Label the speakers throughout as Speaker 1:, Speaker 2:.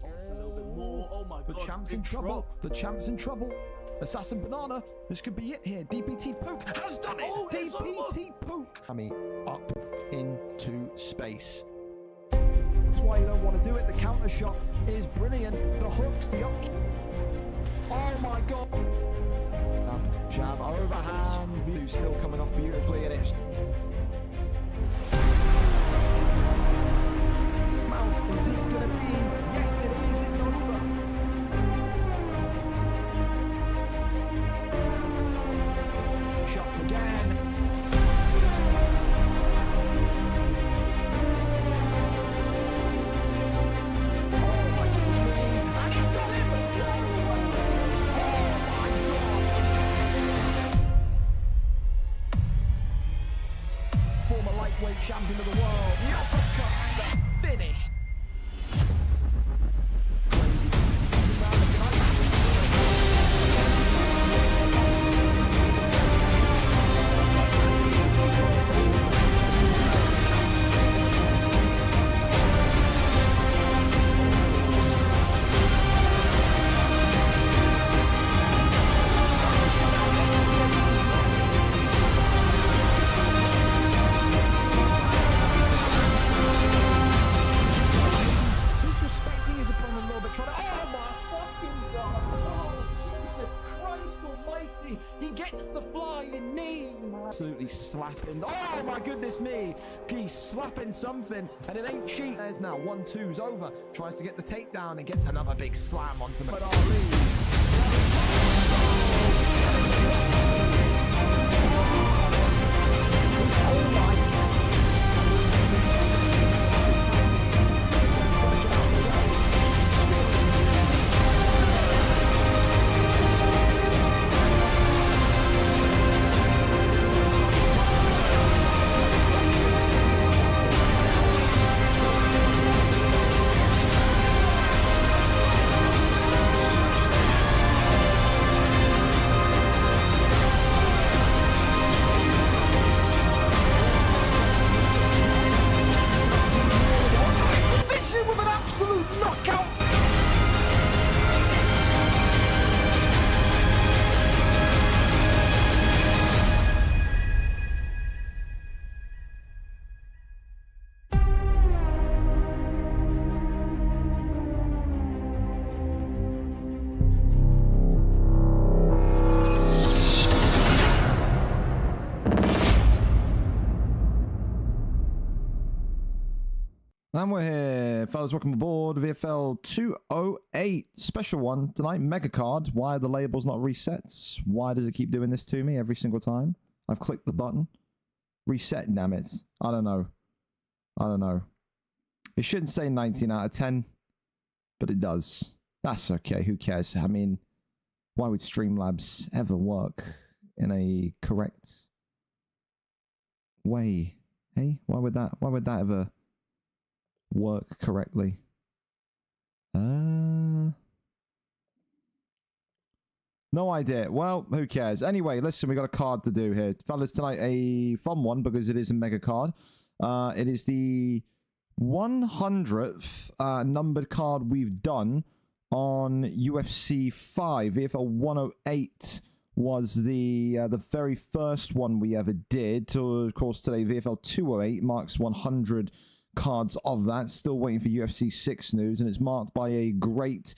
Speaker 1: That's a little bit more. Oh my
Speaker 2: The
Speaker 1: god.
Speaker 2: champ's in trouble. The champ's in trouble. Assassin Banana. This could be it here. DPT Pook has done it.
Speaker 1: Oh, it's
Speaker 2: DPT Pook. I mean, up into space. That's why you don't want to do it. The counter shot is brilliant. The hooks, the up. Oh my god. Jab overhand. Blue still coming off beautifully, and it's. Is this gonna be? Yes, it is. It's over. Shots again. Oh my goodness me! And he's got him! Oh my god! Former lightweight champion of the world. The uppercut, the finish. Absolutely slapping. Oh my goodness me! He's slapping something, and it ain't cheap. There's now 1-2's over. Tries to get the takedown and gets another big slam onto him. But and we're here, fellas. Welcome aboard VFL 208 special one tonight. Mega card. Why are the labels not reset? Why does it keep doing this to me every single time? I've clicked the button. Reset, damn it. I don't know. I don't know. It shouldn't say 19 out of 10, but it does. That's okay. Who cares? I mean, why would Streamlabs ever work in a correct way? Hey, why would that ever work correctly? No idea. Well, who cares? Anyway, listen, we got a card to do here. Fellas, tonight a fun one because it is a mega card. It is the 100th numbered card we've done on UFC 5. VFL 108 was the very first one we ever did. So, of course, today VFL 208 marks 100 cards of that. Still waiting for UFC 6 news, and it's marked by a great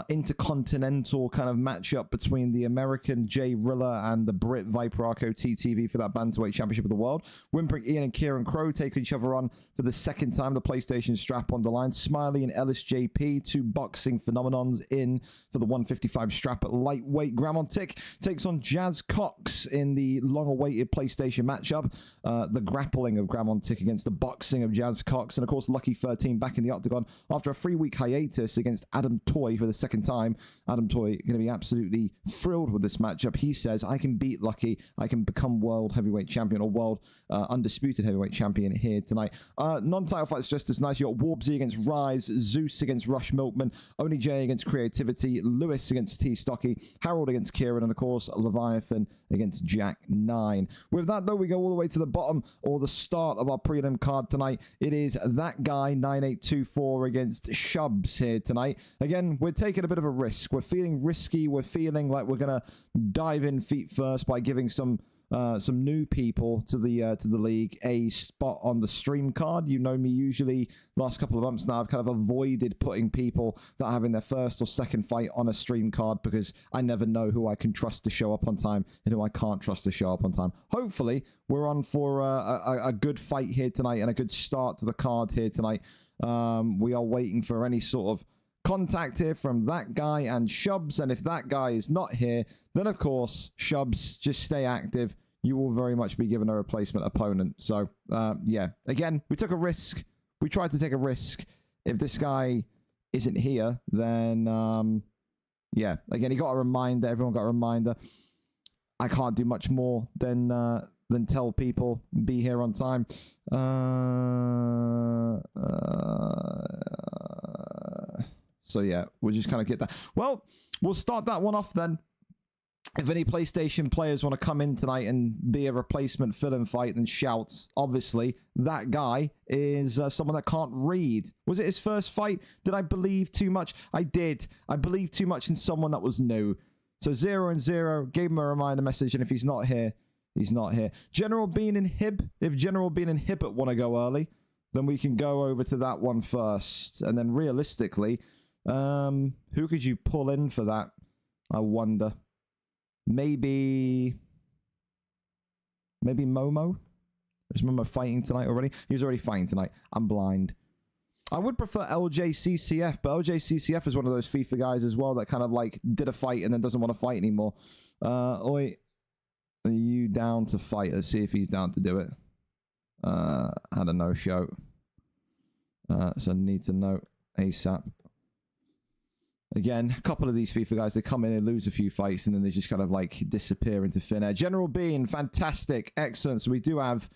Speaker 2: intercontinental kind of matchup between the American JRilla and the Brit ViperrkoTTV for that Bantamweight Championship of the World. Whimpering Ian and Kieran Crow take each other on for the second time. The PlayStation strap on the line. Smiley and Ellis JP, two boxing phenomenons, in for the 155 strap at lightweight. Gramontic takes on Jazz Cox in the long-awaited PlayStation matchup. The grappling of Gramontic against the boxing of Jazz Cox. And, of course, Lucky 13 back in the octagon after a 3-week hiatus against Adam Toy for the the second time. Adam Toy going to be absolutely thrilled with this matchup. He says, I can beat Lucky. I can become world heavyweight champion or world undisputed heavyweight champion here tonight. Non-title fights just as nice. You got Warbsy against Rise, Zeus against Rush Milkman, Only J against Creativity, Lewis against T Stocky, Harold against Kieran, and of course Leviathan against Jack 9. With that though, we go all the way to the bottom or the start of our prelim card tonight. It is that guy 9824 against Shubs here tonight. Again, we're taking a bit of a risk. We're feeling risky. We're feeling like we're gonna dive in feet first by giving some new people to the league a spot on the stream card. You know me, usually last couple of months now I've kind of avoided putting people that are having their first or second fight on a stream card because I never know who I can trust to show up on time and who I can't trust to show up on time. Hopefully we're on for a good fight here tonight and a good start to the card here tonight. We are waiting for any sort of contact here from that guy and Shubs, and if that guy is not here, then of course Shubs, just stay active. You will very much be given a replacement opponent. So yeah, again, we took a risk. We tried to take a risk. If this guy isn't here, then yeah, again, he got a reminder. Everyone got a reminder. I can't do much more than tell people be here on time. So yeah, we'll just kind of get that. Well, we'll start that one off then. If any PlayStation players want to come in tonight and be a replacement fill-in fight, then shout. Obviously, that guy is someone that can't read. Was it his first fight? Did I believe too much? I did. I believed too much in someone that was new. So 0 and 0, gave him a reminder message, and if he's not here, he's not here. General Bean and Hib. If General Bean and Hibbert want to go early, then we can go over to that one first. And then realistically, who could you pull in for that? I wonder. Maybe Momo? Is Momo fighting tonight already? He's already fighting tonight. I'm blind. I would prefer LJCCF, but LJCCF is one of those FIFA guys as well that kind of like did a fight and then doesn't want to fight anymore. Oi, are you down to fight? Let's see if he's down to do it. Had a no-show. So I need to know ASAP. Again, a couple of these FIFA guys, they come in and lose a few fights, and then they just kind of like disappear into thin air. General Bean, fantastic, excellent. So we do have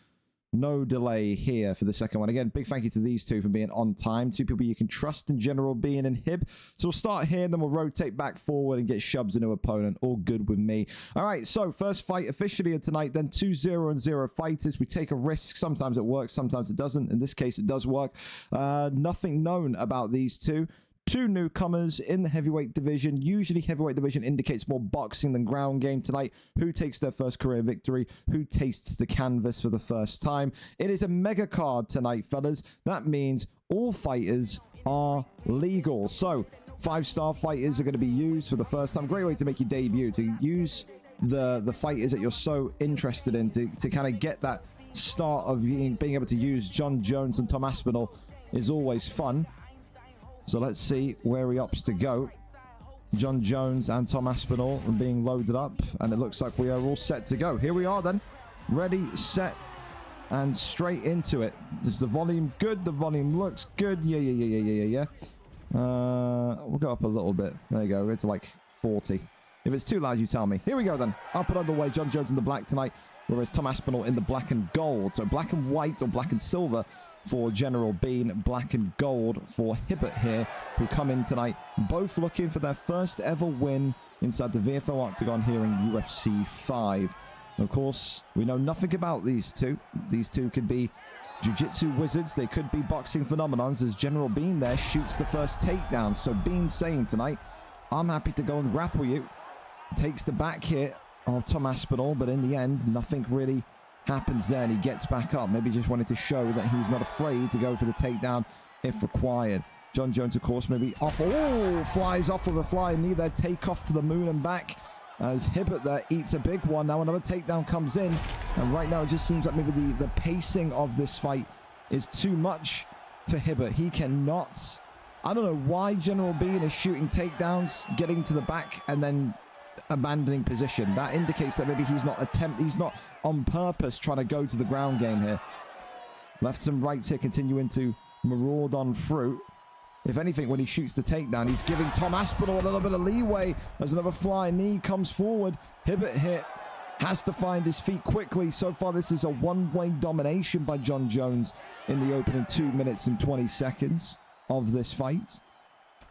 Speaker 2: no delay here for the second one. Again, big thank you to these two for being on time. Two people you can trust in General Bean and Hib. So we'll start here, and then we'll rotate back forward and get Shubs a new opponent. All good with me. All right, so first fight officially of tonight, then 2 0 and 0 fighters. We take a risk. Sometimes it works, sometimes it doesn't. In this case, it does work. Nothing known about these two. Two newcomers in the heavyweight division. Usually heavyweight division indicates more boxing than ground game tonight. Who takes their first career victory? Who tastes the canvas for the first time? It is a mega card tonight, fellas. That means all fighters are legal. So 5-star fighters are going to be used for the first time. Great way to make your debut, to use the fighters that you're so interested in to kind of get that start of being able to use John Jones and Tom Aspinall is always fun. So let's see where he opts to go. John Jones and Tom Aspinall are being loaded up, and it looks like we are all set to go. Here we are then. Ready, set, and straight into it. Is the volume good? The volume looks good. Yeah. We'll go up a little bit. There you go. We're to like 40. If it's too loud, you tell me. Here we go then. Up and underway. John Jones in the black tonight, whereas Tom Aspinall in the black and gold. So black and white or black and silver for General Bean, black and gold for Hibbert here, who come in tonight, both looking for their first ever win inside the VFL Octagon here in UFC 5. Of course, we know nothing about these two. These two could be jiu-jitsu wizards. They could be boxing phenomenons, as General Bean there shoots the first takedown. So Bean saying tonight, I'm happy to go and grapple you. Takes the back hit of Tom Aspinall, but in the end, nothing really happens there, and he gets back up. Maybe just wanted to show that he's not afraid to go for the takedown if required. John Jones, of course, maybe off. Oh, flies off with a flying knee there. Take off to the moon and back as Hibbert there eats a big one. Now another takedown comes in, and right now it just seems like maybe the pacing of this fight is too much for Hibbert. He cannot. I don't know why General Bean is shooting takedowns, getting to the back, and then abandoning position. That indicates that maybe he's not on purpose trying to go to the ground game here. Lefts and rights here continuing to maraud on through. If anything, when he shoots the takedown, he's giving Tom Aspinall a little bit of leeway as another flying knee comes forward. Hibbert hit. Has to find his feet quickly. So far, this is a one-way domination by Jon Jones in the opening 2 minutes and 20 seconds of this fight.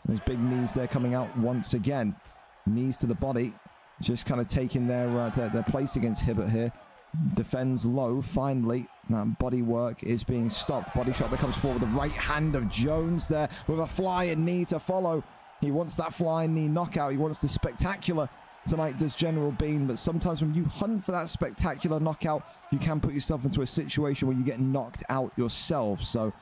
Speaker 2: There's big knees there coming out once again. Knees to the body. Just kind of taking their place against Hibbert here. Defends low. Finally, that body work is being stopped. Body shot that comes forward. The right hand of Jones there with a flying knee to follow. He wants that flying knee knockout. He wants the spectacular. Tonight does General Bean, but sometimes when you hunt for that spectacular knockout, you can put yourself into a situation where you get knocked out yourself. So,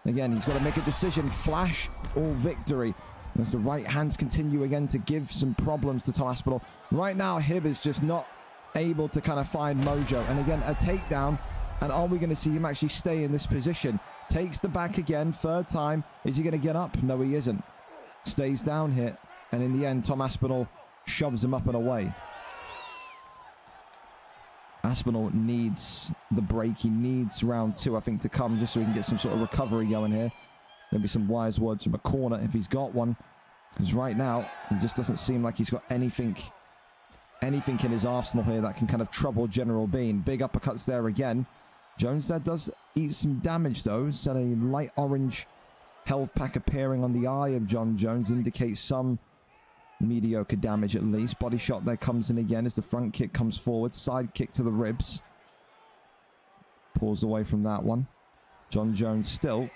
Speaker 2: again, he's got to make a decision. Flash or victory. As the right hands continue again to give some problems to Tom Aspinall. Right now, Hibb is just not able to kind of find mojo. And again, a takedown. And are we going to see him actually stay in this position? Takes the back again, third time. Is he going to get up? No, he isn't. Stays down here. And in the end, Tom Aspinall shoves him up and away. Aspinall needs the break. He needs round 2, I think, to come just so he can get some sort of recovery going here. Maybe some wise words from a corner if he's got one. Because right now, he just doesn't seem like he's got anything in his arsenal here that can kind of trouble General Bean. Big uppercuts there again. Jones there does eat some damage though. So a light orange health pack appearing on the eye of Jon Jones indicates some mediocre damage at least. Body shot there comes in again as the front kick comes forward. Side kick to the ribs. Pulls away from that one. Jon Jones still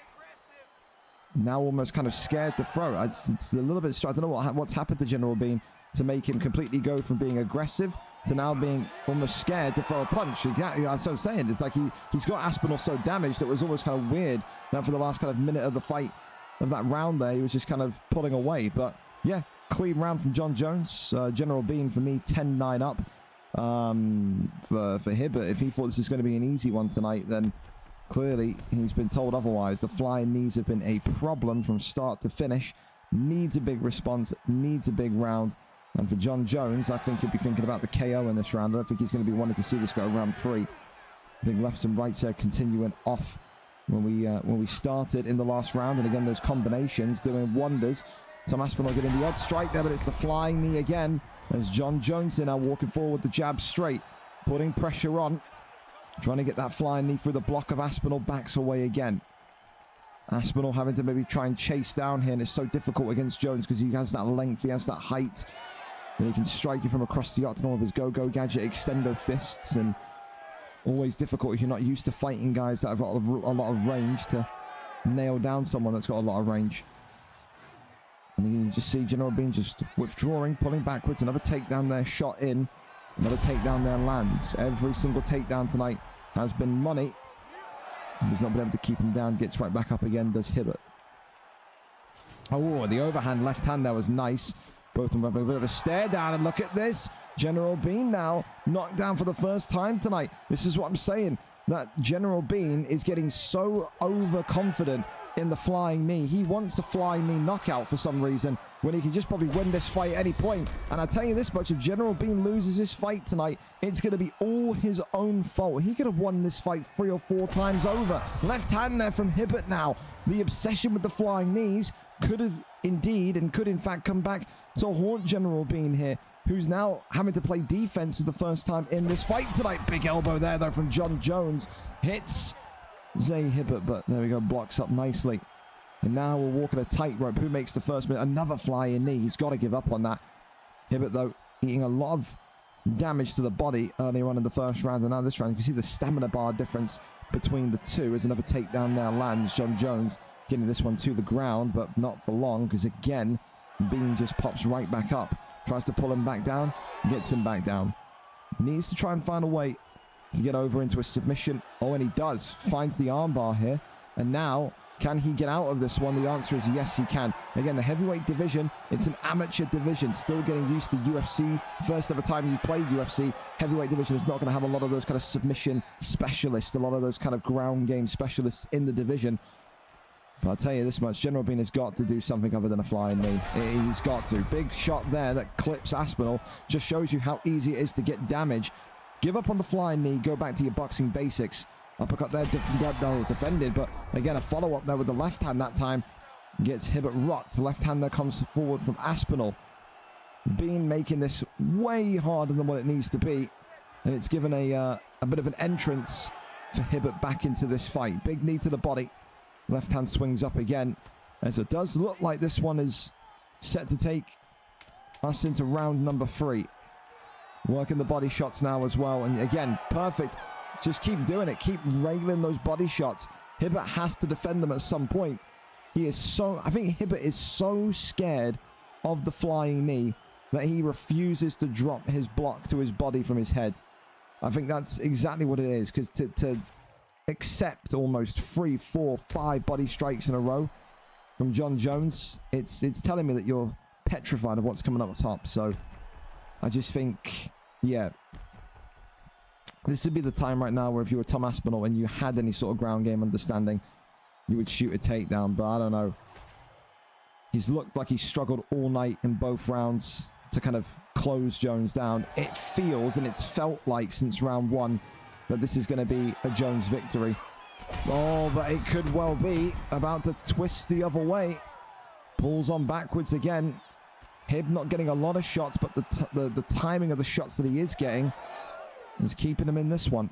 Speaker 2: now almost kind of scared to throw. It's a little bit... I don't know what's happened to General Bean to make him completely go from being aggressive to now being almost scared to throw a punch. That's what I'm saying. It's like he's got Aspinall so damaged that it was almost kind of weird that for the last kind of minute of the fight, of that round there, he was just kind of pulling away. But yeah, clean round from Jon Jones. General Bean, for me, 10-9 up for Hibbert. If he thought this is going to be an easy one tonight, then clearly he's been told otherwise. The flying knees have been a problem from start to finish. Needs a big response, needs a big round. And for Jon Jones, I think he'll be thinking about the KO in this round. I don't think he's going to be wanting to see this go round 3. I think lefts and rights are continuing off when we started in the last round. And again, those combinations doing wonders. Tom Aspinall getting the odd strike there, but it's the flying knee again. As Jon Jones now walking forward, the jab straight, putting pressure on. Trying to get that flying knee through the block of Aspinall, backs away again. Aspinall having to maybe try and chase down here, and it's so difficult against Jones because he has that length, he has that height. And he can strike you from across the octagon with his go-go gadget extendo fists, and always difficult if you're not used to fighting guys that have got a lot of range to nail down someone that's got a lot of range. And you can just see General Bean just withdrawing, pulling backwards, another takedown there, shot in. Another takedown there lands. Every single takedown tonight has been money. He's not been able to keep him down. Gets right back up again, does Hibbert. Oh, the overhand left hand there was nice. Both of them have a bit of a stare down, and look at this. General Bean now knocked down for the first time tonight. This is what I'm saying. That General Bean is getting so overconfident in the flying knee. He wants a flying knee knockout for some reason, when he can just probably win this fight at any point. And I'll tell you this much, if General Bean loses this fight tonight, it's going to be all his own fault. He could have won this fight 3 or 4 times over. Left hand there from Hibbert now. The obsession with the flying knees could have indeed, and could in fact come back to haunt General Bean here, who's now having to play defense for the first time in this fight tonight. Big elbow there though from Jon Jones. Hits Zay Hibbert, but there we go, blocks up nicely. And now we're walking a tightrope. Who makes the first minute? Another flying knee. He's got to give up on that. Hibbert, though, eating a lot of damage to the body earlier on in the first round. And now this round, you can see the stamina bar difference between the two as another takedown now lands. Jon Jones getting this one to the ground, but not for long, because again, Bean just pops right back up. Tries to pull him back down, gets him back down. Needs to try and find a way to get over into a submission. Oh, and he does. Finds the armbar here. And now, can he get out of this one? The answer is yes, he can. Again, the heavyweight division, it's an amateur division. Still getting used to UFC. First ever time you played UFC, heavyweight division is not going to have a lot of those kind of submission specialists, a lot of those kind of ground game specialists in the division. But I'll tell you this much, General Bean has got to do something other than a flying knee. He's got to. Big shot there that clips Aspinall. Just shows you how easy it is to get damage. Give up on the flying knee, go back to your boxing basics. Uppercut there, defended, but again, a follow-up there with the left hand that time. Gets Hibbert rocked. Left-hander comes forward from Aspinall. Bean making this way harder than what it needs to be. And it's given a bit of an entrance for Hibbert back into this fight. Big knee to the body. Left hand swings up again. As it does look like this one is set to take us into round number 3. Working the body shots now as well. And again, perfect. Just keep doing it. Keep railing those body shots. Hibbert has to defend them at some point. He is so... I think Hibbert is so scared of the flying knee that he refuses to drop his block to his body from his head. I think that's exactly what it is. Because to accept almost 3, 4, 5 body strikes in a row from Jon Jones, it's telling me that you're petrified of what's coming up top. So I just think, yeah, this would be the time right now where if you were Tom Aspinall and you had any sort of ground game understanding, you would shoot a takedown. But I don't know. He's looked like he struggled all night in both rounds to kind of close Jones down. It feels, and it's felt like since round 1, that this is going to be a Jones victory. Oh, but it could well be about to twist the other way. Pulls on backwards again. Hib not getting a lot of shots, but the timing of the shots that he is getting is keeping him in this one.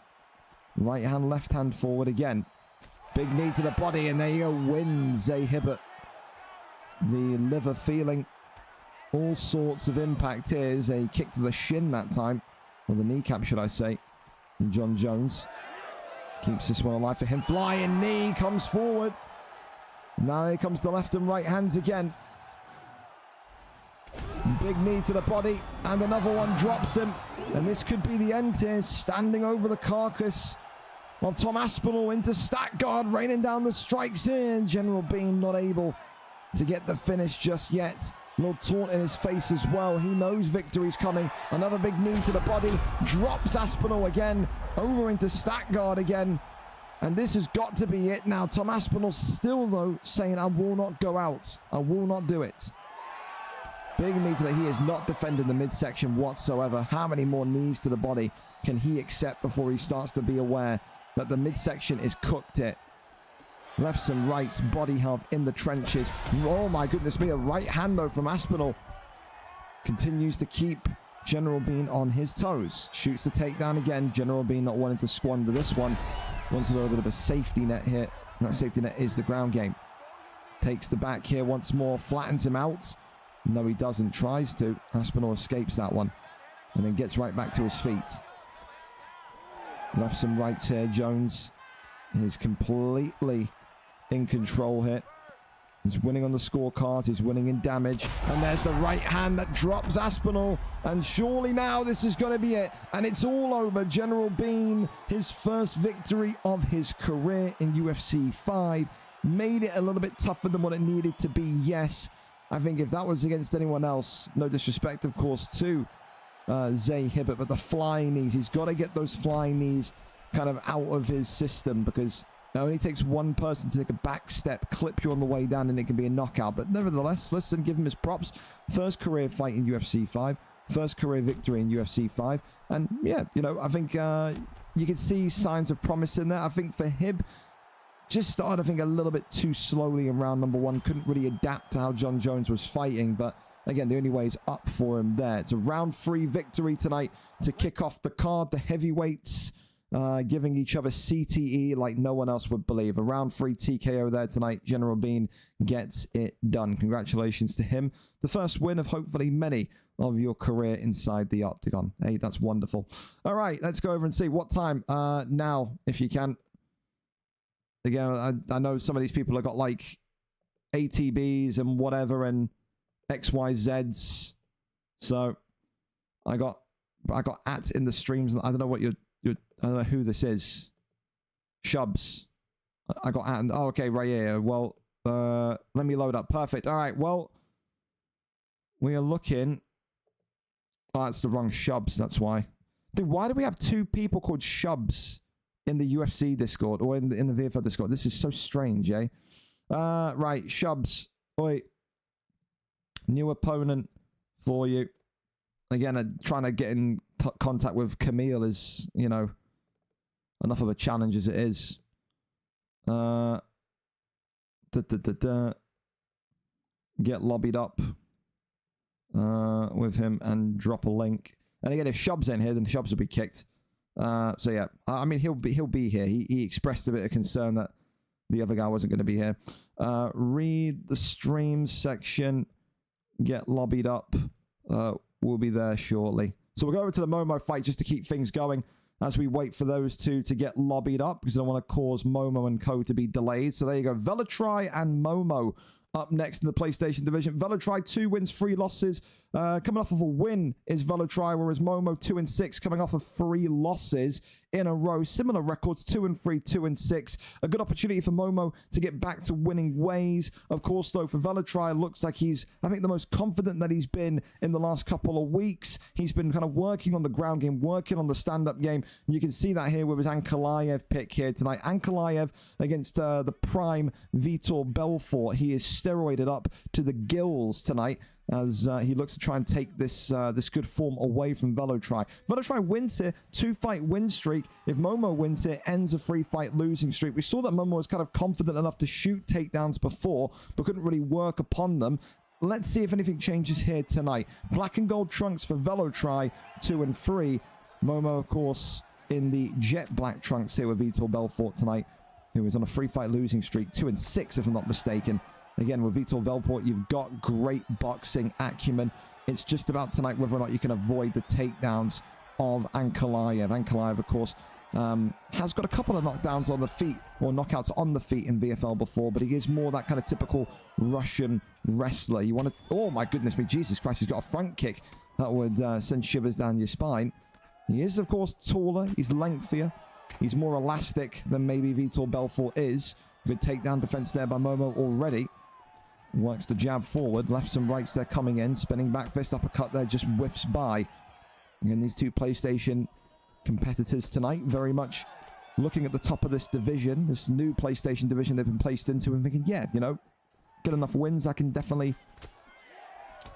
Speaker 2: Right hand, left hand forward again. Big knee to the body, and there you go. Wins Zay Hibbert. The liver feeling all sorts of impact here. Is a kick to the shin that time. Or the kneecap, should I say. And Jon Jones keeps this one alive for him. Flying knee comes forward. Now here comes the left and right hands again. Big knee to the body, and another one drops him. And this could be the end here. Standing over the carcass of Tom Aspinall into stack guard, raining down the strikes here. And General Bean not able to get the finish just yet. Little taunt in his face as well. He knows victory's coming. Another big knee to the body. Drops Aspinall again. Over into stack guard again. And this has got to be it now. Tom Aspinall still, though, saying, I will not go out. I will not do it. Big knee to the... He is not defending the midsection whatsoever. How many more knees to the body can he accept before he starts to be aware that the midsection is cooked it? Lefts and rights, body health in the trenches. Oh my goodness me, a right hand though from Aspinall. Continues to keep General Bean on his toes. Shoots the takedown again. General Bean not wanting to squander this one. Wants a little bit of a safety net here. And that safety net is the ground game. Takes the back here once more. Flattens him out. No, he doesn't. Tries to. Aspinall escapes that one. And then gets right back to his feet. Lefts and rights here. Jones is completely in control here. He's winning on the scorecard. He's winning in damage. And there's the right hand that drops Aspinall. And surely now this is going to be it. And it's all over. General Bean, his first victory of his career in UFC 5. Made it a little bit tougher than what it needed to be, yes. I think if that was against anyone else, no disrespect, of course, to Zay Hibbert, but the flying knees, he's got to get those flying knees kind of out of his system, because it only takes one person to take a back step, clip you on the way down, and it can be a knockout. But nevertheless, listen, give him his props. First career fight in UFC 5. First career victory in UFC 5. And yeah, you know, I think you can see signs of promise in there. I think for Hib, just started, I think, a little bit too slowly in round number 1. Couldn't really adapt to how Jon Jones was fighting. But again, the only way is up for him there. It's a round 3 victory tonight to kick off the card. The heavyweights giving each other CTE like no one else would believe. A round 3 TKO there tonight. General Bean gets it done. Congratulations to him. The first win of hopefully many of your career inside the octagon. Hey, that's wonderful. All right, let's go over and see what time now, if you can. Again, I know some of these people have got like ATBs and whatever and XYZs. So I got at in the streams. I don't know what I don't know who this is. Shubs. I got at. Oh, okay, right here. Well, let me load up. Perfect. All right. Well, we are looking. Oh, that's the wrong Shubs. That's why. Dude, why do we have 2 people called Shubs in the UFC Discord or in the VFL Discord? This is so strange, eh? Right, Shubs. Oi. New opponent for you. Again, trying to get in contact with Camille is, you know, enough of a challenge as it is. get lobbied up with him and drop a link. And again, if Shub's in here, then Shubs will be kicked. So yeah, I mean, he'll be here. He expressed a bit of concern that the other guy wasn't going to be here. Read the stream section. Get lobbied up. We'll be there shortly. So we'll go over to the Momo fight just to keep things going as we wait for those two to get lobbied up, because I don't want to cause Momo and Co to be delayed. So there you go. Velatri and Momo up next in the PlayStation division. Velatri 2 wins, 3 losses. Coming off of a win is Velatri, whereas Momo 2-6, coming off of 3 losses in a row. Similar records, 2-3, 2-6. A good opportunity for Momo to get back to winning ways. Of course, though, for Velatri, looks like he's, I think, the most confident that he's been in the last couple of weeks. He's been kind of working on the ground game, working on the stand-up game. You can see that here with his Ankalaev pick here tonight. Ankalaev against the prime Vitor Belfort. He is steroided up to the gills tonight, as he looks to try and take this this good form away from Velatri. Velatri wins here, 2-fight win streak. If Momo wins here, ends a 3-fight losing streak. We saw that Momo was kind of confident enough to shoot takedowns before, but couldn't really work upon them. Let's see if anything changes here tonight. Black and gold trunks for Velatri, 2-3. Momo, of course, in the jet black trunks here with Vitor Belfort tonight, who is on a 3-fight losing streak, 2-6 if I'm not mistaken. Again, with Vitor Belfort, you've got great boxing acumen. It's just about tonight whether or not you can avoid the takedowns of Ankalaev. Ankalaev, of course, has got a couple of knockdowns on the feet, or knockouts on the feet in VFL before, but he is more that kind of typical Russian wrestler. You want to... Oh, my goodness me. Jesus Christ, he's got a front kick that would send shivers down your spine. He is, of course, taller. He's lengthier. He's more elastic than maybe Vitor Belfort is. Good takedown defense there by Momo already. Works the jab forward. Lefts and rights there coming in. Spinning back fist uppercut there just whiffs by. And these two PlayStation competitors tonight very much looking at the top of this division. This new PlayStation division they've been placed into and thinking, yeah, you know, get enough wins. I can definitely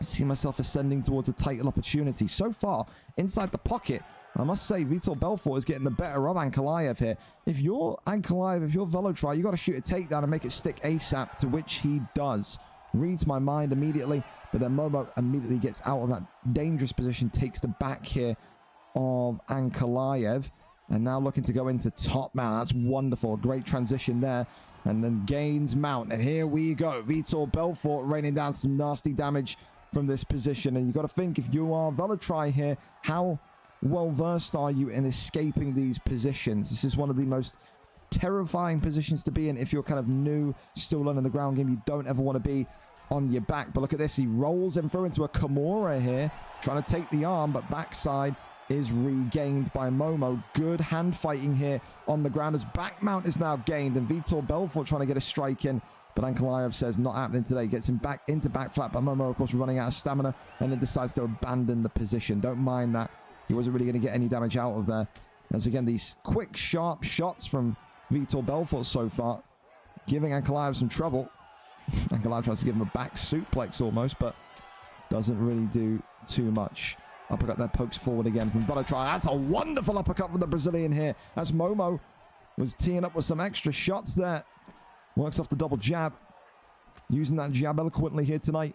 Speaker 2: see myself ascending towards a title opportunity. So far, inside the pocket, I must say, Vitor Belfort is getting the better of Ankalaev here. If you're Ankalaev, if you're Velatri, you got to shoot a takedown and make it stick ASAP, to which he does. Reads my mind immediately, but then Momo immediately gets out of that dangerous position, takes the back here of Ankalaev, and now looking to go into top mount. That's wonderful. Great transition there. And then gains mount, and here we go. Vitor Belfort raining down some nasty damage from this position, and you've got to think, if you are Velatri here, how well versed are you in escaping these positions? This is one of the most terrifying positions to be in if you're kind of new, still learning the ground game. You don't ever want to be on your back. But look at this, he rolls him through into a Kimura here, trying to take the arm, but backside is regained by Momo. Good hand fighting here on the ground as back mount is now gained, and Vitor Belfort trying to get a strike in, but Ankalaev says not happening today. Gets him back into back flat, but Momo, of course, running out of stamina, and then decides to abandon the position. Don't mind that. He wasn't really going to get any damage out of there. As again, these quick, sharp shots from Vitor Belfort so far, giving Ankalaev some trouble. Ankalaev tries to give him a back suplex almost, but doesn't really do too much. Uppercut there, pokes forward again from Velatri. That's a wonderful uppercut from the Brazilian here, as Momo was teeing up with some extra shots there. Works off the double jab. Using that jab eloquently here tonight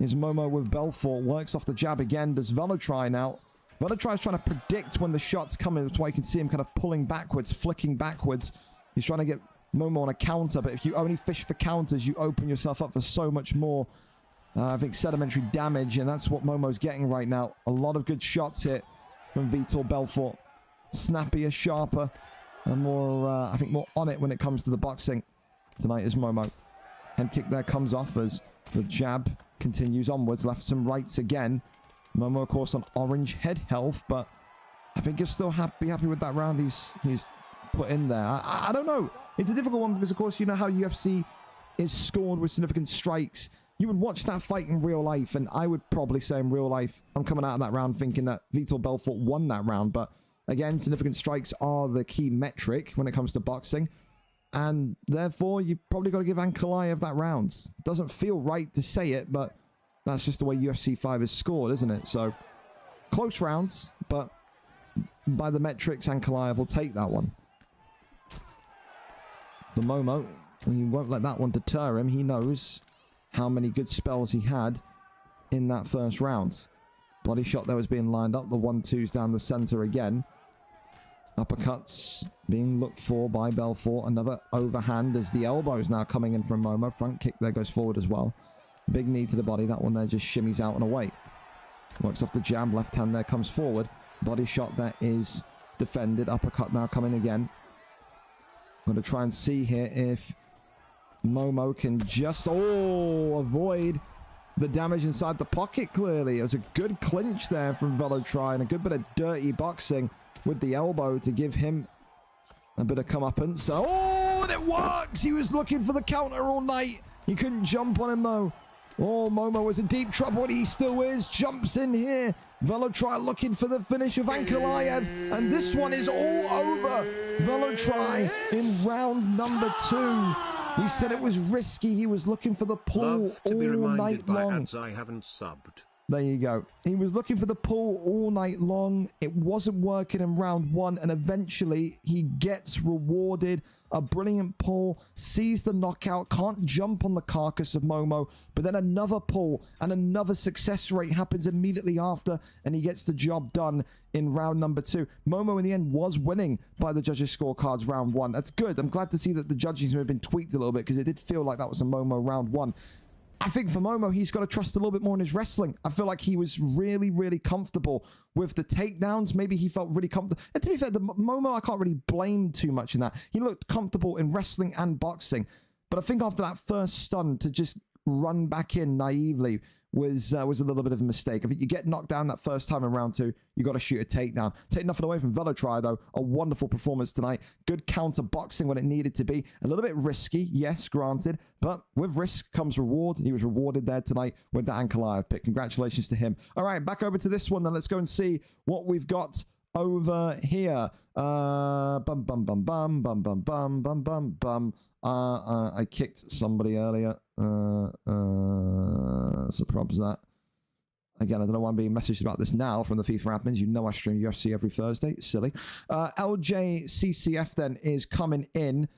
Speaker 2: is Momo with Belfort. Works off the jab again. Does Velatri now. Velatri is trying to predict when the shot's coming. That's why you can see him kind of pulling backwards, flicking backwards. He's trying to get Momo on a counter, but if you only fish for counters, you open yourself up for so much more, I think, sedimentary damage, and that's what Momo's getting right now. A lot of good shots here from Vitor Belfort. Snappier, sharper, and more, I think, more on it when it comes to the boxing tonight is Momo. Head kick there comes off as the jab continues onwards. Lefts and rights again. Momo, of course, on orange head health, but I think he'll still be happy with that round he's put in there. I don't know. It's a difficult one because, of course, you know how UFC is scored with significant strikes. You would watch that fight in real life, and I would probably say in real life, I'm coming out of that round thinking that Vitor Belfort won that round. But again, significant strikes are the key metric when it comes to boxing. And therefore, you probably got to give Ankalaev that round. Doesn't feel right to say it, but that's just the way UFC 5 is scored, isn't it? So, close rounds, but by the metrics, Ankalaev will take that one. For Momo, he won't let that one deter him. He knows how many good spells he had in that first round. Body shot there was being lined up. The 1-2s down the center again. Uppercuts being looked for by Belfort. Another overhand as the elbows now coming in from Momo. Front kick there goes forward as well. Big knee to the body. That one there just shimmies out and away. Works off the jab. Left hand there comes forward. Body shot there is defended. Uppercut now coming again. I'm going to try and see here if Momo can just avoid the damage inside the pocket. Clearly it was a good clinch there from VeloTry and a good bit of dirty boxing with the elbow to give him a bit of comeuppance. And it works. He was looking for the counter all night. He couldn't jump on him though. Momo was in deep trouble, and he still is. Jumps in here. VeloTry looking for the finish of Ankalaev, and this one is all over. VeloTry in round number 2. He said it was risky. He was looking for the pull all night long.
Speaker 3: Ads I haven't subbed.
Speaker 2: There you go. He was looking for the pull all night long. It wasn't working in round 1, and eventually he gets rewarded. A brilliant pull, sees the knockout, can't jump on the carcass of Momo, but then another pull and another success rate happens immediately after, and he gets the job done in round number 2. Momo in the end was winning by the judges' scorecards round 1. That's good. I'm glad to see that the judging may have been tweaked a little bit, because it did feel like that was a Momo round 1. I think for Momo, he's got to trust a little bit more in his wrestling. I feel like he was really, really comfortable with the takedowns. Maybe he felt really comfortable. And to be fair, the Momo, I can't really blame too much in that. He looked comfortable in wrestling and boxing. But I think after that first stun, to just run back in naively was a little bit of a mistake. I think you get knocked down that first time in round 2, you got to shoot a takedown. Take nothing away from VeloTry, though. A wonderful performance tonight. Good counter boxing when it needed to be. A little bit risky, yes, granted. But with risk comes reward. He was rewarded there tonight with that Ankalaev pick. Congratulations to him. All right, back over to this one then. Let's go and see what we've got over here. Bum, bum, bum, bum, bum, bum, bum, bum, bum, bum. I kicked somebody earlier. So props that. Again, I don't know why I'm being messaged about this now from the FIFA admins. You know I stream UFC every Thursday. It's silly. LJCCF then is coming in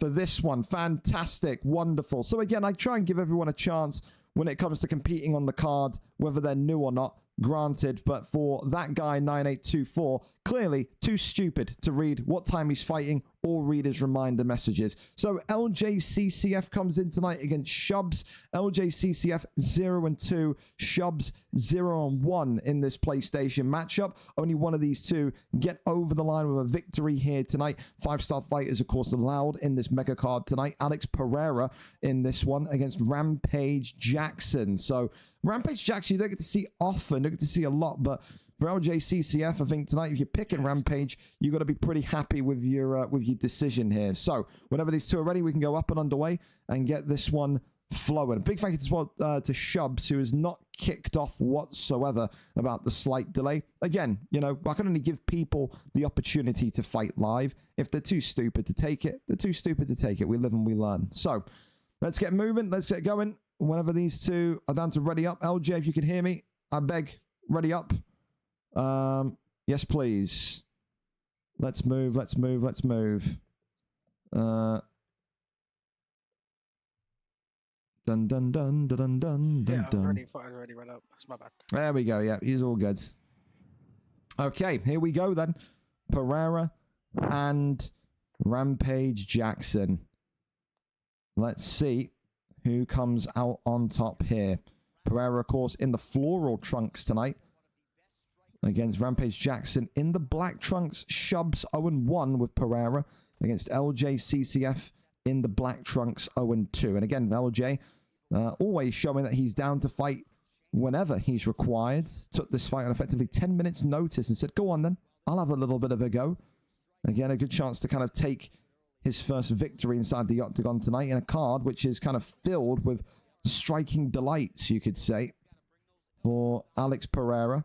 Speaker 2: for this one. Fantastic. Wonderful. So again, I try and give everyone a chance when it comes to competing on the card, whether they're new or not. Granted, but for that guy 9824, clearly too stupid to read what time he's fighting or read his reminder messages. So LJCCF comes in tonight against Shubs. LJCCF 0-2, Shubs 0-1 in this PlayStation matchup. Only one of these two get over the line with a victory here tonight. 5-star fighters, of course, allowed in this mega card tonight. Alex Pereira in this one against Rampage Jackson. So Rampage Jackson you don't get to see often, don't get to see a lot, but for LJCCF, I think tonight, if you're picking Rampage, you got to be pretty happy with your decision here. So, whenever these two are ready, we can go up and underway and get this one flowing. Big thank you as well to Shubs, who has not kicked off whatsoever about the slight delay. Again, you know, I can only give people the opportunity to fight live. If they're too stupid to take it, they're too stupid to take it. We live and we learn. So, let's get moving. Let's get going. Whenever these two are down to ready up. LJ, if you can hear me, I beg, ready up. Yes, please. Let's move. Let's move. Let's move. Dun dun dun dun dun dun
Speaker 4: Yeah,
Speaker 2: dun.
Speaker 4: I'm ready, right up. That's my bad.
Speaker 2: There we go. Yeah, he's all good. Okay, here we go then. Pereira and Rampage Jackson. Let's see who comes out on top here. Pereira, of course, in the floral trunks tonight against Rampage Jackson in the black trunks. Shubs 0-1 with Pereira against LJCCF in the black trunks 0-2. And again, LJ always showing that he's down to fight whenever he's required. Took this fight on effectively 10 minutes notice and said, go on then, I'll have a little bit of a go. Again, a good chance to kind of take his first victory inside the octagon tonight in a card which is kind of filled with striking delights, you could say, for Alex Pereira.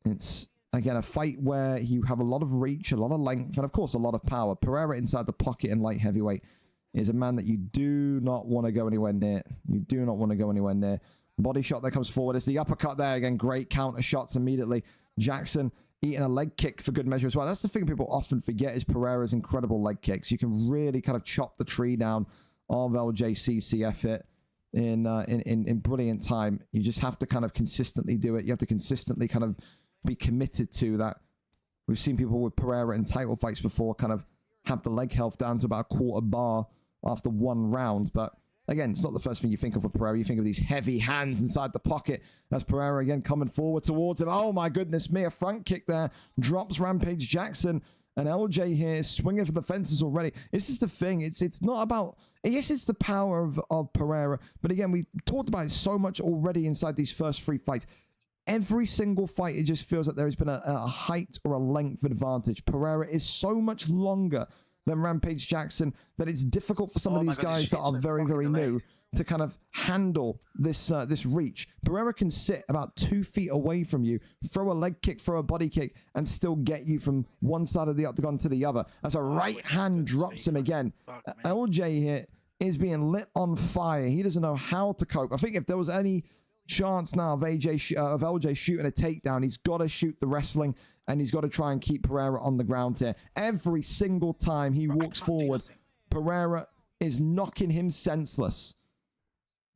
Speaker 2: It's, again, a fight where you have a lot of reach, a lot of length, and, of course, a lot of power. Pereira inside the pocket in light heavyweight is a man that you do not want to go anywhere near. You do not want to go anywhere near. Body shot that comes forward. It's the uppercut there. Again, great counter shots immediately. Jackson eating a leg kick for good measure as well. That's the thing people often forget is Pereira's incredible leg kicks. You can really kind of chop the tree down of LJCCF it. in brilliant time. You just have to kind of consistently do it. You have to consistently kind of be committed to that. We've seen people with Pereira in title fights before kind of have the leg health down to about a quarter bar after one round. But again, it's not the first thing you think of with Pereira. You think of these heavy hands inside the pocket. That's Pereira again coming forward towards him. Oh my goodness me, a front kick there. Drops Rampage Jackson. And LJ here is swinging for the fences already. This is the thing. It's not about... Yes, it's the power of Pereira. But again, we talked about it so much already inside these first 3 fights. Every single fight, it just feels like there has been a height or a length advantage. Pereira is so much longer than Rampage Jackson that it's difficult for some of these guys that are very, very new to kind of handle this this reach. Pereira can sit about 2 feet away from you, throw a leg kick, throw a body kick, and still get you from one side of the octagon to the other. As a right hand drops him again. LJ here is being lit on fire. He doesn't know how to cope. I think if there was any chance now of LJ shooting a takedown, he's got to shoot the wrestling, and he's got to try and keep Pereira on the ground here. Every single time he walks forward, Pereira is knocking him senseless.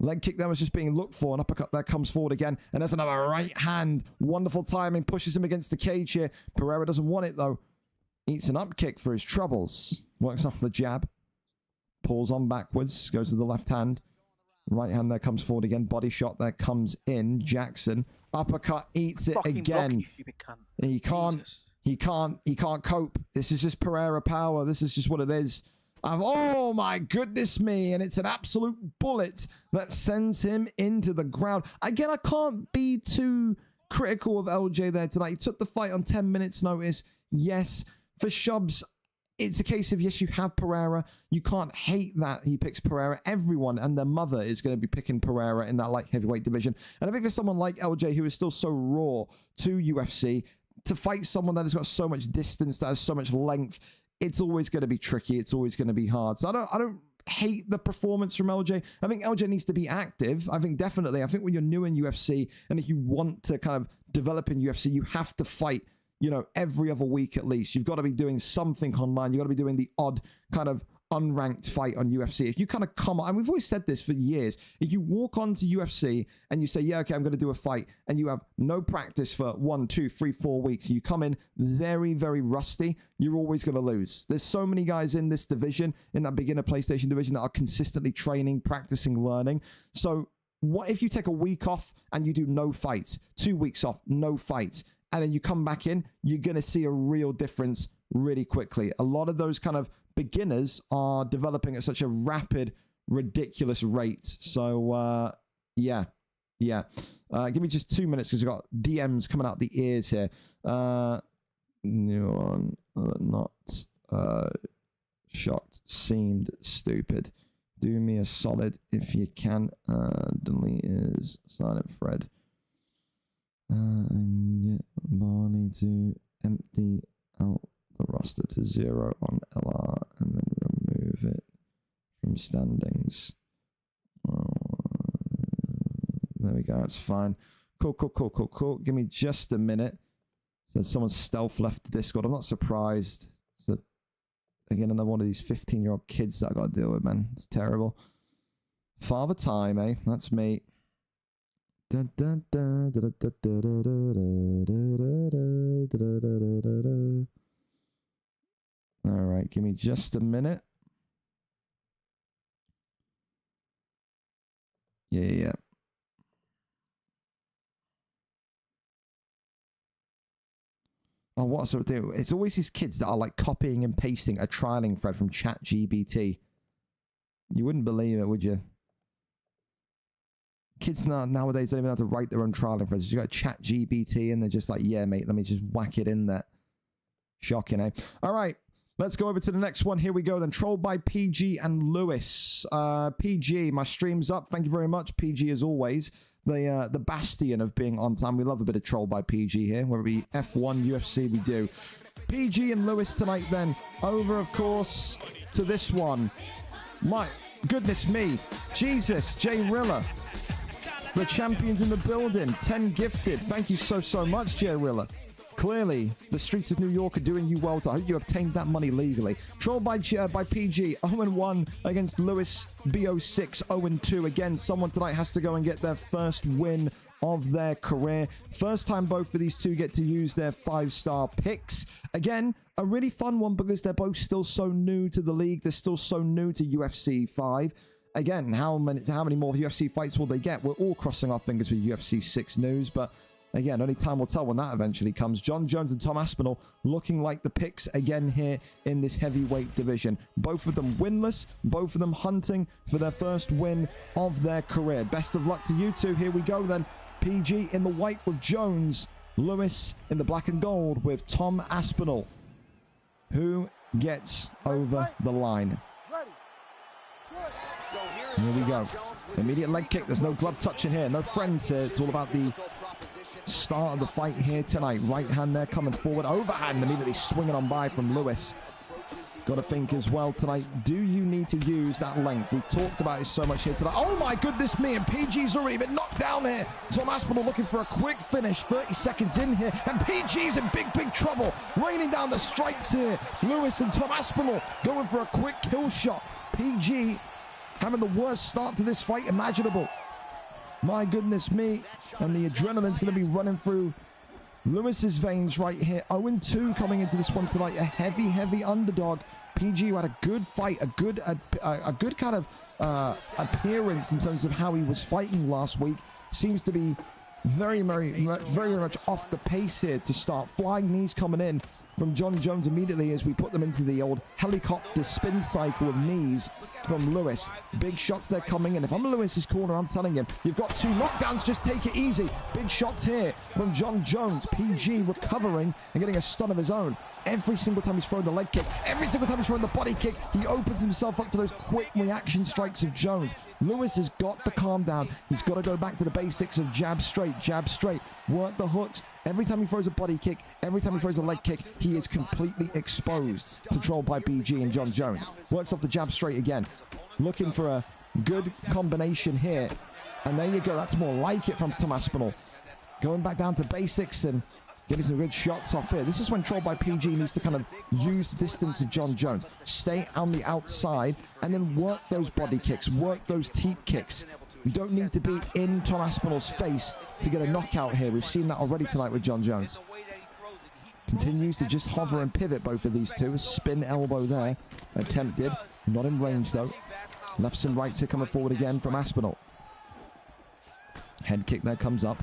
Speaker 2: Leg kick there was just being looked for. An uppercut there comes forward again. And there's another right hand. Wonderful timing. Pushes him against the cage here. Pereira doesn't want it, though. Eats an up kick for his troubles. Works off the jab. Pulls on backwards. Goes to the left hand. Right hand there comes forward again. Body shot there comes in. Jackson. Uppercut. Eats it again. He can't cope. This is just Pereira power. This is just what it is. Oh my goodness me, and it's an absolute bullet that sends him into the ground. Again, I can't be too critical of LJ there tonight. He took the fight on 10 minutes notice. Yes, for Shubs, it's a case of, yes, you have Pereira. You can't hate that he picks Pereira. Everyone and their mother is going to be picking Pereira in that light heavyweight division. And I think for someone like LJ, who is still so raw to UFC, to fight someone that has got so much distance, that has so much length, it's always going to be tricky. It's always going to be hard. So I don't hate the performance from LJ. I think LJ needs to be active. I think definitely. I think when you're new in UFC and if you want to kind of develop in UFC, you have to fight, you know, every other week at least. You've got to be doing something online. You've got to be doing the odd kind of unranked fight on UFC. If you kind of come on, and we've always said this for years, if you walk onto UFC and you say, yeah, okay, I'm going to do a fight, and you have no practice for 1, 2, 3, 4 weeks, you come in very, very rusty, you're always going to lose. There's so many guys in this division, in that beginner PlayStation division, that are consistently training, practicing, learning. So what if you take a week off and you do no fights, 2 weeks off, no fights, and then you come back in, you're going to see a real difference really quickly. A lot of those kind of beginners are developing at such a rapid, ridiculous rate. So, yeah. Give me just 2 minutes because we've got DMs coming out the ears here. New one, not shot. Seemed stupid. Do me a solid if you can. Delete his silent thread. And get Barney to empty out the roster to 0 on LR and then remove it from standings. There we go. It's fine. Cool. Give me just a minute. So someone stealth left the Discord. I'm not surprised. So again, another one of these 15-year-old kids that I got to deal with, man. It's terrible. Father time, eh? That's me. All right, give me just a minute. Yeah. Oh, what's up? It's always these kids that are like copying and pasting a trialing thread from ChatGPT. You wouldn't believe it, would you? Kids nowadays don't even have to write their own trialing threads. You got ChatGPT and they're just like, yeah, mate, let me just whack it in there. Shocking, eh? All right. Let's go over to the next one. Here we go then. Trolled by PG and Lewis. PG, my stream's up. Thank you very much, PG, as always. The bastion of being on time. We love a bit of Trolled by PG here. Whether it be F1, UFC, we do. PG and Lewis tonight then. Over, of course, to this one. My goodness me. Jesus, JRilla. The champions in the building. 10 gifted. Thank you so much, JRilla. Clearly, the streets of New York are doing you well. I hope you obtained that money legally. Trolled by PG, 0-1 against Lewis, BO6, 0-2. Again, someone tonight has to go and get their first win of their career. First time both of these two get to use their 5-star picks. Again, a really fun one because they're both still so new to the league. They're still so new to UFC 5. Again, how many more UFC fights will they get? We're all crossing our fingers for UFC 6 news, but again, only time will tell when that eventually comes. John Jones and Tom Aspinall looking like the picks again here in this heavyweight division. Both of them winless, both of them hunting for their first win of their career. Best of luck to you two. Here we go then. PG in the white with Jones. Lewis in the black and gold with Tom Aspinall. Who gets over the line? Here we go. Immediate leg kick. There's no glove touch in here. No friends here. It's all about the start of the fight here tonight. Right hand there coming forward. Overhand immediately swinging on by from Lewis. Got to think as well tonight, do you need to use that length? We've talked about it so much here tonight. Oh my goodness me, and PG's already been knocked down here. Tom Aspinall looking for a quick finish, 30 seconds in here, and PG's in big trouble. Raining down the strikes here. Lewis and Tom Aspinall going for a quick kill shot. PG having the worst start to this fight imaginable. My goodness me, and the adrenaline's going to be running through Lewis's veins right here. 0-2 coming into this one tonight. A heavy underdog. PG who had a good fight, a good kind of appearance in terms of how he was fighting last week. Seems to be very much off the pace here to start. Flying knees coming in from John Jones immediately as we put them into the old helicopter spin cycle of knees from Lewis. Big shots there coming in. If I'm Lewis's corner, I'm telling him, you've got 2 knockdowns, just take it easy. Big shots here from John Jones. PG recovering and getting a stun of his own. Every single time he's throwing the leg kick, every single time he's throwing the body kick, he opens himself up to those quick reaction strikes of Jones. Lewis has got to calm down. He's got to go back to the basics of jab straight, work the hooks. Every time he throws a body kick, every time he throws a leg kick, he is completely exposed to Trolled by PG and John Jones. Works off the jab straight again. Looking for a good combination here. And there you go. That's more like it from Tom Aspinall. Going back down to basics and getting some good shots off here. This is when Trolled by PG needs to kind of use the distance of John Jones. Stay on the outside and then work those body kicks, work those teep kicks. You don't need to be in Tom Aspinall's face to get a knockout here. We've seen that already tonight with John Jones. Continues to just hover and pivot both of these two. A spin elbow there. Attempted. Not in range though. Lefts and rights here coming forward again from Aspinall. Head kick there comes up.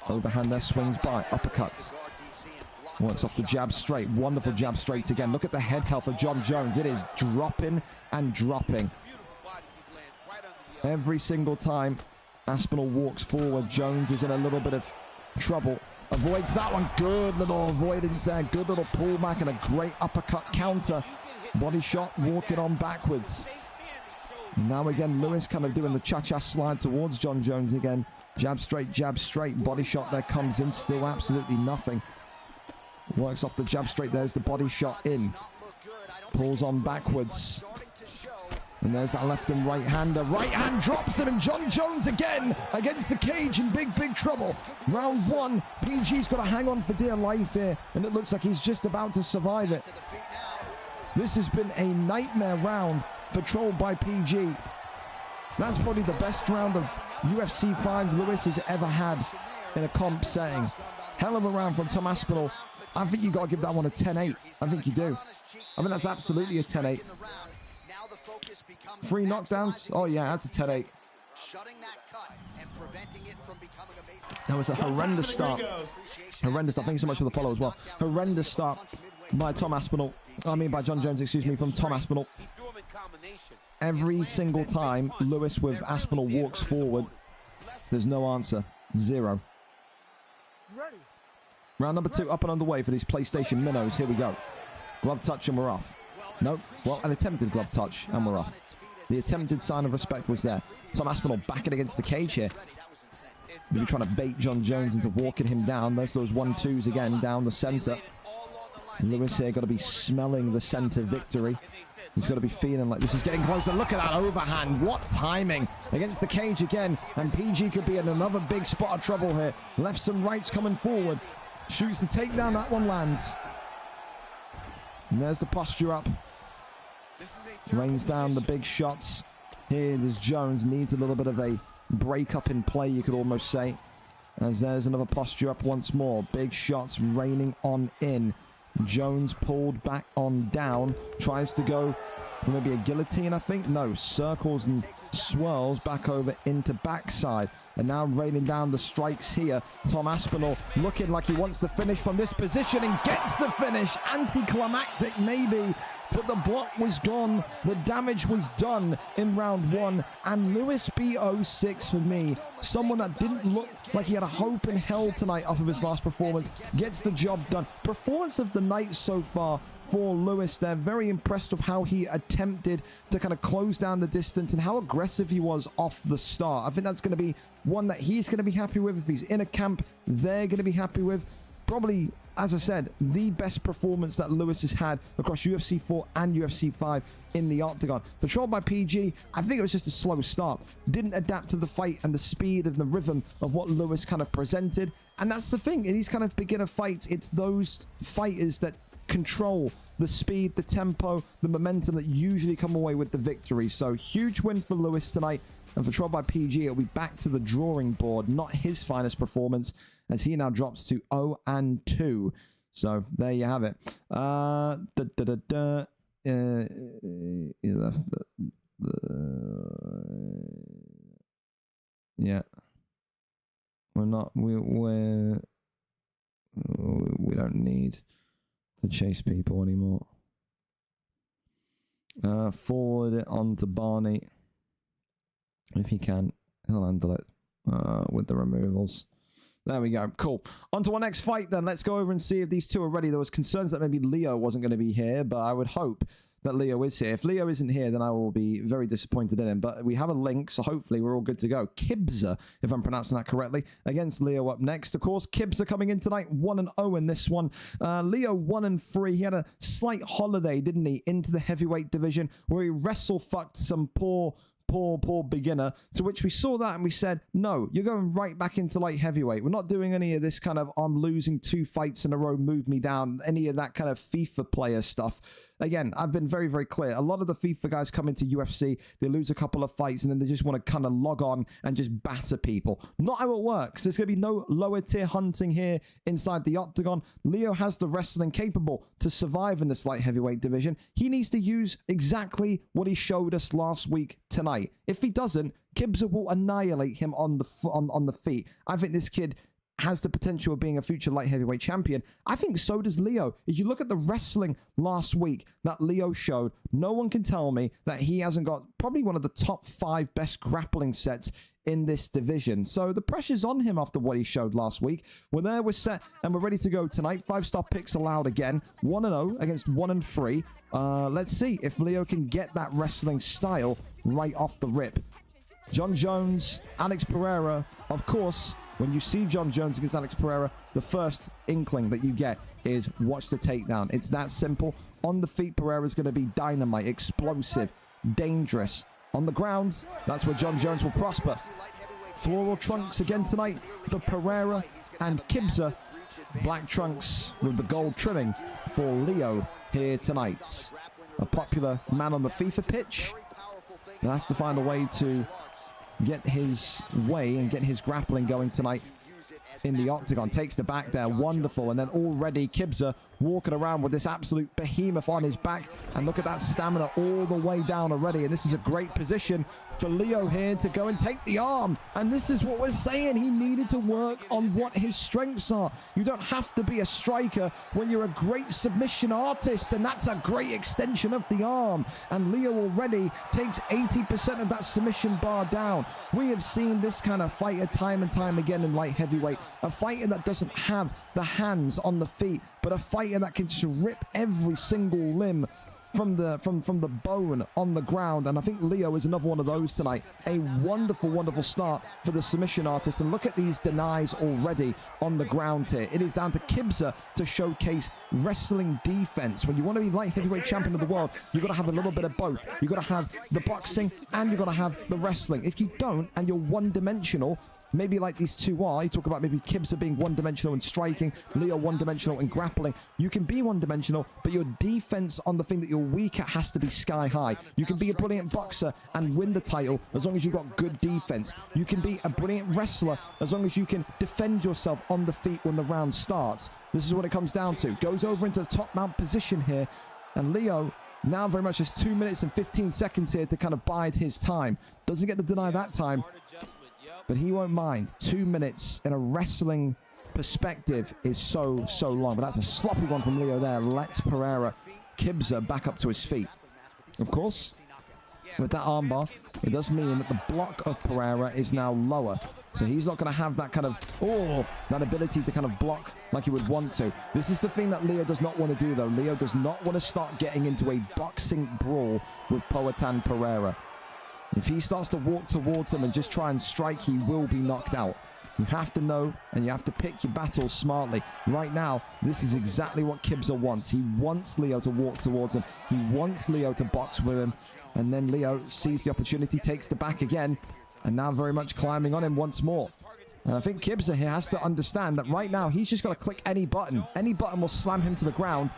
Speaker 2: Overhand there swings by. Uppercuts. Works off the jab straight. Wonderful jab straights again. Look at the head health of John Jones. It is dropping and dropping. Every single time Aspinall walks forward, Jones is in a little bit of trouble. Avoids that one. Good little avoidance there. Good little pullback and a great uppercut counter. Body shot walking on backwards. Now again, Lewis kind of doing the cha-cha slide towards John Jones again. Jab straight, body shot there comes in, still absolutely nothing. Works off the jab straight, there's the body shot in. Pulls on backwards. And there's that left and right hander. Right hand drops him, and John Jones again against the cage in big trouble. Round 1, PG's got to hang on for dear life here, and it looks like he's just about to survive it. This has been a nightmare round for Trolled by PG. That's probably the best round of UFC 5 Lewis has ever had in a comp setting. Hell of a round from Tom Aspinall. I think you got to give that one a 10-8. I think you do. I mean, that's absolutely a 10-8. 3 knockdowns? Oh yeah, that's a 10-8. That was a horrendous start. Horrendous start. Thank you so much for the follow as well. Horrendous start by Tom Aspinall. I mean by John Jones, excuse me, from Tom Aspinall. Every single time Lewis with Aspinall walks forward, there's no answer. 0. Round number 2 up and underway for these PlayStation minnows. Here we go. Glove touch and we're off. No, well, an attempted glove touch and we're off. The attempted sign of respect was there. Tom Aspinall backing against the cage here. Maybe trying to bait John Jones into walking him down. There's those 1-2s again down the center. Lewis here got to be smelling the center victory. He's got to be feeling like this is getting closer. Look at that overhand. What timing against the cage again. And PG could be in another big spot of trouble here. Lefts and rights coming forward. Shoots the takedown. That one lands. And there's the posture up. Rains down the big shots. Here, there's Jones. Needs a little bit of a break up in play, you could almost say. As there's another posture up once more. Big shots raining on in. Jones pulled back on down. Tries to go for maybe a guillotine, I think. No, circles and swirls back over into backside. And now raining down the strikes here. Tom Aspinall looking like he wants to finish from this position and gets the finish. Anticlimactic maybe, but the block was gone. The damage was done in round one. And Lewis B06 for me, someone that didn't look like he had a hope in hell tonight off of his last performance, gets the job done. Performance of the night so far for Lewis. They're very impressed with how he attempted to kind of close down the distance and how aggressive he was off the start. I think that's going to be one that he's going to be happy with. If he's in a camp, they're going to be happy with. Probably, as I said, the best performance that Lewis has had across UFC 4 and UFC 5 in the octagon. Controlled by PG, I think it was just a slow start. Didn't adapt to the fight and the speed and the rhythm of what Lewis kind of presented. And that's the thing. In these kind of beginner fights, it's those fighters that control the speed, the tempo, the momentum that usually come away with the victory. So huge win for Lewis tonight. And for Controlled by PG, it'll be back to the drawing board. Not his finest performance, as he now drops to 0-2. So there you have it. Yeah. We don't need to chase people anymore. Forward it on to Barney. If he can, he'll handle it with the removals. There we go. Cool. On to our next fight then. Let's go over and see if these two are ready. There was concerns that maybe Leo wasn't going to be here, but I would hope that Leo is here. If Leo isn't here, then I will be very disappointed in him. But we have a link, so hopefully we're all good to go. Kibza, if I'm pronouncing that correctly, against Leo up next. Of course, Kibza coming in tonight, 1-0 in this one. Leo 1-3. He had a slight holiday, didn't he, into the heavyweight division, where he wrestle-fucked some poor beginner, to which we saw that and we said, no, you're going right back into light heavyweight. We're not doing any of this kind of I'm losing 2 fights in a row, move me down, any of that kind of FIFA player stuff. Again, I've been very, very clear. A lot of the FIFA guys come into UFC, they lose a couple of fights, and then they just want to kind of log on and just batter people. Not how it works. There's going to be no lower tier hunting here inside the octagon. Leo has the wrestling capable to survive in this light heavyweight division. He needs to use exactly what he showed us last week tonight. If he doesn't, Kibza will annihilate him on the feet. I think this kid has the potential of being a future light heavyweight champion. I think so does Leo. If you look at the wrestling last week that Leo showed, no one can tell me that he hasn't got probably one of the top 5 best grappling sets in this division. So the pressure's on him after what he showed last week. We're there, we're set, and we're ready to go tonight. 5-star picks allowed again. 1-0 against 1-3. Let's see if Leo can get that wrestling style right off the rip. John Jones, Alex Pereira, of course. When you see John Jones against Alex Pereira, the first inkling that you get is watch the takedown. It's that simple. On the feet, Pereira's going to be dynamite, explosive, dangerous. On the ground, that's where John Jones will prosper. Floral trunks again tonight for Pereira and Kibza. Black trunks with the gold trimming for Leo here tonight. A popular man on the FIFA pitch. And has to find a way to get his way and get his grappling going tonight in the octagon. Takes the back there, wonderful. And then already Kibza walking around with this absolute behemoth on his back. And look at that stamina all the way down already. And this is a great position for Leo here to go and take the arm. And this is what we're saying. He needed to work on what his strengths are. You don't have to be a striker when you're a great submission artist. And that's a great extension of the arm. And Leo already takes 80% of that submission bar down. We have seen this kind of fighter time and time again in light heavyweight. A fighter that doesn't have the hands on the feet, but a fighter that can just rip every single limb from the bone on the ground. And I think Leo is another one of those tonight. A wonderful, wonderful start for the submission artist. And look at these denies already on the ground here. It is down to Kibza to showcase wrestling defense. When you want to be light heavyweight champion of the world, you've got to have a little bit of both. You've got to have the boxing and you've got to have the wrestling. If you don't, and you're one-dimensional, maybe like these two are. You talk about maybe Kibza being one-dimensional in striking, Leo one-dimensional in grappling. You can be one-dimensional, but your defense on the thing that you're weak at has to be sky high. You can be a brilliant boxer and win the title as long as you've got good defense. You can be a brilliant wrestler as long as you can defend yourself on the feet when the round starts. This is what it comes down to. Goes over into the top mount position here, and Leo now very much has 2 minutes and 15 seconds here to kind of bide his time. Doesn't get to deny that time, but he won't mind. 2 minutes in a wrestling perspective is so long. But that's a sloppy one from Leo there. Lets Pereira Kibza back up to his feet. Of course, with that armbar, it does mean that the block of Pereira is now lower. So he's not going to have that kind of, that ability to kind of block like he would want to. This is the thing that Leo does not want to do, though. Leo does not want to start getting into a boxing brawl with Poatan Pereira. If he starts to walk towards him and just try and strike, he will be knocked out. You have to know, and you have to pick your battles smartly. Right now, this is exactly what Kibza wants. He wants Leo to walk towards him. He wants Leo to box with him. And then Leo sees the opportunity, takes the back again, and now very much climbing on him once more. And I think Kibza here has to understand that right now, he's just got to click any button. Any button will slam him to the ground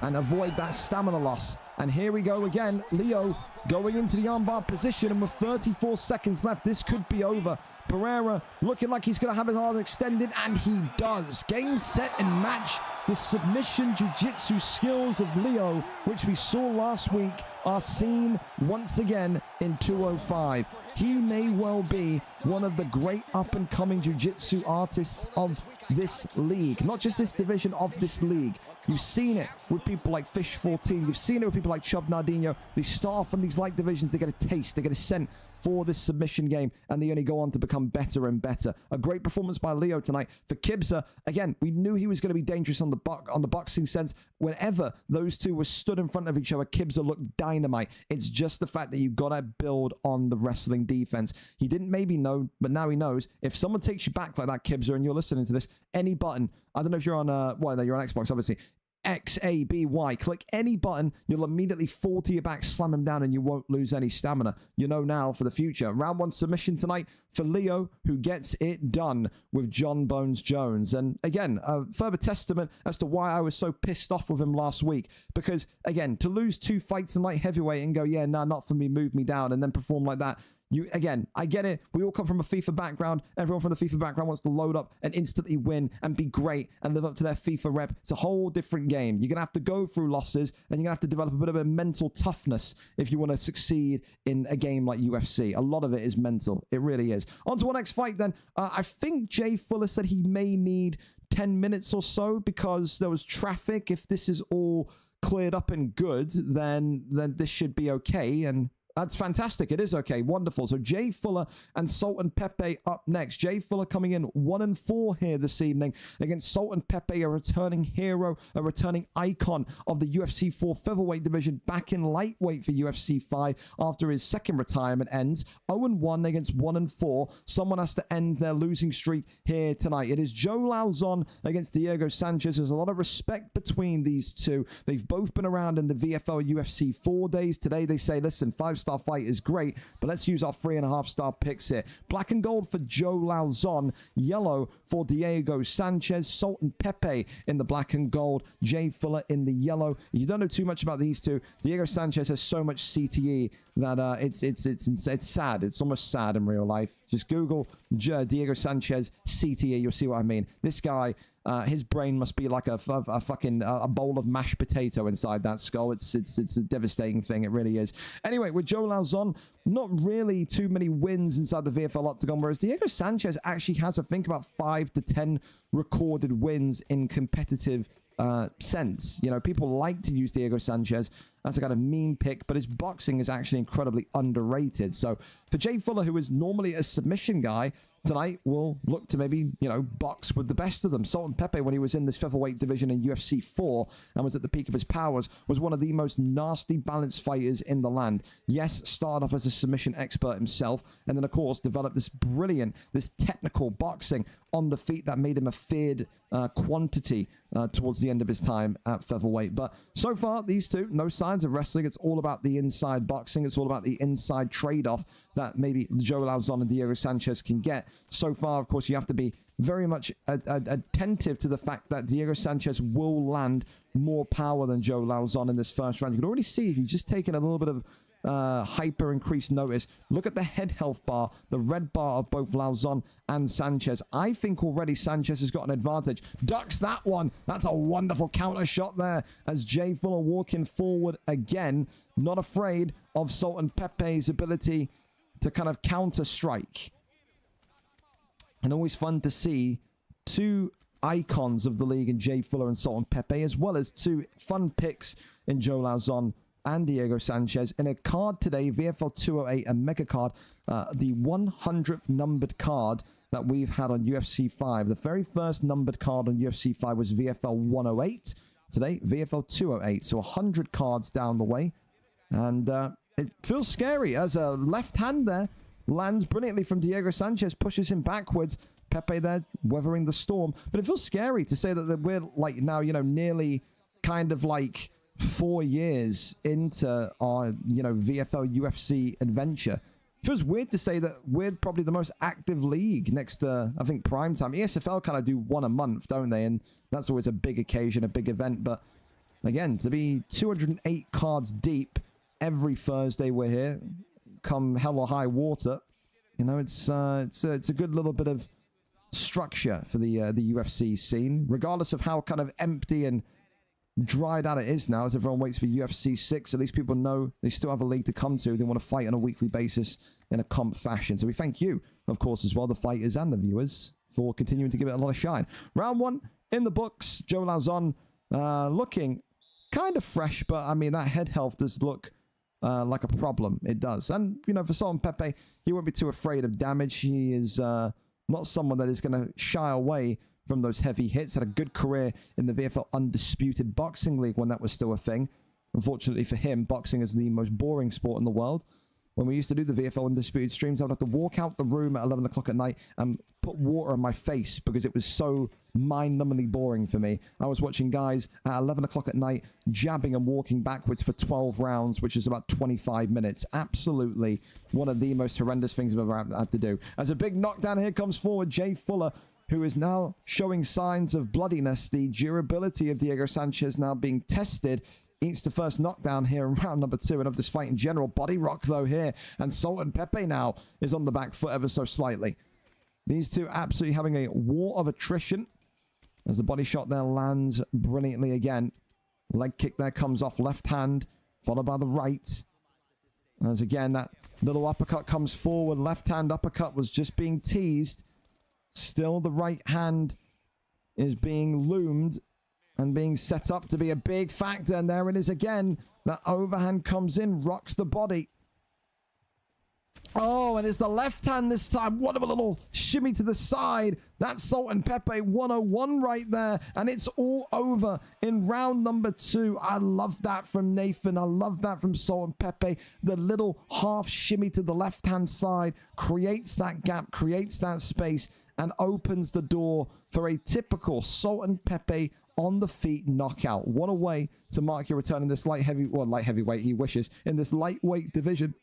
Speaker 2: and avoid that stamina loss. And here we go again. Leo going into the armbar position, and with 34 seconds left, this could be over. Pereira looking like he's going to have his arm extended, and he does. Game, set, and match. The submission jiu-jitsu skills of Leo, which we saw last week, are seen once again in 205. He may well be one of the great up-and-coming jiu-jitsu artists of this league. Not just this division, of this league. You've seen it with people like Fish 14. You've seen it with people like Chub Nardino. They start off in these light divisions. They get a taste. They get a scent for this submission game, and they only go on to become better and better. A great performance by Leo tonight. For Kibza, again, we knew he was going to be dangerous on the boxing sense. Whenever those two were stood in front of each other, Kibza looked dynamite. It's just the fact that you've got to build on the wrestling defense. He didn't maybe know, but now he knows. If someone takes you back like that, Kibza, and you're listening to this, any button, I don't know if you're on, you're on Xbox, obviously. XABY. Click any button, you'll immediately fall to your back, slam him down, and you won't lose any stamina. You know now for the future. Round 1 submission tonight for Leo, who gets it done with John Bones Jones. And again, a further testament as to why I was so pissed off with him last week. Because, again, to lose 2 fights in light heavyweight and go, yeah, nah, not for me, move me down, and then perform like that. Again, I get it. We all come from a FIFA background. Everyone from the FIFA background wants to load up and instantly win and be great and live up to their FIFA rep. It's a whole different game. You're going to have to go through losses, and you're going to have to develop a bit of a mental toughness if you want to succeed in a game like UFC. A lot of it is mental. It really is. On to our next fight then. I think Jay Fuller said he may need 10 minutes or so because there was traffic. If this is all cleared up and good, then this should be okay. And that's fantastic. It is okay. Wonderful. So Jay Fuller and Sultan Pepe up next. Jay Fuller coming in 1-4 here this evening against Sultan Pepe, a returning hero, a returning icon of the UFC 4 featherweight division, back in lightweight for UFC 5 after his second retirement ends. 0-1 against 1-4. Someone has to end their losing streak here tonight. It is Joe Lauzon against Diego Sanchez. There's a lot of respect between these two. They've both been around in the VFL UFC 4 days. Today they say, listen, 5-star fight is great, but let's use our 3.5-star picks here. Black and gold for Joe Lauzon, yellow for Diego Sanchez, Sultan Pepe in the black and gold, Jay Fuller in the yellow. You don't know too much about these two. Diego Sanchez has so much CTE that it's sad. It's almost sad in real life. Just Google Diego Sanchez CTE. You'll see what I mean. This guy, his brain must be like a fucking bowl of mashed potato inside that skull. It's a devastating thing. It really is. Anyway, with Joe Lauzon, not really too many wins inside the VFL octagon, whereas Diego Sanchez actually has, I think, about 5 to 10 recorded wins in competitive sense. You know, people like to use Diego Sanchez as a kind of mean pick, but his boxing is actually incredibly underrated. So for Jay Fuller, who is normally a submission guy, tonight will look to maybe, you know, box with the best of them. Sultan Pepe, when he was in this featherweight division in UFC 4 and was at the peak of his powers, was one of the most nasty balanced fighters in the land. Yes, started off as a submission expert himself, and then, of course, developed this brilliant, this technical boxing on the feet that made him a feared quantity towards the end of his time at featherweight. But so far, these two, no signs of wrestling. It's all about the inside boxing. It's all about the inside trade-off that maybe Joe Lauzon and Diego Sanchez can get. So far, of course, you have to be very much attentive to the fact that Diego Sanchez will land more power than Joe Lauzon in this first round. You can already see if you've just taken a little bit of hyper increased notice. Look at the head health bar, the red bar of both Lauzon and Sanchez. I think already Sanchez has got an advantage. Ducks that one. That's a wonderful counter shot there as Jay Fuller walking forward again, not afraid of Sultan Pepe's ability to kind of counter strike. And always fun to see two icons of the league in Jay Fuller and Sultan Pepe, as well as two fun picks in Joe Lauzon and Diego Sanchez. In a card today, VFL 208, a mega card, the 100th numbered card that we've had on UFC 5. The very first numbered card on UFC 5 was VFL 108. Today, VFL 208. So 100 cards down the way. And it feels scary as a left hand there lands brilliantly from Diego Sanchez, pushes him backwards. Pepe there weathering the storm. But it feels scary to say that we're like now, you know, nearly kind of like 4 years into our, you know, VFL UFC adventure. It feels weird to say that we're probably the most active league next to, I think, Primetime. ESFL kind of do one a month, don't they? And that's always a big occasion, a big event. But again, to be 208 cards deep every Thursday we're here, come hell or high water, you know, it's a good little bit of structure for the UFC scene, regardless of how kind of empty and dried out it is now as everyone waits for UFC 6. At least people know they still have a league to come to. They want to fight on a weekly basis in a comp fashion. So we thank you, of course, as well, the fighters and the viewers, for continuing to give it a lot of shine. Round one in the books. Joe Lauzon looking kind of fresh, but I mean, that head health does look like a problem. It does. And, you know, for Sultan Pepe, he won't be too afraid of damage. He is not someone that is going to shy away from those heavy hits. Had a good career in the VFL Undisputed Boxing League when that was still a thing. Unfortunately for him, boxing is the most boring sport in the world. When we used to do the VFL Undisputed streams, I would have to walk out the room at 11 o'clock at night and put water on my face because it was so mind-numbingly boring for me. I was watching guys at 11 o'clock at night jabbing and walking backwards for 12 rounds, which is about 25 minutes. Absolutely one of the most horrendous things I've ever had to do. As a big knockdown here comes forward, Jay Fuller, who is now showing signs of bloodiness. The durability of Diego Sanchez now being tested. Eats the first knockdown here in round number 2 and of this fight in general. Body rock, though, here. And Sultan Pepe now is on the back foot ever so slightly. These two absolutely having a war of attrition as the body shot there lands brilliantly again. Leg kick there comes off left hand, followed by the right. As again, that little uppercut comes forward. Left hand uppercut was just being teased. Still, the right hand is being loomed and being set up to be a big factor. And there it is again. That overhand comes in, rocks the body. Oh, and it's the left hand this time. What a little shimmy to the side. That's Sultan Pepe 101 right there. And it's all over in round number 2. I love that from Nathan. I love that from Sultan Pepe. The little half shimmy to the left-hand side creates that gap, creates that space, and opens the door for a typical Sultan Pepe on the feet knockout. What a way to mark your return in this light heavyweight, he wishes, in this lightweight division.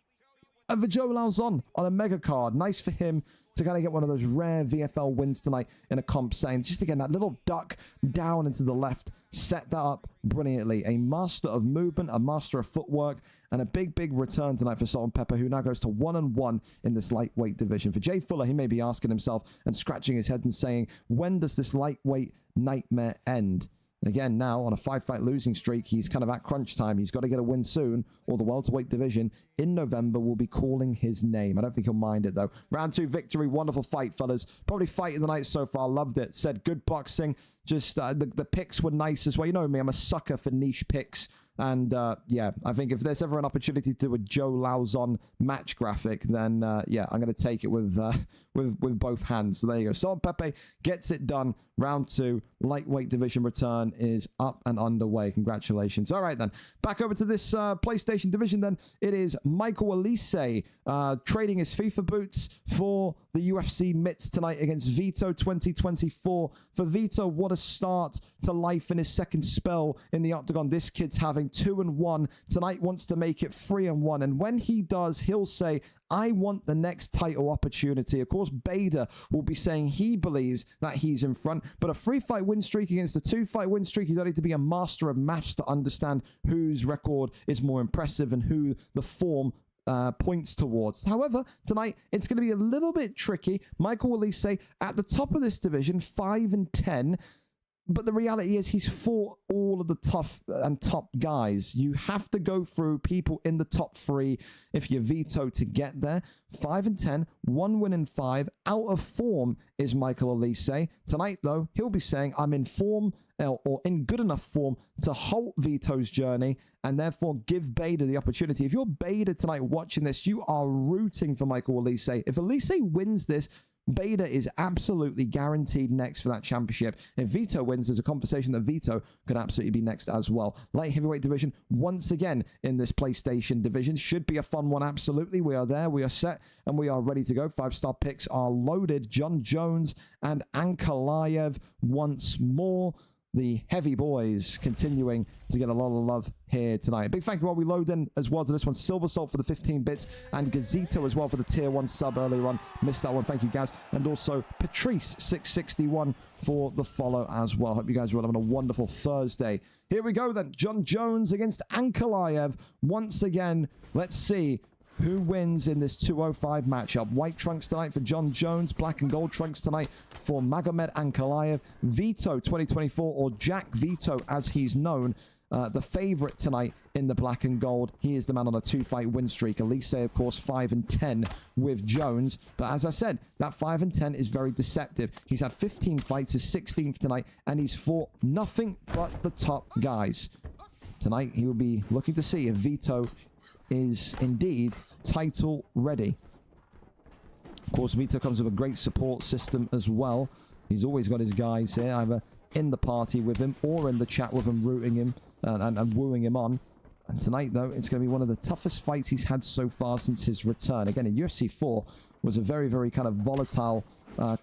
Speaker 2: And for Joe Lauzon on a mega card, nice for him to kind of get one of those rare VFL wins tonight in a comp setting. Just again, that little duck down into the left, set that up brilliantly. A master of movement, a master of footwork, and a big, big return tonight for Sultan Pepe, who now goes to 1-1 in this lightweight division. For Jay Fuller, he may be asking himself and scratching his head and saying, when does this lightweight nightmare end? Again, now on a 5-fight losing streak, he's kind of at crunch time. He's got to get a win soon, or the welterweight division in November will be calling his name. I don't think he'll mind it, though. Round 2 victory. Wonderful fight, fellas. Probably fight of the night so far. Loved it. Said good boxing. Just the picks were nice as well. You know me, I'm a sucker for niche picks. And yeah, I think if there's ever an opportunity to do a Joe Lauzon match graphic, then yeah, I'm going to take it with both hands. So there you go. Sultan Pepe gets it done. Round 2, lightweight division return is up and underway. Congratulations. All right, then. Back over to this PlayStation division, then. It is Michael Elise trading his FIFA boots for the UFC mitts tonight against Vito 2024. For Vito, what a start to life in his second spell in the Octagon. This kid's having 2-1. Tonight wants to make it 3-1. And when he does, he'll say, I want the next title opportunity. Of course, Bader will be saying he believes that he's in front. But a 3-fight win streak against a 2-fight win streak, you don't need to be a master of maths to understand whose record is more impressive and who the form points towards. However, tonight it's going to be a little bit tricky. Michael Elise at the top of this division, 5-10. But the reality is he's fought all of the tough and top guys. You have to go through people in the top 3 if you're Vito to get there. 5-10, 1 win in 5. Out of form is Michael Elise. Tonight, though, he'll be saying, I'm in form or in good enough form to halt Vito's journey and therefore give Bader the opportunity. If you're Bader tonight watching this, you are rooting for Michael Elise. If Elise wins this, Bader is absolutely guaranteed next for that championship. If Vito wins, there's a conversation that Vito could absolutely be next as well. Light heavyweight division, once again in this PlayStation division. Should be a fun one, absolutely. We are there, we are set, and we are ready to go. 5-star picks are loaded. John Jones and Ankalaev once more. The heavy boys continuing to get a lot of love here tonight. Big thank you while we load in as well to this one. Silver Salt for the 15 bits and Gazito as well for the tier 1 sub earlier on. Missed that one. Thank you, guys. And also Patrice661 for the follow as well. Hope you guys are all having a wonderful Thursday. Here we go then. John Jones against Ankalaev. Once again, let's see who wins in this 205 matchup. White trunks tonight for John Jones. Black and gold trunks tonight for Magomed Ankalaev. Vito 2024, or Jack Vito as he's known, the favorite tonight in the black and gold. He is the man on a 2-fight win streak. Elise, of course, 5-10 with Jones. But as I said, that 5-10 is very deceptive. He's had 15 fights, his 16th tonight, and he's fought nothing but the top guys. Tonight, he will be looking to see if Vito is indeed title ready. Of course, Vito comes with a great support system as well. He's always got his guys here, either in the party with him or in the chat with him, rooting him and wooing him on. And tonight, though, it's going to be one of the toughest fights he's had so far since his return. Again, in UFC 4 was a very, very kind of volatile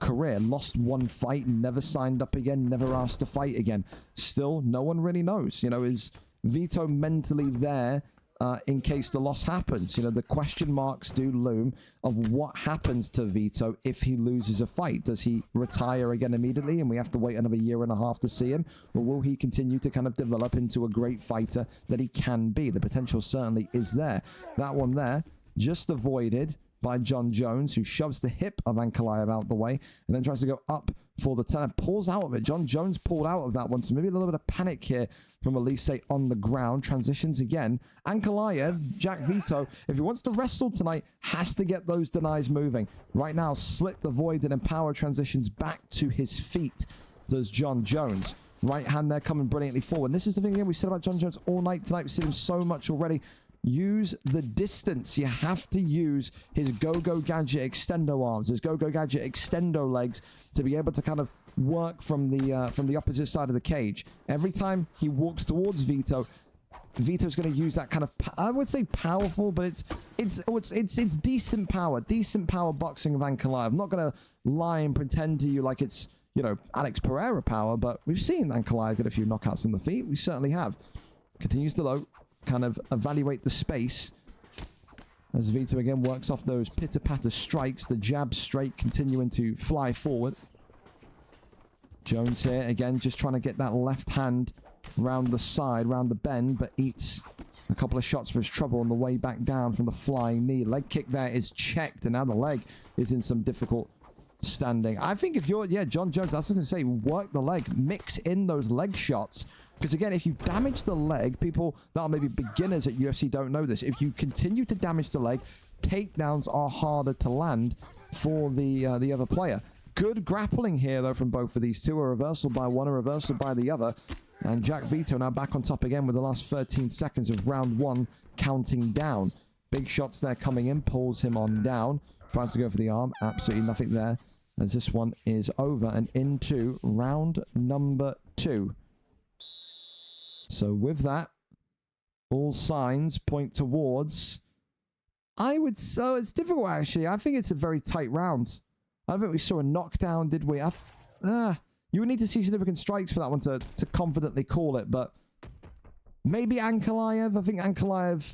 Speaker 2: career. Lost one fight, never signed up again, never asked to fight again. Still, no one really knows. You know, is Vito mentally there in case the loss happens? You know, the question marks do loom of what happens to Vito if he loses a fight. Does he retire again immediately and we have to wait another 1.5 years to see him? Or will he continue to kind of develop into a great fighter that he can be? The potential certainly is there. That one there, just avoided by John Jones, who shoves the hip of Ankalaev out the way and then tries to go up for the turn. Pulls out of it. John Jones pulled out of that one, so maybe a little bit of panic here from Elise on the ground. Transitions again. Ankalaev, Jack Vito, if he wants to wrestle tonight, has to get those denies moving. Right now, slipped, avoided, and power transitions back to his feet does John Jones. Right hand there coming brilliantly forward. This is the thing again we said about John Jones all night tonight. We've seen him so much already. Use the distance. You have to use his go-go gadget extendo arms, his go-go gadget extendo legs to be able to kind of work from the opposite side of the cage. Every time he walks towards Vito, Vito's going to use that kind of, I would say powerful, but it's decent power boxing of Ankalaev. I'm not going to lie and pretend to you like it's, you know, Alex Pereira power, but we've seen Ankalaev get a few knockouts in the feet. We certainly have. Continues to low. Kind of evaluate the space as Vito again works off those pitter-patter strikes. The jab straight continuing to fly forward. Jones here again just trying to get that left hand round the side, round the bend, but eats a couple of shots for his trouble on the way back down from the flying knee. Leg kick there is checked, and now the leg is in some difficult standing. I think if you're, John Jones, I was going to say, work the leg, mix in those leg shots. Because again, if you damage the leg, people that are maybe beginners at UFC don't know this. If you continue to damage the leg, takedowns are harder to land for the other player. Good grappling here, though, from both of these two. A reversal by one, a reversal by the other. And Jack Vito now back on top again with the last 13 seconds of round 1 counting down. Big shots there coming in, pulls him on down. Tries to go for the arm. Absolutely nothing there. as this one is over and into round number 2. So with that, all signs point towards... So it's difficult, actually. I think it's a very tight round. I don't think we saw a knockdown, did we? You would need to see significant strikes for that one to confidently call it, but maybe Ankalaev. I think Ankalaev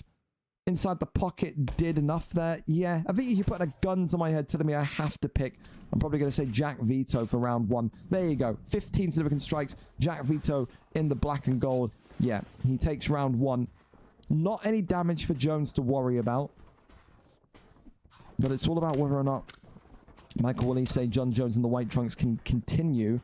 Speaker 2: inside the pocket did enough there. Yeah, I think if you put a gun to my head telling me I have to pick, I'm probably going to say Jack Vito for round 1. There you go. 15 significant strikes. Jack Vito in the black and gold. Yeah, he takes round 1. Not any damage for Jones to worry about. But it's all about whether or not Michael Olise, John Jones, and the White Trunks can continue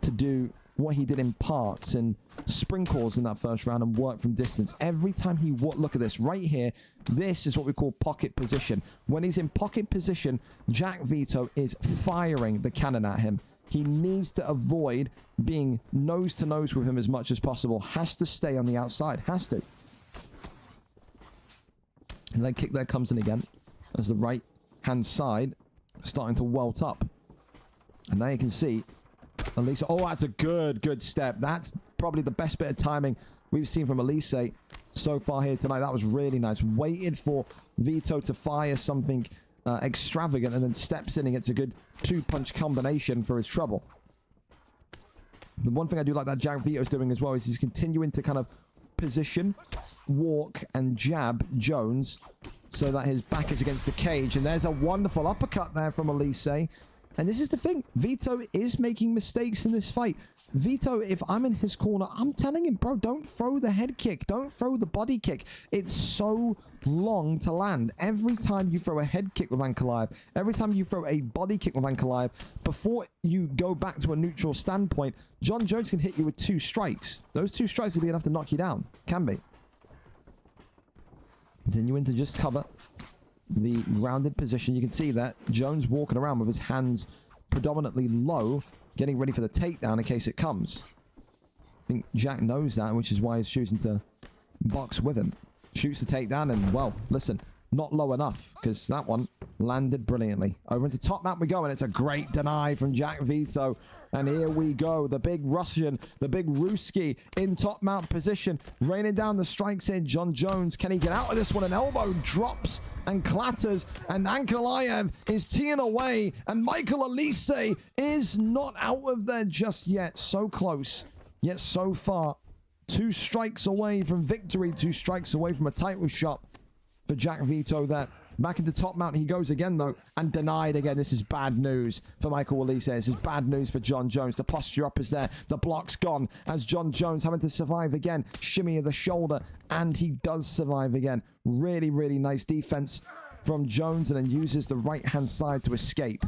Speaker 2: to do what he did in parts and sprinkles in that first round and work from distance. Every time he... Look at this. Right here. This is what we call pocket position. When he's in pocket position, Jack Vito is firing the cannon at him. He needs to avoid being nose-to-nose with him as much as possible. Has to stay on the outside. Has to. And then kick there comes in again as the right-hand side starting to welt up. And now you can see Olise. Oh, that's a good step. That's probably the best bit of timing we've seen from Olise so far here tonight. That was really nice. Waited for Vito to fire something extravagant and then steps in and gets a good 2-punch combination for his trouble. The one thing I do like that Jack Vito's doing as well is he's continuing to kind of position, walk, and jab Jones so that his back is against the cage. And there's a wonderful uppercut there from Olise. And this is the thing. Vito is making mistakes in this fight. Vito, if I'm in his corner, I'm telling him, bro, don't throw the head kick. Don't throw the body kick. It's so long to land. Every time you throw a head kick with Ankalaev, every time you throw a body kick with Ankalaev, before you go back to a neutral standpoint, John Jones can hit you with 2 strikes. Those 2 strikes will be enough to knock you down. Can be. Continuing to just cover the rounded position. You can see that Jones walking around with his hands predominantly low, getting ready for the takedown in case it comes. I think Jack knows that, which is why he's choosing to box with him. Shoots the takedown and, well, listen, not low enough because that one landed brilliantly. Over into top map we go, and it's a great deny from Jack Vito. And here we go. The big Russian, the big Ruski in top mount position, raining down the strikes in. John Jones, can he get out of this one? An elbow drops and clatters, and Ankalaev is teeing away, and Michael Olise is not out of there just yet. So close, yet so far. 2 strikes away from victory, 2 strikes away from a title shot for Jack Vito there. Back into top mount he goes again, though, and denied again. This is bad news for Michael Olise. This is bad news for John Jones. The posture up is there. The block's gone as John Jones having to survive again. Shimmy of the shoulder, and he does survive again. Really, really nice defense from Jones, and then uses the right-hand side to escape.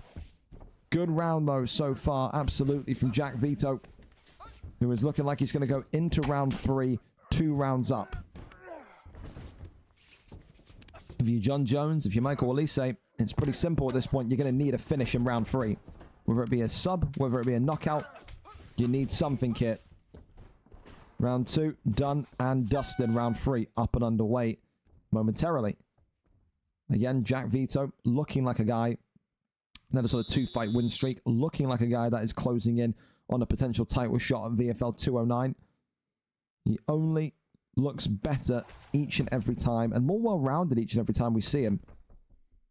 Speaker 2: Good round, though, so far, absolutely, from Jack Vito, who is looking like he's going to go into round 3, 2 rounds up. If you're John Jones, if you're Michael Olise, it's pretty simple at this point. You're going to need a finish in round 3. Whether it be a sub, whether it be a knockout, you need something here. Round 2, done and dusted. Round 3, up and underway momentarily. Again, Jack Vito looking like a guy that is on a 2-fight win streak, looking like a guy that is closing in on a potential title shot at VFL 209. He only looks better each and every time, and more well-rounded each and every time we see him.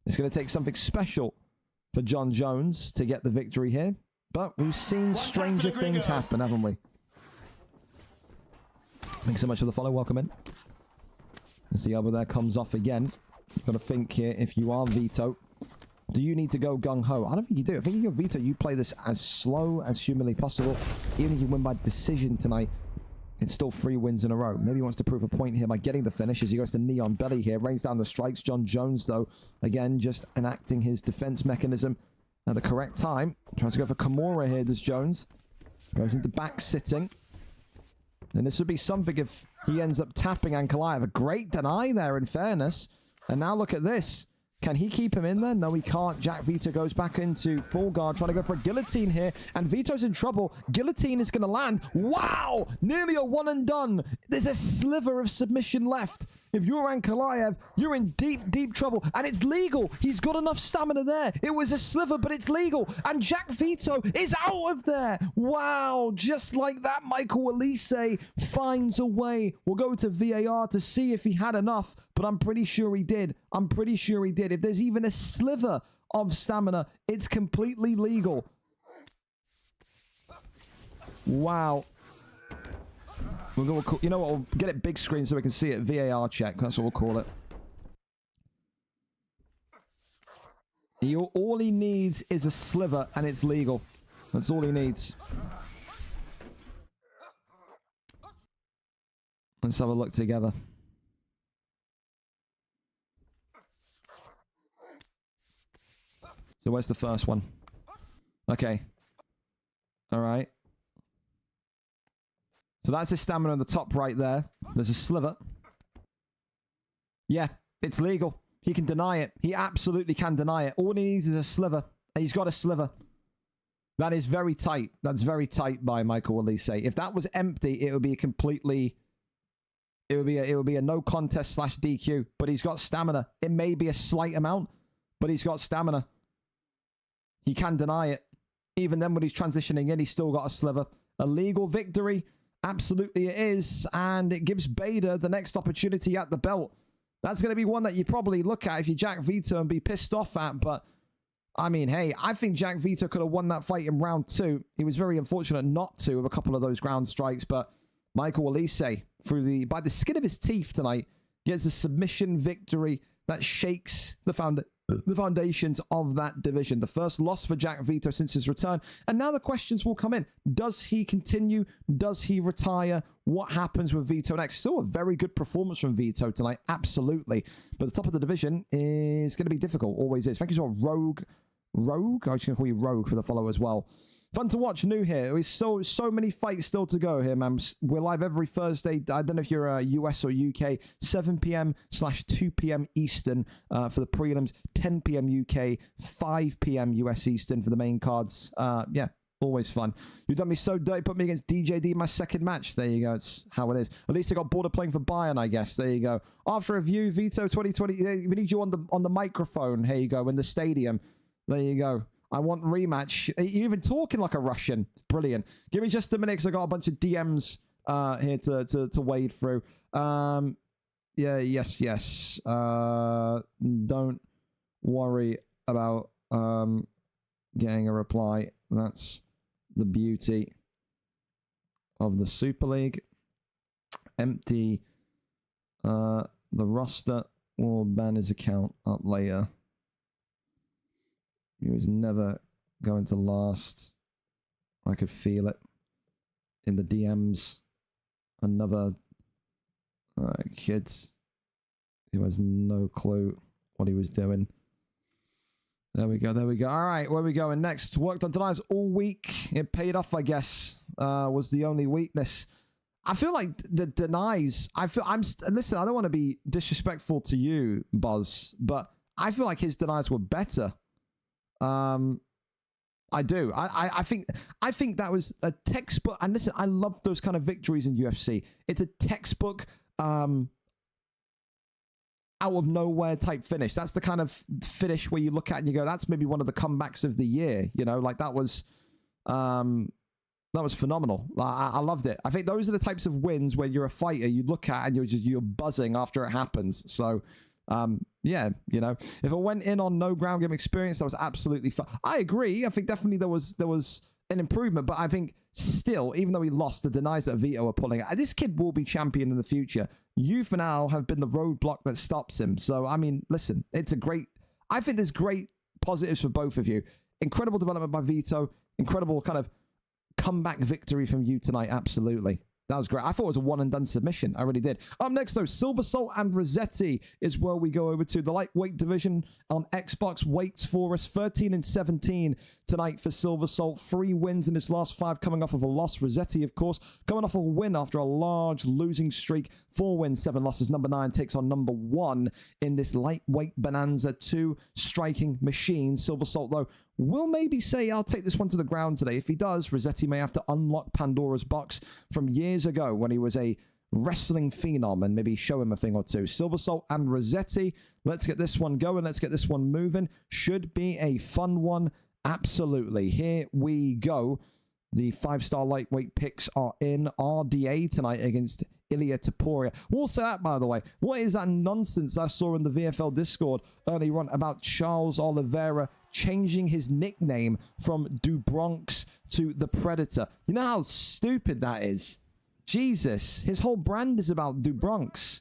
Speaker 2: It's going to take something special for John Jones to get the victory here, but we've seen stranger things happen, haven't we? Thanks so much for the follow. Welcome in. As the elbow there comes off again, you've got to think here, if you are Vito, do you need to go gung-ho? I don't think you do. I think if you're Vito, you play this as slow as humanly possible. Even if you win by decision tonight, it's still 3 wins in a row. Maybe he wants to prove a point here by getting the finish as he goes to knee on belly here. Rains down the strikes. John Jones, though, again, just enacting his defense mechanism at the correct time. Tries to go for Kimura here, does Jones. Goes into back sitting. And this would be something if he ends up tapping Ankalaev. A great deny there, in fairness. And now look at this. Can he keep him in there? No, he can't. Jack Vito goes back into full guard, trying to go for a guillotine here. And Vito's in trouble. Guillotine is going to land. Wow! Nearly a one and done. There's a sliver of submission left. If you're Ankalaev, you're in deep, deep trouble. And it's legal. He's got enough stamina there. It was a sliver, but it's legal. And Jack Vito is out of there. Wow. Just like that, Michael Elise finds a way. We'll go to VAR to see if he had enough, but I'm pretty sure he did. I'm pretty sure he did. If there's even a sliver of stamina, it's completely legal. Wow. You know what? We'll get it big screen so we can see it. VAR check. That's what we'll call it. All he needs is a sliver, and it's legal. That's all he needs. Let's have a look together. So where's the first one? Okay. All right. So that's his stamina on the top right there. There's a sliver. Yeah, it's legal. He can deny it. He absolutely can deny it. All he needs is a sliver. He's got a sliver. That is very tight. That's very tight by Michael Elise. If that was empty, it would be a completely... It would be a no contest / DQ. But he's got stamina. It may be a slight amount, but he's got stamina. He can deny it. Even then when he's transitioning in, he's still got a sliver. A legal victory. Absolutely it is, and it gives Bader the next opportunity at the belt. That's going to be one that you probably look at if you Jack Vito and be pissed off at, but I mean, hey, I think Jack Vito could have won that fight in round 2. He was very unfortunate not to with a couple of those ground strikes, but Michael Elise, by the skin of his teeth tonight, gets a submission victory that shakes the foundations of that division. The first loss for Jack Vito since his return. And now the questions will come in. Does he continue? Does he retire? What happens with Vito next? Still a very good performance from Vito tonight. Absolutely. But the top of the division is going to be difficult. Always is. Thank you so much, Rogue. Rogue? I'm just going to call you Rogue for the follow as well. Fun to watch, new here. There's so many fights still to go here, man. We're live every Thursday. I don't know if you're US or UK. 7 p.m. / 2 p.m. Eastern for the prelims. 10 p.m. UK. 5 p.m. US Eastern for the main cards. Yeah, always fun. You've done me so dirty. Put me against DJD in my second match. There you go. It's how it is. At least I got bored of playing for Bayern, I guess. There you go. After review, Vito 2020. We need you on the microphone. Here you go. In the stadium. There you go. I want rematch. You're even talking like a Russian. Brilliant. Give me just a minute because I got a bunch of DMs here to wade through. Yeah, yes. Don't worry about getting a reply. That's the beauty of the Super League. Empty the roster or ban his account up later. He was never going to last. I could feel it in the DMs. Another kid who has no clue what he was doing. There we go. All right, where are we going next? Worked on denies all week. It paid off, I guess. Was the only weakness. I feel like the denies. Listen, I don't want to be disrespectful to you, Buzz, but I feel like his denies were better. I do. I think that was a textbook. And listen, I love those kind of victories in UFC. It's a textbook, out of nowhere type finish. That's the kind of finish where you look at and you go, that's maybe one of the comebacks of the year. You know, like that was phenomenal. I loved it. I think those are the types of wins where you're a fighter, you look at and you're buzzing after it happens. So, yeah, you know, if I went in on no ground game experience, that was absolutely fun. I agree. I think definitely there was an improvement, but I think still, even though he lost, the denies that Vito are pulling, this kid will be champion in the future. You for now have been the roadblock that stops him. So, I mean, listen, I think there's great positives for both of you. Incredible development by Vito. Incredible kind of comeback victory from you tonight. Absolutely. That was great. I thought it was a one-and-done submission. I really did. Up next, though, Silver Salt and Rossetti is where we go over to. The lightweight division on Xbox waits for us. 13-17 tonight for Silver Salt. 3 wins in his last 5 coming off of a loss. Rossetti, of course, coming off a win after a large losing streak. 4 wins, 7 losses. Number 9 takes on number 1 in this lightweight bonanza. 2 striking machines. Silver Salt, though, will maybe say, I'll take this one to the ground today. If he does, Rossetti may have to unlock Pandora's box from years ago when he was a wrestling phenom and maybe show him a thing or two. Silver Salt and Rossetti. Let's get this one going. Let's get this one moving. Should be a fun one. Absolutely. Here we go. The 5-star lightweight picks are in. RDA tonight against Ilia Topuria. We'll say that, by the way. What is that nonsense I saw in the VFL Discord earlier on about Charles Oliveira changing his nickname from Dubronx to the Predator? You know how stupid that is? Jesus. His whole brand is about Dubronx.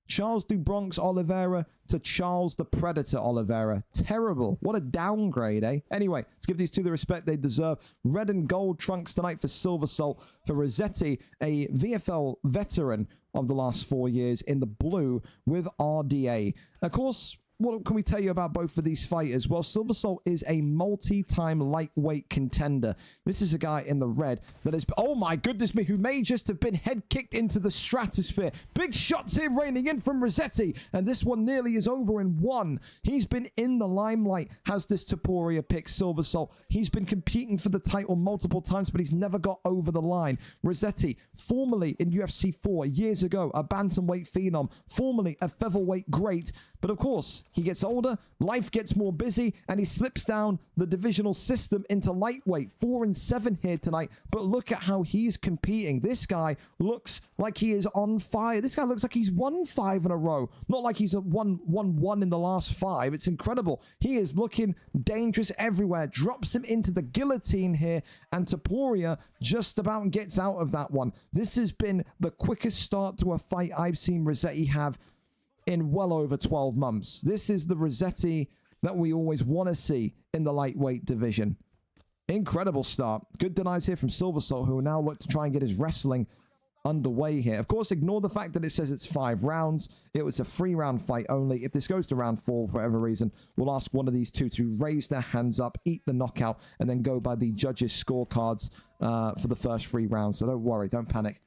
Speaker 2: Charles Dubronx Oliveira to Charles the Predator Oliveira. Terrible. What a downgrade, eh? Anyway, let's give these two the respect they deserve. Red and gold trunks tonight for Silver Salt. For Rossetti, a VFL veteran of the last 4 years, in the blue with RDA. Of course, what can we tell you about both of these fighters? Well, Silver Salt is a multi-time lightweight contender. This is a guy in the red that is, oh my goodness me, who may just have been head kicked into the stratosphere. Big shots here raining in from Rossetti, and this one nearly is over in one. He's been in the limelight, has this Topuria pick, Silver Salt. He's been competing for the title multiple times, but he's never got over the line. Rossetti, formerly in UFC 4 years ago, a bantamweight phenom, formerly a featherweight great. But of course, he gets older, life gets more busy, and he slips down the divisional system into lightweight. 4-7 here tonight, but look at how he's competing. This guy looks like he is on fire. This guy looks like he's won 5 in a row. Not like he's won one in the last 5. It's incredible. He is looking dangerous everywhere. Drops him into the guillotine here, and Topuria just about gets out of that one. This has been the quickest start to a fight I've seen Rossetti have in well over 12 months. This is the Rossetti that we always want to see in the lightweight division. Incredible start. Good denies here from Silver Salt, who will now look to try and get his wrestling underway here. Of course, ignore the fact that it says it's 5 rounds. It was a 3-round fight only. If this goes to round 4 for whatever reason, we'll ask one of these two to raise their hands up, eat the knockout, and then go by the judges' scorecards for the first 3 rounds. So don't worry, don't panic.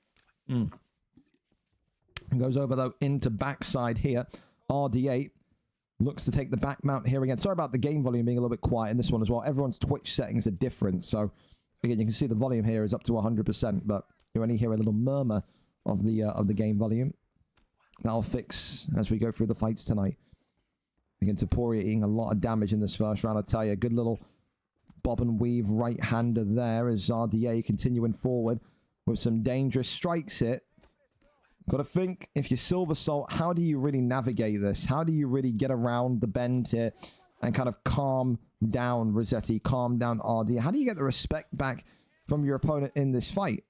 Speaker 2: Goes over, though, into backside here. RD8 looks to take the back mount here again. Sorry about the game volume being a little bit quiet in this one as well. Everyone's Twitch settings are different. So, again, you can see the volume here is up to 100%, but you only hear a little murmur of the game volume. That'll fix as we go through the fights tonight. Again, Topuria eating a lot of damage in this first round, I tell you. Good little bob and weave right-hander there as RDA continuing forward with some dangerous strikes here. Got to think, if you're Silver Salt, how do you really navigate this? How do you really get around the bend here and kind of calm down Rossetti, calm down RD? How do you get the respect back from your opponent in this fight?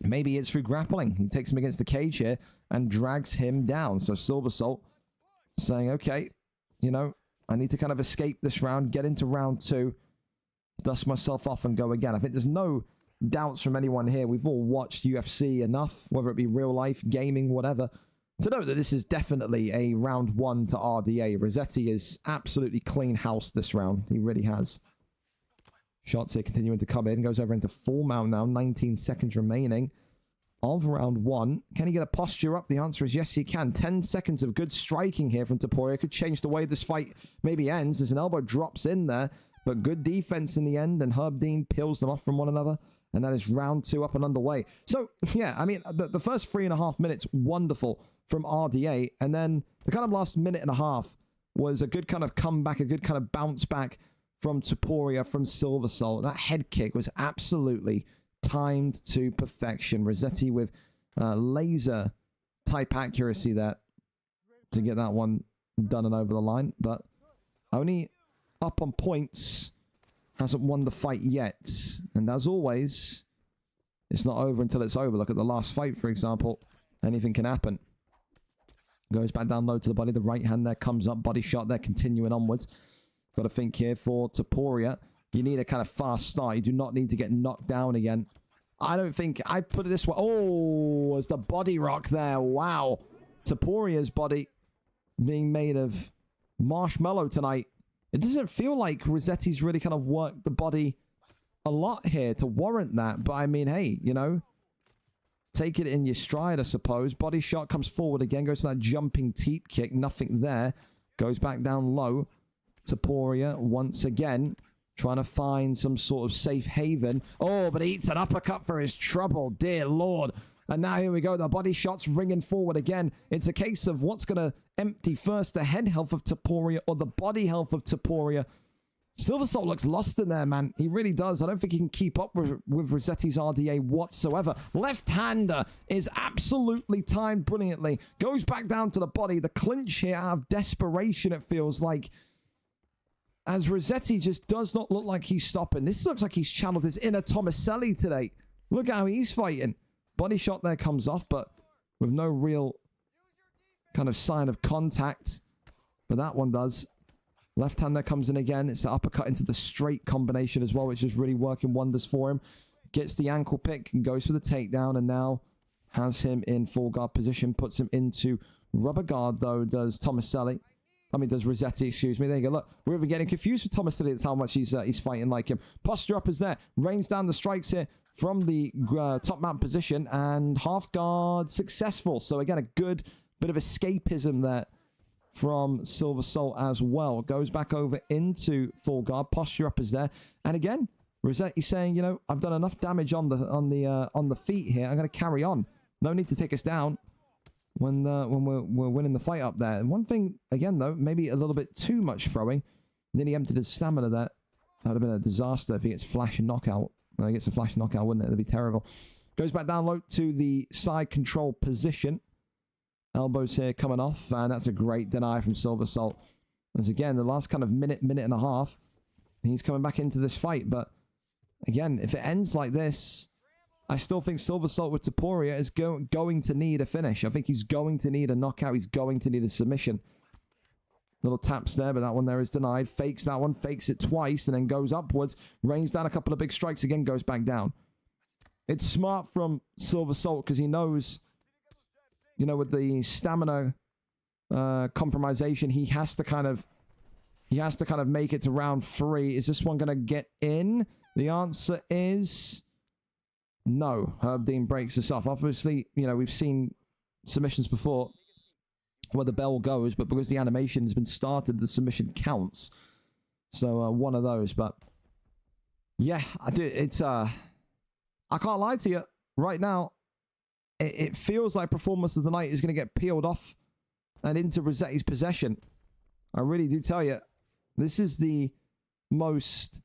Speaker 2: Maybe it's through grappling. He takes him against the cage here and drags him down. So Silver Salt saying, okay, you know, I need to kind of escape this round, get into round 2, dust myself off and go again. I think there's no doubts from anyone here. We've all watched UFC enough, whether it be real life, gaming, whatever, to know that this is definitely a round 1 to RDA. Rossetti is absolutely clean house this round. He really has. Shots here continuing to come in. Goes over into full mount now. 19 seconds remaining of round 1. Can he get a posture up? The answer is yes, he can. 10 seconds of good striking here from Topuria. Could change the way this fight maybe ends as an elbow drops in there. But good defense in the end, and Herb Dean peels them off from one another. And that is round 2 up and underway. So, yeah, I mean, the first 3.5 minutes, wonderful from RDA. And then the kind of last minute and a half was a good kind of comeback, a good kind of bounce back from Topuria, from Silver Salt. That head kick was absolutely timed to perfection. Rossetti with laser type accuracy there to get that one done and over the line. But only up on points. Hasn't won the fight yet. And as always, it's not over until it's over. Look at the last fight, for example. Anything can happen. Goes back down low to the body. The right hand there comes up. Body shot there, continuing onwards. Got to think here for Topuria. You need a kind of fast start. You do not need to get knocked down again. I don't think... I put it this way. Oh, it's the body rock there. Wow. Topuria's body being made of marshmallow tonight. It doesn't feel like Rossetti's really kind of worked the body a lot here to warrant that. But I mean, hey, you know, take it in your stride, I suppose. Body shot comes forward again. Goes for that jumping teep kick. Nothing there. Goes back down low. Topuria once again trying to find some sort of safe haven. Oh, but he eats an uppercut for his trouble. Dear Lord. And now here we go. The body shots ringing forward again. It's a case of what's going to empty first, the head health of Taporia or the body health of Taporia. Silver Salt looks lost in there, man. He really does. I don't think he can keep up with Rosetti's RDA whatsoever. Left-hander is absolutely timed brilliantly. Goes back down to the body. The clinch here out of desperation, it feels like. As Rossetti just does not look like he's stopping. This looks like he's channeled his inner Tomaselli today. Look how he's fighting. Body shot there comes off, but with no real kind of sign of contact. But that one does. Left hand there comes in again. It's the uppercut into the straight combination as well, which is really working wonders for him. Gets the ankle pick and goes for the takedown, and now has him in full guard position. Puts him into rubber guard, though, does Tomaselli. Does Rossetti, excuse me. There you go. Look, we're even getting confused with Tomaselli. That's how much he's fighting like him. Posture up is there. Rains down the strikes here from the top mount position, and half guard successful. So again, a good bit of escapism there from Silver Salt as well. Goes back over into full guard. Posture up is there, and again, Rossetti saying, you know, I've done enough damage on the feet here. I'm going to carry on. No need to take us down when we're winning the fight up there. And one thing again though, maybe a little bit too much throwing. Nearly emptied his stamina there. That would have been a disaster if he gets flash and knockout. Well, he gets a flash knockout, wouldn't it? That'd be terrible. Goes back down low to the side control position. Elbows here coming off, and that's a great deny from Silver Salt. As again, the last kind of minute and a half, he's coming back into this fight. But again, if it ends like this, I still think Silver Salt with Taporia is going to need a finish. I think he's going to need a knockout. He's going to need a submission. Little taps there, but that one there is denied. Fakes that one, fakes it twice, and then goes upwards. Rains down a couple of big strikes again, goes back down. It's smart from Silver Salt because he knows, you know, with the stamina compromisation, he has to kind of make it to round 3. Is this one going to get in? The answer is no. Herb Dean breaks us off. Obviously, you know, we've seen submissions before where the bell goes, but because the animation has been started, the submission counts. So one of those. But yeah, I do. It's I can't lie to you right now. It feels like Performance of the Night is going to get peeled off and into Rosetti's possession. I really do tell you, this is the most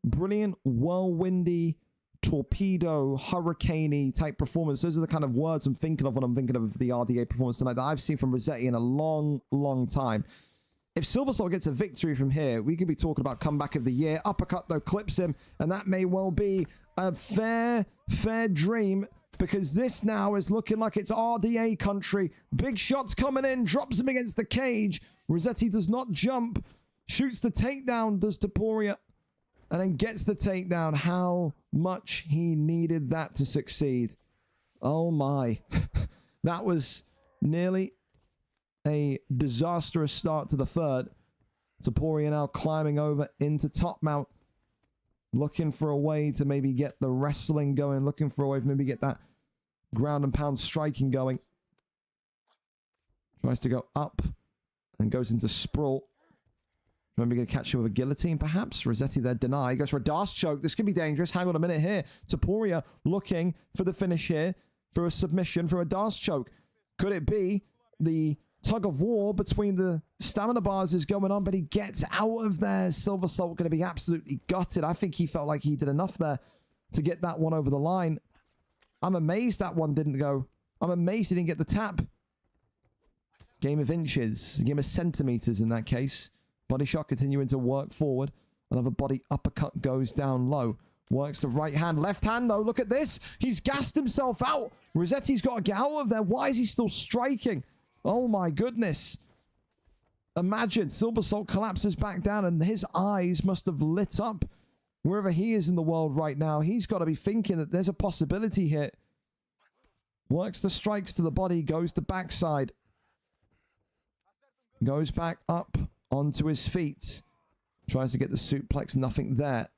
Speaker 2: brilliant, whirlwindy, torpedo, hurricane-y type performance. Those are the kind of words I'm thinking of when I'm thinking of the RDA performance tonight that I've seen from Rossetti in a long, long time. If Silver Salt gets a victory from here, we could be talking about comeback of the year. Uppercut, though, clips him, and that may well be a fair dream, because this now is looking like it's RDA country. Big shots coming in, drops him against the cage. Rossetti does not jump, shoots the takedown, does Taporia, and then gets the takedown. How much he needed that to succeed. Oh my. That was nearly a disastrous start to the third. Taporia now climbing over into top mount. Looking for a way to maybe get the wrestling going. Looking for a way to maybe get that ground and pound striking going. Tries to go up and goes into sprawl. Maybe going to catch him with a guillotine, perhaps. Rossetti there deny. Goes for a Darce choke. This could be dangerous. Hang on a minute here. Taporia looking for the finish here. For a submission, for a Darce choke. Could it be the tug of war between the stamina bars is going on, but he gets out of there. Silver Salt going to be absolutely gutted. I think he felt like he did enough there to get that one over the line. I'm amazed that one didn't go. I'm amazed he didn't get the tap. Game of inches. Game of centimeters in that case. Body shot continuing to work forward. Another body uppercut goes down low. Works the right hand. Left hand, though. Look at this. He's gassed himself out. Rossetti's got to get out of there. Why is he still striking? Oh, my goodness. Imagine Silver Salt collapses back down and his eyes must have lit up. Wherever he is in the world right now, he's got to be thinking that there's a possibility here. Works the strikes to the body. Goes to backside. Goes back up onto his feet. Tries to get the suplex. Nothing there.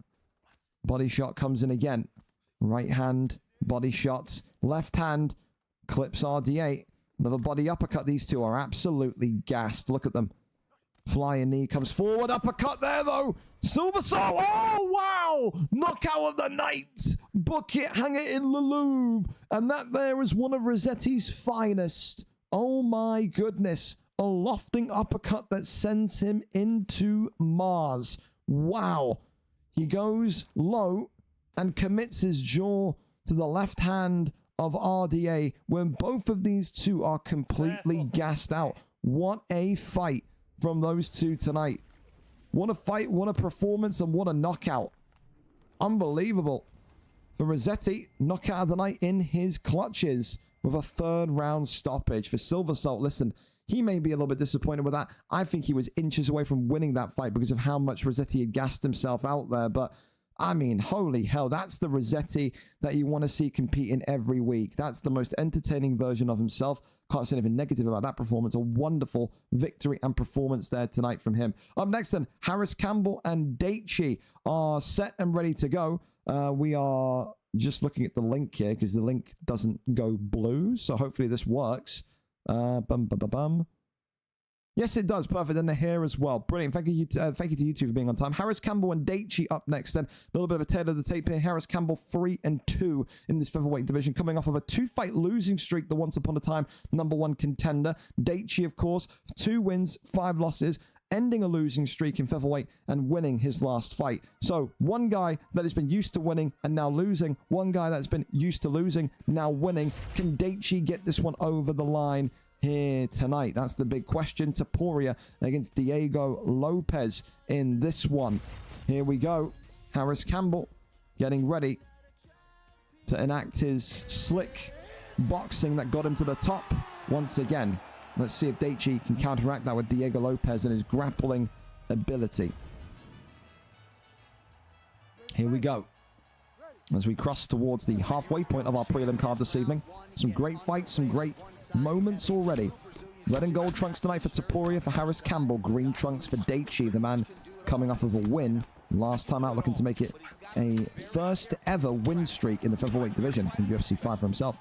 Speaker 2: Body shot comes in again. Right hand. Body shots. Left hand. Clips RDA. Another body uppercut. These two are absolutely gassed. Look at them. Flying knee comes forward. Uppercut there, though. Silver Soul. Oh, wow. Knockout of the night. Book it, hang it in the Louvre. And that there is one of Rossetti's finest. Oh, my goodness. A lofting uppercut that sends him into Mars. Wow. He goes low and commits his jaw to the left hand of RDA when both of these two are completely gassed out. What a fight from those two tonight. What a fight, what a performance, and what a knockout. Unbelievable. For Rossetti, knockout of the night in his clutches with a 3rd round stoppage. For Silver Salt, listen, he may be a little bit disappointed with that. I think he was inches away from winning that fight because of how much Rossetti had gassed himself out there. But, I mean, holy hell, that's the Rossetti that you want to see competing every week. That's the most entertaining version of himself. Can't say anything negative about that performance. A wonderful victory and performance there tonight from him. Up next then, Harris Campbell and Daichi are set and ready to go. We are just looking at the link here because the link doesn't go blue. So hopefully this works. Yes, it does. Perfect. And they're here as well. Brilliant. Thank you to YouTube for being on time. Harris Campbell and Daichi up next then. A little bit of a tail of the tape here. Harris Campbell 3-2 in this featherweight division, coming off of a 2-fight losing streak, the once upon a time #1 contender. Daichi, of course, 2 wins, 5 losses, ending a losing streak in featherweight and winning his last fight. So one guy that has been used to winning and now losing, one guy that's been used to losing, now winning. Can Daichi get this one over the line here tonight? That's the big question. Taporia against Diego Lopez in this one. Here we go. Harris Campbell getting ready to enact his slick boxing that got him to the top once again. Let's see if Daichi can counteract that with Diego Lopez and his grappling ability. Here we go. As we cross towards the halfway point of our prelim card this evening. Some great fights, some great moments already. Red and gold trunks tonight for Taporia, for Harris Campbell. Green trunks for Daichi, the man coming off of a win last time out, looking to make it a first ever win streak in the featherweight division in UFC 5 for himself.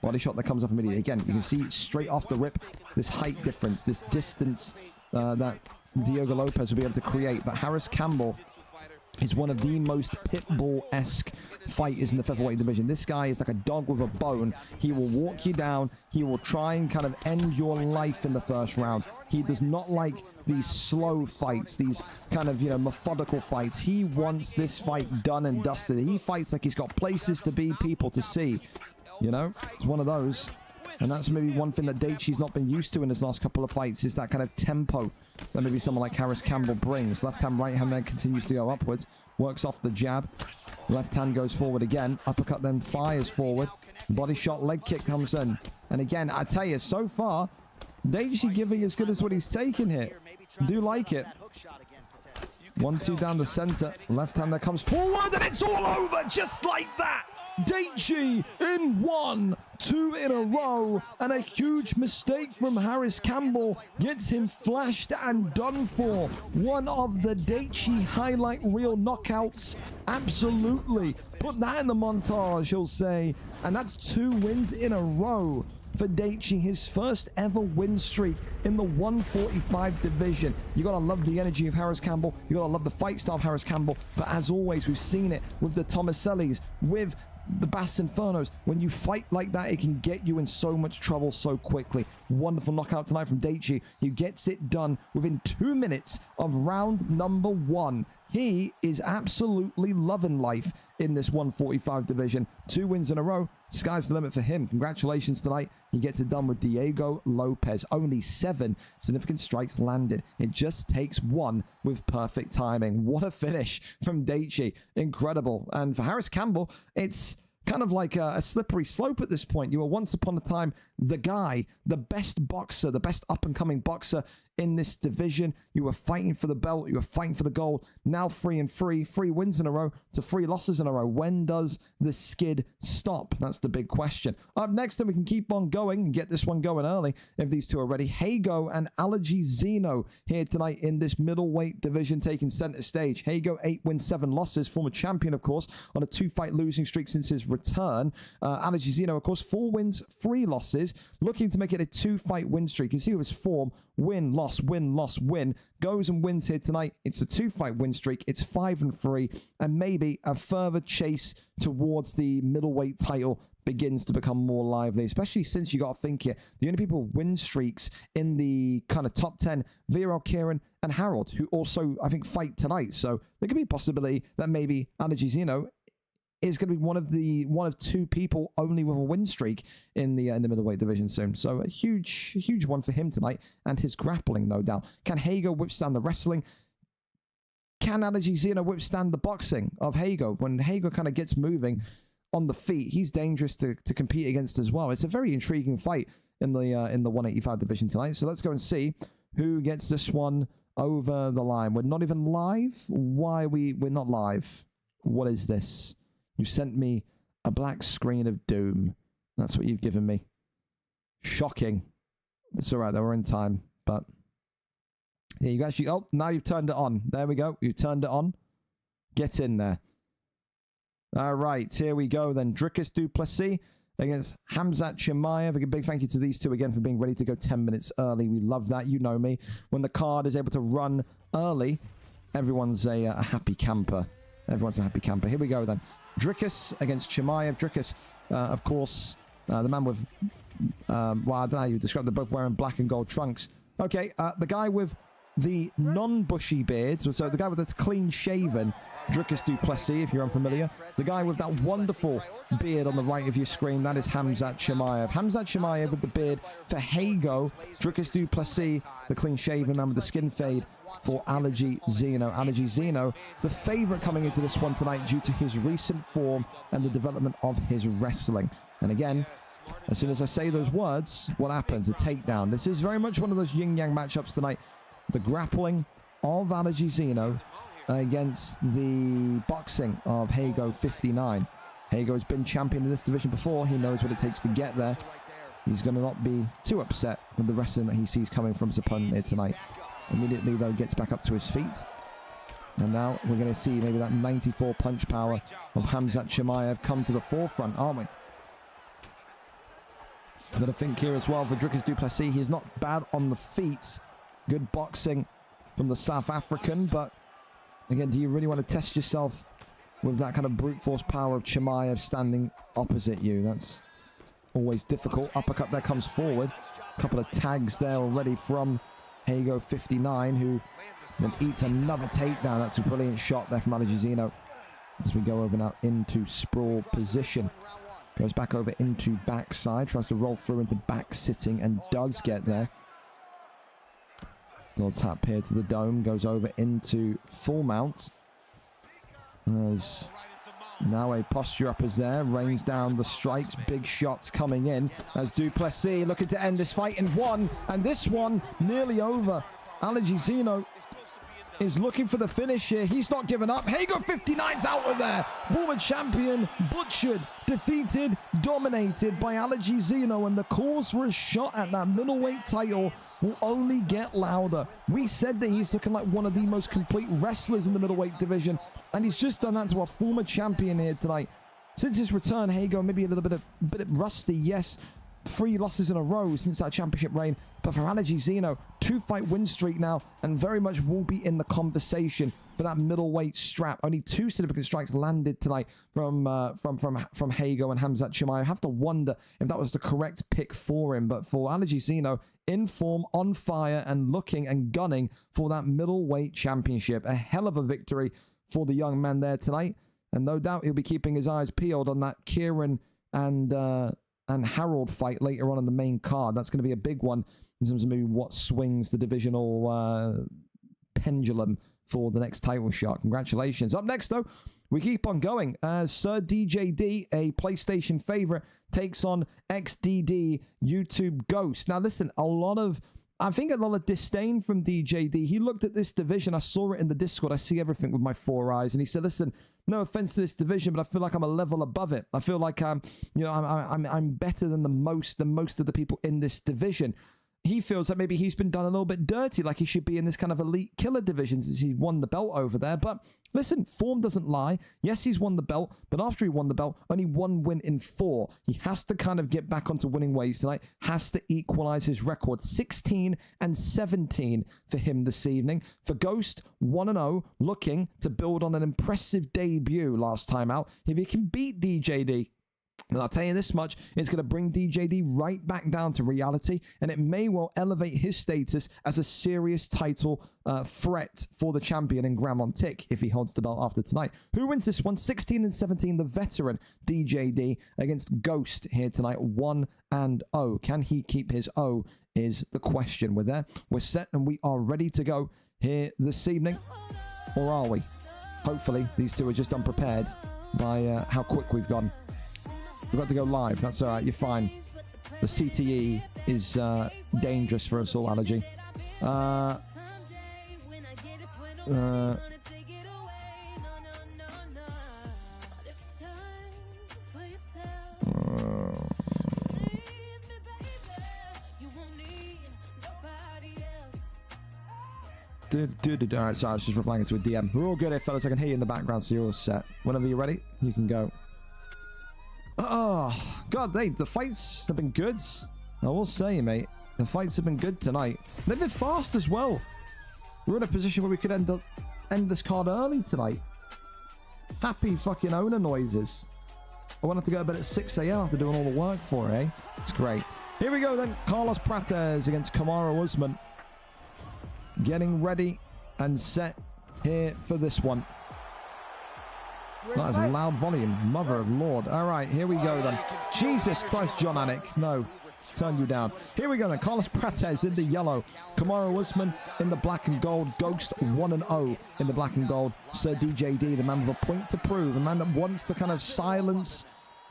Speaker 2: Body shot that comes off immediately. Again, you can see straight off the rip this height difference, this distance that Diego Lopez will be able to create. But Harris Campbell is one of the most Pitbull-esque fighters in the featherweight division. This guy is like a dog with a bone. He will walk you down. He will try and kind of end your life in the first round. He does not like these slow fights, these kind of, methodical fights. He wants this fight done and dusted. He fights like he's got places to be, people to see. It's one of those. And that's maybe one thing that Daichi's not been used to in his last couple of fights, is that kind of tempo that maybe someone like Harris Campbell brings. Left hand, right hand then continues to go upwards. Works off the jab. Left hand goes forward again. Uppercut then fires forward. Body shot, leg kick comes in. And again, I tell you, so far, Daichi giving as good as what he's taking here. Do like it. 1-2 down the center. Left hand that comes forward, and it's all over just like that. Daichi in 1-2 in a row, and a huge mistake from Harris Campbell gets him flashed and done for. One of the Daichi highlight reel knockouts. Absolutely. Put that in the montage, you'll say. And that's 2 wins in a row for Daichi, his first ever win streak in the 145 division. You gotta love the energy of Harris Campbell. You gotta love the fight style of Harris Campbell. But as always, we've seen it with the Tomasellis, with the Bass Infernos. When you fight like that, it can get you in so much trouble so quickly. Wonderful knockout tonight from Daichi. He gets it done within 2 minutes of round number 1. He is absolutely loving life in this 145 division. 2 wins in a row. Sky's the limit for him. Congratulations tonight. He gets it done with Diego Lopez. Only 7 significant strikes landed. It just takes 1 with perfect timing. What a finish from Daichi. Incredible. And for Harris Campbell, it's kind of like a slippery slope at this point. You were once upon a time the guy, the best boxer, the best up-and-coming boxer in this division. You were fighting for the belt. You were fighting for the gold. Now 3-3, 3 wins in a row to 3 losses in a row. When does the skid stop? That's the big question. Up next, then we can keep on going and get this one going early if these two are ready. Hago and Allergy Zeno here tonight in this middleweight division, taking center stage. Hago 8 wins, 7 losses, former champion, of course, on a 2-fight losing streak since his return. Allergy Zeno, of course, 4 wins, 3 losses, looking to make it a 2-fight win streak. You can see his form win, loss, win, loss, win. Goes and wins here tonight. It's a 2-fight win streak. It's 5-3, and maybe a further chase towards the middleweight title begins to become more lively, especially since you got to think here, the only people with win streaks in the kind of top 10, VRL, Kieran, and Harold, who also, I think, fight tonight. So there could be a possibility that maybe Allergy Zeno is going to be one of two people only with a win streak in the middleweight division soon. So a huge one for him tonight, and his grappling, no doubt. Can Hago withstand the wrestling? Can Allergy Zeno withstand the boxing of Hago? When Hago kind of gets moving on the feet, he's dangerous to compete against as well. It's a very intriguing fight in the 185 division tonight. So let's go and see who gets this one over the line. We're not even live. Why we're not live? What is this? You sent me a black screen of doom. That's what you've given me. Shocking. It's all right though. We're in time, but yeah, you actually. Oh, now you've turned it on. There we go. You've turned it on. Get in there. All right, here we go then. Dricus du Plessis against Hamzat Chimaev. A big thank you to these two again for being ready to go 10 minutes early. We love that. You know me. When the card is able to run early, everyone's a happy camper. Everyone's a happy camper. Here we go then. Dricus against Chimaev. Dricus, of course, the man with, well, I don't know how you describe them, both wearing black and gold trunks. Okay, the guy with the non-bushy beard, so the guy with that's clean shaven, Dricus du Plessis, if you're unfamiliar. The guy with that wonderful beard on the right of your screen, that is Hamzat Chimaev. Hamzat Chimaev with the beard for Hago. Dricus du Plessis, the clean-shaven man with the skin fade for Allergy Zeno. Allergy Zeno, the favourite coming into this one tonight due to his recent form and the development of his wrestling. And again, as soon as I say those words, what happens? A takedown. This is very much one of those yin-yang matchups tonight. The grappling of Allergy Zeno against the boxing of Hago 59. Hago has been champion in this division before. He knows what it takes to get there. He's going to not be too upset with the wrestling that he sees coming from his opponent here tonight. Immediately, though, gets back up to his feet. And now we're going to see maybe that 94 punch power of Hamzat Chimaev come to the forefront, aren't we? I'm going to think here as well for Dricus du Plessis. He's not bad on the feet. Good boxing from the South African, but again, do you really want to test yourself with that kind of brute force power of Chimaev standing opposite you? That's always difficult. Uppercut there comes forward. A couple of tags there already from Hago 59, who then eats another takedown. That's a brilliant shot there from Allergy Zeno. As we go over now into sprawl position. Goes back over into backside. Tries to roll through into back sitting and does get there. Little tap here to the dome. Goes over into full mount. There's now a posture uppers there. Rains down the strikes. Big shots coming in. As du Plessis looking to end this fight in one. And this one nearly over. Allergy Zeno is looking for the finish here. He's not giving up. Hago 59's out of there. Former champion, butchered, defeated, dominated by Allergy Zeno. And the calls for a shot at that middleweight title will only get louder. We said that he's looking like one of the most complete wrestlers in the middleweight division. And he's just done that to a former champion here tonight. Since his return, Hago maybe a little bit rusty, yes. 3 losses in a row since that championship reign. But for Allergy Zeno, 2-fight win streak now, and very much will be in the conversation for that middleweight strap. Only 2 significant strikes landed tonight from Hago and Hamzat Chimaev. I have to wonder if that was the correct pick for him. But for Allergy Zeno, in form, on fire, and looking and gunning for that middleweight championship. A hell of a victory for the young man there tonight. And no doubt he'll be keeping his eyes peeled on that Kieran and Harold fight later on in the main card. That's going to be a big one in terms of maybe what swings the divisional pendulum for the next title shot. Congratulations. Up next, though, we keep on going as Sir DJD, a PlayStation favorite, takes on XDD YouTube Ghost. Now, listen, I think a lot of disdain from DJD. He looked at this division. I saw it in the Discord. I see everything with my 4 eyes. And he said, listen, no offense to this division, but I feel like I'm a level above it. I feel like I'm better than most of the people in this division. he feels that maybe he's been done a little bit dirty, like he should be in this kind of elite killer division since he won the belt over there. But listen, form doesn't lie. Yes, he's won the belt, but after he won the belt, only 1 win in 4. He has to kind of get back onto winning ways tonight, has to equalize his record. 16 and 17 for him this evening. For Ghost, 1-0, looking to build on an impressive debut last time out. If he can beat DJD, and I'll tell you this much, it's going to bring DJD right back down to reality, and it may well elevate his status as a serious title threat for the champion in Gramont Tick if he holds the belt after tonight. Who wins this one? 16 and 17, the veteran DJD against Ghost here tonight, 1-0. Can he keep his O is the question. We're there, we're set, and we are ready to go here this evening. Or are we? Hopefully, these two are just unprepared by how quick we've gone. We've got to go live. That's all right. You're fine. The CTE is dangerous for us all, Allergy. All right, sorry, I was just replying to a DM. We're all good here, fellas. I can hear you in the background, so you're all set. Whenever you're ready, you can go. Oh, God, the fights have been good. I will say, mate, the fights have been good tonight. They've been fast as well. We're in a position where we could end this card early tonight. Happy fucking owner noises. I won't have to go to bed at 6 a.m. after doing all the work for it, eh? It's great. Here we go then. Carlos Prates against Kamaru Usman. Getting ready and set here for this one. That is a loud volume. Mother of Lord. All right, here we go then. Jesus Christ, John Anik. No, turn you down. Here we go then. Carlos Prates in the yellow. Kamaru Usman in the black and gold. Ghost 1-0 in the black and gold. Sir DJD, the man with a point to prove. The man that wants to kind of silence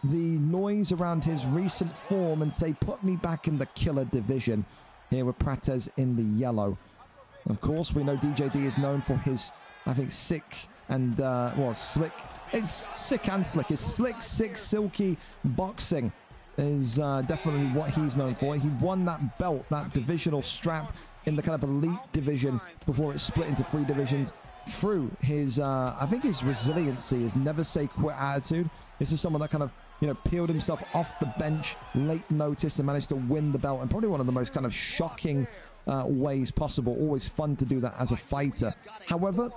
Speaker 2: the noise around his recent form and say, put me back in the killer division. Here with Prates in the yellow. Of course, we know DJD is known for his, I think, sick and, slick. It's sick and slick. It's slick, sick, silky boxing is definitely what he's known for. He won that belt, that divisional strap in the kind of elite division before it split into 3 divisions through his, I think his resiliency, his never say quit attitude. This is someone that kind of, peeled himself off the bench, late notice, and managed to win the belt. And probably one of the most kind of shocking ways possible. Always fun to do that as a fighter. However,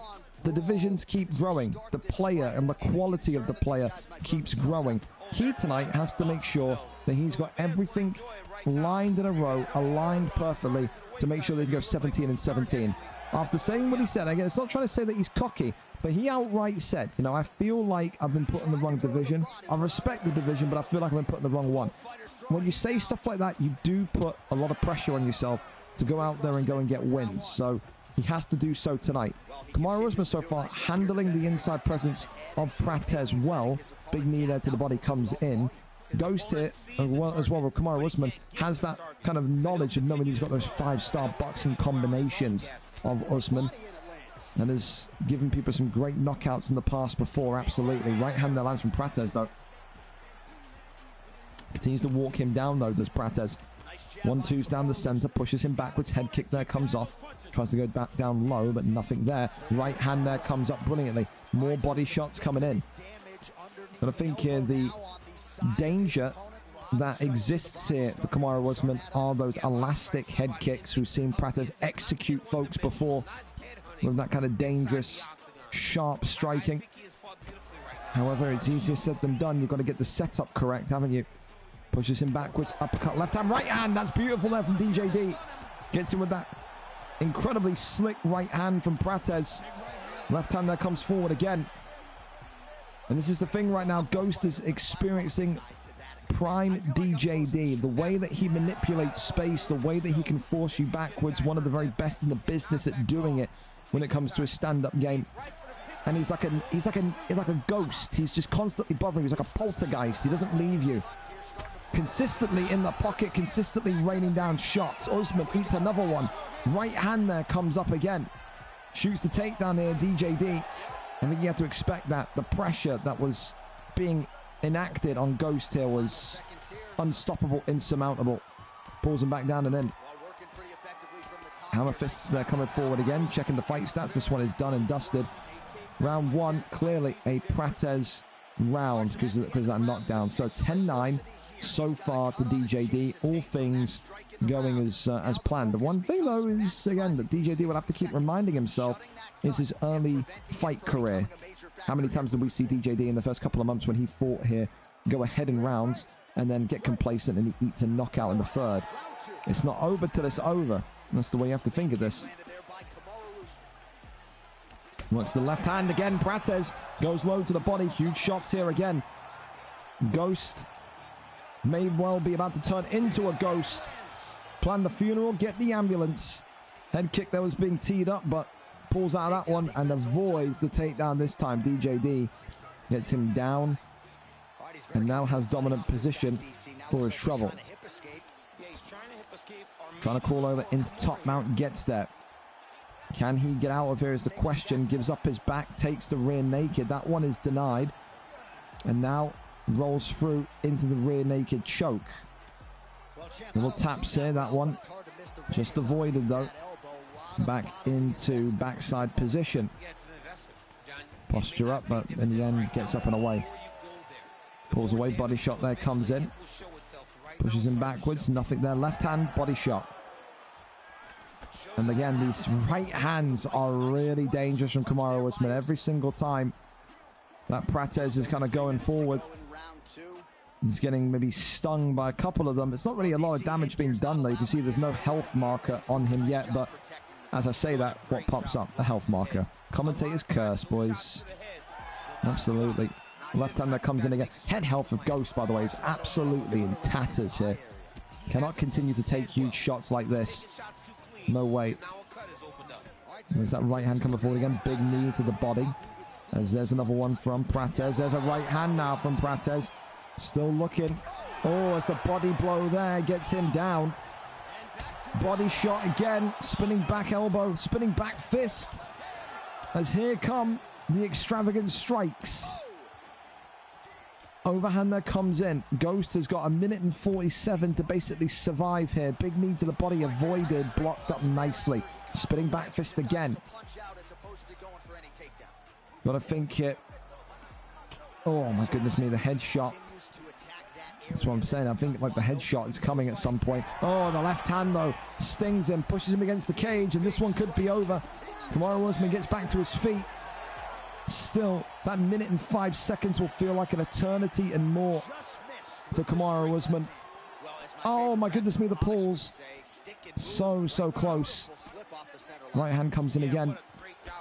Speaker 2: the divisions keep growing. The player and the quality of the player keeps growing. He tonight has to make sure that he's got everything lined in a row, aligned perfectly to make sure they can go 17 and 17. After saying what he said, again, it's not trying to say that he's cocky, but he outright said, I feel like I've been put in the wrong division. I respect the division, but I feel like I've been put in the wrong one. When you say stuff like that, you do put a lot of pressure on yourself to go out there and go and get wins. So he has to do so tonight. Kamaru Usman so far handling the inside presence of Prates well. Big knee there to the body comes in. Ghost here as well with Kamaru Usman has that kind of knowledge of knowing he's got those 5-star boxing combinations of Usman. And has given people some great knockouts in the past before, absolutely. Right hand there lands from Prates though. Continues to walk him down though, does Prates. 1-2's down the center, pushes him backwards, head kick there comes off. Tries to go back down low, but nothing there. Right hand there comes up brilliantly. More body shots coming in. And I think here the danger that exists here for Kamaru Usman are those elastic head kicks. We've seen Prates execute folks before with that kind of dangerous, sharp striking. However, it's easier said than done. You've got to get the setup correct, haven't you? Pushes him backwards, uppercut, left hand, right hand. That's beautiful there from DJD. Gets him with that incredibly slick right hand from Prates. Left hand there comes forward again. And this is the thing right now. Ghost is experiencing prime DJD. The way that he manipulates space, the way that he can force you backwards. One of the very best in the business at doing it when it comes to his stand-up game. And he's like a ghost. He's just constantly bothering. He's like a poltergeist. He doesn't leave you. Consistently in the pocket, consistently raining down shots. Usman eats another one. Right hand there comes up again. Shoots the takedown here, DJD. I think you have to expect that. The pressure that was being enacted on Ghost here was unstoppable, insurmountable. Pulls him back down and in. Hammer Fists, they're coming forward again, checking the fight stats. This one is done and dusted. Round 1, clearly a Prates round because of that knockdown. So 10-9 so far to DJD. All things going as planned. The one thing, though, is, again, that DJD will have to keep reminding himself is his early fight career. How many times did we see DJD in the first couple of months when he fought here go ahead in rounds and then get complacent and he eats a knockout in the third? It's not over till it's over. That's the way you have to think of this. Works the left hand again. Prates goes low to the body. Huge shots here again. Ghost may well be about to turn into a ghost. Plan the funeral, get the ambulance. Head kick that was being teed up, but pulls out of that one and avoids the takedown this time. DJD gets him down and now has dominant position for his trouble. Trying to crawl over into top mount, gets there. Can he get out of here is the question. Gives up his back, takes the rear naked. That one is denied. And now rolls through into the rear naked choke. Little taps here, that one. Just avoided though. Back into backside position. Posture up, but in the end gets up and away. Pulls away, body shot there, comes in. Pushes him backwards, nothing there. Left hand, body shot. And again, these right hands are really dangerous from Kamaru Usman. Every single time that Prates is kind of going forward, he's getting maybe stung by a couple of them. It's not really a lot of damage being done though. You can see there's no health marker on him yet, but as I say that, what pops up? A health marker. Commentator's curse, boys. Absolutely. Left hand that comes in again. Head health of Ghost, by the way, is absolutely in tatters here. Cannot continue to take huge shots like this. No way. There's that right hand coming forward again. Big knee to the body. As there's another one from Prates. There's a right hand now from Prates. Still looking. Oh, it's the body blow there. Gets him down. Body shot again. Spinning back elbow. Spinning back fist. As here come the extravagant strikes. Overhand there comes in. Ghost has got 1:47 to basically survive here. Big knee to the body avoided. Blocked up nicely. Spinning back fist again. Got to think it. Oh my goodness me, the headshot. That's what I'm saying. I think like the headshot is coming at some point. Oh, the left hand though stings him, pushes him against the cage, and this one could be over. Kamaru Usman gets back to his feet. Still, that 1:05 will feel like an eternity and more for Kamaru Usman. Oh my goodness me, the pulls. So close. Right hand comes in again.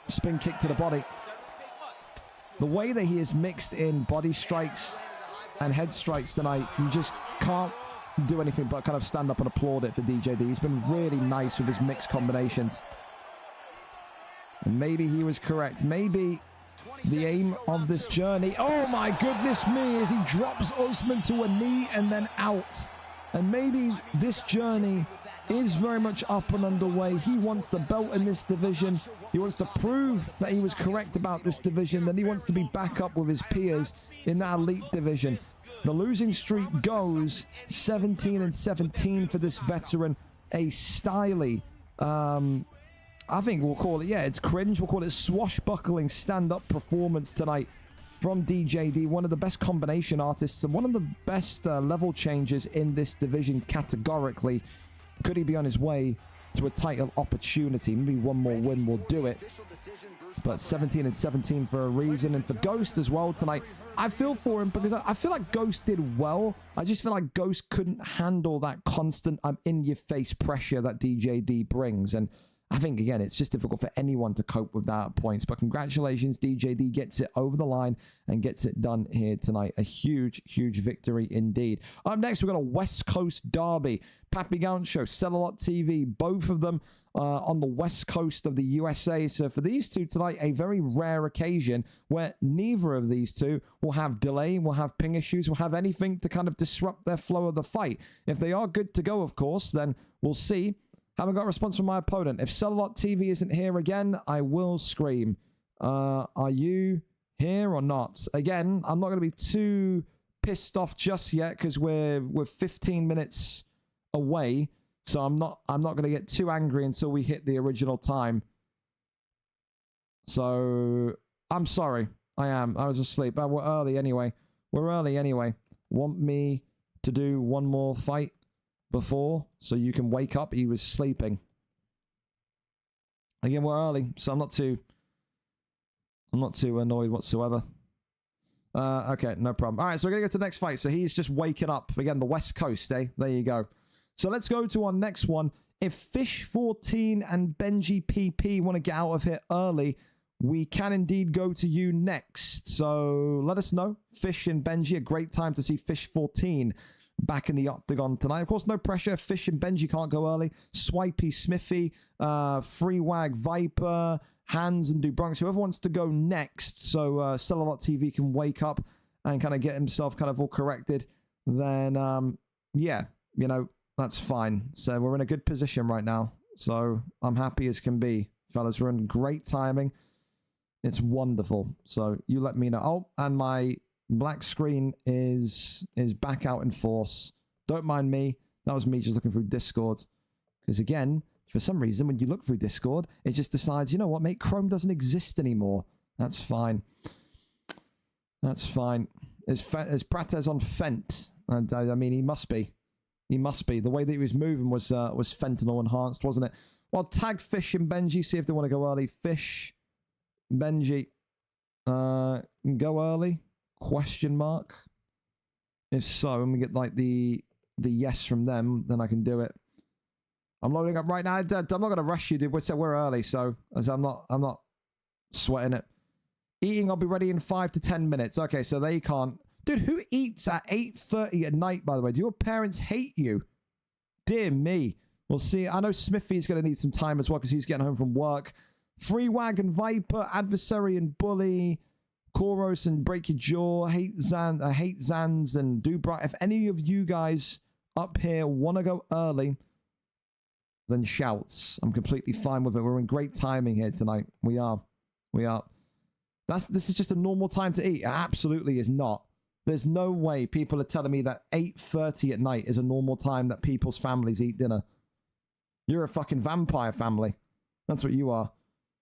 Speaker 2: Spin kick to the body. The way that he has mixed in body strikes and head strikes tonight, you just can't do anything but kind of stand up and applaud it for DJD. He's been really nice with his mixed combinations. And maybe he was correct. Maybe the aim of this journey. Oh my goodness me, as he drops Usman to a knee and then out. And maybe this journey is very much up and underway. He wants the belt in this division. He wants to prove that he was correct about this division. Then he wants to be back up with his peers in that elite division. The losing streak goes 17-17 for this veteran. A styly, I think we'll call it, yeah, it's cringe. We'll call it swashbuckling stand-up performance tonight from DJD. One of the best combination artists and one of the best level changes in this division categorically. Could he be on his way to a title opportunity? Maybe one more win will do it. But 17-17 for a reason. And for Ghost as well tonight, I feel for him because I feel like Ghost did well. I just feel like Ghost couldn't handle that constant in-your-face pressure that DJD brings. And I think, again, it's just difficult for anyone to cope with that at points. But congratulations, DJD gets it over the line and gets it done here tonight. A huge, huge victory indeed. Up next, we've got a West Coast derby. Pappy Gaucho, Cellular TV, both of them on the west coast of the USA. So for these two tonight, a very rare occasion where neither of these two will have delay, will have ping issues, will have anything to kind of disrupt their flow of the fight. If they are good to go, of course, then we'll see. Haven't got a response from my opponent. If Cellular TV isn't here again, I will scream. Are you here or not? Again, I'm not going to be too pissed off just yet because we're 15 minutes away. So I'm not going to get too angry until we hit the original time. So I'm sorry. I was asleep. But we're early anyway. Want me to do one more fight before so you can wake up? He was sleeping. Again, we're early, so I'm not too annoyed whatsoever. Okay, no problem. All right, so we're going to go to the next fight. So he's just waking up. Again, the West Coast, eh? There you go. So let's go to our next one. If Fish14 and Benji PP want to get out of here early, we can indeed go to you next. So let us know. Fish and Benji, a great time to see Fish14 back in the octagon tonight. Of course, no pressure. Fish and Benji can't go early. Swipey, Smithy, Freewag, Viper, Hands, and Dubronx, whoever wants to go next, so Cellarlot TV can wake up and kind of get himself kind of all corrected, then, yeah, you know, that's fine. So we're in a good position right now. So I'm happy as can be, fellas. We're in great timing. It's wonderful. So you let me know. Oh, and my black screen is back out in force. Don't mind me. That was me just looking through Discord. Because again, for some reason, when you look through Discord, it just decides, you know what, mate, Chrome doesn't exist anymore. That's fine. That's fine. Is Prates on Fent? And I mean, he must be. He must be. The way that he was moving was fentanyl enhanced, wasn't it? Well, tag Fish and Benji, see if they want to go early. Fish, Benji, go early? Question mark. If so, and we get like the yes from them, then I can do it. I'm loading up right now. I'm not gonna rush you, dude. We're early, so I'm not sweating it. Eating, I'll be ready in 5 to 10 minutes. Okay, so they can't. Dude, who eats at 8:30 at night, by the way? Do your parents hate you? Dear me. We'll see. I know Smithy's gonna need some time as well because he's getting home from work. Freewag and Viper, Adversary and Bully, Koros and Break Your Jaw, Hate Zans and Dubra. If any of you guys up here want to go early, then shouts. I'm completely fine with it. We're in great timing here tonight. We are. This is just a normal time to eat. It absolutely is not. There's no way people are telling me that 8:30 at night is a normal time that people's families eat dinner. You're a fucking vampire family. That's what you are.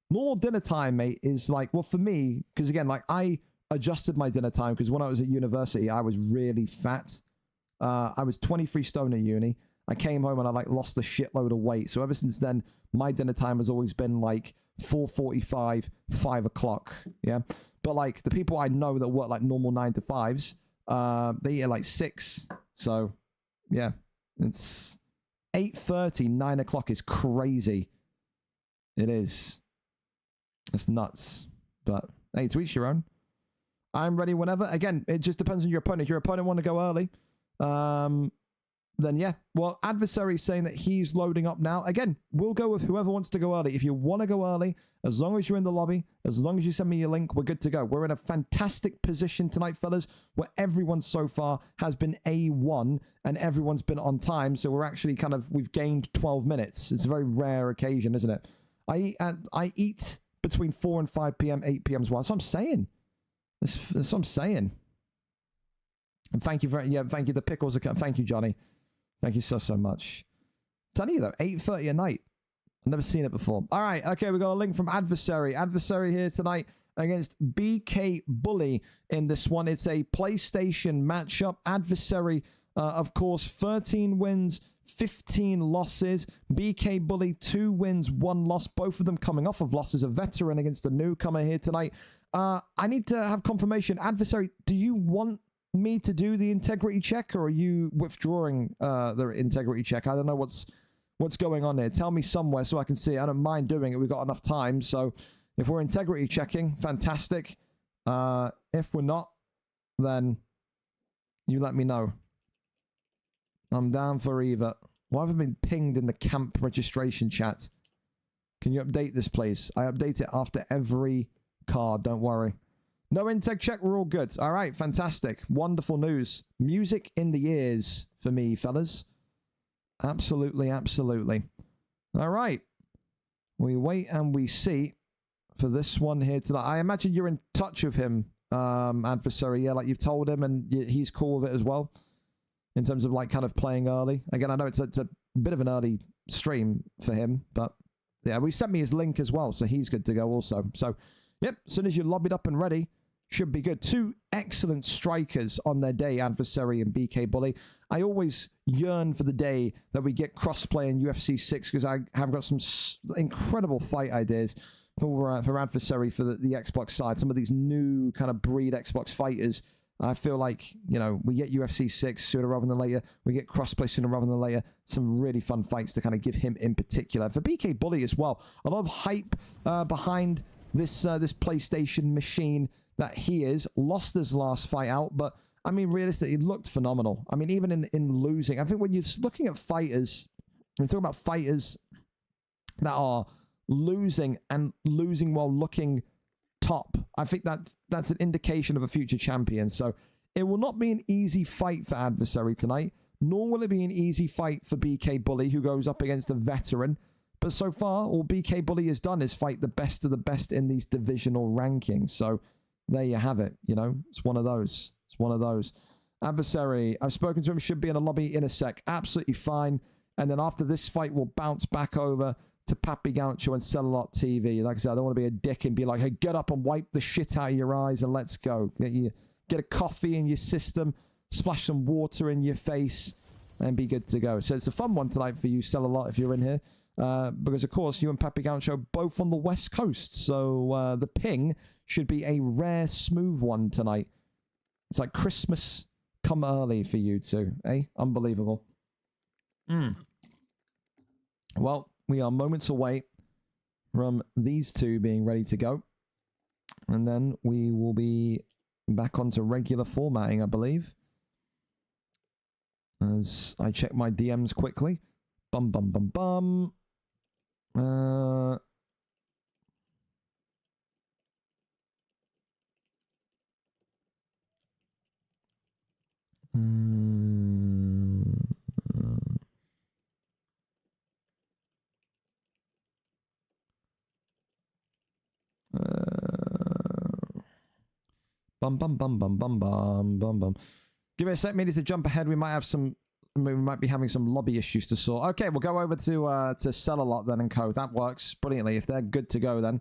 Speaker 2: Normal dinner time, mate, is like, well, for me, because again, like I adjusted my dinner time because when I was at university, I was really fat. I was 23 stone at uni. I came home and I like lost a shitload of weight. So ever since then, my dinner time has always been like 4:45, 5 o'clock. Yeah. But like the people I know that work like normal 9 to 5s, they eat at like 6. So yeah, it's 8:30, 9 o'clock is crazy. It is. It's nuts. But hey, to each your own. I'm ready whenever. Again, it just depends on your opponent. If your opponent want to go early, then yeah. Well, Adversary saying that he's loading up now. Again, we'll go with whoever wants to go early. If you want to go early, as long as you're in the lobby, as long as you send me your link, we're good to go. We're in a fantastic position tonight, fellas, where everyone so far has been A1 and everyone's been on time. So we're actually we've gained 12 minutes. It's a very rare occasion, isn't it? I eat between 4 and 5 p.m., 8 p.m. as well. That's what I'm saying. That's what I'm saying. And thank you thank you. The pickles are thank you, Johnny. Thank you so much. I'm telling you though, 8:30 at night. I've never seen it before. All right, okay, we got a link from Adversary. Adversary here tonight against BK Bully in this one. It's a PlayStation matchup. Adversary, of course, 13 wins, 15 losses. BK Bully, 2 wins, 1 loss. Both of them coming off of losses. A veteran against a newcomer here tonight. I need to have confirmation. Adversary, do you want me to do the integrity check, or are you withdrawing the integrity check? I don't know what's going on here. Tell me somewhere so I can see. I don't mind doing it. We've got enough time. So if we're integrity checking, fantastic. If we're not, then you let me know. I'm down for either. Why have I been pinged in the camp registration chat? Can you update this, please? I update it after every card. Don't worry. No integ check, we're all good. All right, fantastic. Wonderful news. Music in the ears for me, fellas. Absolutely, absolutely. All right. We wait and we see for this one here tonight. I imagine you're in touch with him, Adversary. Yeah, like you've told him and he's cool with it as well. In terms of like kind of playing early. Again, I know it's a bit of an early stream for him, but yeah, we sent me his link as well, so he's good to go also. So, yep, as soon as you're lobbied up and ready, should be good. Two excellent strikers on their day, Adversary and BK Bully. I always yearn for the day that we get crossplay in UFC 6 because I have got some incredible fight ideas for Adversary for the Xbox side. Some of these new kind of breed Xbox fighters. I feel like, you know, we get UFC 6 sooner rather than later. We get crossplay sooner rather than later. Some really fun fights to kind of give him in particular. For BK Bully as well, a lot of hype behind this PlayStation machine that he is. Lost his last fight out, but I mean, realistically, he looked phenomenal. I mean, even in losing, I think when you're looking at fighters, we're talking about fighters that are losing and losing while looking top. I think that's an indication of a future champion. So it will not be an easy fight for Adversary tonight, nor will it be an easy fight for BK Bully, who goes up against a veteran. But so far, all BK Bully has done is fight the best of the best in these divisional rankings. So there you have it. You know, it's one of those. It's one of those. Adversary, I've spoken to him, should be in a lobby in a sec. Absolutely fine. And then after this fight, we'll bounce back over to Papi Gaucho and Cellular TV. Like I said, I don't want to be a dick and be like, hey, get up and wipe the shit out of your eyes and let's go. Get a coffee in your system, splash some water in your face, and be good to go. So it's a fun one tonight for you, Cellular, if you're in here. Because, of course, you and Papi Gaucho both on the West Coast. So the ping should be a rare, smooth one tonight. It's like Christmas come early for you two, eh? Unbelievable. Well, we are moments away from these two being ready to go. And then we will be back onto regular formatting, I believe. As I check my DMs quickly. Bum, bum, bum, bum. Bum, bum, bum, bum, bum, bum, bum, bum. Give me a sec, me to jump ahead. We might be having some lobby issues to sort. Okay, we'll go over to Sell-A-Lot then and co. That works brilliantly. If they're good to go, then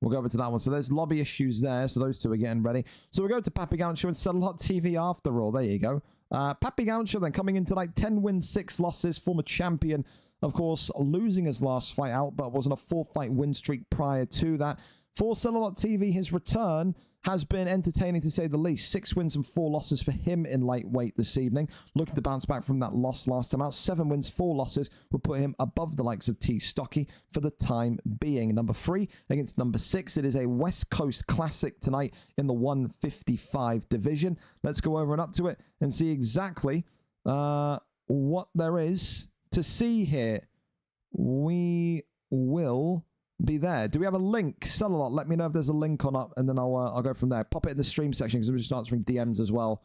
Speaker 2: we'll go over to that one. So there's lobby issues there. So those two are getting ready. So we'll go to Papi Gaucho and Sell-A-Lot TV after all. There you go. Papi Gaucho then coming in tonight, 10 wins, 6 losses, former champion. Of course, losing his last fight out, but was on a 4-fight win streak prior to that. For Sell-A-Lot TV, his return has been entertaining to say the least. 6 wins and 4 losses for him in lightweight this evening. Looking to bounce back from that loss last time out. 7 wins, 4 losses will put him above the likes of T. Stocky for the time being. Number 3 against number 6. It is a West Coast Classic tonight in the 155 division. Let's go over and up to it and see exactly what there is to see here. We will be there. Do we have a link? Sell-A-Lot, let me know if there's a link on up, and then I'll go from there. Pop it in the stream section because I'm just answering DMs as well.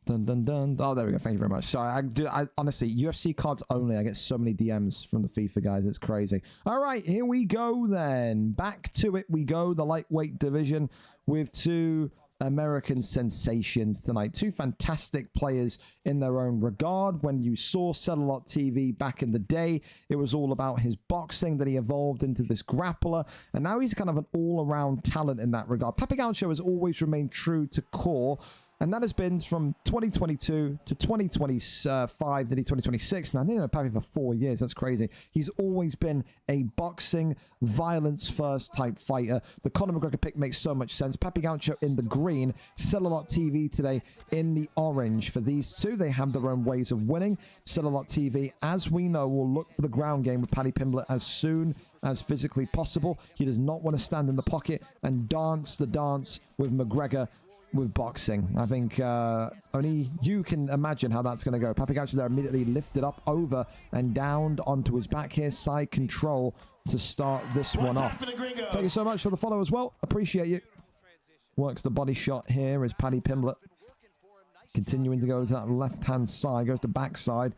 Speaker 2: Dun, dun, dun. Oh, there we go. Thank you very much. Sorry, I honestly, UFC cards only. I get so many DMs from the FIFA guys. It's crazy. All right, here we go then. Back to it we go. The lightweight division with 2 American sensations tonight. 2 fantastic players in their own regard. When you saw Sell-A-Lot TV back in the day, it was all about his boxing that he evolved into this grappler. And now he's kind of an all-around talent in that regard. Papi Gaucho has always remained true to core. And that has been from 2022 to 2025, nearly 2026. Now, I think I've been for 4 years. That's crazy. He's always been a boxing, violence-first type fighter. The Conor McGregor pick makes so much sense. Papi Gaucho in the green. Sell-A-Lot TV today in the orange. For these two, they have their own ways of winning. Sell-A-Lot TV, as we know, will look for the ground game with Paddy Pimblett as soon as physically possible. He does not want to stand in the pocket and dance the dance with McGregor with boxing. I think only you can imagine how that's going to go. Papi Gaucho there immediately lifted up, over, and downed onto his back here. Side control to start this one off. Thank you so much for the follow as well. Appreciate you. Works the body shot here as Paddy Pimblett. Continuing to go to that left-hand side. Goes to backside.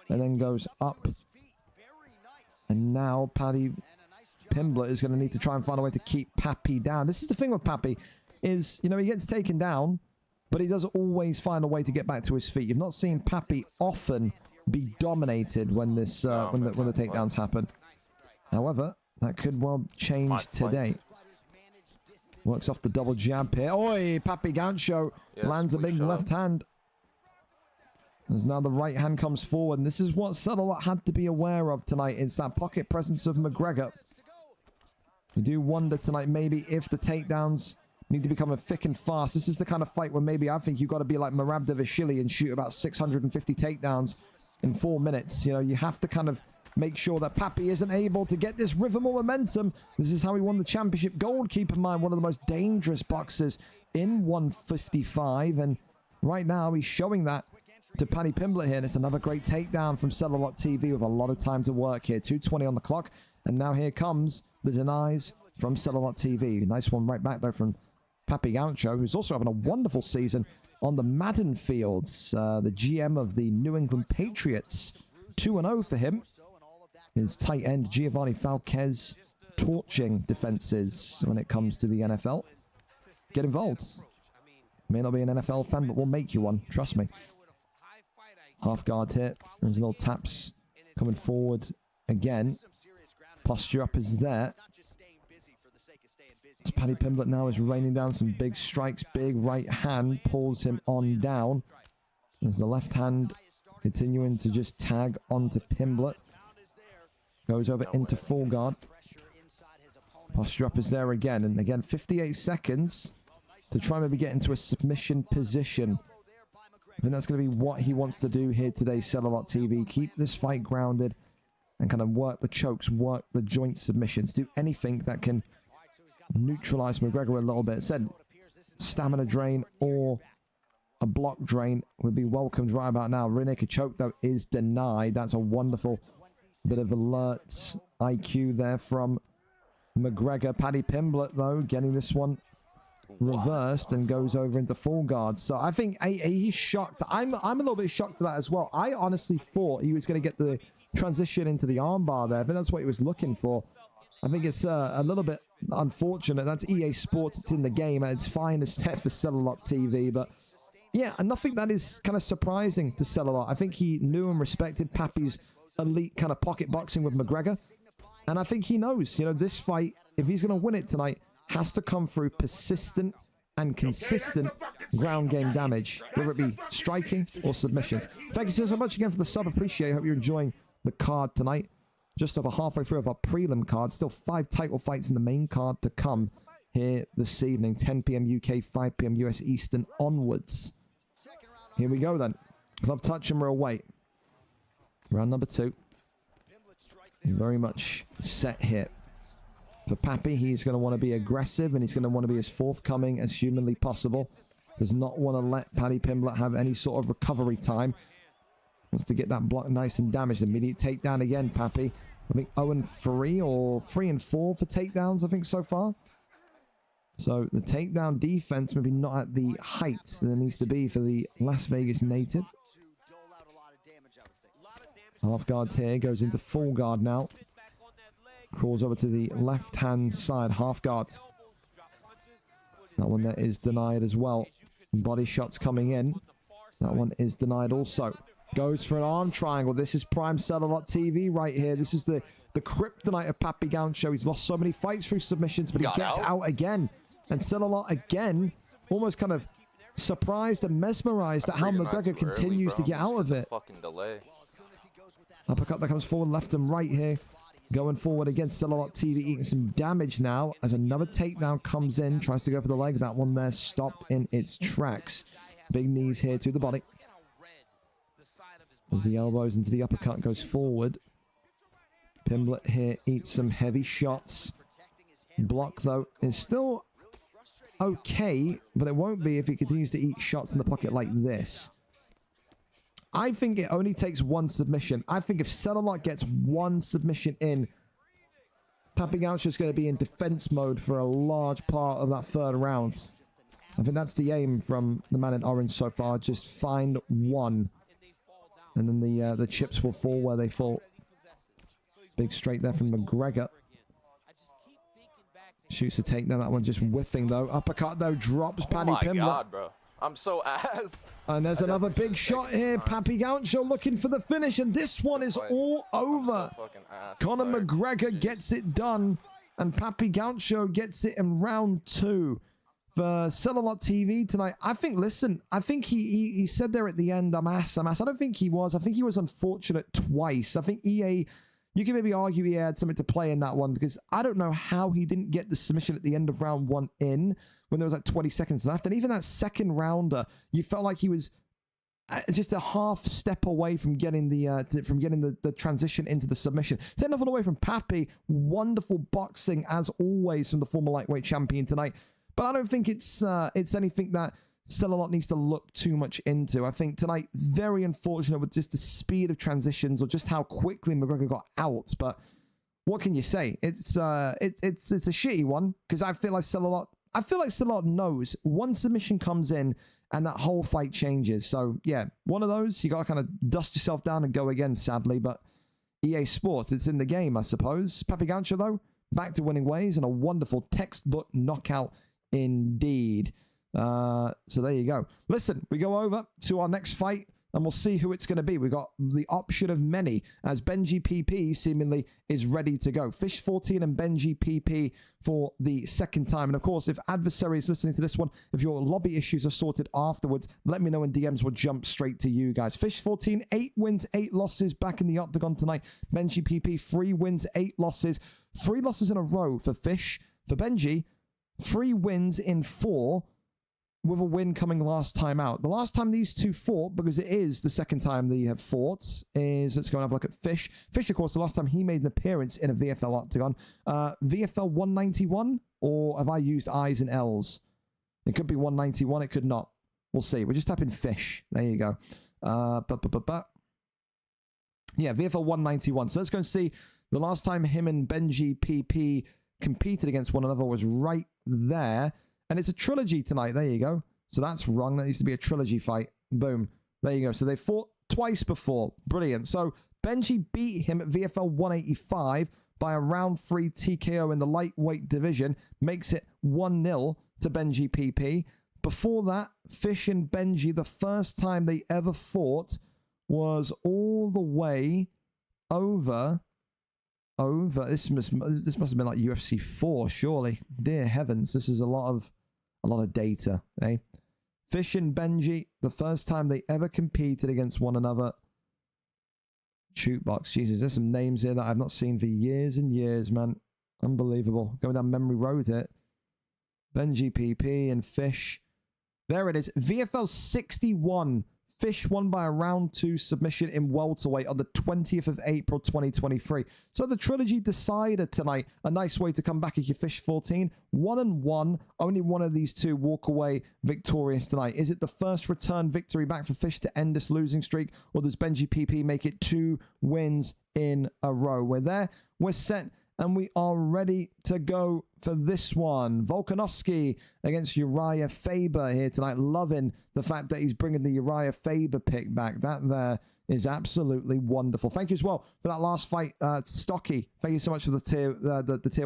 Speaker 2: And then goes up. And now Paddy Pimblett is going to need to try and find a way to keep Papi down. This is the thing with Papi, is, you know, he gets taken down, but he does always find a way to get back to his feet. You've not seen Papi often be dominated when this when the takedowns happen. However, that could well change today. Works off the double jab here. Oi, Papi Gaucho lands a big left hand. As now the right hand comes forward, and this is what Settlelot had to be aware of tonight. It's that pocket presence of McGregor. You do wonder tonight maybe if the takedowns need to become thick and fast. This is the kind of fight where maybe I think you've got to be like Merabdashvili and shoot about 650 takedowns in 4 minutes. You know, you have to kind of make sure that Papi isn't able to get this rhythm or momentum. This is how he won the championship gold. Keep in mind, one of the most dangerous boxers in 155, and right now he's showing that to Paddy Pimblett here, and it's another great takedown from ViperrkoTTV with a lot of time to work here. 2:20 on the clock, and now here comes the denies from ViperrkoTTV. Nice one right back there from Papi Gaucho, who's also having a wonderful season on the Madden fields. The GM of the New England Patriots, 2-0 for him. His tight end Giovanni Falquez torching defenses when it comes to the NFL. Get involved. May not be an NFL fan, but we'll make you one. Trust me. Half guard here. There's little taps coming forward again. Posture up is there. As Paddy Pimblett now is raining down some big strikes. Big right hand pulls him on down. There's the left hand continuing to just tag onto Pimblett. Goes over into full guard. Posture up is there again. And again, 58 seconds to try and maybe get into a submission position. I think that's going to be what he wants to do here today, ViperrkoTTV. Keep this fight grounded and kind of work the chokes, work the joint submissions. Do anything that can neutralize McGregor a little bit. Said stamina drain or a block drain would be welcomed right about now. Rear naked choke, though, is denied. That's a wonderful bit of alert IQ there from McGregor. Paddy Pimblett, though, getting this one reversed and goes over into full guard. So I think he's shocked. I'm a little bit shocked at that as well. I honestly thought he was going to get the transition into the armbar there. I think that's what he was looking for. I think it's a little bit unfortunate. That's EA Sports. It's in the game at its finest there for ViperrkoTTV. But yeah, and nothing that is kind of surprising to ViperrkoTTV. I think he knew and respected Papi's elite kind of pocket boxing with McGregor. And I think he knows, you know, this fight, if he's going to win it tonight, has to come through persistent and consistent ground game damage, whether it be striking or submissions. Thank you so much again for the sub. Appreciate it. Hope you're enjoying the card tonight. Just over halfway through of our prelim card. Still 5 title fights in the main card to come here this evening. 10 p.m. UK, 5 p.m. US Eastern onwards. Here we go then. Glove touch and we're away. Round number 2. Very much set here. For Papi, he's going to want to be aggressive and he's going to want to be as forthcoming as humanly possible. Does not want to let Paddy Pimblett have any sort of recovery time. Wants to get that block nice and damaged. Immediate takedown again, Papi. I think 0-3 or 3-4 for takedowns, I think, so far. So the takedown defense maybe not at the height that it needs to be for the Las Vegas native. Half guard here, goes into full guard now. Crawls over to the left-hand side, half guard. That one there is denied as well. Body shots coming in. That one is denied also. Goes for an arm triangle. This is prime ViperrkoTTV right here. This is the kryptonite of Papi Gaucho. He's lost so many fights through submissions, but he gets out again. And ViperrkoTTV again, almost kind of surprised and mesmerized at how McGregor continues to get out of it. Uppercut that comes forward, left and right here. Going forward against ViperrkoTTV, eating some damage now as another takedown comes in. Tries to go for the leg. That one there stopped in its tracks. Big knees here to the body. As the elbows into the uppercut goes forward. Pimblett here eats some heavy shots. Block, though, is still okay, but it won't be if he continues to eat shots in the pocket like this. I think it only takes one submission. I think if JRilla gets one submission in, Papi Gaucho is going to be in defense mode for a large part of that third round. I think that's the aim from the man in orange so far. Just find one. And then the chips will fall where they fall. Big straight there from McGregor. Shoots a takedown. That one just whiffing though. Uppercut though. Drops Paddy Pimblett.
Speaker 3: Oh my god, bro. I'm so ass.
Speaker 2: And there's another big shot here. Papi Gaucho looking for the finish. And this one is all over.
Speaker 3: So ass,
Speaker 2: Conor McGregor gets it done. And Papi Gaucho gets it in round 2. For ViperrkoTTV tonight, I think, listen, I think he said there at the end, I'm ass. I don't think he was. I think he was unfortunate twice. I think EA, you can maybe argue EA had something to play in that one, because I don't know how he didn't get the submission at the end of round 1 in, when there was like 20 seconds left. And even that second rounder, you felt like he was just a half step away from getting the transition into the submission. Take nothing away from Papi. Wonderful boxing, as always, from the former lightweight champion tonight. But I don't think it's anything that JRilla needs to look too much into. I think tonight, very unfortunate with just the speed of transitions or just how quickly McGregor got out. But what can you say? It's a shitty one, because I feel like JRilla knows one submission comes in and that whole fight changes. So yeah, one of those, you got to kind of dust yourself down and go again, sadly. But EA Sports, it's in the game, I suppose. Papi Gaucho, though, back to winning ways and a wonderful textbook knockout indeed. So there you go. Listen, we go over to our next fight and we'll see who it's going to be. We've got the option of many, as Benji PP seemingly is ready to go. Fish 14 and Benji PP for the second time. And of course, if adversaries listening to this one, if your lobby issues are sorted afterwards, let me know in DMs. We'll jump straight to you guys. Fish 14, 8 wins, 8 losses back in the octagon tonight. Benji PP, 3 wins, 8 losses. 3 losses in a row for Fish. For Benji, 3 wins in 4, with a win coming last time out. The last time these two fought, because it is the second time they have fought, is, let's go and have a look at Fish. Fish, of course, the last time he made an appearance in a VFL octagon. VFL 191, or have I used I's and L's? It could be 191, it could not. We'll see. We're just tapping Fish. There you go. Yeah, VFL 191. So let's go and see. The last time him and Benji PP competed against one another was right there. And it's a trilogy tonight. There you go. So that's wrong. That needs to be a trilogy fight. Boom. There you go. So they fought twice before. Brilliant. So Benji beat him at VFL 185 by a round 3 TKO in the lightweight division. Makes it 1-0 to Benji PP. Before that, Fish and Benji, the first time they ever fought was all the way over. This must have been like UFC 4, surely. Dear heavens, this is a lot of data, eh? Fish and Benji, the first time they ever competed against one another. Shootbox, Jesus, there's some names here that I've not seen for years and years, man. Unbelievable. Going down memory road here. Benji PP and Fish. There it is. VFL 61. Fish won by a round 2 submission in welterweight on the 20th of April 2023. So the trilogy decider tonight. A nice way to come back if you're Fish 14. 1-1. Only one of these two walk away victorious tonight. Is it the first return victory back for Fish to end this losing streak? Or does Benji PP make it 2 wins in a row? We're there. We're set. And we are ready to go for this one. Volkanovski against Uriah Faber here tonight. Loving the fact that he's bringing the Uriah Faber pick back. That there is absolutely wonderful. Thank you as well for that last fight, Stocky. Thank you so much for the tier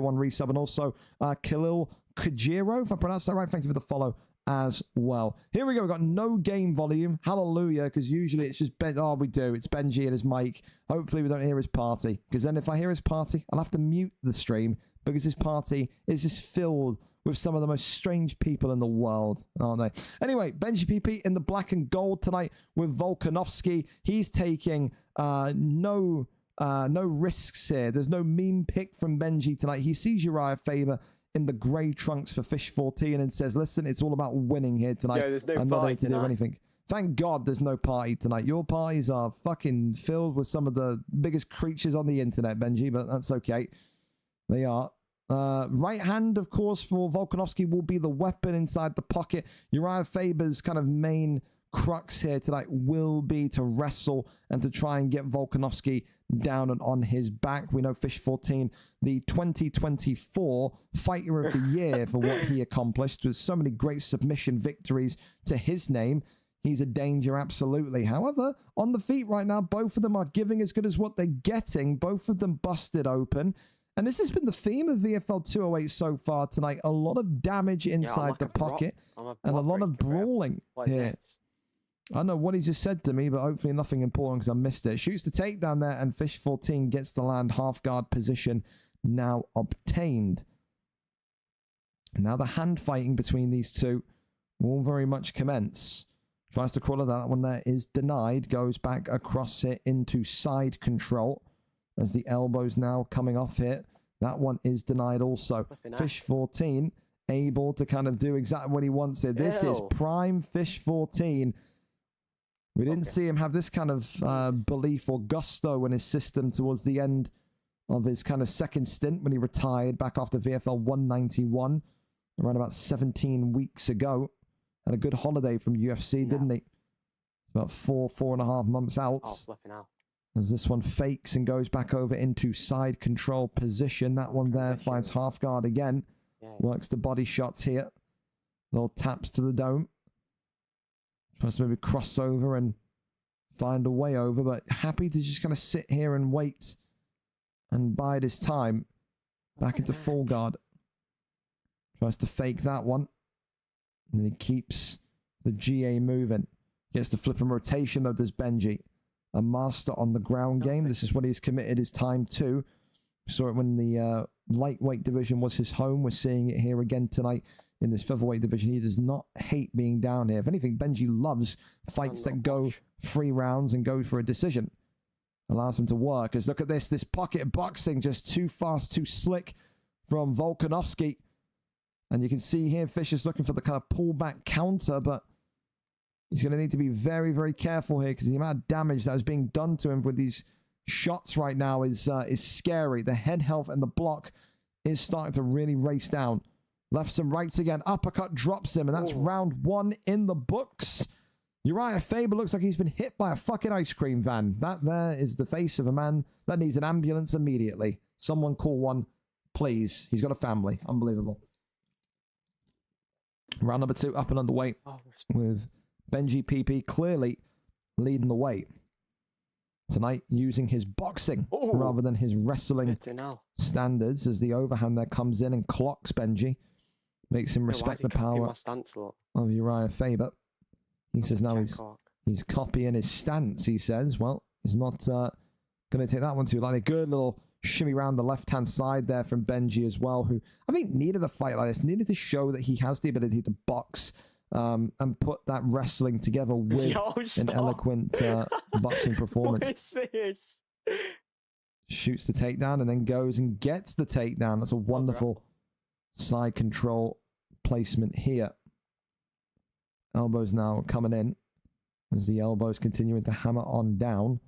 Speaker 2: 1 resub. And also Khalil Kajiro, if I pronounced that right. Thank you for the follow as well. Here we go. We've got no game volume. Hallelujah, because usually it's just Ben. Oh, we do. It's Benji and his mic. Hopefully we don't hear his party, because then if I hear his party, I'll have to mute the stream, because his party is just filled with some of the most strange people in the world, aren't they? Anyway, Benji PP in the black and gold tonight with Volkanovski. He's taking no risks here. There's no meme pick from Benji tonight. He sees Uriah Faber in the grey trunks for Fish 14 and says, listen, it's all about winning here tonight.
Speaker 5: Yeah, there's no
Speaker 2: I'm not
Speaker 5: party
Speaker 2: there to do
Speaker 5: tonight.
Speaker 2: anything. Thank God there's no party tonight. Your parties are fucking filled with some of the biggest creatures on the internet, Benji, but that's okay. They are. Right hand, of course, for Volkanovski will be the weapon inside the pocket. Uriah Faber's kind of main crux here tonight will be to wrestle and to try and get Volkanovski down and on his back. We know Fish14, the 2024 Fighter of the Year for what he accomplished with so many great submission victories to his name. He's a danger, absolutely. However, on the feet right now, both of them are giving as good as what they're getting. Both of them busted open. And this has been the theme of VFL 208 so far tonight. A lot of damage inside the pocket and a lot of brawling here. I don't know what he just said to me, but hopefully nothing important because I missed it. Shoots the takedown there, and Fish14 gets the land. Half guard position now obtained. Now the hand fighting between these two will very much commence. Tries to crawl it. That one there is denied. Goes back across it into side control as the elbows now coming off here. That one is denied also. Fish14 able to kind of do exactly what he wants here. This is prime Fish14. We didn't see him have this kind of belief or gusto in his system towards the end of his kind of second stint when he retired back after VFL 191 around about 17 weeks ago. Had a good holiday from UFC, didn't he? It's about 4.5 months out.
Speaker 5: Oh, flipping out.
Speaker 2: As this one fakes and goes back over into side control position. That one there finds half guard again.
Speaker 5: Yeah.
Speaker 2: Works the body shots here. Little taps to the dome. Tries to maybe cross over and find a way over, but happy to just kind of sit here and wait and bide his time. Back into full guard. Tries to fake that one. And then he keeps the GA moving. Gets the flip and rotation though, does Benji. A master on the ground game. This is what he's committed his time to. We saw it when the lightweight division was his home. We're seeing it here again tonight in this featherweight division. He does not hate being down here. If anything, Benji loves fights that go 3 rounds and go for a decision. Allows him to work. As look at this. This pocket boxing just too fast, too slick from Volkanovski. And you can see here, Fish is looking for the kind of pullback counter, but he's going to need to be very, very careful here because the amount of damage that is being done to him with these shots right now is scary. The head health and the block is starting to really race down. Lefts and rights again. Uppercut drops him, and that's round 1 in the books. Uriah Faber looks like he's been hit by a fucking ice cream van. That there is the face of a man that needs an ambulance immediately. Someone call one, please. He's got a family. Unbelievable. Round number 2 up and underway with Benji PP clearly leading the way tonight, using his boxing rather than his wrestling standards as the overhand there comes in and clocks Benji. Makes him respect the power of Uriah Faber. He says now he's copying his stance, he says. Well, he's not going to take that one too lightly. Good little shimmy around the left-hand side there from Benji as well, who I think needed a fight like this, needed to show that he has the ability to box and put that wrestling together with an eloquent boxing performance.
Speaker 5: What is this?
Speaker 2: Shoots the takedown and then goes and gets the takedown. That's a wonderful side control placement here. Elbows now coming in as the elbows continuing to hammer on down.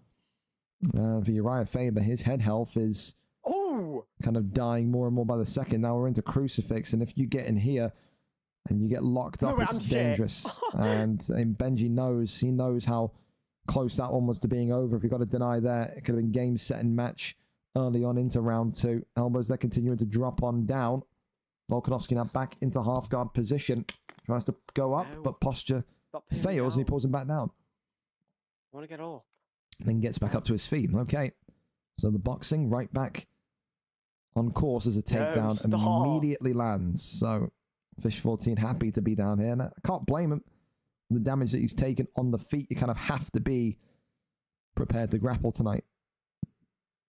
Speaker 2: For Uriah Faber, his head health is kind of dying more and more by the second. Now we're into crucifix, and if you get in here and you get locked up, it's dangerous. and Benji knows, he knows how close that one was to being over. If you got to deny there, it could have been game, set, and match early on into round 2. Elbows there continuing to drop on down. Volkanovski now back into half guard position. Tries to go up, but posture fails, and he pulls him back down.
Speaker 5: I want to get off.
Speaker 2: Then gets back up to his feet. Okay. So the boxing right back on course as a takedown immediately lands. So Fish14 happy to be down here. And I can't blame him. The damage that he's taken on the feet, you kind of have to be prepared to grapple tonight.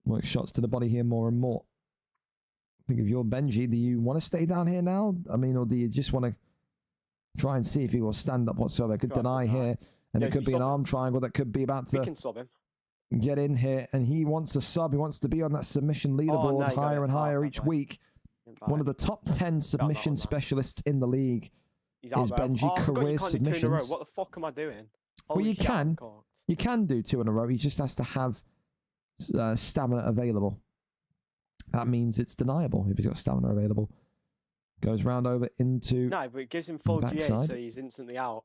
Speaker 2: Work shots to the body here more and more. I think if you're Benji, do you want to stay down here now? I mean, or do you just want to try and see if he will stand up whatsoever? Could deny here. And it could be an arm triangle that could be about to get in here. And he wants a sub. He wants to be on that submission leaderboard higher and higher each week. One of the top 10 submission specialists in the league is Benji. Career submissions.
Speaker 5: What the fuck am I doing?
Speaker 2: Well, you can do 2 in a row. He just has to have stamina available. that means it's deniable if he's got stamina available. Goes round over into
Speaker 5: No, but it gives him full GA,
Speaker 2: backside.
Speaker 5: so he's instantly out.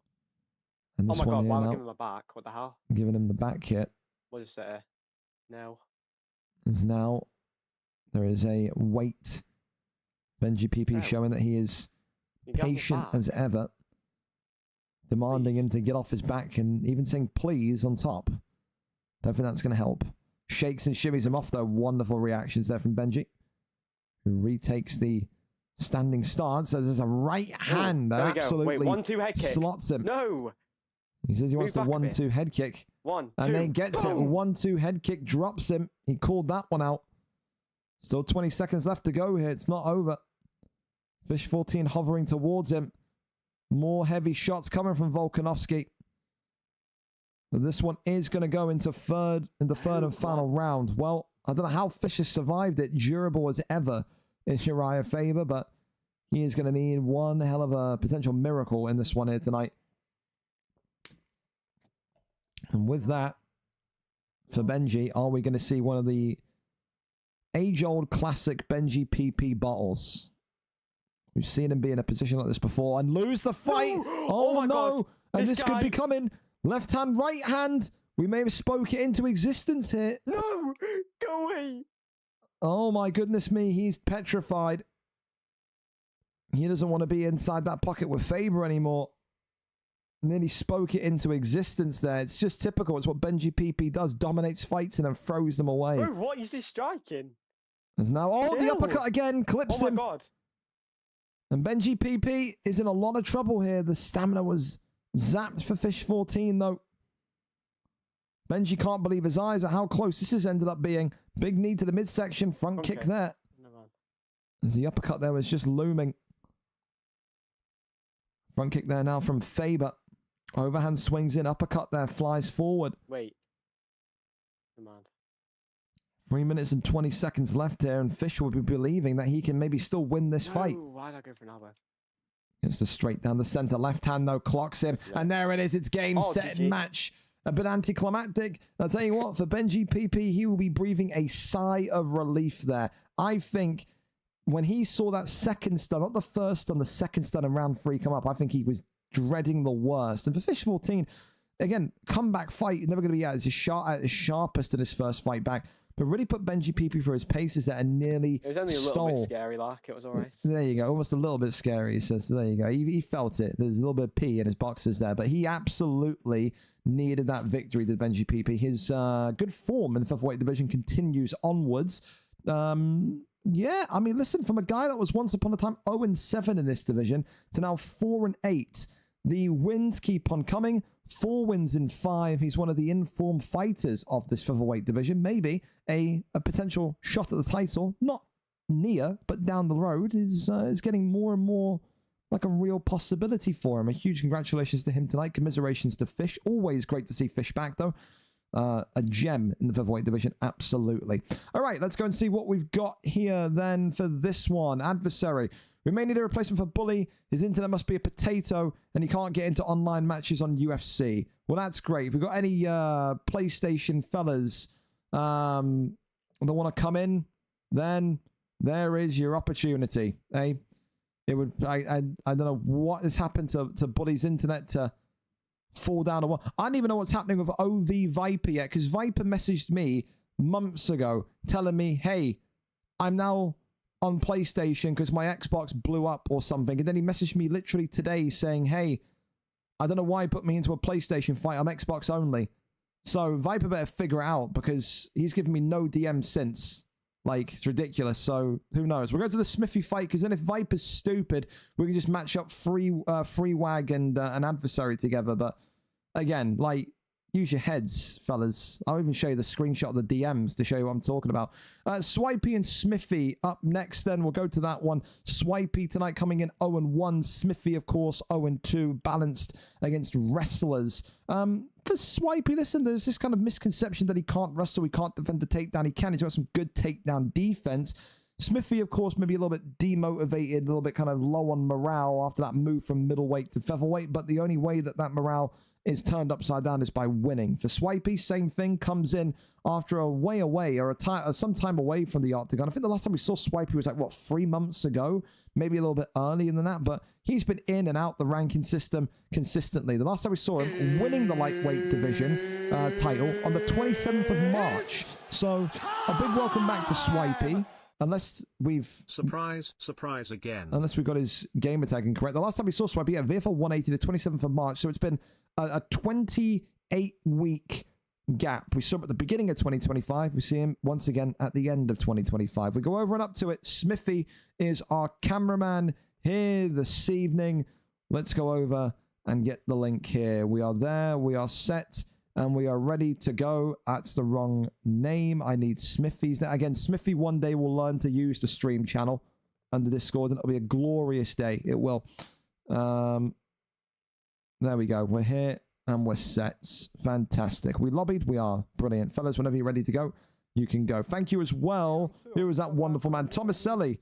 Speaker 2: and
Speaker 5: Oh
Speaker 2: this
Speaker 5: my
Speaker 2: one
Speaker 5: god,
Speaker 2: here
Speaker 5: why am I
Speaker 2: now,
Speaker 5: giving him a back? What the hell?
Speaker 2: giving him the back hit.
Speaker 5: What is it? No.
Speaker 2: As now there is a wait. Benji PP
Speaker 5: No.
Speaker 2: showing that he is
Speaker 5: You got me
Speaker 2: patient
Speaker 5: back.
Speaker 2: as ever, demanding
Speaker 5: Please.
Speaker 2: him to get off his back and even saying please on top. Don't think that's going to help. Shakes and shimmies him off though. Wonderful reactions there from Benji, who retakes the standing stance. So there's a right hand that
Speaker 5: there we go.
Speaker 2: absolutely
Speaker 5: Wait, 1-2 head kick.
Speaker 2: slots him.
Speaker 5: No.
Speaker 2: He says he wants the
Speaker 5: Move back a bit.
Speaker 2: 1-2 head kick.
Speaker 5: 1, 2.
Speaker 2: And then gets it.
Speaker 5: boom.
Speaker 2: 1-2 head kick drops him. He called that one out. Still 20 seconds left to go here. It's not over. Fish 14 hovering towards him. More heavy shots coming from Volkanovski. But this one is going to go into third and final round. Well, I don't know how Fish has survived it, durable as ever in JRilla favor, but he is going to need one hell of a potential miracle in this one here tonight. And with that, for Benji, are we going to see one of the age-old classic Benji PP bottles? We've seen him be in a position like this before and lose the fight.
Speaker 5: No!
Speaker 2: Oh,
Speaker 5: Oh my
Speaker 2: no.
Speaker 5: God.
Speaker 2: And
Speaker 5: This
Speaker 2: this could
Speaker 5: guy-
Speaker 2: be coming. Left hand, right hand. We may have spoke it into existence here.
Speaker 5: No. Go away.
Speaker 2: Oh my goodness me. He's petrified. He doesn't want to be inside that pocket with Faber anymore. And then he spoke it into existence there. It's just typical. It's what Benji PP does. Dominates fights and then throws them away.
Speaker 5: Bro, what is this striking?
Speaker 2: There's now, the
Speaker 5: Ew.
Speaker 2: uppercut again. Clips
Speaker 5: Oh my
Speaker 2: him.
Speaker 5: god.
Speaker 2: And Benji PP is in a lot of trouble here. The stamina was zapped for Fish 14, though. Benji can't believe his eyes at how close this has ended up being. Big knee to the midsection. Front kick
Speaker 5: Okay.
Speaker 2: there.
Speaker 5: No, man.
Speaker 2: As the uppercut there was just looming. Front kick there now from Faber. Overhand swings in. Uppercut there. Flies forward.
Speaker 5: Wait. No, man.
Speaker 2: 3 minutes and 20 seconds left here. And Fish will be believing that he can maybe still win this fight.
Speaker 5: No, why did I go for an elbow?
Speaker 2: It's the straight down the center. Left hand, though, clocks him.
Speaker 5: Yeah.
Speaker 2: And there it is. It's game,
Speaker 5: Oh,
Speaker 2: set,
Speaker 5: GG.
Speaker 2: and match. A bit anticlimactic. I'll tell you what, for Benji PP, he will be breathing a sigh of relief there. I think when he saw that second stun, not the first stun, the second stun in round 3 come up, I think he was dreading the worst. And for Fish 14, again, comeback fight, never going to be at his sharpest in his first fight back. But really put Benji PP for his paces there and nearly
Speaker 5: It was only a little
Speaker 2: stole.
Speaker 5: bit scary, like it was alright.
Speaker 2: There you go. Almost a little bit scary. He says, there you go. He felt it. There's a little bit of pee in his boxes there. But he absolutely needed that victory, did Benji PP. His good form in the featherweight division continues onwards. Yeah, I mean, listen, from a guy that was once upon a time 0-7 in this division to now 4-8. The wins keep on coming. 4 wins in 5. He's one of the informed fighters of this featherweight division. Maybe a potential shot at the title. Not near, but down the road is getting more and more like a real possibility for him. A huge congratulations to him tonight. Commiserations to Fish. Always great to see Fish back, though. A gem in the featherweight division, absolutely. All right, let's go and see what we've got here then for this one. Adversary. We may need a replacement for Bully. His internet must be a potato, and he can't get into online matches on UFC. Well, that's great. If we've got any PlayStation fellas that want to come in, then there is your opportunity. Eh? It would. I don't know what has happened to Bully's internet to fall down a wall. I don't even know what's happening with OV Viper yet, because Viper messaged me months ago telling me, hey, I'm now on PlayStation because my Xbox blew up or something. And then he messaged me literally today saying, hey, I don't know why he put me into a PlayStation fight. I'm Xbox only. So Viper better figure it out, because he's given me no DM since. Like, it's ridiculous. So who knows? We'll go to the Smithy fight, because then if Viper's stupid, we can just match up Freewag and an adversary together. But again, like, use your heads, fellas. I'll even show you the screenshot of the DMs to show you what I'm talking about. Swipey and Smithy up next then. We'll go to that one. Swipey tonight coming in 0-1. Smithy, of course, 0-2. Balanced against wrestlers. For Swipey, listen, there's this kind of misconception that he can't wrestle. He can't defend the takedown. He can. He's got some good takedown defense. Smithy, of course, maybe a little bit demotivated, a little bit kind of low on morale after that move from middleweight to featherweight. But the only way that morale is turned upside down is by winning. For Swipey, same thing, comes in after a way away or some time away from the Octagon. I think the last time we saw Swipey was like, what, 3 months ago? Maybe a little bit earlier than that, but he's been in and out the ranking system consistently. The last time we saw him winning the lightweight division title on the 27th of March. So a big welcome back to Swipey. Unless we've...
Speaker 6: Surprise again.
Speaker 2: Unless we've got his game tagging correct. The last time we saw Swipey at VFL 180, the 27th of March. So it's been a 28-week gap. We saw him at the beginning of 2025. We see him once again at the end of 2025. We go over and up to it. Smithy is our cameraman here this evening. Let's go over and get the link here. We are there. We are set. And we are ready to go. That's the wrong name. I need Smithy's. Again, Smithy one day will learn to use the stream channel under Discord, and it'll be a glorious day. It will. There we go. We're here, and we're set. Fantastic. We lobbied. We are. Brilliant. Fellas, whenever you're ready to go, you can go. Thank you as well. Who was that wonderful man? Tomaselli.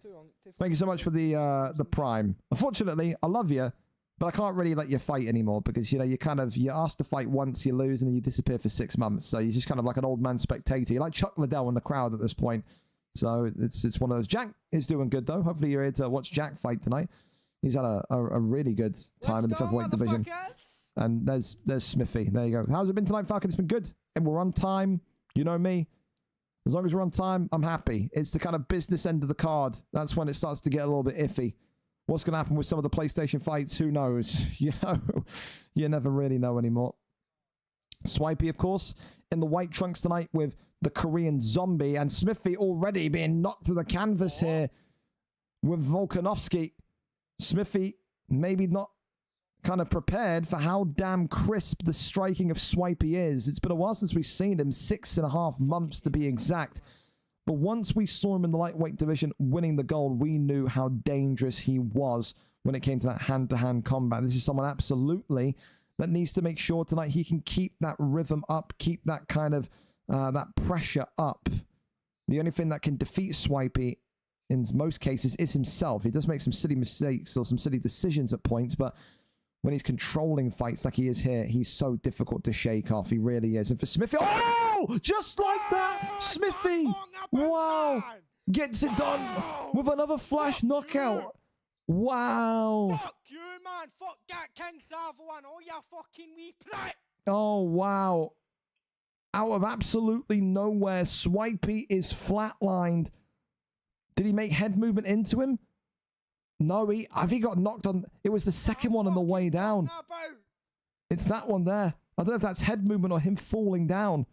Speaker 2: Thank you so much for the Prime. Unfortunately, I love you. But I can't really let you fight anymore because, you know, you're asked to fight once, you lose, and then you disappear for 6 months. So you're just kind of like an old man spectator. You're like Chuck Liddell in the crowd at this point. So it's one of those. Jack is doing good, though. Hopefully you're here to watch Jack fight tonight. He's had a really good time in the featherweight division. And there's Smithy. There you go. How's it been tonight, Falcon? It's been good. And we're on time. You know me. As long as we're on time, I'm happy. It's the kind of business end of the card. That's when it starts to get a little bit iffy. What's going to happen with some of the PlayStation fights? Who knows? You know, you never really know anymore. Swipey, of course, in the white trunks tonight with the Korean Zombie. And Smithy already being knocked to the canvas here with Volkanovski. Smithy maybe not kind of prepared for how damn crisp the striking of Swipey is. It's been a while since we've seen him, 6.5 months to be exact. But once we saw him in the lightweight division winning the gold, we knew how dangerous he was when it came to that hand-to-hand combat. This is someone absolutely that needs to make sure tonight he can keep that rhythm up, keep that kind of that pressure up. The only thing that can defeat Swipey in most cases is himself. He does make some silly mistakes or some silly decisions at points, but when he's controlling fights like he is here, he's so difficult to shake off. He really is. And for Smithy, oh, just like that, Smithy, wow, gets it done with another flash knockout. Wow.
Speaker 7: Fuck you, man. Fuck that King Sava one. Oh, you fucking wee prat.
Speaker 2: Oh, wow. Out of absolutely nowhere, Swipey is flatlined. Did he make head movement into him? No, I think he got knocked on. It was the second one on the way down. It's that one there. I don't know if that's head movement or him falling down.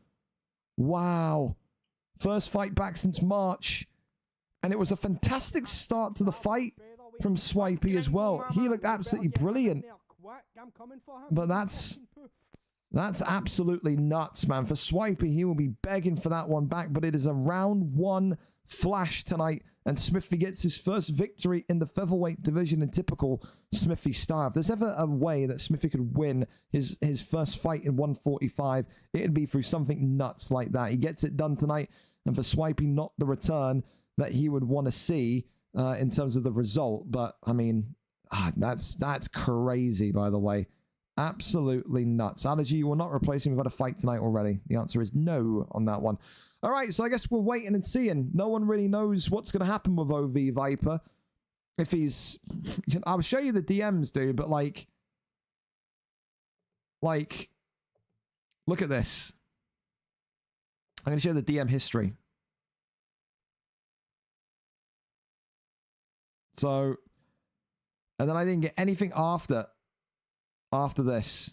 Speaker 2: Wow. First fight back since March. And it was a fantastic start to the fight from Swipey as well. He looked absolutely brilliant. But that's absolutely nuts, man. For Swipey, he will be begging for that one back. But it is a round one flash tonight. And Smithy gets his first victory in the featherweight division in typical Smithy style. If there's ever a way that Smithy could win his first fight in 145, it'd be through something nuts like that. He gets it done tonight. And for Swipey, not the return that he would want to see in terms of the result. But, I mean, that's crazy, by the way. Absolutely nuts. Allergy, you will not replace him. We've had a fight tonight already. The answer is no on that one. All right, so I guess we're waiting and seeing. No one really knows what's going to happen with OV Viper. If he's... I'll show you the DMs, dude, but like, look at this. I'm going to show the DM history. So, and then I didn't get anything after this.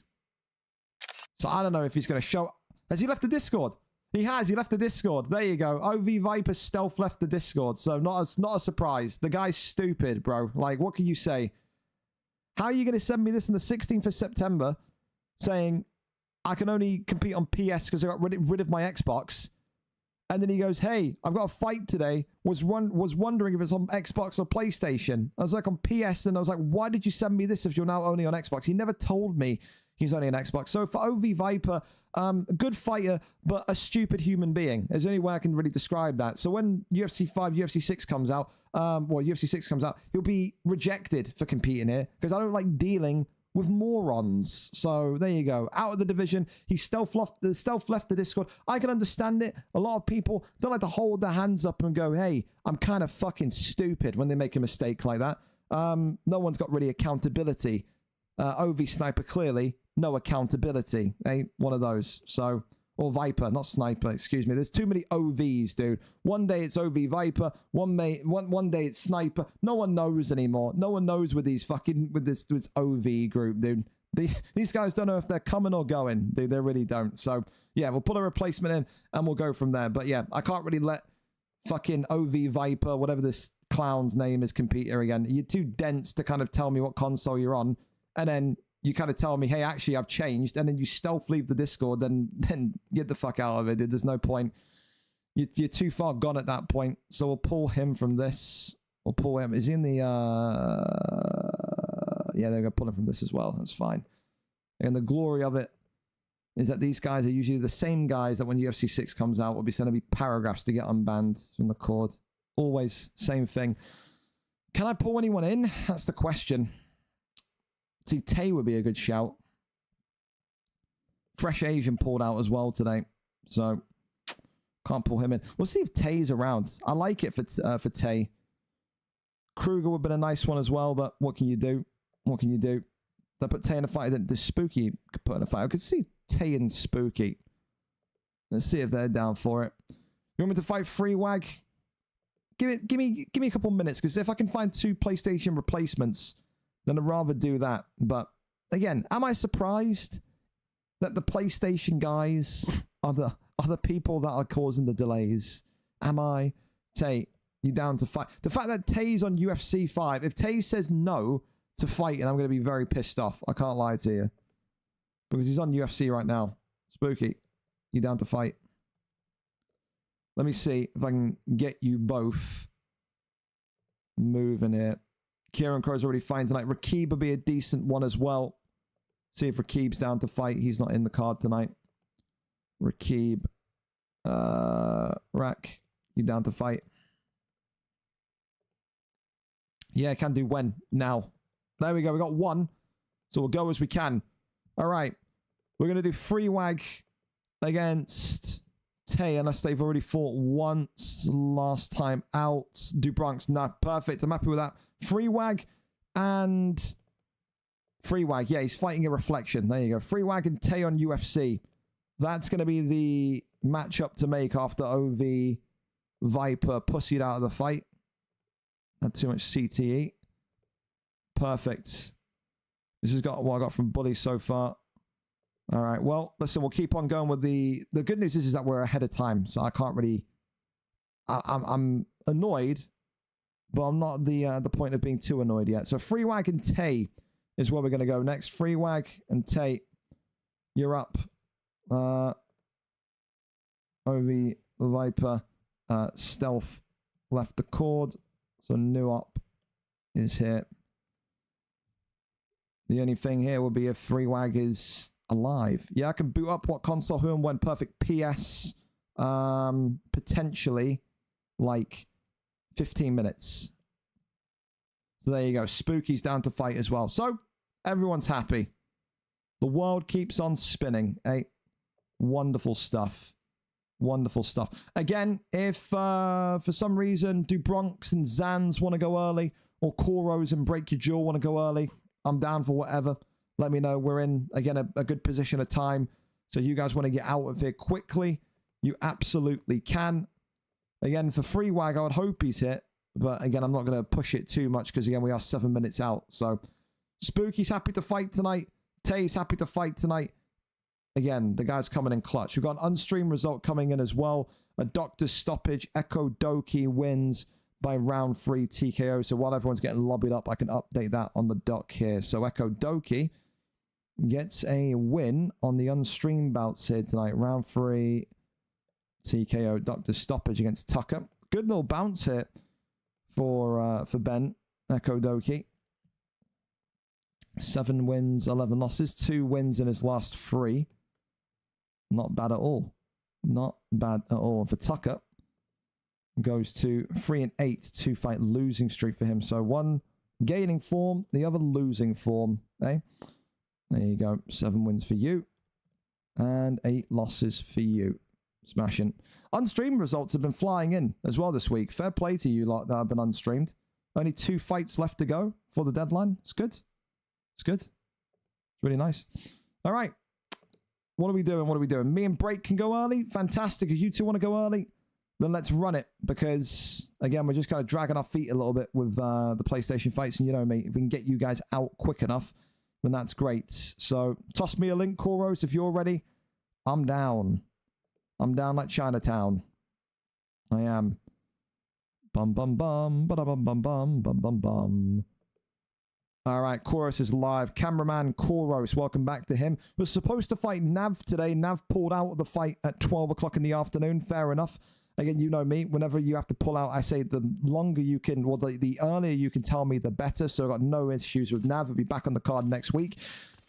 Speaker 2: So I don't know if he's going to show... Has he left the Discord? He has. He left the Discord. There you go. OV Viper stealth left the Discord. So not a surprise. The guy's stupid, bro. Like, what can you say? How are you going to send me this on the 16th of September saying I can only compete on PS because I got rid of my Xbox? And then he goes, hey, I've got a fight today. Was wondering if it's on Xbox or PlayStation. I was like, on PS. And I was like, why did you send me this if you're now only on Xbox? He never told me he's only on Xbox. So for OV Viper, good fighter, but a stupid human being. There's the only way I can really describe that. So when UFC 5, UFC 6 comes out, UFC 6 comes out, he'll be rejected for competing here because I don't like dealing with morons. So there you go. Out of the division. He stealth left the Discord. I can understand it. A lot of people don't like to hold their hands up and go, hey, I'm kind of fucking stupid when they make a mistake like that. No one's got really accountability. OV Sniper, clearly, no accountability. Ain't one of those. So, or Viper, not Sniper, excuse me. There's too many OVs, dude. One day it's OV Viper, one day it's Sniper. No one knows anymore. No one knows with these fucking, with this OV group, dude. These guys don't know if they're coming or going. They really don't. So, yeah, we'll put a replacement in and we'll go from there. But yeah, I can't really let fucking OV Viper, whatever this clown's name is, compete here again. You're too dense to kind of tell me what console you're on. And then you kind of tell me, hey, actually, I've changed. And then you stealth leave the Discord, then get the fuck out of it, dude. There's no point. You're too far gone at that point. So we'll pull him from this. We'll pull him. Is he in the... Yeah, they're going to pull him from this as well. That's fine. And the glory of it is that these guys are usually the same guys that when UFC 6 comes out will be sending me paragraphs to get unbanned from the cord. Always same thing. Can I pull anyone in? That's the question. See, Tay would be a good shout. Fresh Asian pulled out as well today. So, can't pull him in. We'll see if Tay's around. I like it for Tay. Kruger would have been a nice one as well, but what can you do? What can you do? They put Tay in a fight. The Spooky could put in a fight. I could see Tay and Spooky. Let's see if they're down for it. You want me to fight Freewag? Give me a couple minutes, because if I can find 2 PlayStation replacements, then I'd rather do that. But again, am I surprised that the PlayStation guys are the people that are causing the delays? Am I? Tay, you down to fight? The fact that Tay's on UFC 5, if Tay says no to fighting, I'm going to be very pissed off. I can't lie to you. Because he's on UFC right now. Spooky, you down to fight? Let me see if I can get you both moving here. Kieran Crow's already fine tonight. Rakib will be a decent one as well. See if Rakib's down to fight. He's not in the card tonight. Rakib. Rak, you down to fight? Yeah, can do when. Now. There we go. We got 1. So we'll go as we can. All right. We're going to do Freewag against Tay, unless they've already fought once last time out. Dubronx. No, perfect. I'm happy with that. Freewag and... Freewag. Yeah, he's fighting a Reflection. There you go. Freewag and Tay on UFC. That's going to be the matchup to make after OV Viper pussied out of the fight. Not too much CTE. Perfect. This has got what I got from Bully so far. All right. Well, listen, we'll keep on going with the good news is that we're ahead of time, so I can't really... I'm annoyed, but I'm not the point of being too annoyed yet. So Freewag and Tay is where we're going to go next. Freewag and Tay, you're up. OV Viper stealth left the cord, so new up is here. The only thing here will be if Freewag is alive. Yeah, I can boot up what console, who and when. Perfect. PS, potentially like 15 minutes. So there you go. Spooky's down to fight as well. So everyone's happy. The world keeps on spinning. Eh? Wonderful stuff. Wonderful stuff. Again, if for some reason Dubronx and Zans want to go early, or Koros and Break Your Jaw want to go early, I'm down for whatever. Let me know. We're in, again, a good position of time. So you guys want to get out of here quickly, you absolutely can. Again, for Freewag, I would hope he's hit. But again, I'm not going to push it too much because, again, we are 7 minutes out. So Spooky's happy to fight tonight. Tay's happy to fight tonight. Again, the guy's coming in clutch. We've got an unstreamed result coming in as well. A doctor's stoppage. Echo Doki wins by round 3 TKO. So while everyone's getting lobbied up, I can update that on the doc here. So Echo Doki gets a win on the unstreamed bouts here tonight. Round 3 TKO doctor's stoppage against Tucker. Good little bounce here for Ben. Echo Doki. 7 wins, 11 losses. 2 wins in his last 3. Not bad at all. Not bad at all. For Tucker, goes to 3-8, 2-fight losing streak for him. So one gaining form, the other losing form. Eh? There you go. 7 wins for you. And 8 losses for you. Smashing. Unstreamed results have been flying in as well this week. Fair play to you lot that have been unstreamed. Only 2 fights left to go for the deadline. It's good. It's good. It's really nice. All right. What are we doing? What are we doing? Me and Break can go early. Fantastic. If you two want to go early, then let's run it. Because, again, we're just kind of dragging our feet a little bit with the PlayStation fights. And you know me, if we can get you guys out quick enough, then that's great. So, toss me a link, Koros, if you're ready. I'm down. I'm down like Chinatown. I am. Bum, bum, bum. Ba-da-bum, bum, bum, bum, bum, bum. All right, Koros is live. Cameraman Koros, welcome back to him. Was supposed to fight Nav today. Nav pulled out of the fight at 12 o'clock in the afternoon. Fair enough. Again, you know me. Whenever you have to pull out, I say the longer you can, well, the earlier you can tell me, the better. So I've got no issues with Nav. He'll be back on the card next week.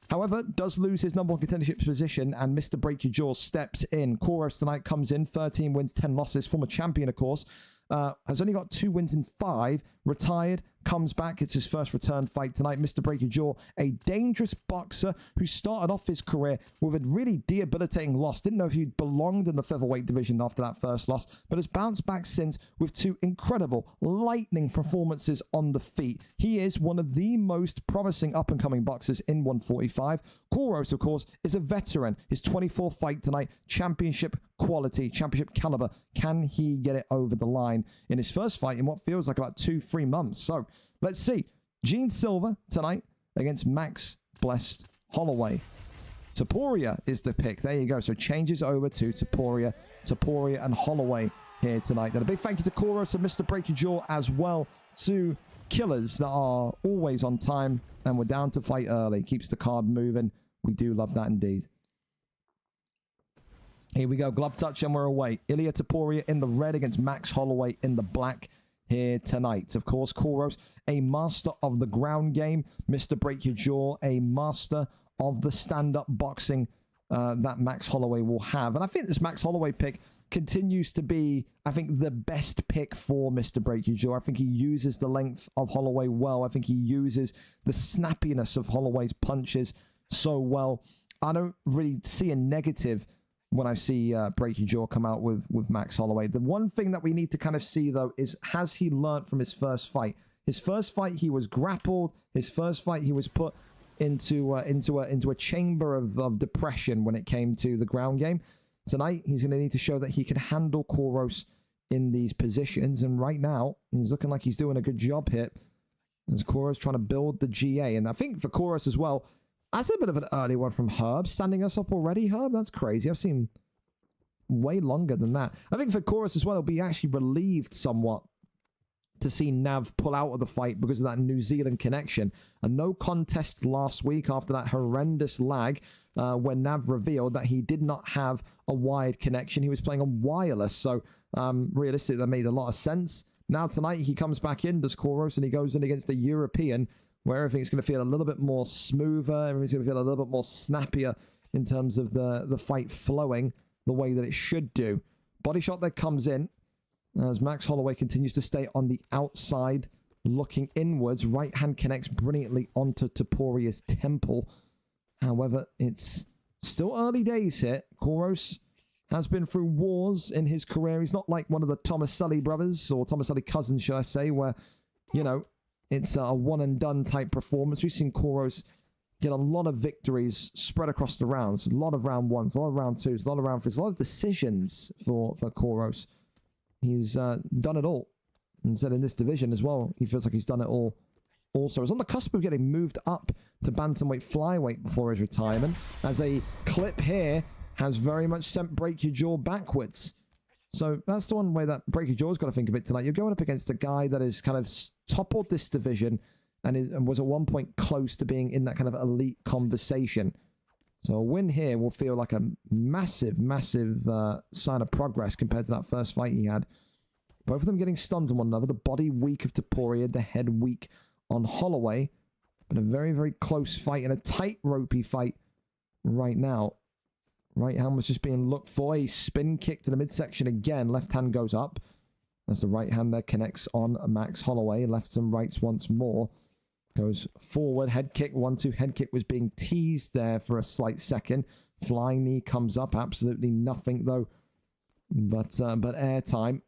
Speaker 2: However, does lose his number 1 contendership position, and Mr. Break Your Jaw steps in. Koros tonight comes in, 13 wins, 10 losses. Former champion, of course. Has only got 2 wins in 5. Retired, comes back. It's his first return fight tonight. Mr. Break Your Jaw, a dangerous boxer who started off his career with a really debilitating loss. Didn't know if he belonged in the featherweight division after that first loss, but has bounced back since with 2 incredible, lightning performances on the feet. He is one of the most promising up-and-coming boxers in 145. Koros, of course, is a veteran. His 24th fight tonight, championship quality, championship caliber. Can he get it over the line in his first fight in what feels like about 2-3 months? So let's see. Gene Silva tonight against Max Blessed Holloway. Taporia is the pick. There you go. So changes over to Taporia and Holloway here tonight. And a big thank you to Koros and Mr. Break Your Jaw as well. 2 killers that are always on time, and we're down to fight early. Keeps the card moving. We do love that indeed. Here we go. Glove touch and we're away. Ilya Taporia in the red against Max Holloway in the black here tonight. Of course, Koros, a master of the ground game. Mr. Break Your Jaw, a master of the stand-up boxing that Max Holloway will have. And I think this Max Holloway pick continues to be, I think, the best pick for Mr. Break Your Jaw. I think he uses the length of Holloway well. I think he uses the snappiness of Holloway's punches so well. I don't really see a negative when I see Break Your Jaw come out with Max Holloway. The one thing that we need to kind of see, though, is has he learnt from his first fight? His first fight, he was grappled. His first fight, he was put into a chamber of depression when it came to the ground game. Tonight, he's going to need to show that he can handle Koros in these positions. And right now, he's looking like he's doing a good job here. As Koros trying to build the GA. And I think for Koros as well, that's a bit of an early one from Herb. Standing us up already, Herb? That's crazy. I've seen way longer than that. I think for Koros as well, he'll be actually relieved somewhat to see Nav pull out of the fight because of that New Zealand connection. A no contest last week after that horrendous lag when Nav revealed that he did not have a wired connection. He was playing on wireless. So realistically, that made a lot of sense. Now tonight, he comes back in, does Koros, and he goes in against a European where everything's going to feel a little bit more smoother. Everything's going to feel a little bit more snappier in terms of the fight flowing the way that it should do. Body shot that comes in as Max Holloway continues to stay on the outside, looking inwards. Right hand connects brilliantly onto Taporia's temple. However, it's still early days here. Koros has been through wars in his career. He's not like one of the Tomaselli brothers, or Tomaselli cousins, should I say, where, you know, it's a one-and-done type performance. We've seen Koros get a lot of victories spread across the rounds. A lot of round ones, a lot of round twos, a lot of round threes, a lot of decisions for Koros. He's done it all. And said in this division as well, he feels like he's done it all. Also, he's on the cusp of getting moved up to bantamweight flyweight before his retirement. As a clip here has very much sent Break Your Jaw backwards. So that's the one way that Break Your Jaw's got to think of it tonight. You're going up against a guy that is kind of toppled this division and was at one point close to being in that kind of elite conversation. So a win here will feel like a massive, massive sign of progress compared to that first fight he had. Both of them getting stunned on one another. The body weak of Taporia, the head weak on Holloway. But a very, very close fight and a tight ropey fight right now. Right hand was just being looked for. A spin kick to the midsection again. Left hand goes up. As the right hand there connects on Max Holloway. Lefts and rights once more. Goes forward, head kick, 1-2 head kick was being teased there for a slight second. Flying knee comes up, absolutely nothing though. But airtime.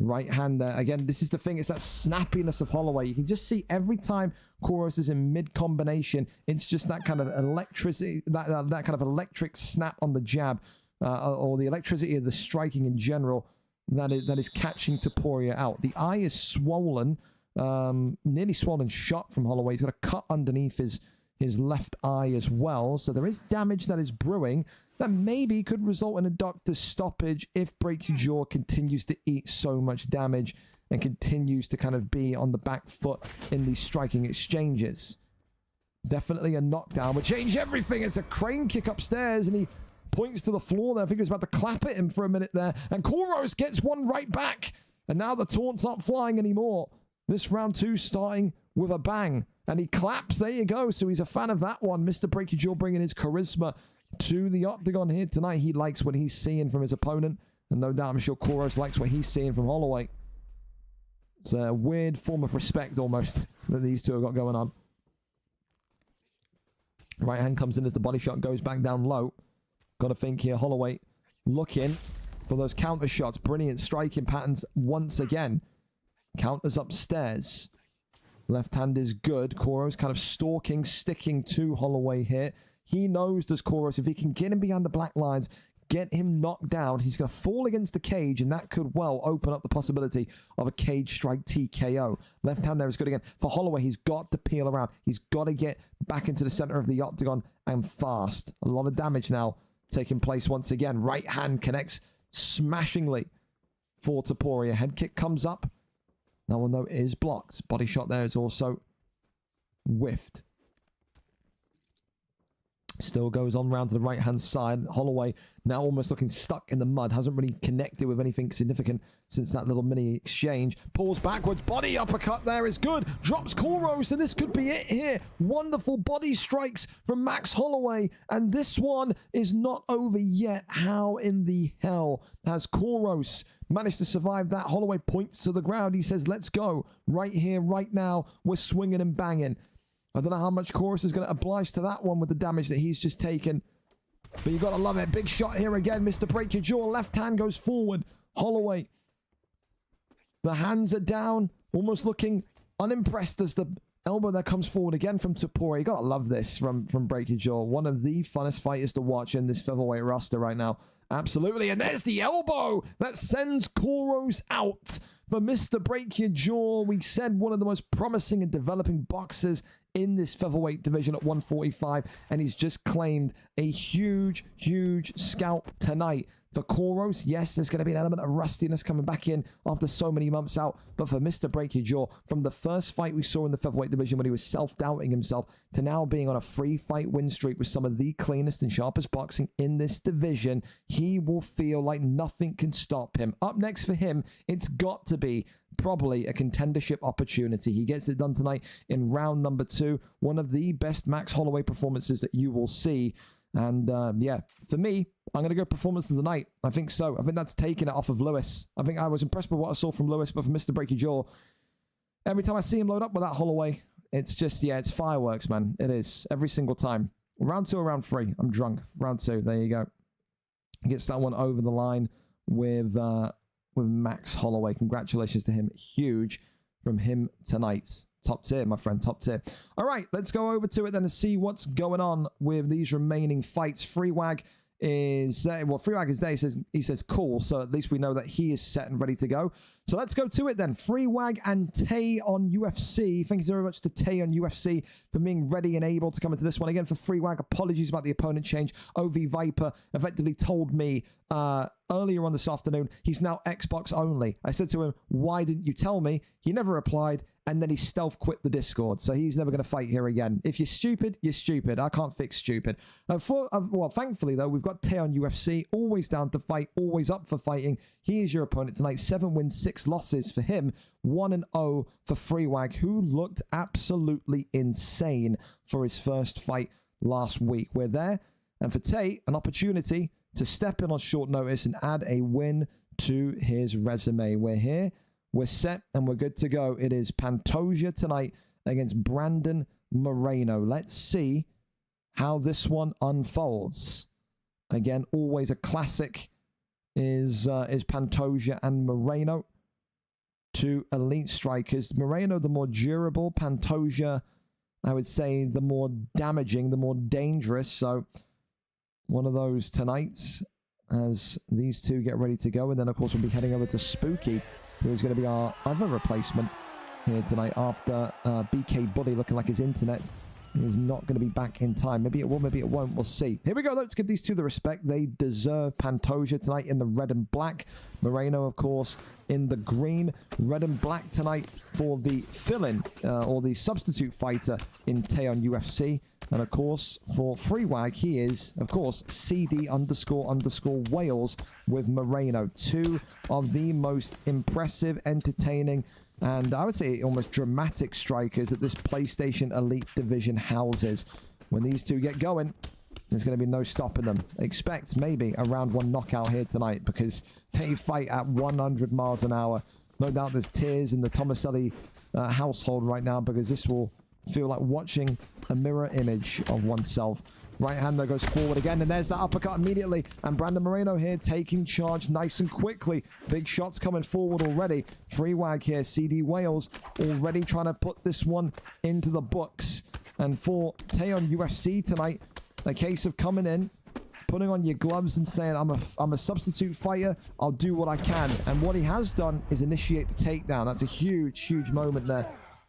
Speaker 2: Right hand there. Again, this is the thing, it's that snappiness of Holloway. You can just see every time Kouros is in mid-combination, it's just that kind of electricity, that kind of electric snap on the jab, or the electricity of the striking in general that is catching Topuria out. The eye is swollen, nearly swollen shut from Holloway. He's got a cut underneath his left eye as well, so there is damage that is brewing that maybe could result in a doctor's stoppage if Breaky Jaw continues to eat so much damage and continues to kind of be on the back foot in these striking exchanges. Definitely a knockdown would change everything. It's a crane kick upstairs, and he points to the floor there. I think he was about to clap at him for a minute there, and Kouros gets one right back, and now the taunts aren't flying anymore. This round 2 starting with a bang, and he claps. There you go. So he's a fan of that one. Mr. Breaky Jaw bringing his charisma to the octagon here tonight. He likes what he's seeing from his opponent, and no doubt I'm sure Kouros likes what he's seeing from Holloway. It's a weird form of respect almost that these two have got going on. Right hand comes in as the body shot goes back down low. Got to think here, Holloway looking for those counter shots. Brilliant striking patterns once again. Counters upstairs. Left hand is good. Kouros kind of stalking, sticking to Holloway here. He knows, does Kouros, if he can get him behind the black lines, get him knocked down, he's going to fall against the cage, and that could well open up the possibility of a cage strike TKO. Left hand there is good again. For Holloway, he's got to peel around. He's got to get back into the center of the octagon and fast. A lot of damage now taking place once again. Right hand connects smashingly for Topuria. Head kick comes up. That one, though, is blocked. Body shot there is also whiffed. Still goes on round to the right-hand side. Holloway now almost looking stuck in the mud. Hasn't really connected with anything significant since that little mini exchange. Pulls backwards. Body uppercut there is good. Drops Kouros, and this could be it here. Wonderful body strikes from Max Holloway. And this one is not over yet. How in the hell has Kouros managed to survive that? Holloway points to the ground. He says, let's go. Right here, right now. We're swinging and banging. I don't know how much Kouros is going to oblige to that one with the damage that he's just taken. But you've got to love it. Big shot here again. Mr. Break Your Jaw. Left hand goes forward. Holloway. The hands are down. Almost looking unimpressed as the elbow that comes forward again from Topuria. You got to love this from Break Your Jaw. One of the funnest fighters to watch in this featherweight roster right now. Absolutely. And there's the elbow that sends Kouros out. For Mr. Break Your Jaw, we said one of the most promising and developing boxers in this featherweight division at 145, and he's just claimed a huge scalp tonight. For Kouros, yes, there's going to be an element of rustiness coming back in after so many months out, but for Mr. Break Your Jaw, from the first fight we saw in the featherweight division when he was self-doubting himself, to now being on a 3-fight win streak with some of the cleanest and sharpest boxing in this division, he will feel like nothing can stop him. Up next for him, it's got to be probably a contendership opportunity. He gets it done tonight in round number 2. One of the best Max Holloway performances that you will see. And yeah, for me, I'm going to go performance of the night. I think so. I think that's taking it off of Lewis. I think I was impressed with what I saw from Lewis, but for Mr. Break Your Jaw, every time I see him load up with that Holloway, it's just, yeah, it's fireworks, man. It is. Every single time. Round 2 or round 3? I'm drunk. Round 2. There you go. Gets that one over the line with Max Holloway. Congratulations to him. Huge from him tonight. Top tier, my friend. Top tier. All right, let's go over to it then and see what's going on with these remaining fights. Freewag is there. Well, Freewag is there. He says cool. So at least we know that he is set and ready to go. So let's go to it then. Freewag and Tay on UFC. Thank you very much to Tay on UFC for being ready and able to come into this one. Again, for Freewag, apologies about the opponent change. OV Viper effectively told me earlier on this afternoon he's now Xbox only. I said to him, why didn't you tell me? He never replied, and then he stealth quit the Discord, so he's never going to fight here again. If you're stupid, you're stupid. I can't fix stupid. Well, thankfully, though, we've got Tay on UFC, always down to fight, always up for fighting. He is your opponent tonight. 7 wins, 6 losses for him. 1-0 for Freewag, who looked absolutely insane for his first fight last week. We're there, and for Tay, an opportunity to step in on short notice and add a win to his resume. We're here, we're set, and we're good to go. It is Pantoja tonight against Brandon Moreno. Let's see how this one unfolds. Again, always a classic is Pantoja and Moreno. Two elite strikers. Moreno, the more durable. Pantoja, I would say, the more damaging, the more dangerous. So, one of those tonight as these two get ready to go. And then, of course, we'll be heading over to Spooky, who is going to be our other replacement here tonight after BK Buddy looking like his internet is not going to be back in time. Maybe it will, maybe it won't. We'll see. Here we go. Let's give these two the respect they deserve. Pantoja tonight in the red and black. Moreno, of course, in the green. Red and black tonight for the fill-in or the substitute fighter in Teon UFC. And, of course, for Freewag, he is, of course, CD__Wales with Moreno. Two of the most impressive, entertaining, and I would say almost dramatic strikers that this PlayStation Elite Division houses. When these two get going, there's going to be no stopping them. Expect maybe a round one knockout here tonight because they fight at 100 miles an hour. No doubt there's tears in the Tomaselli household right now because this will feel like watching a mirror image of oneself. Right hander goes forward again, and there's that uppercut immediately. And Brandon Moreno here taking charge nice and quickly. Big shots coming forward already. Freewag here, CD Wales, already trying to put this one into the books. And for Teon UFC tonight, a case of coming in, putting on your gloves and saying, I'm a substitute fighter, I'll do what I can. And what he has done is initiate the takedown. That's a huge, huge moment there.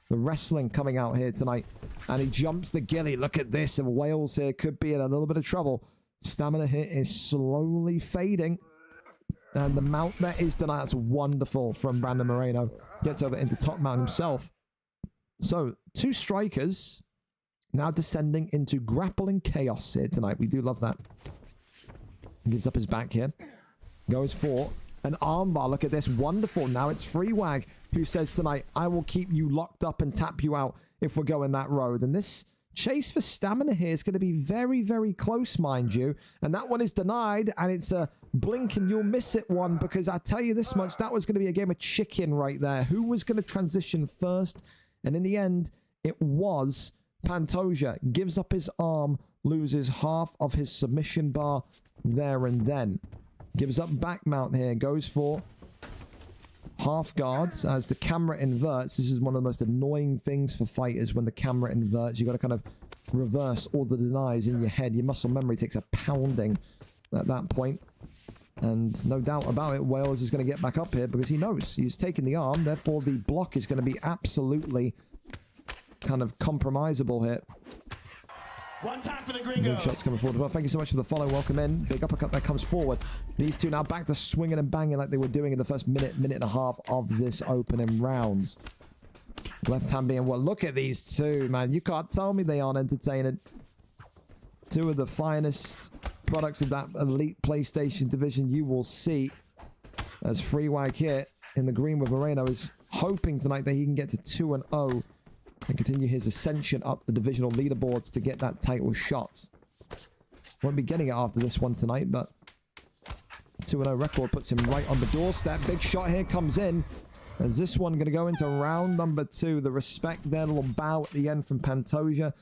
Speaker 2: The wrestling coming out here tonight. And he jumps the ghillie. Look at this. And Wales here could be in a little bit of trouble. Stamina here is slowly fading. And the mount there is denied. That's wonderful from Brandon Moreno. Gets over into top mount himself. So, two strikers now descending into grappling chaos here tonight. We do love that. Gives up his back here. Goes for an armbar. Look at this. Wonderful. Now it's Freewag who says tonight, I will keep you locked up and tap you out if we're going that road. And this chase for stamina here is going to be very, very close, mind you. And that one is denied. And it's a blink and you'll miss it one, because I tell you this much, that was going to be a game of chicken right there. Who was going to transition first? And in the end, it was Pantoja. Gives up his arm, loses half of his submission bar there and then. Gives up back mount here, goes for half guards as the camera inverts. This is one of the most annoying things for fighters when the camera inverts. You got to kind of reverse all the denies in your head. Your muscle memory takes a pounding at that point. And no doubt about it, Wales is going to get back up here because he knows he's taken the arm. Therefore, the block is going to be absolutely kind of compromisable here.
Speaker 1: One time for the gringos.
Speaker 2: Big shots coming forward. Well, thank you so much for the follow. Welcome in. Big uppercut that comes forward. These two now back to swinging and banging like they were doing in the first minute and a half of this opening round. Left hand being what? Look at these two, man. You can't tell me they aren't entertaining. Two of the finest products of that elite PlayStation division you will see. As Freewag here in the green with Moreno is hoping tonight that he can get to 2-0. And continue his ascension up the divisional leaderboards to get that title shot. Won't be getting it after this one tonight, but 2-0 record puts him right on the doorstep. Big shot here comes in. Is this one going to go into round number 2? The respect there, little bow at the end from Pantoja.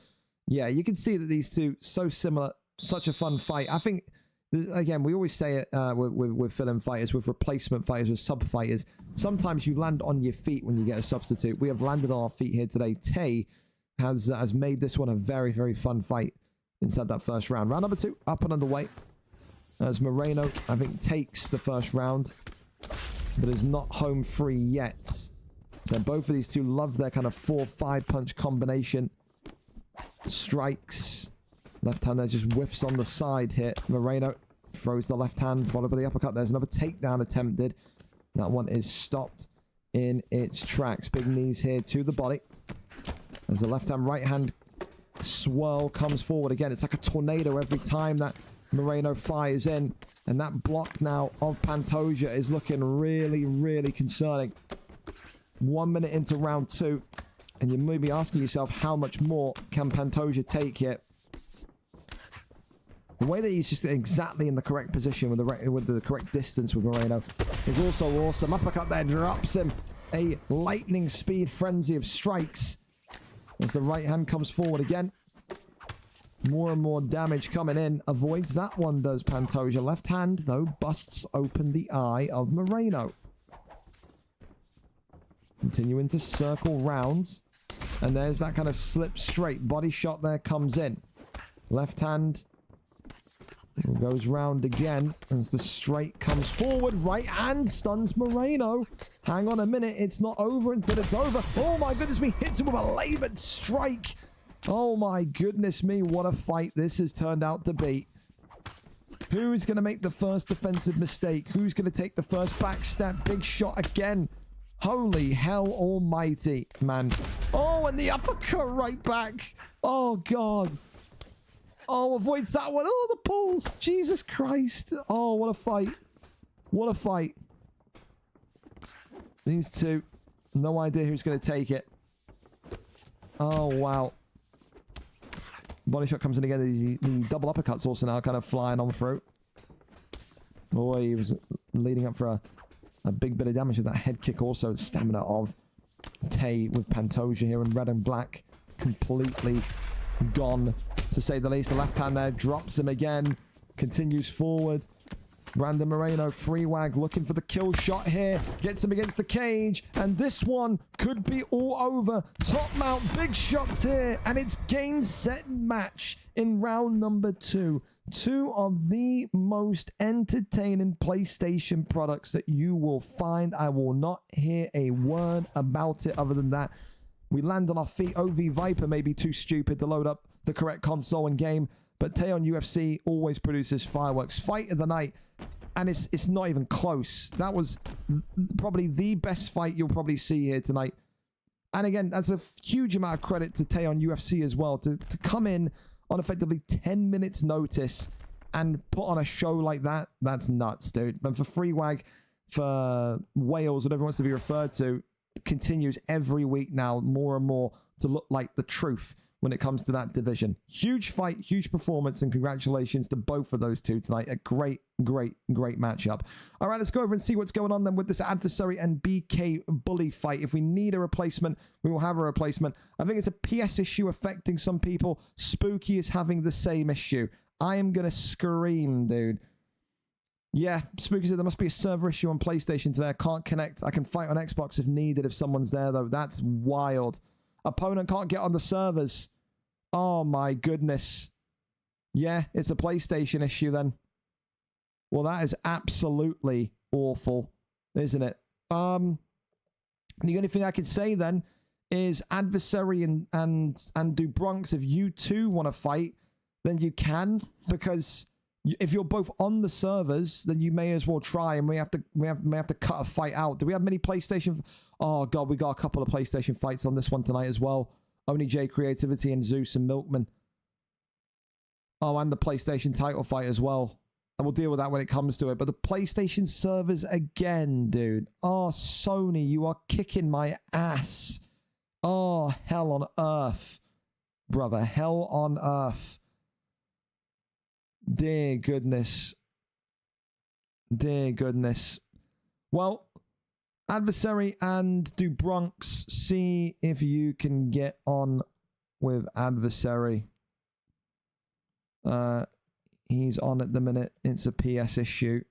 Speaker 2: Yeah, you can see that these two, so similar, such a fun fight. I think, again, we always say it with fill-in fighters, with replacement fighters, with sub-fighters. Sometimes you land on your feet when you get a substitute. We have landed on our feet here today. Tay has made this one a very, very fun fight inside that first round. Round number 2, up and underway. As Moreno, I think, takes the first round, but is not home free yet. So both of these two love their kind of 4-5 punch combination. Strikes. Left hand there just whiffs on the side here. Moreno throws the left hand, followed by the uppercut. There's another takedown attempted. That one is stopped in its tracks. Big knees here to the body. As the left hand, right hand swirl comes forward again. It's like a tornado every time that Moreno fires in. And that block now of Pantoja is looking really, really concerning. 1 minute into round 2. And you may be asking yourself, how much more can Pantoja take here? The way that he's just exactly in the correct position with the correct distance with Moreno is also awesome. Uppercut there drops him. A lightning speed frenzy of strikes. As the right hand comes forward again. More and more damage coming in. Avoids that one, does Pantoja. Left hand, though, busts open the eye of Moreno. Continuing to circle rounds. And there's that kind of slip straight. Body shot there comes in. Left hand goes round again as the straight comes forward. Right hand stuns Moreno. Hang on a minute. It's not over until it's over. Oh my goodness me. Hits him with a laboured strike. Oh my goodness me, what a fight this has turned out to be. Who's going to make the first defensive mistake? Who's going to take the first back step? Big shot again. Holy hell almighty, man. Oh, and the uppercut right back. Oh, God. Oh, avoids that one. Oh, the pulls. Jesus Christ. Oh, what a fight. What a fight. These two, no idea who's going to take it. Oh, wow. Body shot comes in again. The double uppercuts also now kind of flying on through. Boy, he was leading up for a big bit of damage with that head kick also. Stamina of Tay with Pantoja here in red and black. Completely gone, to say the least. The left hand there drops him again. Continues forward. Brandon Moreno, free wag, looking for the kill shot here. Gets him against the cage. And this one could be all over. Top mount, big shots here. And it's game, set, match in round number 2. Two of the most entertaining PlayStation products that you will find. I will not hear a word about it other than that. We land on our feet. OV Viper may be too stupid to load up the correct console and game. But Taeyon UFC always produces fireworks. Fight of the night. And it's not even close. That was probably the best fight you'll probably see here tonight. And again, that's a huge amount of credit to Taeyon UFC as well. To come in on effectively 10 minutes notice and put on a show like that, that's nuts, dude. But for Free Wag, for Wales, whatever wants to be referred to, continues every week now more and more to look like the truth when it comes to that division. Huge fight, huge performance, and congratulations to both of those two tonight. A great, great, great matchup. All right, let's go over and see what's going on then with this Adversary and BK Bully fight. If we need a replacement, we will have a replacement. I think it's a PS issue affecting some people. Spooky is having the same issue. I am going to scream, dude. Yeah, Spooky said there must be a server issue on PlayStation today. I can't connect. I can fight on Xbox if needed if someone's there, though. That's wild. Opponent can't get on the servers. Oh my goodness. Yeah, it's a PlayStation issue then. Well, that is absolutely awful, isn't it? The only thing I can say then is Adversary and Dubronx, if you two want to fight, then you can, because if you're both on the servers, then you may as well try, and we may have to cut a fight out. Do we have many PlayStation? Oh god, we got a couple of PlayStation fights on this one tonight as well. Only J Creativity and Zeus and Milkman. Oh, and the PlayStation title fight as well. And we'll deal with that when it comes to it. But the PlayStation servers again, dude. Oh, Sony, you are kicking my ass. Oh, hell on earth, brother. Hell on earth. Dear goodness. Dear goodness. Well, Adversary and Dubronx, see if you can get on with Adversary. He's on at the minute. It's a PS issue,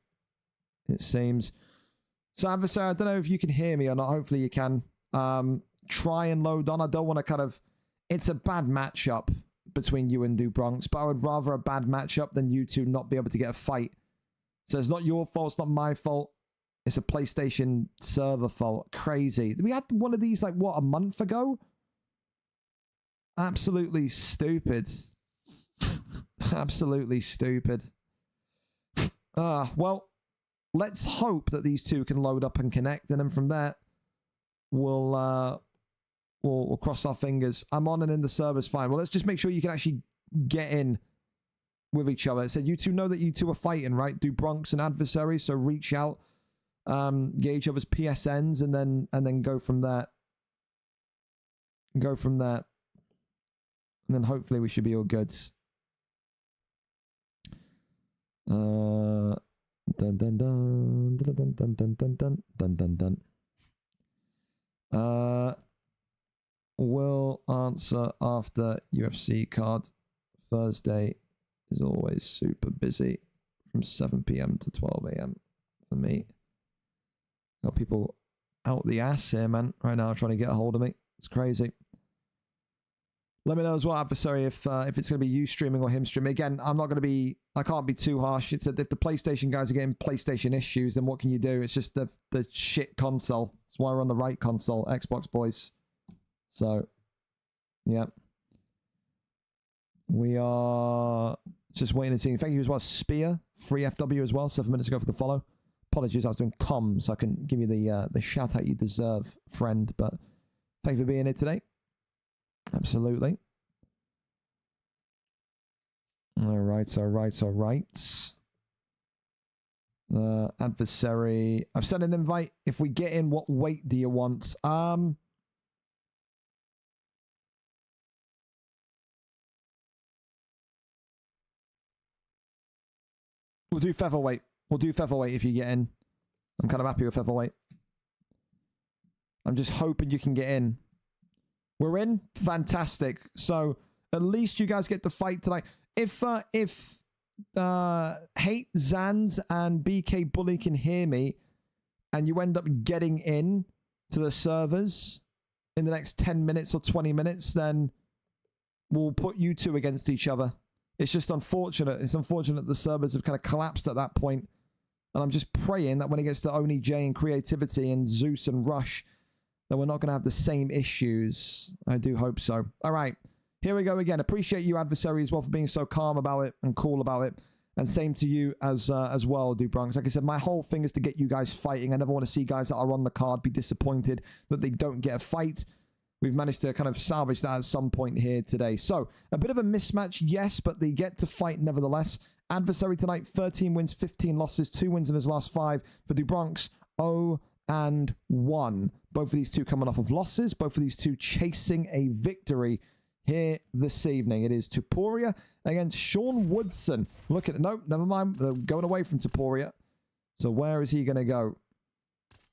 Speaker 2: it seems. So Adversary, I don't know if you can hear me or not. Hopefully you can. Try and load on. I don't want to kind of... It's a bad matchup between you and Dubronx, but I would rather a bad matchup than you two not be able to get a fight. So it's not your fault, it's not my fault. It's a PlayStation server fault. Crazy. We had one of these, like, what, a month ago? Absolutely stupid. Absolutely stupid. Well, let's hope that these two can load up and connect, and then from there, we'll cross our fingers. I'm on and in the server's fine. Well, let's just make sure you can actually get in with each other. It said you two know that you two are fighting, right? Dubronx and Adversary, so reach out. Get each other's PSNs and then go from there. Go from there. And then hopefully we should be all good. Dun dun dun dun dun dun dun dun dun dun dun. will answer after UFC card. Thursday is always super busy from 7 p.m. to 12 a.m. for me. Got people out the ass here, man, right now trying to get a hold of me. It's crazy. Let me know as well, adversary, if it's going to be you streaming or him streaming. Again, I can't be too harsh. It's that if the PlayStation guys are getting PlayStation issues, then what can you do? It's just the shit console. That's why we're on the right console, Xbox boys. So, yeah. We are just waiting and seeing. Thank you as well, Spear, free FW as well, 7 minutes ago for the follow. Apologies, I was doing comms, so I couldn't give you the shout out you deserve, friend. But thank you for being here today. Absolutely. All right. Adversary. I've sent an invite. If we get in, what weight do you want? We'll do featherweight. We'll do featherweight if you get in. I'm kind of happy with featherweight. I'm just hoping you can get in. We're in? Fantastic. So, at least you guys get to fight tonight. If Hate Zans and BK Bully can hear me, and you end up getting in to the servers in the next 10 minutes or 20 minutes, then we'll put you two against each other. It's just unfortunate. It's unfortunate the servers have kind of collapsed at that point. And I'm just praying that when it gets to Oni J and Creativity and Zeus and Rush, that we're not going to have the same issues. I do hope so. All right. Here we go again. Appreciate you, adversary, as well, for being so calm about it and cool about it. And same to you as well, Dubronx. Like I said, my whole thing is to get you guys fighting. I never want to see guys that are on the card be disappointed that they don't get a fight. We've managed to kind of salvage that at some point here today. So, a bit of a mismatch, yes, but they get to fight nevertheless. Adversary tonight, 13 wins, 15 losses, 2 wins in his last 5. For Dubronx, 0-1. Both of these two coming off of losses. Both of these two chasing a victory here this evening. It is Tuporia against Sean Woodson. Look at it. Nope, never mind. They're going away from Tuporia. So, where is he going to go?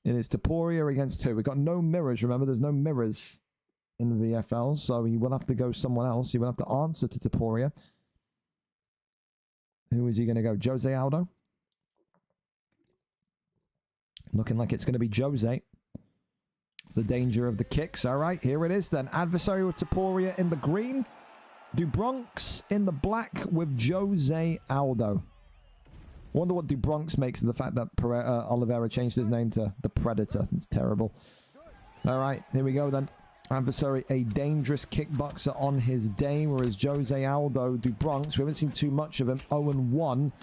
Speaker 2: It is Tuporia against who? We've got no mirrors, remember? There's no mirrors in VFL, so he will have to go someone else. He will have to answer to Tuporia. Who is he going to go? Jose Aldo? Looking like it's going to be Jose. The danger of the kicks. All right, here it is then. Adversary with Tuporia in the green. Dubronx in the black with Jose Aldo. Wonder what Dubronx makes of the fact that Oliveira changed his name to the Predator. It's terrible. All right, here we go then. Adversary, a dangerous kickboxer on his day, whereas Jose Aldo Dubronx, we haven't seen too much of him, 0-1.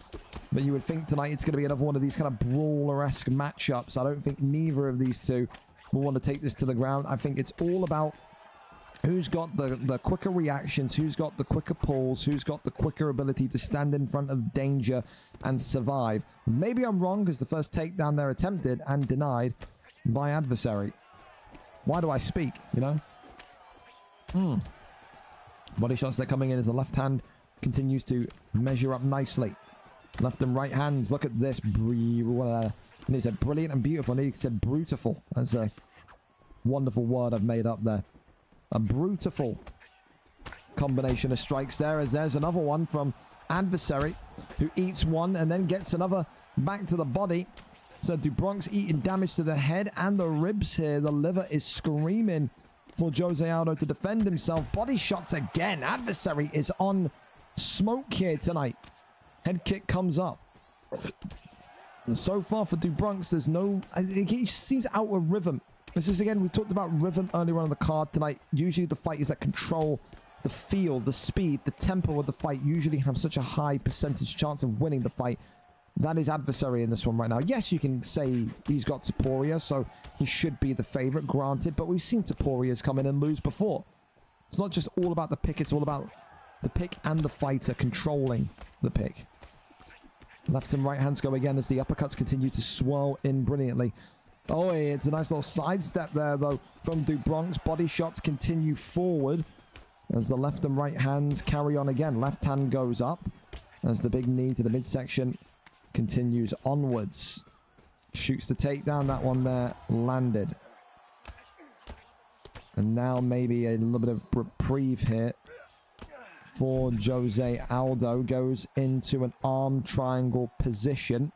Speaker 2: But you would think tonight it's going to be another one of these kind of brawler-esque matchups. I don't think neither of these two will want to take this to the ground. I think it's all about who's got the quicker reactions, who's got the quicker pulls, who's got the quicker ability to stand in front of danger and survive. Maybe I'm wrong, because the first takedown there attempted and denied by adversary. Why do I speak, you know? Body shots that are coming in as the left hand continues to measure up nicely. Left and right hands. Look at this. And he said brilliant and beautiful. And he said brutiful. That's a wonderful word I've made up there. A brutiful combination of strikes there, as there's another one from adversary who eats one and then gets another back to the body. So Dubronx eating damage to the head and the ribs here. The liver is screaming for Jose Aldo to defend himself. Body shots again. Adversary is on smoke here tonight. Head kick comes up. And so far for Dubronx, there's no... He just seems out of rhythm. This is, again, we talked about rhythm earlier on the card tonight. Usually the fighters that control the feel, the speed, the tempo of the fight usually have such a high percentage chance of winning the fight. That is adversary in this one right now. Yes, you can say he's got Tuporia, so he should be the favorite, granted. But we've seen Tuporias come in and lose before. It's not just all about the pick. It's all about the pick and the fighter controlling the pick. Left and right hands go again as the uppercuts continue to swirl in brilliantly. Oh, it's a nice little sidestep there, though, from Dubronx. Body shots continue forward as the left and right hands carry on again. Left hand goes up as the big knee to the midsection continues onwards. Shoots the takedown. That one there landed. And now maybe a little bit of reprieve here for Jose Aldo. Goes into an arm triangle position.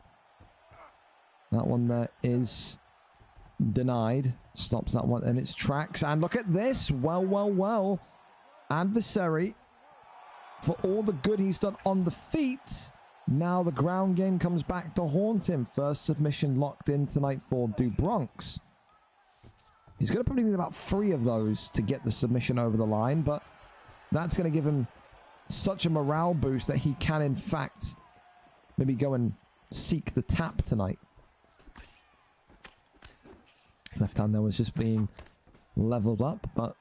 Speaker 2: That one there is denied. Stops that one in its tracks. And look at this. Well. Adversary, for all the good he's done on the feet, now the ground game comes back to haunt him. First submission locked in tonight for Dubronx. He's going to probably need about 3 of those to get the submission over the line, but that's going to give him such a morale boost that he can, in fact, maybe go and seek the tap tonight. Left hand there was just being leveled up, but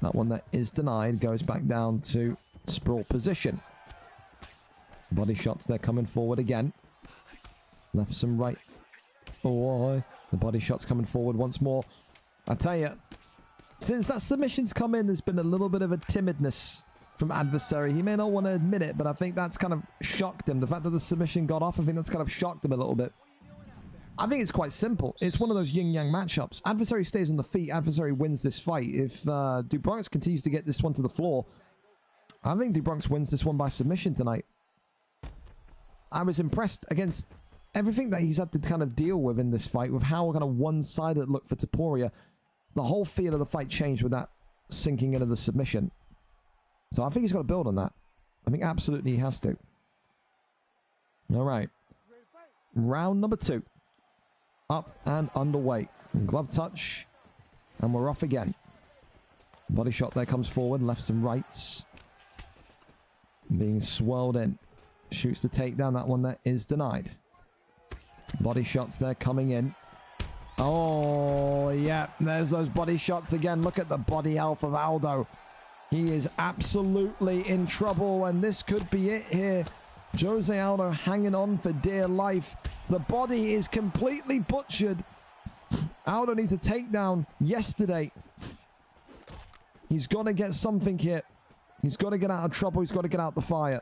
Speaker 2: that one that is denied goes back down to sprawl position. Body shots, they're coming forward again. Left some right. Oh, the body shots coming forward once more. I tell you, since that submission's come in, there's been a little bit of a timidness from Adversary. He may not want to admit it, but I think that's kind of shocked him. The fact that the submission got off, I think that's kind of shocked him a little bit. I think it's quite simple. It's one of those yin-yang matchups. Adversary stays on the feet. Adversary wins this fight. If Dubronx continues to get this one to the floor, I think Dubronx wins this one by submission tonight. I was impressed against everything that he's had to kind of deal with in this fight, with how kind of one-sided it looked for Taporia. The whole feel of the fight changed with that sinking into the submission. So I think he's got to build on that. I think absolutely he has to. All right. Round number 2. Up and underway. Glove touch. And we're off again. Body shot there comes forward. Lefts and rights. Being swirled in. Shoots the takedown. That one there is denied. Body shots there coming in. Oh, yeah. There's those body shots again. Look at the body health of Aldo. He is absolutely in trouble, and this could be it here. Jose Aldo hanging on for dear life. The body is completely butchered. Aldo needs a takedown yesterday. He's got to get something here. He's got to get out of trouble. He's got to get out the fire.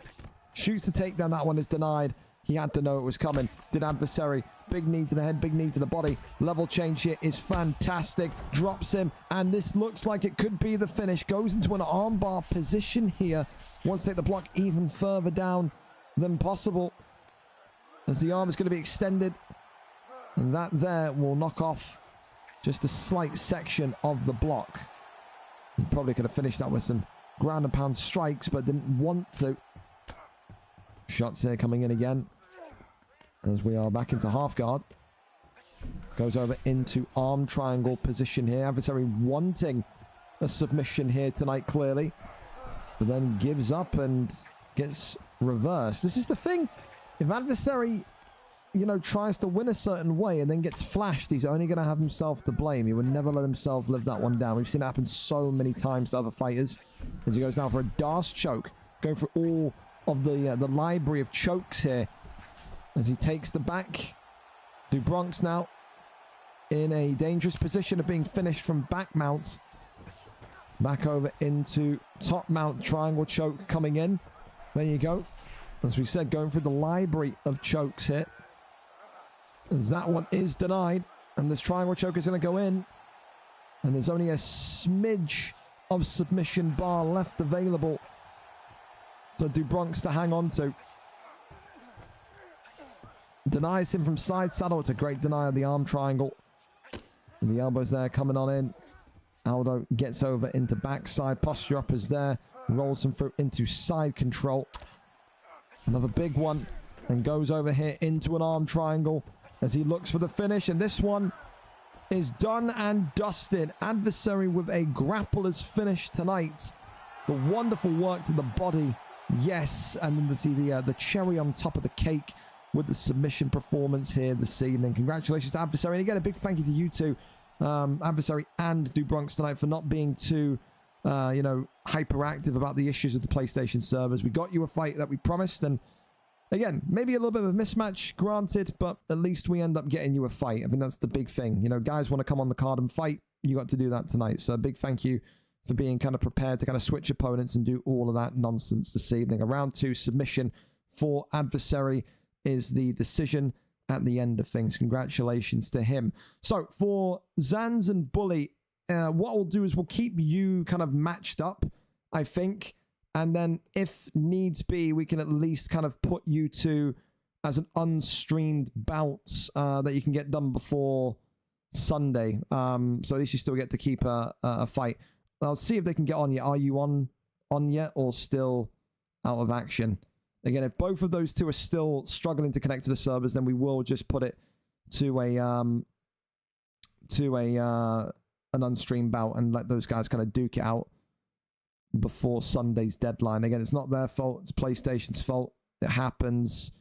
Speaker 2: Shoots the takedown. That one is denied. He had to know it was coming. Did Adversary. Big knee to the head, big knee to the body. Level change here is fantastic. Drops him, and this looks like it could be the finish. Goes into an armbar position here. Wants to take the block even further down than possible, as the arm is going to be extended. And that there will knock off just a slight section of the block. He probably could have finished that with some ground and pound strikes, but didn't want to. Shots here coming in again, as we are back into half guard. Goes over into arm triangle position here. Adversary wanting a submission here tonight, clearly. But then gives up and gets reversed. This is the thing. If Adversary, you know, tries to win a certain way and then gets flashed, he's only going to have himself to blame. He would never let himself live that one down. We've seen it happen so many times to other fighters. As he goes down for a Darce choke. Going for all of the library of chokes here. As he takes the back. Dubronx now in a dangerous position of being finished from back mount. Back over into top mount triangle choke coming in. There you go. As we said, going through the library of chokes here. As that one is denied. And this triangle choke is going to go in. And there's only a smidge of submission bar left available for Dubronx to hang on to. Denies him from side saddle. It's a great deny of the arm triangle. And the elbows there coming on in. Aldo gets over into backside. Posture up is there. Rolls him through into side control. Another big one. And goes over here into an arm triangle as he looks for the finish. And this one is done and dusted. Adversary with a grappler's finish tonight. The wonderful work to the body. Yes. And then to see the cherry on top of the cake with the submission performance here this evening. Congratulations to Adversary. And again, a big thank you to you two, Adversary and Dubronx tonight, for not being too, hyperactive about the issues with the PlayStation servers. We got you a fight that we promised, and again, maybe a little bit of a mismatch, granted, but at least we end up getting you a fight. I think that's the big thing. You know, guys want to come on the card and fight. You got to do that tonight. So a big thank you for being kind of prepared to kind of switch opponents and do all of that nonsense this evening. A round 2 submission for Adversary is the decision at the end of things. Congratulations to him. So for Zanz and Bully, what we'll do is we'll keep you kind of matched up, I think. And then if needs be, we can at least kind of put you to as an unstreamed bout that you can get done before Sunday. So at least you still get to keep a fight. I'll see if they can get on yet. Are you on yet or still out of action? Again, if both of those two are still struggling to connect to the servers, then we will just put it to an unstreamed bout and let those guys kind of duke it out before Sunday's deadline. Again, it's not their fault. It's PlayStation's fault. It happens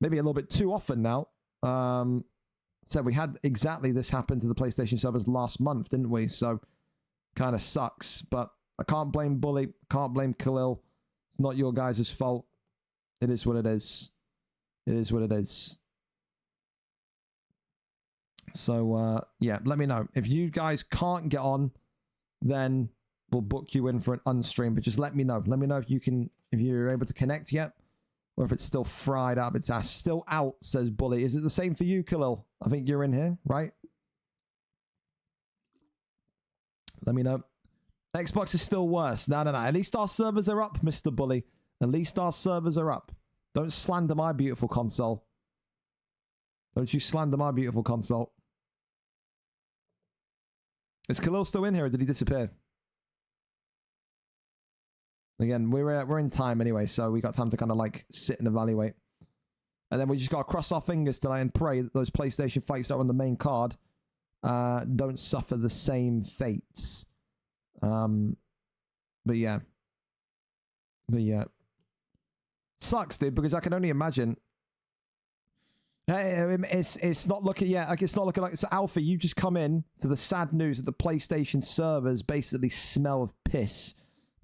Speaker 2: maybe a little bit too often now. So we had exactly this happen to the PlayStation servers last month, didn't we? So kind of sucks, but I can't blame Bully. Can't blame Khalil. It's not your guys' fault. It is what it is. It is what it is. So, yeah, let me know. If you guys can't get on, then we'll book you in for an unstream. But just let me know. Let me know if you're able to connect yet, or if it's still fried up its ass. Still out, says Bully. Is it the same for you, Khalil? I think you're in here, right? Let me know. Xbox is still worse. No. At least our servers are up, Mr. Bully. At least our servers are up. Don't slander my beautiful console. Don't you slander my beautiful console. Is Khalil still in here, or did he disappear? Again, we're in time anyway, so we got time to kind of like sit and evaluate. And then we just got to cross our fingers tonight and pray that those PlayStation fights that are on the main card don't suffer the same fates. But yeah. Sucks, dude, because I can only imagine. Hey, it's not looking, yeah, like it's not looking like, so Alpha, you just come in to the sad news that the PlayStation servers basically smell of piss,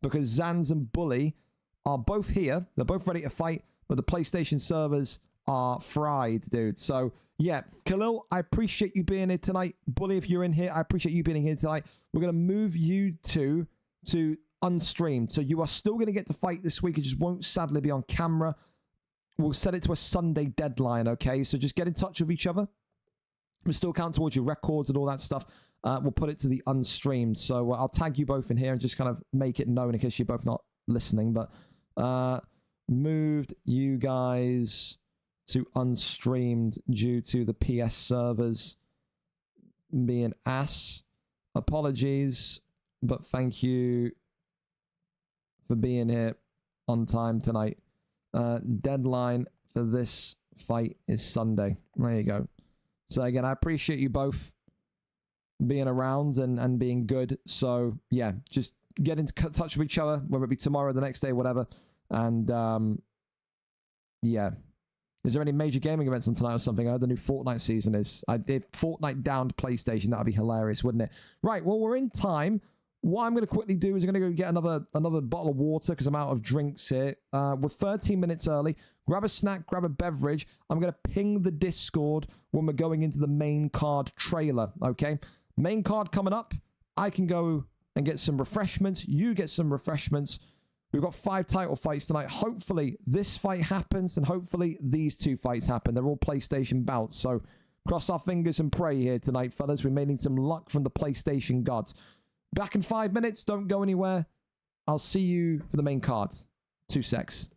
Speaker 2: because Zans and Bully are both here, they're both ready to fight, but the PlayStation servers are fried, dude. So yeah, Khalil, I appreciate you being here tonight. Bully, if you're in here, I appreciate you being here tonight. We're going to move you two to unstreamed, so you are still going to get to fight this week. It just won't sadly be on camera. We'll set it to a Sunday deadline, okay? So just get in touch with each other. We'll still count towards your records and all that stuff. We'll put it to the unstreamed. So I'll tag you both in here and just kind of make it known in case you're both not listening. But moved you guys to unstreamed due to the PS servers being ass. Apologies, but thank you for being here on time tonight. Deadline for this fight is Sunday. There you go. So again, I appreciate you both being around and being good. So yeah, just get into touch with each other, whether it be tomorrow, the next day, whatever. And yeah. Is there any major gaming events on tonight or something? I heard the new Fortnite season is. I did Fortnite downed PlayStation. That would be hilarious, wouldn't it? Right, well, we're in time. What I'm going to quickly do is I'm going to go get another bottle of water because I'm out of drinks here. We're 13 minutes early. Grab a snack, grab a beverage. I'm going to ping the Discord when we're going into the main card trailer, okay? Main card coming up. I can go and get some refreshments. You get some refreshments. We've got 5 title fights tonight. Hopefully this fight happens and hopefully these 2 fights happen. They're all PlayStation bouts. So cross our fingers and pray here tonight, fellas. We may need some luck from the PlayStation gods. Back in 5 minutes. Don't go anywhere. I'll see you for the main card. 2 secs.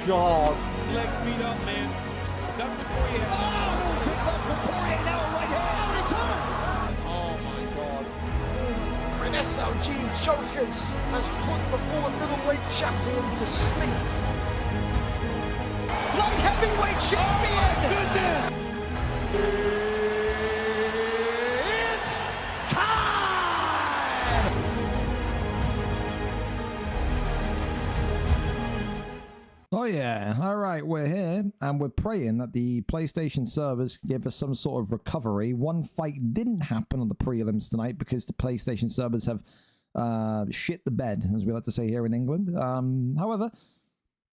Speaker 8: God.
Speaker 1: Leg beat up, man. That's for Poirier. Oh, big left for Poirier. Now a right hand. It's hurt.
Speaker 8: Oh my God. An SLG Jokers has put the former middleweight champion to sleep.
Speaker 1: Light heavyweight champion. Oh, goodness. It's time.
Speaker 2: Oh yeah, all right, we're here, and we're praying that the PlayStation servers give us some sort of recovery. One fight didn't happen on the prelims tonight because the PlayStation servers have shit the bed, as we like to say here in England. However,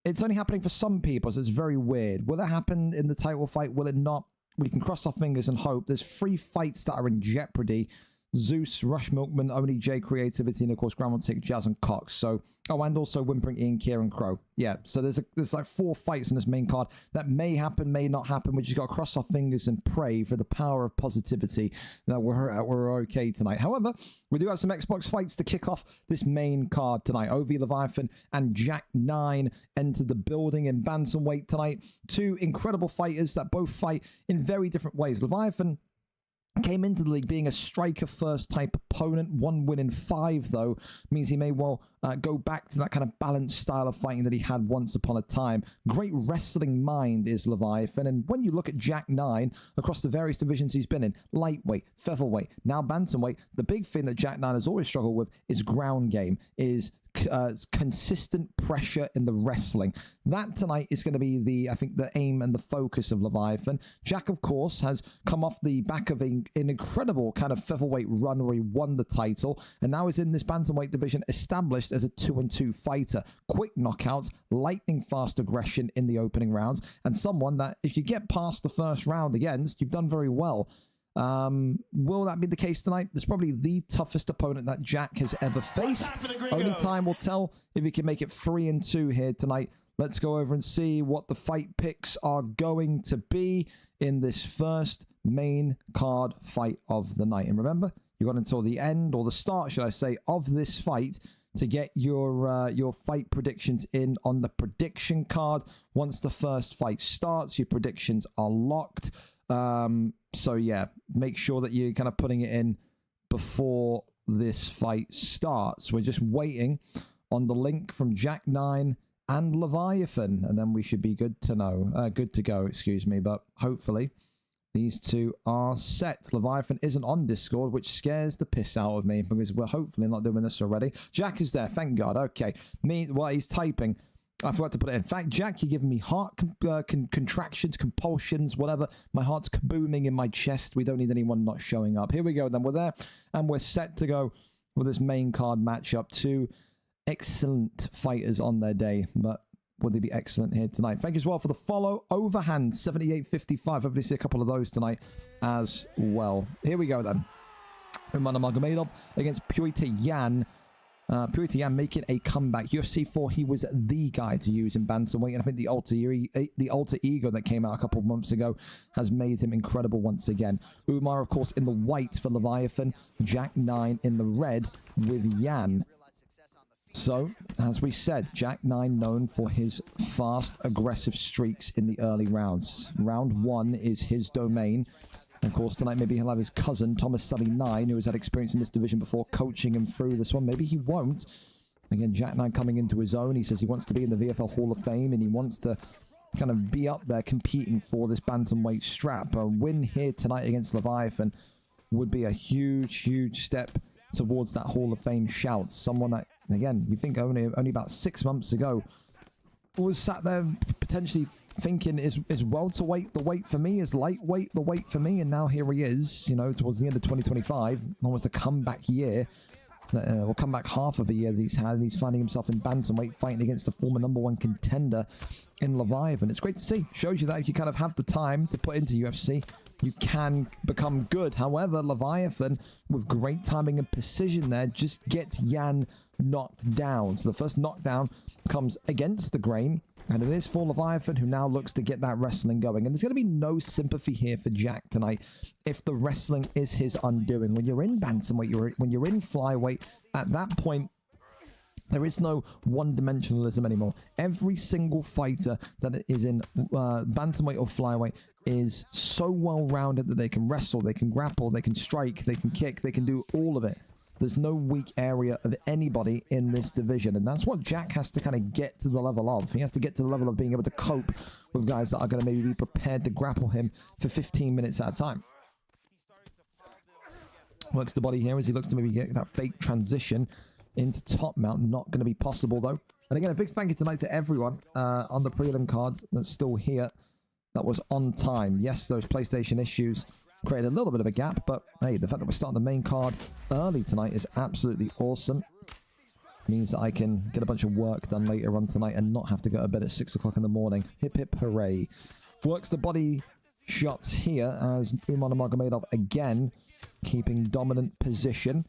Speaker 2: it's only happening for some people, so it's very weird. Will it happen in the title fight? Will it not? We can cross our fingers and hope. There's 3 fights that are in jeopardy. Zeus, Rush Milkman, Only J Creativity, and of course Ground Tick, Jazz and Cox. So, oh, and also Whimpering Ian, Kieran Crow. Yeah, so there's like 4 fights on this main card that may happen, may not happen. We just got to cross our fingers and pray for the power of positivity that we're okay tonight. However, we do have some Xbox fights to kick off this main card tonight. OV Leviathan and Jack 9 entered the building in bantamweight tonight. 2 incredible fighters that both fight in very different ways. Leviathan came into the league being a striker-first type opponent. 1 win in 5, though, means he may well go back to that kind of balanced style of fighting that he had once upon a time. Great wrestling mind is Leviathan, and when you look at Jack 9 across the various divisions he's been in, lightweight, featherweight, now bantamweight, the big thing that Jack 9 has always struggled with is ground game, is consistent pressure in the wrestling. That tonight is going to be I think the aim and the focus of Leviathan. Jack, of course, has come off the back of an incredible kind of featherweight run where he won the title, and now is in this bantamweight division established as a 2-2 fighter. Quick knockouts, lightning fast aggression in the opening rounds, and someone that if you get past the first round against, you've done very well. Will that be the case tonight? There's probably the toughest opponent that Jack has ever faced. Only time will tell if he can make it 3-2 here tonight. Let's go over and see what the fight picks are going to be in this first main card fight of the night. And remember, you got until the end, or the start, should I say, of this fight to get your fight predictions in on the prediction card. Once the first fight starts, your predictions are locked. So yeah, make sure that you're kind of putting it in before this fight starts. We're just waiting on the link from Jack 9 and Leviathan, and then we should be good to go, excuse me. But hopefully these 2 are set. Leviathan isn't on Discord, which scares the piss out of me because we're hopefully not doing this already. Jack is there, thank God. Okay, while he's typing, I forgot to put it in. In fact, Jack, you're giving me heart contractions, compulsions, whatever. My heart's kabooming in my chest. We don't need anyone not showing up. Here we go, then. We're there, and we're set to go with this main card matchup. 2 excellent fighters on their day, but will they be excellent here tonight? Thank you as well for the follow. Overhand, 7855. Hopefully see a couple of those tonight as well. Here we go, then. Umar Nurmagomedov against Petr Yan. Petr Yan making a comeback. UFC 4, he was the guy to use in bantamweight, and I think the alter ego that came out a couple of months ago has made him incredible once again. Umar, of course, in the white for Leviathan. Jack 9 in the red with Yan. So, as we said, Jack 9 known for his fast, aggressive streaks in the early rounds. Round 1 is his domain. Of course, tonight maybe he'll have his cousin, Thomas Sully 9, who has had experience in this division before, coaching him through this one. Maybe he won't. Again, Jack 9 coming into his own. He says he wants to be in the VFL Hall of Fame, and he wants to kind of be up there competing for this bantamweight strap. A win here tonight against Leviathan would be a huge, huge step towards that Hall of Fame shout. Someone that, again, you think only about 6 months ago was sat there potentially thinking, is welterweight the weight for me? Is lightweight the weight for me? And now here he is, you know, towards the end of 2025, almost a comeback year, or comeback half of a year that he's had, and he's finding himself in bantamweight fighting against a former #1 contender in Leviathan. It's great to see. Shows you that if you kind of have the time to put into UFC, you can become good. However, Leviathan, with great timing and precision there, just gets Yan knocked down. So the first knockdown comes against the grain, and it is for Leviathan, who now looks to get that wrestling going. And there's going to be no sympathy here for Jack tonight if the wrestling is his undoing. When you're in bantamweight, when you're in flyweight, at that point, There is no one-dimensionalism anymore. Every single fighter that is in bantamweight or flyweight is so well-rounded that they can wrestle, they can grapple, they can strike, they can kick, they can do all of it. There's no weak area of anybody in this division, and that's what Jack has to kind of get to the level of. He has to get to the level of being able to cope with guys that are going to maybe be prepared to grapple him for 15 minutes at a time. Works the body here as he looks to maybe get that fake transition into top mount. Not going to be possible though. And again, a big thank you tonight to everyone on the prelim cards that's still here. That was on time. Yes, those PlayStation issues created a little bit of a gap, but hey, the fact that we're starting the main card early tonight is absolutely awesome. Means that I can get a bunch of work done later on tonight and not have to go to bed at 6 o'clock in the morning. Hip hip hooray. Works the body shots here as Umar Nurmagomedov again keeping dominant position.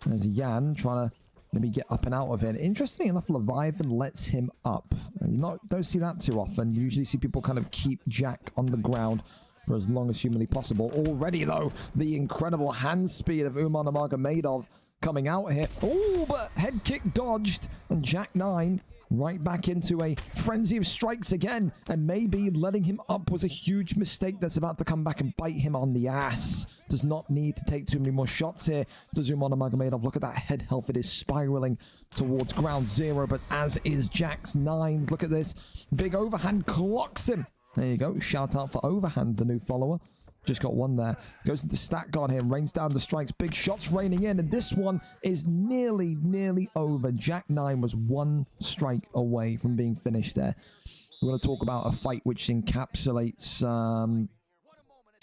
Speaker 2: There's Jan trying to maybe get up and out of it. Interestingly enough, Leviathan lets him up. Don't see that too often. You usually see people kind of keep Jack on the ground for as long as humanly possible. Already, though, the incredible hand speed of Umar Nurmagomedov coming out here. Oh, but head kick dodged. And Jack 9 right back into a frenzy of strikes again. And maybe letting him up was a huge mistake that's about to come back and bite him on the ass. Does not need to take too many more shots here. Does Umar Nurmagomedov. Look at that head health. It is spiraling towards ground zero, but as is Jack's 9s. Look at this. Big overhand clocks him. There you go. Shout out for Overhand, the new follower. Just got one there. Goes into stack guard here. Rains down the strikes. Big shots raining in. And this one is nearly over. Jack 9 was one strike away from being finished there. We're going to talk about a fight which encapsulates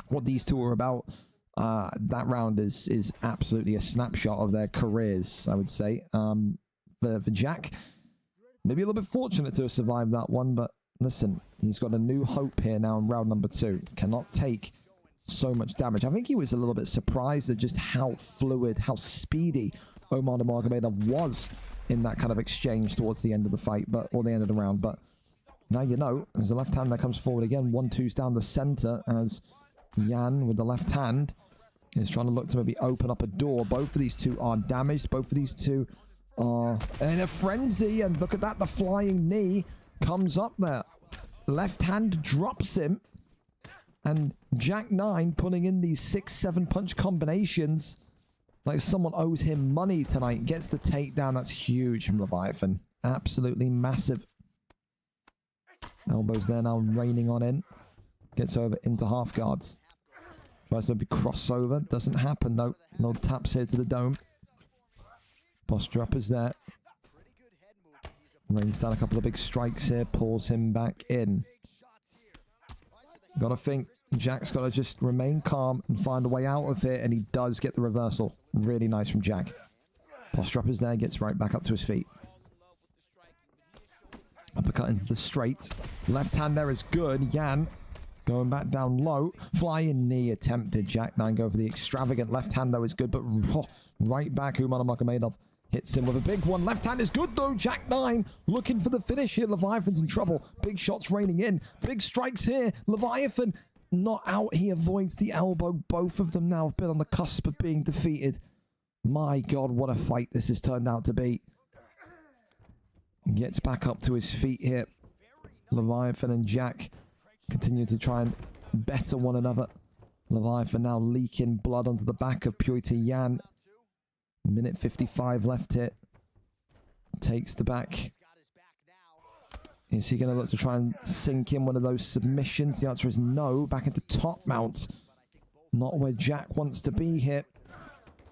Speaker 2: what these two are about. That round is absolutely a snapshot of their careers, I would say. For Jack, maybe a little bit fortunate to have survived that one, but listen, he's got a new hope here now in round number 2. Cannot take so much damage. I think he was a little bit surprised at just how fluid, how speedy Umar Nurmagomedov was in that kind of exchange towards the end of the fight, or the end of the round. But now you know, as the left hand that comes forward again, 1-2's down the center as Jan with the left hand is trying to look to maybe open up a door. Both of these two are damaged. Both of these two are in a frenzy, and look at that, the flying knee comes up there. Left hand drops him, and Jack 9 putting in these 6-7 punch combinations like someone owes him money tonight. Gets the takedown. That's huge from Leviathan. Absolutely massive. Elbows there now raining on in. Gets over into half guards. Tries to maybe crossover. Doesn't happen though. No taps here to the dome. Posture up is there. Rains down a couple of big strikes here. Pulls him back in. Gotta think Jack's got to just remain calm and find a way out of it, and he does get the reversal. Really nice from Jack. Posture up is there. Gets right back up to his feet. Uppercut into the straight. Left hand there is good. Jan going back down low. Flying knee attempted. Jack 9 go for the extravagant left hand though is good, but right back. Umar Nurmagomedov hits him with a big one. Left hand is good though. Jack 9 looking for the finish here. Leviathan's in trouble. Big shots raining in. Big strikes here. Leviathan not out. He avoids the elbow. Both of them now have been on the cusp of being defeated. My God, what a fight this has turned out to be. Gets back up to his feet here. Leviathan and Jack continue to try and better one another. Leviathan now leaking blood onto the back of Pyotr Jan. Minute 55 left here. Takes the back. Is he going to look to try and sink in one of those submissions? The answer is no. Back into top mount. Not where Jack wants to be here.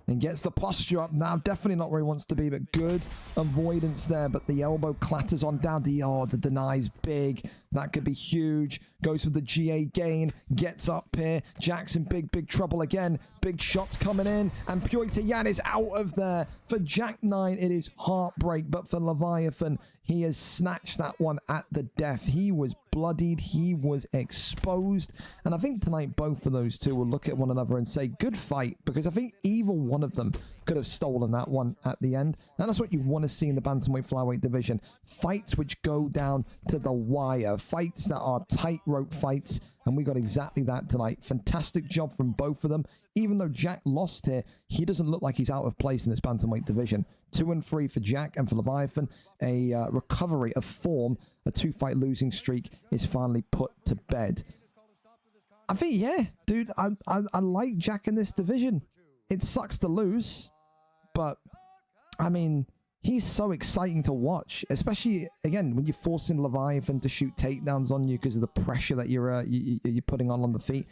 Speaker 2: And gets the posture up now. Definitely not where he wants to be, but good avoidance there. But the elbow clatters on down. The deny's big. That could be huge. Goes for the GA gain. Gets up here. Jack's in big trouble again. Big shots coming in. And Pyotr Jan is out of there. For Jack 9, it is heartbreak. But for Leviathan, he has snatched that one at the death. He was bloodied. He was exposed. And I think tonight both of those two will look at one another and say, good fight. Because I think either one of them could have stolen that one at the end. And that's what you want to see in the bantamweight flyweight division. Fights which go down to the wire. Fights that are tightrope fights. And we got exactly that tonight. Fantastic job from both of them. Even though Jack lost here, he doesn't look like he's out of place in this bantamweight division. 2-3 for Jack, and for Leviathan, a recovery of form. A 2-fight losing streak is finally put to bed. I think, yeah, dude, I like Jack in this division. It sucks to lose, but, I mean, he's so exciting to watch, especially, again, when you're forcing Leviathan to shoot takedowns on you because of the pressure that you're putting on the feet.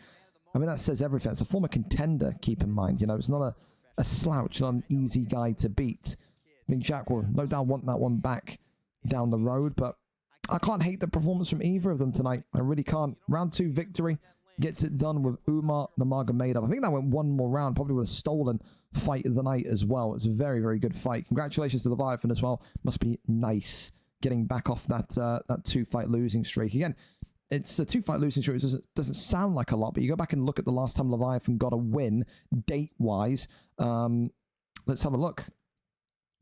Speaker 2: I mean, that says everything. It's a former contender, keep in mind. You know, it's not a slouch, not an easy guy to beat. I think Jack will no doubt want that one back down the road, but I can't hate the performance from either of them tonight. I really can't. Round 2 victory gets it done with Umar Nurmagomedov. I think that went one more round. Probably would have stolen fight of the night as well. It's a very, very good fight. Congratulations to Leviathan as well. Must be nice getting back off that 2-fight losing streak. Again, it's a 2-fight losing streak. It doesn't sound like a lot, but you go back and look at the last time Leviathan got a win, date-wise. Let's have a look.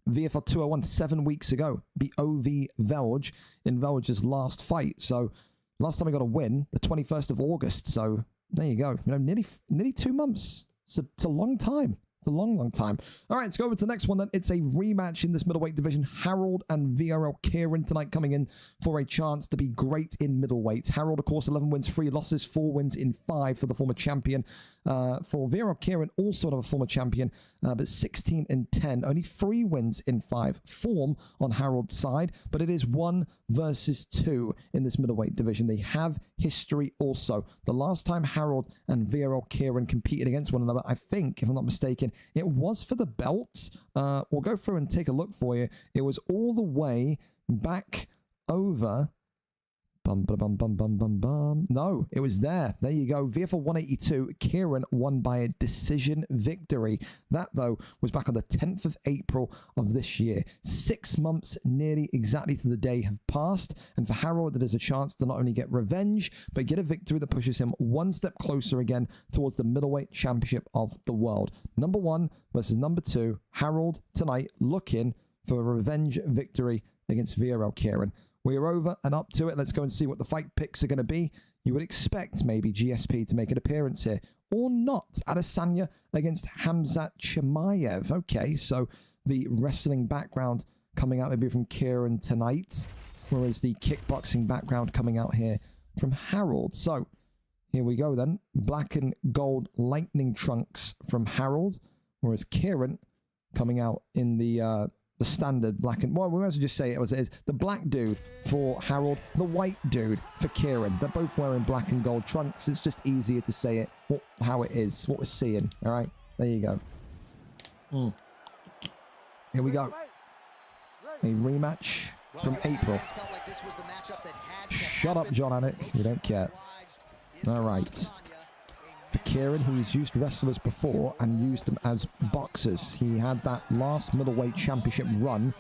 Speaker 2: VFL 201 7 weeks ago. Beat OV Velge in Velge's last fight. So last time we got a win, the 21st of August. So there you go. You know, nearly 2 months. It's a long time. It's a long, long time. All right, let's go over to the next one then. It's a rematch in this middleweight division. Harold and VRL Kieran tonight coming in for a chance to be great in middleweight. Harold, of course, 11 wins, 3 losses, 4 wins in 5 for the former champion. For VRL Kieran, also another former champion, but 16 and 10. Only 3 wins in 5. Form on Harold's side, but it is 1 versus 2 in this middleweight division. They have history also. The last time Harold and VRL Kieran competed against one another, I think, if I'm not mistaken, it was for the belt. We'll go through and take a look for you. It was all the way back over... No, it was there. There you go. VFL 182, Kieran won by a decision victory. That, though, was back on the 10th of April of this year. 6 months, nearly exactly to the day, have passed. And for Harold, there is a chance to not only get revenge, but get a victory that pushes him one step closer again towards the middleweight championship of the world. Number 1 versus number 2. Harold tonight looking for a revenge victory against VRL Kieran. We are over and up to it. Let's go and see what the fight picks are going to be. You would expect maybe GSP to make an appearance here. Or not. Adesanya against Hamzat Chimaev. Okay, so the wrestling background coming out maybe from Kieran tonight. Whereas the kickboxing background coming out here from Harold. So, here we go then. Black and gold lightning trunks from Harold. Whereas Kieran coming out in the standard black and... Well, we might as well just say it as it is. The black dude for Harold, the white dude for Kieran. They're both wearing black and gold trunks. It's just easier to say it how it is, what we're seeing. All right, there you go. Here we go. A rematch from April. Shut up, John Anik. We don't care. All right. For Kieran, he's used wrestlers before and used them as boxers. He had that last middleweight championship run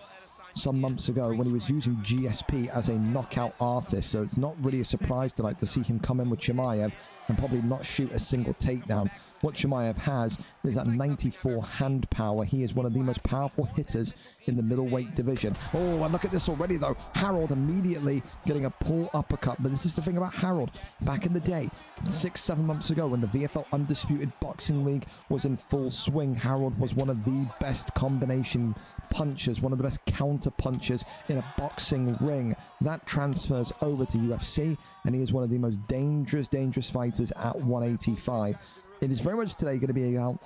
Speaker 2: some months ago when he was using GSP as a knockout artist. So it's not really a surprise tonight to see him come in with Chimaev and probably not shoot a single takedown. What Chimaev has is that 94 hand power. He is one of the most powerful hitters in the middleweight division. Oh, and look at this already, though. Harold immediately getting a pull uppercut. But this is the thing about Harold. Back in the day, 6-7 months ago, when the VFL Undisputed Boxing League was in full swing, Harold was one of the best combination punchers, one of the best counter punchers in a boxing ring. That transfers over to UFC, and he is one of the most dangerous fighters at 185. It is very much today going to be about,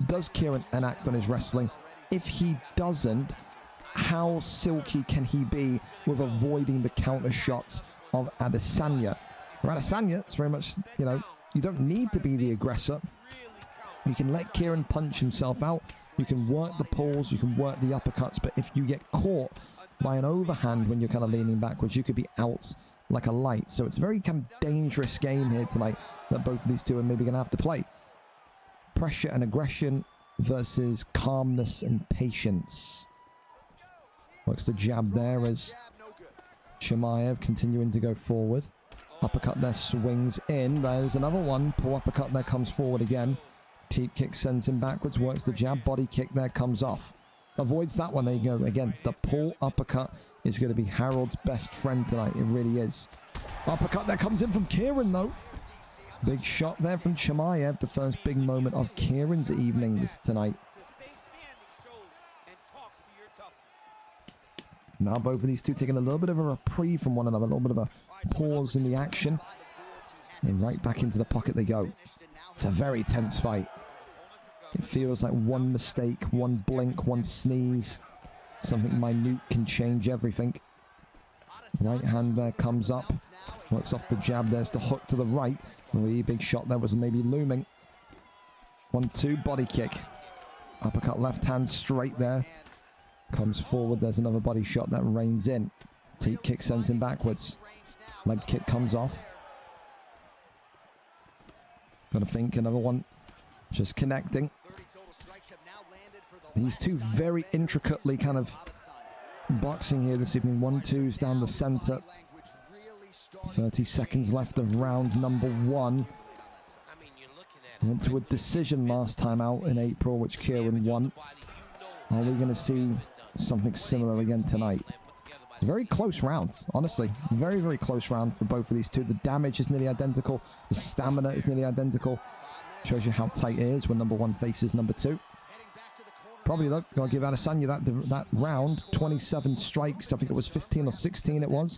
Speaker 2: does Kieran enact on his wrestling? If he doesn't, how silky can he be with avoiding the counter shots of Adesanya? For Adesanya, it's very much, you know, you don't need to be the aggressor. You can let Kieran punch himself out. You can work the pulls, you can work the uppercuts, but if you get caught by an overhand when you're kind of leaning backwards, you could be out like a light. So it's a very kind of dangerous game here tonight that both of these two are maybe going to have to play. Pressure and aggression versus calmness and patience. Works the jab there as Chimaev continuing to go forward. Uppercut there, swings in. There's another one. Pull uppercut there, comes forward again. Teep kick sends him backwards, works the jab. Body kick there, comes off. Avoids that one. There you go. Again, the pull uppercut is going to be Harold's best friend tonight. It really is. Uppercut there comes in from Kieran, though. Big shot there from Chimaev, the first big moment of Kieran's evening tonight. Now both of these two taking a little bit of a reprieve from one another, a little bit of a pause in the action. And right back into the pocket they go. It's a very tense fight. It feels like one mistake, one blink, one sneeze, something minute can change everything. Right hand there comes up. Works off the jab. There's the hook to the right. Really big shot there was maybe looming. 1-2 body kick. Uppercut left hand straight there. Comes forward. There's another body shot that reins in. Teep kick sends him backwards. Leg kick comes off. Gotta think another one. Just connecting. These two very intricately kind of boxing here this evening. 1-2s down the center. 30 seconds left of round number 1. Went to a decision last time out in April, which Kieran won. Are we going to see something similar again tonight? Very close rounds, honestly. Very, very close round for both of these two. The damage is nearly identical. The stamina is nearly identical. Shows you how tight it is when number 1 faces number 2. Probably, though, got to give Adesanya that round. 27 strikes. I think it was 15 or 16 it was.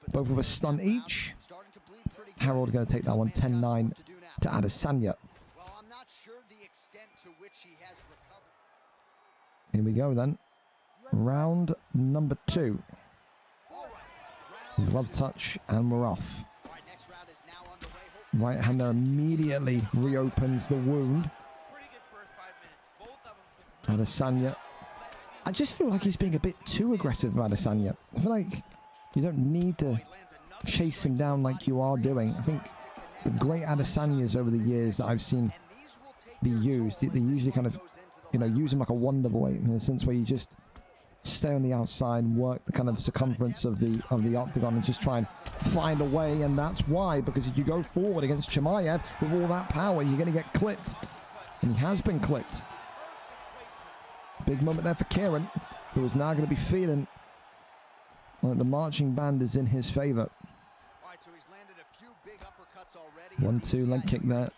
Speaker 2: Both of a stun each. Harold going to take that one 10-9 to Adesanya. Here we go then. Round number 2. Glove touch and we're off. Right hand there immediately reopens the wound. Adesanya. I just feel like he's being a bit too aggressive, Adesanya. I feel like you don't need to chase him down like you are doing. I think the great Adesanyas over the years that I've seen be used, they usually kind of, you know, use him like a wonder boy in the sense where you just stay on the outside, work the kind of circumference of the octagon and just try and find a way. And that's why, because if you go forward against Chimaev with all that power, you're going to get clipped. And he has been clipped. Big moment there for Kieran, who is now going to be feeling like the marching band is in his favor. 1-2 leg kick there.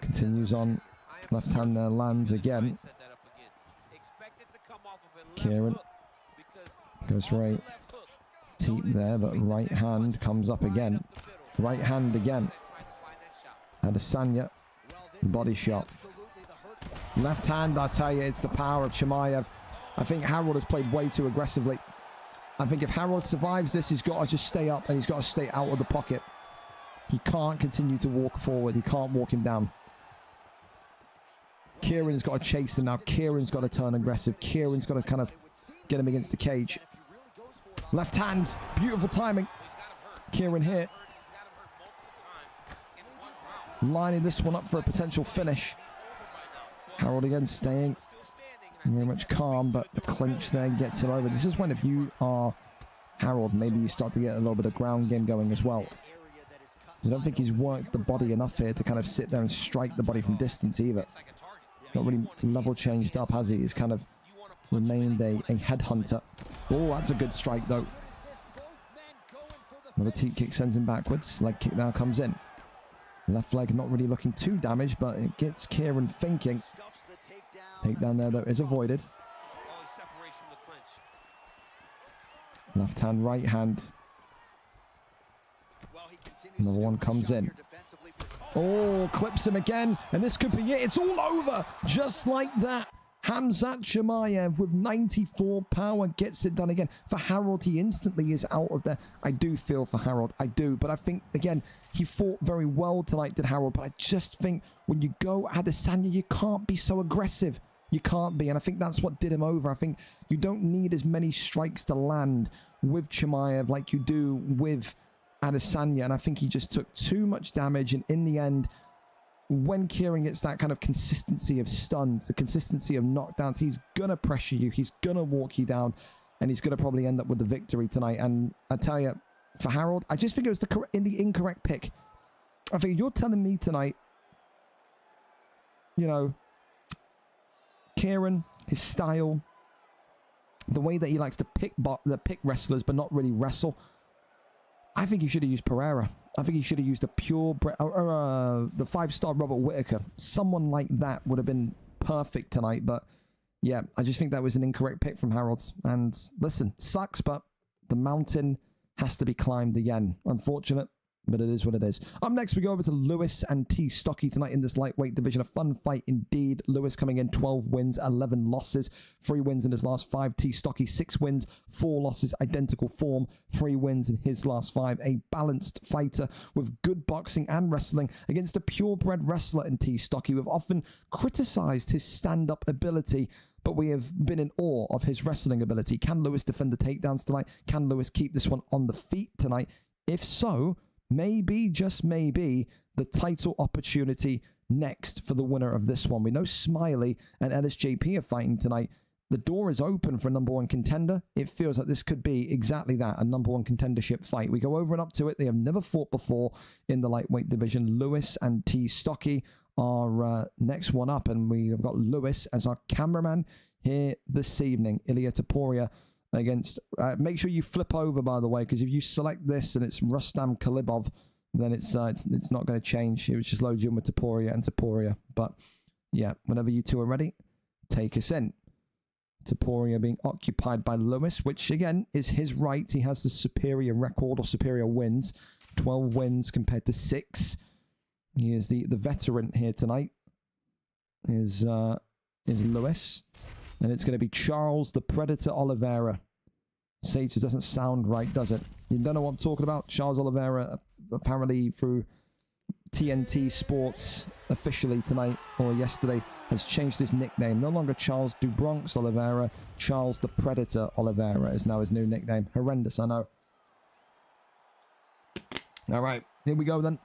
Speaker 2: Continues on. Left hand there lands again. Kieran goes for a teep there, but right hand comes up again. Right hand again. Adesanya, body shot. Left hand, I tell you, it's the power of Chimaev. I think Harold has played way too aggressively. I think if Harold survives this, he's got to just stay up and he's got to stay out of the pocket. He can't continue to walk forward. He can't walk him down. Kieran's got to chase him now. Kieran's got to turn aggressive. Kieran's got to kind of get him against the cage. Left hand, beautiful timing. Kieran here. Lining this one up for a potential finish. Harold again staying very much calm, but the clinch there gets him over. This is when, if you are Harold, maybe you start to get a little bit of ground game going as well. I don't think he's worked the body enough here to kind of sit there and strike the body from distance either. Not really level changed up, has he? He's kind of remained a headhunter. Oh, that's a good strike though. Another teep kick sends him backwards. Leg kick now comes in. Left leg not really looking too damaged, but it gets Kieran thinking. Takedown there though is avoided. Left hand, right hand. Another one comes in. Oh, clips him again, and this could be it. It's all over, just like that. Khamzat Chimaev with 94 power gets it done again. For Harold, he instantly is out of there. I do feel for Harold, I do. But I think, again, he fought very well tonight, did Harold. But I just think when you go Adesanya, you can't be so aggressive. You can't be, and I think that's what did him over. I think you don't need as many strikes to land with Chimaev like you do with Adesanya, and I think he just took too much damage, and in the end, when Kieran gets that kind of consistency of stuns, the consistency of knockdowns, he's gonna pressure you, he's gonna walk you down, and he's gonna probably end up with the victory tonight. And I tell you, for Harold, I just think it was the incorrect pick. I think you're telling me tonight, you know, Kieran, his style, the way that he likes to pick wrestlers but not really wrestle, I think he should have used Pereira. I think he should have used a pure, the 5-star Robert Whittaker. Someone like that would have been perfect tonight. But yeah, I just think that was an incorrect pick from Harold. And listen, sucks, but the mountain has to be climbed again. Unfortunate, but it is what it is. Up next, we go over to Lewis and T. Stocky tonight in this lightweight division. A fun fight indeed. Lewis coming in 12 wins, 11 losses. 3 wins in his last 5. T. Stocky, 6 wins, 4 losses. Identical form. 3 wins in his last 5. A balanced fighter with good boxing and wrestling against a purebred wrestler in T. Stocky. We've often criticized his stand-up ability, but we have been in awe of his wrestling ability. Can Lewis defend the takedowns tonight? Can Lewis keep this one on the feet tonight? If so, maybe, just maybe, the title opportunity next for the winner of this one. We know Smiley and LSJP are fighting tonight. The door is open for a number 1 contender. It feels like this could be exactly that, a number 1 contendership fight. We go over and up to it. They have never fought before in the lightweight division. Lewis and T. Stocky are next one up, and we have got Lewis as our cameraman here this evening. Ilia Topuria against, make sure you flip over, by the way, because if you select this and it's Rustam Kalibov, then it's not going to change. It was just load you in with Topuria and Topuria. But yeah, whenever you two are ready, take us in. Topuria being occupied by Lewis, which again is his right. He has the superior record or superior wins, 12 wins compared to 6. He is the veteran here tonight. Is Lewis. And it's going to be Charles the Predator Oliveira. Sage, it doesn't sound right, does it? You don't know what I'm talking about? Charles Oliveira, apparently through TNT Sports officially tonight or yesterday, has changed his nickname. No longer Charles Dubronx Oliveira. Charles the Predator Oliveira is now his new nickname. Horrendous, I know. All right, here we go then.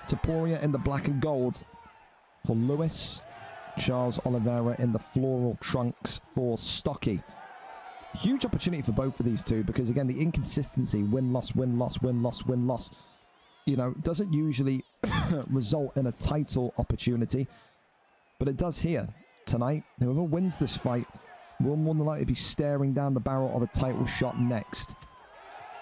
Speaker 2: Topuria in the black and gold for Lewis. Charles Oliveira in the floral trunks for Stocky. Huge opportunity for both of these two because, again, the inconsistency, win-loss, win-loss, win-loss, win-loss, you know, doesn't usually result in a title opportunity, but it does here tonight. Whoever wins this fight will more than likely be staring down the barrel of a title shot next.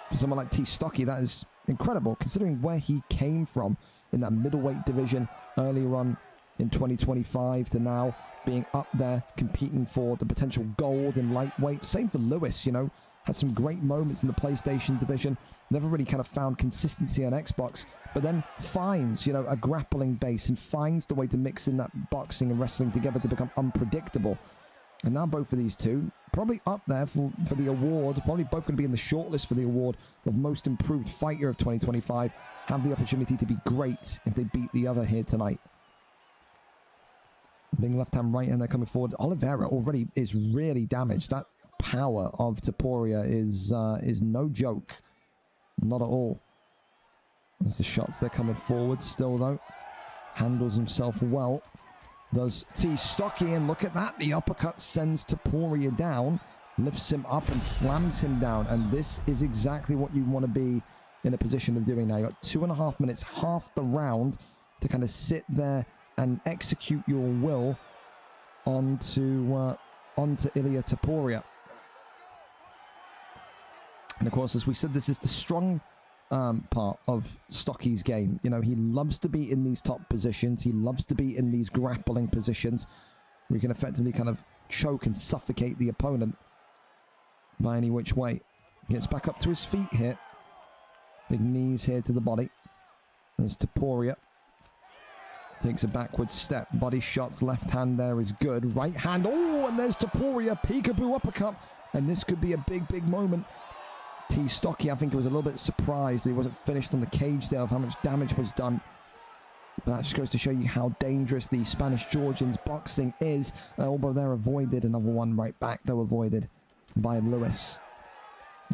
Speaker 2: For someone like T. Stocky, that is incredible, considering where he came from in that middleweight division earlier on in 2025 to now being up there competing for the potential gold in lightweight. Same for Lewis, you know, had some great moments in the PlayStation division, never really kind of found consistency on Xbox, but then finds, you know, a grappling base and finds the way to mix in that boxing and wrestling together to become unpredictable. And now both of these two probably up there for the award, probably both going to be in the shortlist for the award of most improved fighter of 2025, have the opportunity to be great if they beat the other here tonight. Being left hand, right hand, they're coming forward. Oliveira already is really damaged. That power of Topuria is no joke. Not at all. As the shots, they're coming forward still, though. Handles himself well. Does T. Stocky, and look at that. The uppercut sends Topuria down, lifts him up and slams him down. And this is exactly what you want to be in a position of doing now. You've got 2.5 minutes, half the round, to kind of sit there and execute your will onto Ilia Topuria. And of course, as we said, this is the strong part of Stocky's game. You know, he loves to be in these top positions. He loves to be in these grappling positions where he can effectively kind of choke and suffocate the opponent by any which way. Gets back up to his feet here. Big knees here to the body. There's Topuria. Takes a backward step. Body shots. Left hand there is good. Right hand. Oh, and there's Topuria. Peekaboo uppercut. And this could be a big, big moment. T. Stocky, I think, was a little bit surprised that he wasn't finished on the cage there of how much damage was done. But that just goes to show you how dangerous the Spanish-Georgians boxing is. Although they're avoided. Another one right back, though, avoided by Lewis.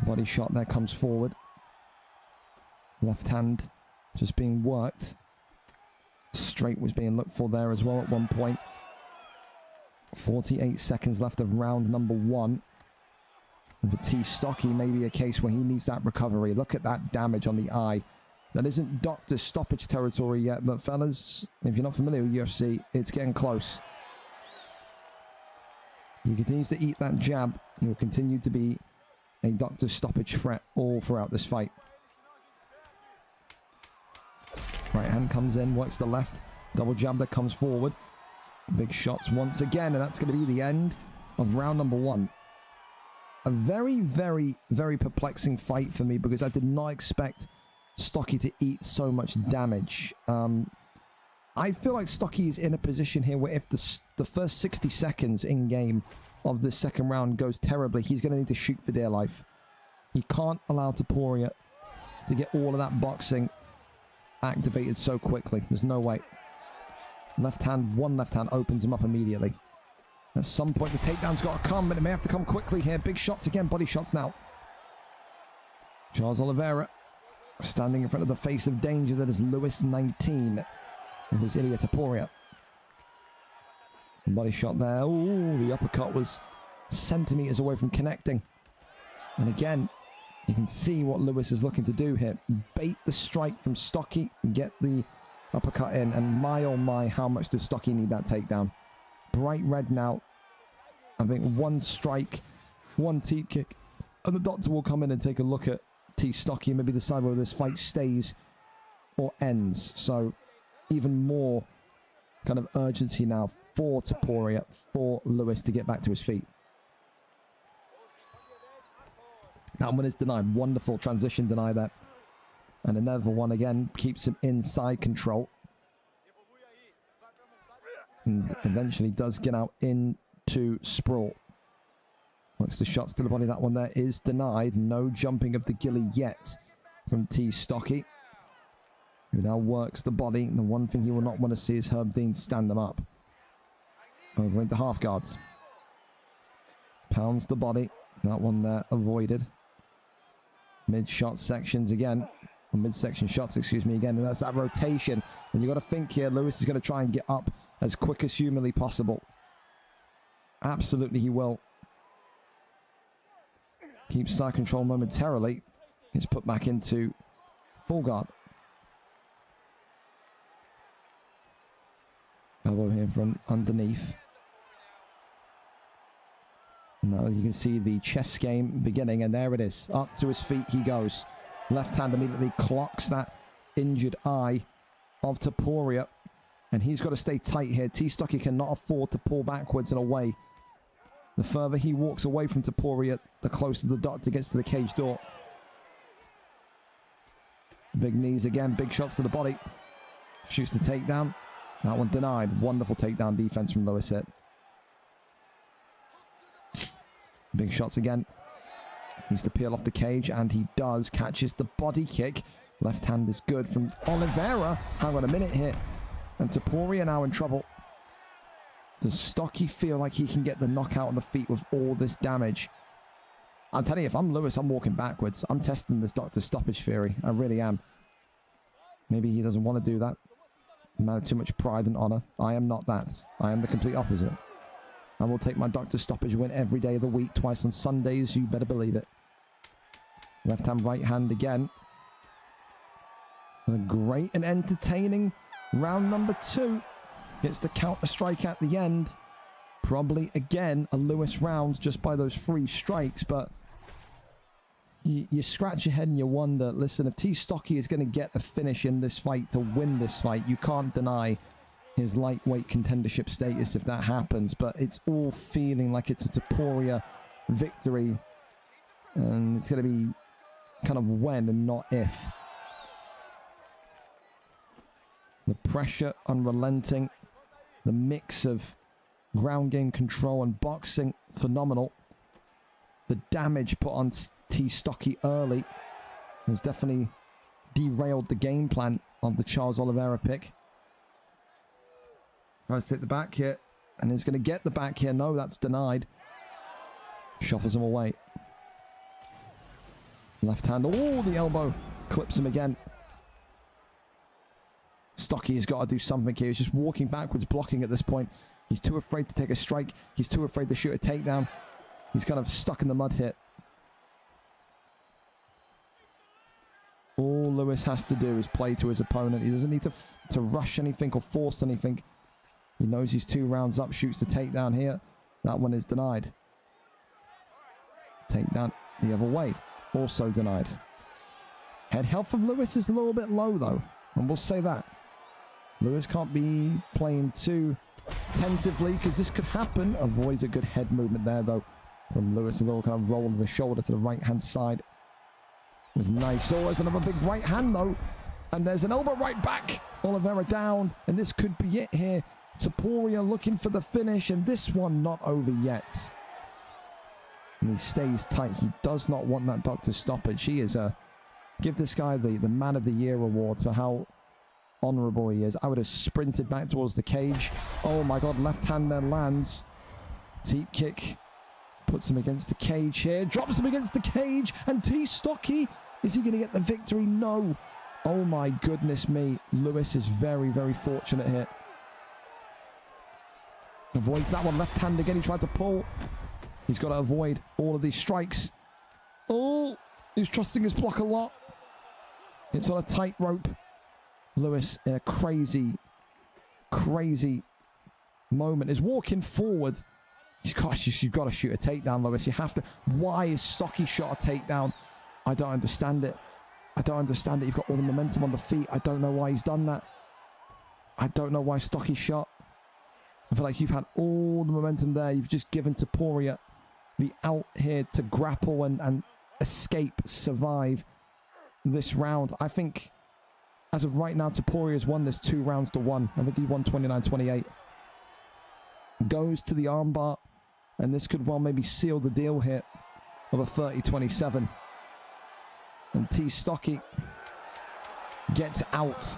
Speaker 2: Body shot there comes forward. Left hand just being worked. Straight was being looked for there as well at one point. 48 seconds left of round number 1. And for T. Stocky, maybe a case where he needs that recovery. Look at that damage on the eye. That isn't doctor stoppage territory yet, but fellas, if you're not familiar with UFC, it's getting close. He continues to eat that jab. He will continue to be a doctor stoppage threat all throughout this fight. Right hand comes in, works the left. Double jab that comes forward. Big shots once again, and that's going to be the end of round number 1. A very, very, very perplexing fight for me because I did not expect Stocky to eat so much damage. I feel like Stocky is in a position here where if the first 60 seconds in game of the second round goes terribly, he's going to need to shoot for dear life. He can't allow Topuria to get all of that boxing activated so quickly. There's no way. One left hand opens him up immediately. At some point the takedown's got to come, but it may have to come quickly here. Big shots again, body shots now. Charles Oliveira standing in front of the face of danger that is Lewis 19. And his Ilia Topuria. Body shot there. Ooh, the uppercut was centimeters away from connecting. And again, you can see what Lewis is looking to do here. Bait the strike from Stocky and get the uppercut in. And my oh my, how much does Stocky need that takedown? Bright red now. I think one strike, one teep kick, and the doctor will come in and take a look at T Stocky and maybe decide whether this fight stays or ends. So even more kind of urgency now for Topuria, for Lewis to get back to his feet. That one is denied. Wonderful transition deny there. And another one again keeps him inside control. And eventually does get out into sprawl. Works the shots to the body. That one there is denied. No jumping of the gilly yet from T Stocky, who now works the body. The one thing you will not want to see is Herb Dean stand them up. Over into half guards. Pounds the body. That one there avoided. Mid-shot sections again. Or mid-section shots, excuse me, again. And that's that rotation. And you've got to think here, Lewis is going to try and get up as quick as humanly possible. Absolutely he will. Keeps side control momentarily. Gets put back into full guard. Elbow here from underneath. Now you can see the chess game beginning, and there it is. Up to his feet he goes. Left hand immediately clocks that injured eye of Topuria. And he's got to stay tight here. T Stocky cannot afford to pull backwards and away. The further he walks away from Topuria, the closer the doctor gets to the cage door. Big knees again, big shots to the body. Shoots the takedown. That one denied. Wonderful takedown defense from Lewis here. Big shots again. Needs to peel off the cage, and he does. Catches the body kick. Left hand is good from Oliveira. Hang on a minute here. And Topuria now in trouble. Does Stocky feel like he can get the knockout on the feet with all this damage? I'm telling you, if I'm Lewis, I'm walking backwards. I'm testing this doctor's stoppage theory. I really am. Maybe he doesn't want to do that. A man of too much pride and honor. I am not that. I am the complete opposite. I will take my doctor's stoppage win every day of the week, twice on Sundays. You better believe it. Left hand, right hand again. And a great and entertaining round number 2. Gets the counter strike at the end. Probably again a Lewis round just by those 3 strikes, but you scratch your head and you wonder, listen, if T Stocky is going to get a finish in this fight to win this fight, you can't deny his lightweight contendership status if that happens, but it's all feeling like it's a Topuria victory, and it's going to be kind of when and not if. The pressure unrelenting, the mix of ground game control and boxing, phenomenal. The damage put on T Stocky early has definitely derailed the game plan of the Charles Oliveira pick. Tries to hit the back here, and he's going to get the back here. No, that's denied. Shuffles him away. Left hand, oh, the elbow clips him again. Stocky has got to do something here. He's just walking backwards, blocking at this point. He's too afraid to take a strike. He's too afraid to shoot a takedown. He's kind of stuck in the mud here. All Lewis has to do is play to his opponent. He doesn't need to rush anything or force anything. He knows he's 2 rounds up, shoots the takedown here. That one is denied. Takedown the other way, also denied. Head health of Lewis is a little bit low though. And we'll say that. Lewis can't be playing too tentatively because this could happen. Avoids a good head movement there, though, from Lewis. A little kind of roll of the shoulder to the right-hand side. It was nice. Oh, there's another big right hand, though. And there's an elbow right back. Oliveira down. And this could be it here. Topuria looking for the finish. And this one not over yet. And he stays tight. He does not want that doctor stoppage. He is a... Give this guy the Man of the Year award for how honourable he is. I would have sprinted back towards the cage. Oh my god, left hand then lands. Teep kick. Puts him against the cage here. Drops him against the cage. And T. Stocky. Is he going to get the victory? No. Oh my goodness me. Lewis is very, very fortunate here. Avoids that one. Left hand again. He tried to pull. He's got to avoid all of these strikes. Oh, he's trusting his block a lot. It's on a tightrope. Lewis in a crazy, crazy moment is walking forward. Gosh, you've got to shoot a takedown, Lewis. You have to. Why is Stocky shot a takedown? I don't understand it. I don't understand it. You've got all the momentum on the feet. I don't know why he's done that. I don't know why Stocky shot. I feel like you've had all the momentum there. You've just given Topuria the out here to grapple and escape, survive this round. I think as of right now, Topuria's won this 2 rounds to 1. I think he won 29-28. Goes to the armbar, and this could well maybe seal the deal here of a 30-27. And T. Stocky gets out.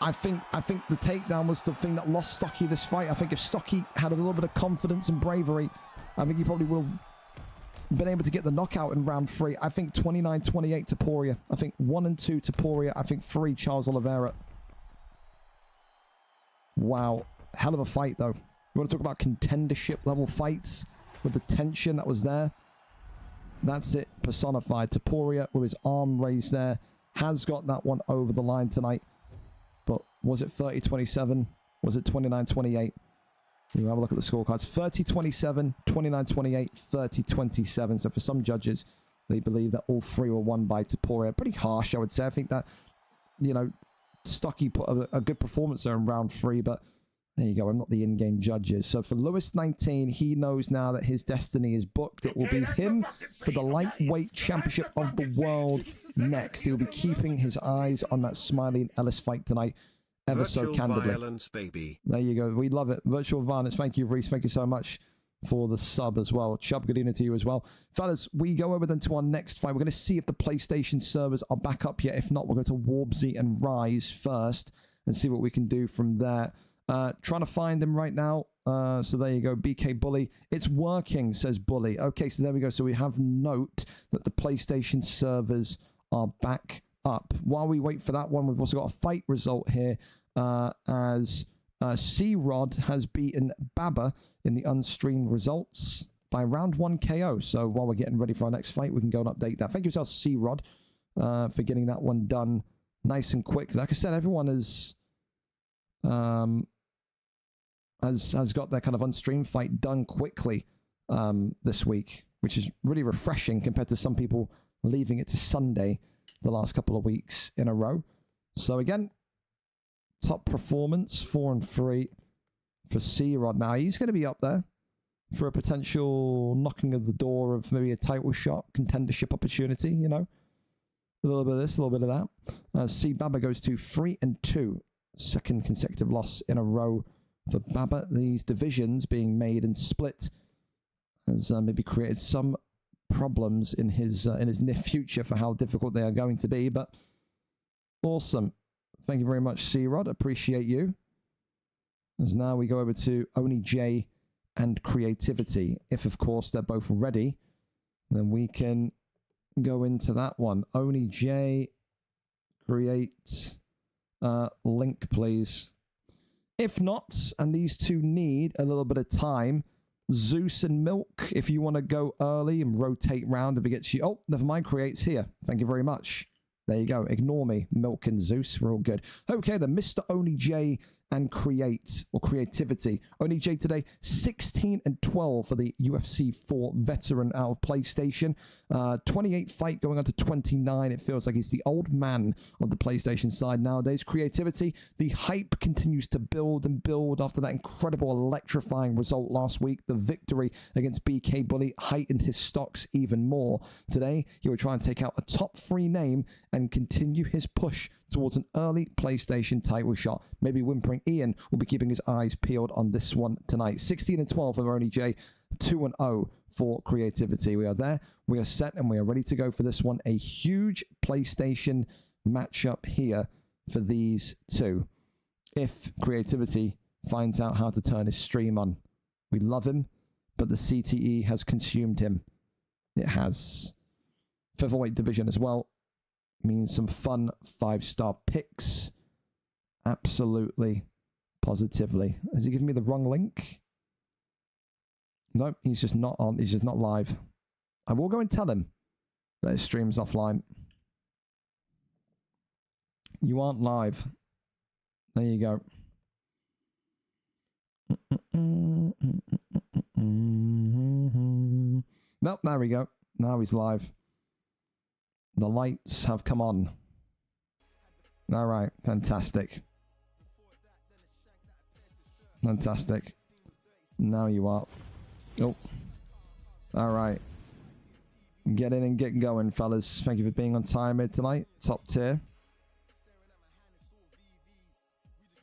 Speaker 2: I think the takedown was the thing that lost Stocky this fight. I think if Stocky had a little bit of confidence and bravery, I think he probably would have been able to get the knockout in round 3. I think 29-28 Topuria. I think 1 and 2 Topuria. I think 3 Charles Oliveira. Wow. Hell of a fight, though. You want to talk about contendership level fights with the tension that was there? That's it personified. Topuria with his arm raised there has got that one over the line tonight. But was it 30-27? Was it 29-28? You have a look at the scorecards. 30-27, 29-28, 30-27. So for some judges, they believe that all 3 were won by Topuria. Pretty harsh, I would say. I think that, you know, Stocky put a good performance there in round 3, but there you go. I'm not the in-game judges. So for Lewis 19, he knows now that his destiny is booked. It will be him for the lightweight championship of the world next. He'll be keeping his eyes on that Smiley and Ellis fight tonight. Ever so candidly.
Speaker 6: Violence, baby.
Speaker 2: There you go. We love it. Virtual violence. Thank you, Reese. Thank you so much for the sub as well. Chubb, good evening to you as well. Fellas, we go over then to our next fight. We're going to see if the PlayStation servers are back up yet. If not, we'll go to Warbsy and Rise first and see what we can do from there. Trying to find them right now. So there you go. BK Bully. It's working, says Bully. Okay, so there we go. So we have note that the PlayStation servers are back up. While we wait for that one, we've also got a fight result here. As C-Rod has beaten Baba in the unstreamed results by round 1 KO. So while we're getting ready for our next fight, we can go and update that. Thank you yourself, C-Rod, for getting that one done nice and quick. Like I said, everyone has got their kind of unstreamed fight done quickly this week, which is really refreshing compared to some people leaving it to Sunday the last couple of weeks in a row. So again, top performance, 4 and 3 for C-Rod. Now, he's going to be up there for a potential knocking of the door of maybe a title shot, contendership opportunity, you know. A little bit of this, a little bit of that. C. Baba goes to 3 and 2. Second consecutive loss in a row for Baba. These divisions being made and split has maybe created some problems in his near future for how difficult they are going to be, but awesome. Thank you very much, C-Rod. Appreciate you. As now we go over to Oni J and Creativity. If, of course, they're both ready, then we can go into that one. Oni J, create link, please. If not, and these two need a little bit of time, Zeus and Milk, if you want to go early and rotate round if it gets you... Oh, never mind, creates here. Thank you very much. There you go. Ignore me, Milk and Zeus. We're all good. Okay, then Mr. Oni J and create, or creativity. Only J today, 16-12 for the UFC 4 veteran out of PlayStation. 28 fight going on to 29. It feels like he's the old man of the PlayStation side nowadays. Creativity, the hype continues to build and build after that incredible electrifying result last week. The victory against BK Bully heightened his stocks even more. Today, he will try and take out a top 3 name and continue his push towards an early PlayStation title shot. Maybe whimpering Ian will be keeping his eyes peeled on this one tonight. 16-12 for Ronnie J, 2-0 for creativity. We are there, we are set, and we are ready to go for this one. A huge PlayStation matchup here for these two. If creativity finds out how to turn his stream on. We love him, but the CTE has consumed him. It has. Featherweight division as well. Means some fun 5-star picks. Absolutely, positively. Has he given me the wrong link? Nope, he's just not on. He's just not live. I will go and tell him that his stream's offline. You aren't live. There you go. Nope, there we go. Now he's live. The lights have come on. All right, fantastic. Fantastic. Now you are. Oh. All right. Get in and get going, fellas. Thank you for being on time here tonight. Top tier.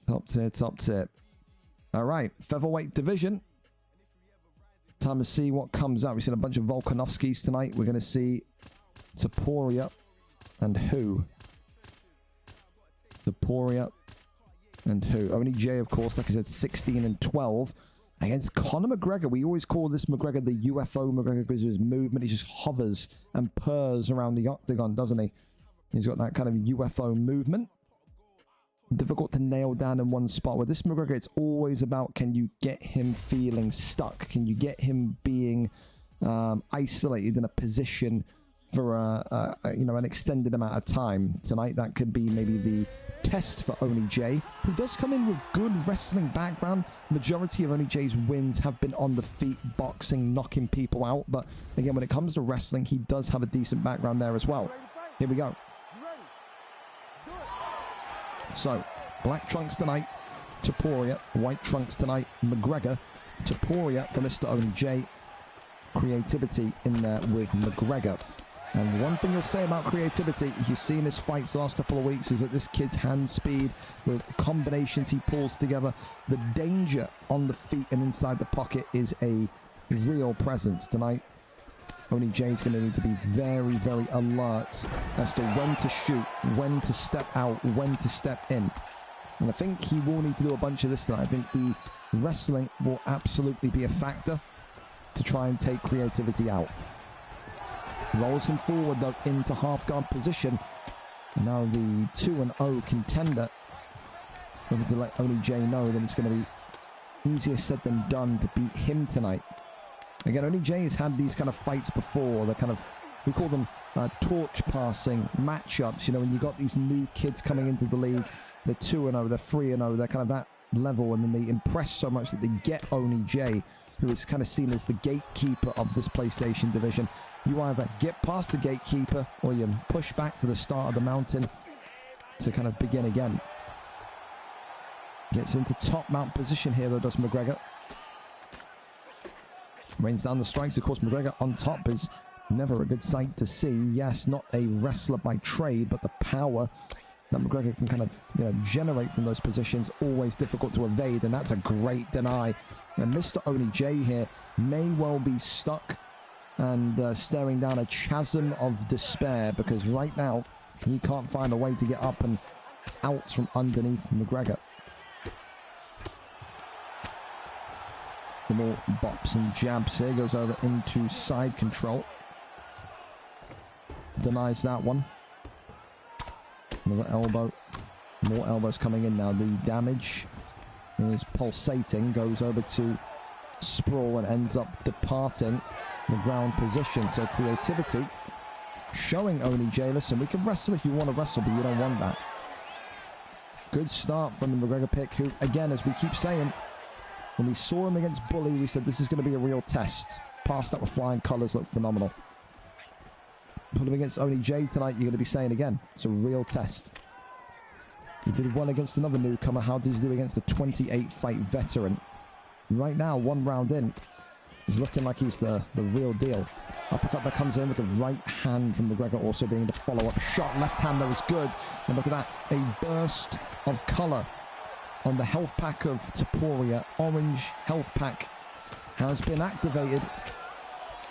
Speaker 2: Top tier, top tier. All right, featherweight division. Time to see what comes out. We've seen a bunch of Volkanovskis tonight. We're going to see Topuria and who? Topuria and who? Only J, of course, like I said, 16-12 against Conor McGregor. We always call this McGregor the UFO McGregor because of his movement. He just hovers and purrs around the octagon, doesn't he? He's got that kind of UFO movement. Difficult to nail down in one spot. With this McGregor, it's always about, can you get him feeling stuck? Can you get him being isolated in a position for an extended amount of time? Tonight, that could be maybe the test for Oni J, who does come in with good wrestling background. Majority of Oni J's wins have been on the feet, boxing, knocking people out. But again, when it comes to wrestling, he does have a decent background there as well. Here we go. So, black trunks tonight, Topuria. White trunks tonight, McGregor. Topuria for Mr. Oni J. Creativity in there with McGregor. And one thing you'll say about creativity, you've seen his fights the last couple of weeks, is that this kid's hand speed, with the combinations he pulls together, the danger on the feet and inside the pocket is a real presence tonight. Oni J's going to need to be very, very alert as to when to shoot, when to step out, when to step in. And I think he will need to do a bunch of this tonight. I think the wrestling will absolutely be a factor to try and take creativity out. Rolls him forward, though, into half-guard position. And now the 2-0 contender going to let Oni J know that it's going to be easier said than done to beat him tonight. Again, Oni J has had these kind of fights before. They're kind of, we call them torch passing matchups. You know, when you got these new kids coming into the league, they're 2-0, they're 3-0, they're kind of that level, and then they impress so much that they get Oni J, who is kind of seen as the gatekeeper of this PlayStation division. You either get past the gatekeeper or you push back to the start of the mountain to kind of begin again. Gets into top mount position here, though, does McGregor. Rains down the strikes. Of course, McGregor on top is never a good sight to see. Yes, not a wrestler by trade, but the power that McGregor can kind of, generate from those positions, always difficult to evade, and that's a great deny. And Mr. Oni J here may well be stuck and staring down a chasm of despair, because right now he can't find a way to get up and out from underneath McGregor. The more bops and jabs here. Goes over into side control. Denies that one. Another elbow. More elbows coming in now. The damage is pulsating. Goes over to sprawl and ends up departing the ground position. So creativity showing Oni J. Listen, we can wrestle if you want to wrestle, but you don't want that. Good start from the McGregor pick, who, again, as we keep saying, when we saw him against Bully, we said this is going to be a real test. Passed up with flying colours, looked phenomenal. Put him against Only J tonight, you're going to be saying again, it's a real test. He did well against another newcomer. How does he do against a 28-fight veteran? Right now, 1 round in, he's looking like he's the real deal. Uppercut that comes in with the right hand from McGregor, also being the follow-up shot. Left hand that was good. And look at that, a burst of colour on the health pack of Taporia. Orange health pack has been activated.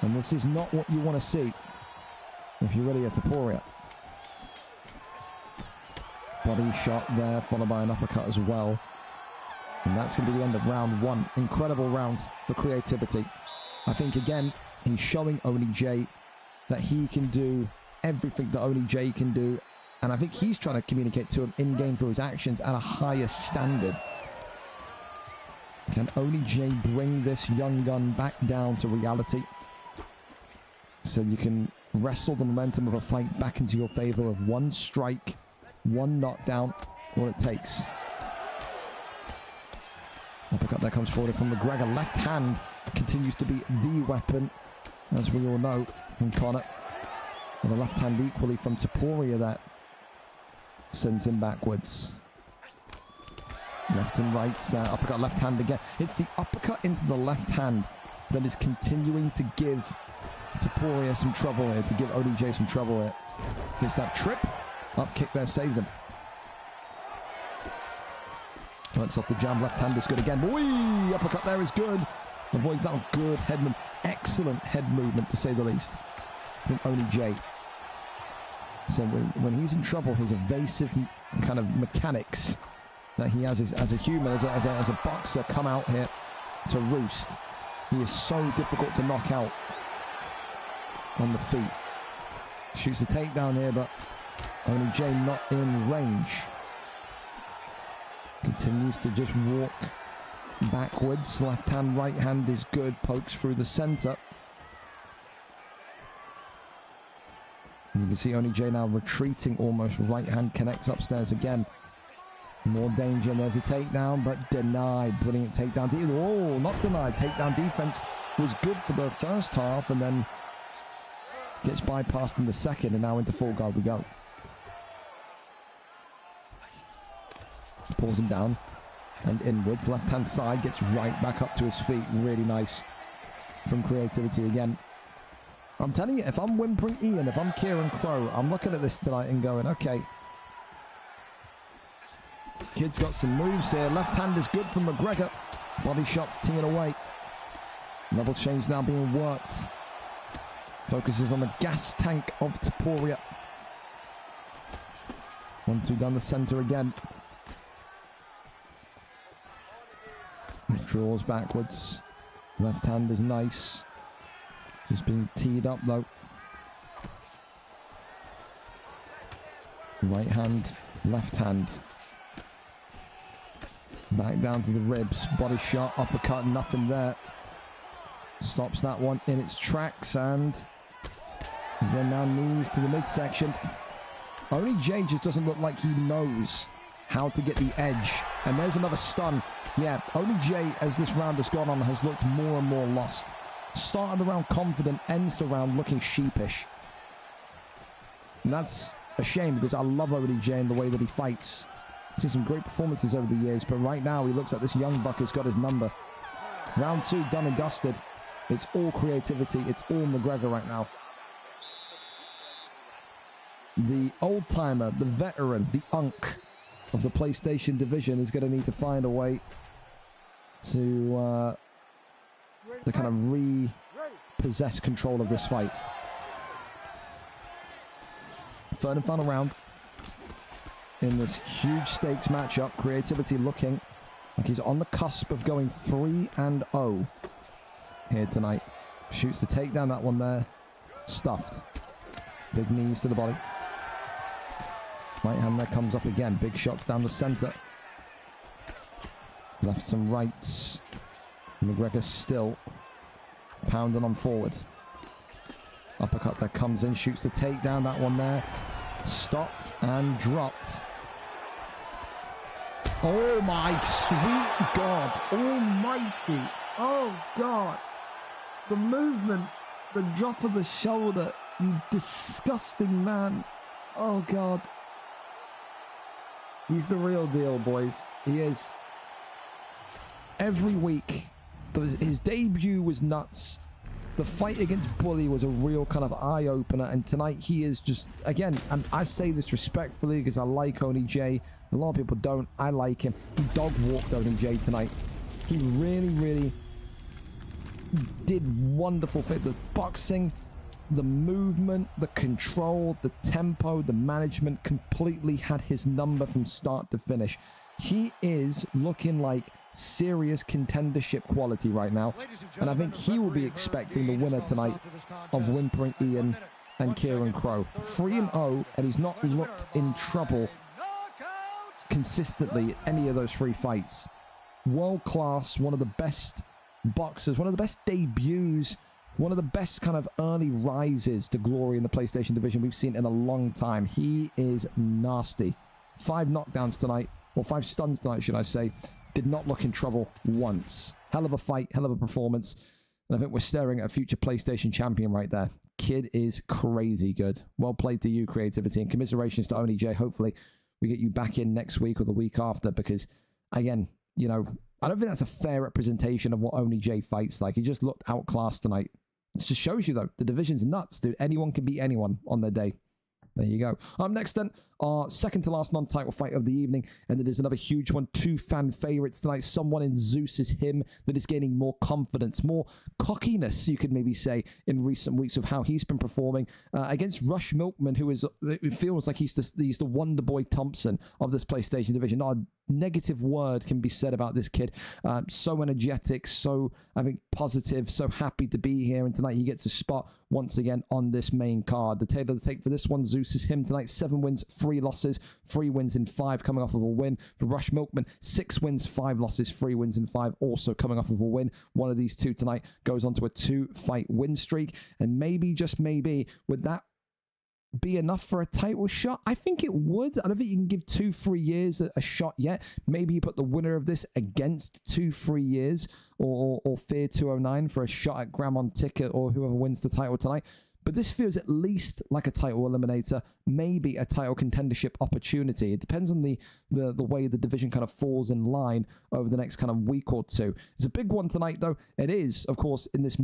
Speaker 2: And this is not what you want to see if you're really a Taporia. Body shot there, followed by an uppercut as well. And that's going to be the end of round 1. Incredible round for creativity. I think, again, he's showing Only J that he can do everything that Only J can do. And I think he's trying to communicate to him in-game through his actions at a higher standard. Can Only J bring this young gun back down to reality? So you can wrestle the momentum of a fight back into your favor of 1 strike, 1 knockdown, all it takes. Uppercut there comes forward from McGregor. Left hand continues to be the weapon, as we all know, from Connor. And the left hand equally from Taporia that sends him backwards. Left and right, there, uppercut left hand again. It's the uppercut into the left hand that is continuing to give Taporia some trouble here, to give ODJ some trouble here. Gets that trip, up kick there, saves him. Works off the jab, left hand is good again. Whee! Uppercut there is good. Avoids that one, good head movement. Excellent head movement, to say the least, from Only J. So when he's in trouble, his evasive kind of mechanics that he has as a human, as a boxer, come out here to roost. He is so difficult to knock out on the feet. Shoots a takedown here, but Only J not in range. Continues to just walk backwards. Left hand, right hand is good. Pokes through the center. And you can see Only J now retreating almost. Right hand connects upstairs again. More danger. And there's a takedown, but denied. Putting it takedown. Oh, not denied. Takedown defense was good for the first half, and then gets bypassed in the second, and now into full guard we go. Pulls him down and inwards. Left hand side, gets right back up to his feet. Really nice from creativity again. I'm telling you, if I'm whimpering Ian, if I'm Kieran Crow, I'm looking at this tonight and going, okay, kid's got some moves here. Left hand is good from McGregor. Body shots teeing away. Level change now being worked. Focuses on the gas tank of Taporia. 1-2 down the center again. Draws backwards. Left hand is nice. Just being teed up though. Right hand, left hand. Back down to the ribs. Body shot, uppercut, nothing there. Stops that one in its tracks, and again now knees to the midsection. Only J just doesn't look like he knows how to get the edge. And there's another stun. Yeah, Only J, as this round has gone on, has looked more and more lost. Started the round confident, ends the round looking sheepish. And that's a shame, because I love Only J and the way that he fights. Seen some great performances over the years, but right now he looks like this young buck has got his number. Round 2 done and dusted. It's all creativity. It's all McGregor right now. The old-timer, the veteran, the unk of the PlayStation division is going to need to find a way to kind of repossess control of this fight. Third and final round in this huge stakes matchup. Creativity looking like he's on the cusp of going 3-0 here tonight. Shoots the takedown, that one there. Stuffed. Big knees to the body. Right hand there comes up again. Big shots down the center. Lefts and rights. McGregor still pounding on forward. Uppercut that comes in. Shoots the takedown, that one there. Stopped and dropped. Oh my sweet God almighty. Oh God. The movement, the drop of the shoulder, you disgusting man. Oh God. He's the real deal, boys. He is. Every week, his debut was nuts. The fight against Bully was a real kind of eye-opener, and tonight he is just, again, and I say this respectfully because I like Oni J. A lot of people don't. I like him. He dog-walked Oni J tonight. He really, really did wonderful things. The boxing, the movement, the control, the tempo, the management completely had his number from start to finish. He is looking like serious contendership quality right now, and I think he will be expecting the winner tonight of Whimpering Ian and Kieran Crow. 3-0, and he's not looked in trouble consistently at any of those 3 fights. World class, one of the best boxers, one of the best debuts, one of the best kind of early rises to glory in the PlayStation division we've seen in a long time. He is nasty. 5 knockdowns tonight, or 5 stuns tonight, should I say. Did not look in trouble once. Hell of a fight, hell of a performance. And I think we're staring at a future PlayStation champion right there. Kid is crazy good. Well played to you, Creativity, and commiserations to Oni J. Hopefully we get you back in next week or the week after, because, again, you know, I don't think that's a fair representation of what Oni J fights like. He just looked outclassed tonight. It just shows you, though, the division's nuts, dude. Anyone can beat anyone on their day. There you go. Next then, our second to last non-title fight of the evening, and it is another huge one. 2 fan favorites tonight. Someone in Zeus's him that is gaining more confidence, more cockiness, you could maybe say, in recent weeks of how he's been performing against Rush Milkman, who is, it feels like he's the Wonder Boy Thompson of this PlayStation division. Not a negative word can be said about this kid. So energetic, so, I think, positive, so happy to be here, and tonight he gets a spot once again on this main card. The tail of the tape for this one, Zeus is him tonight. 7 wins, 3 losses, 3 wins in 5 coming off of a win. For Rush Milkman, 6 wins, 5 losses, 3 wins in 5 also coming off of a win. One of these 2 tonight goes on to a 2-fight win streak, and maybe, just maybe, would that be enough for a title shot? I think it would. I don't think you can give 2-3 years a shot yet. Maybe you put the winner of this against 2-3 years or Fear 209 for a shot at Grammon Ticket or whoever wins the title tonight. But this feels at least like a title eliminator, maybe a title contendership opportunity. It depends on the way the division kind of falls in line over the next kind of week or 2. It's a big one tonight, though. It is, of course, in this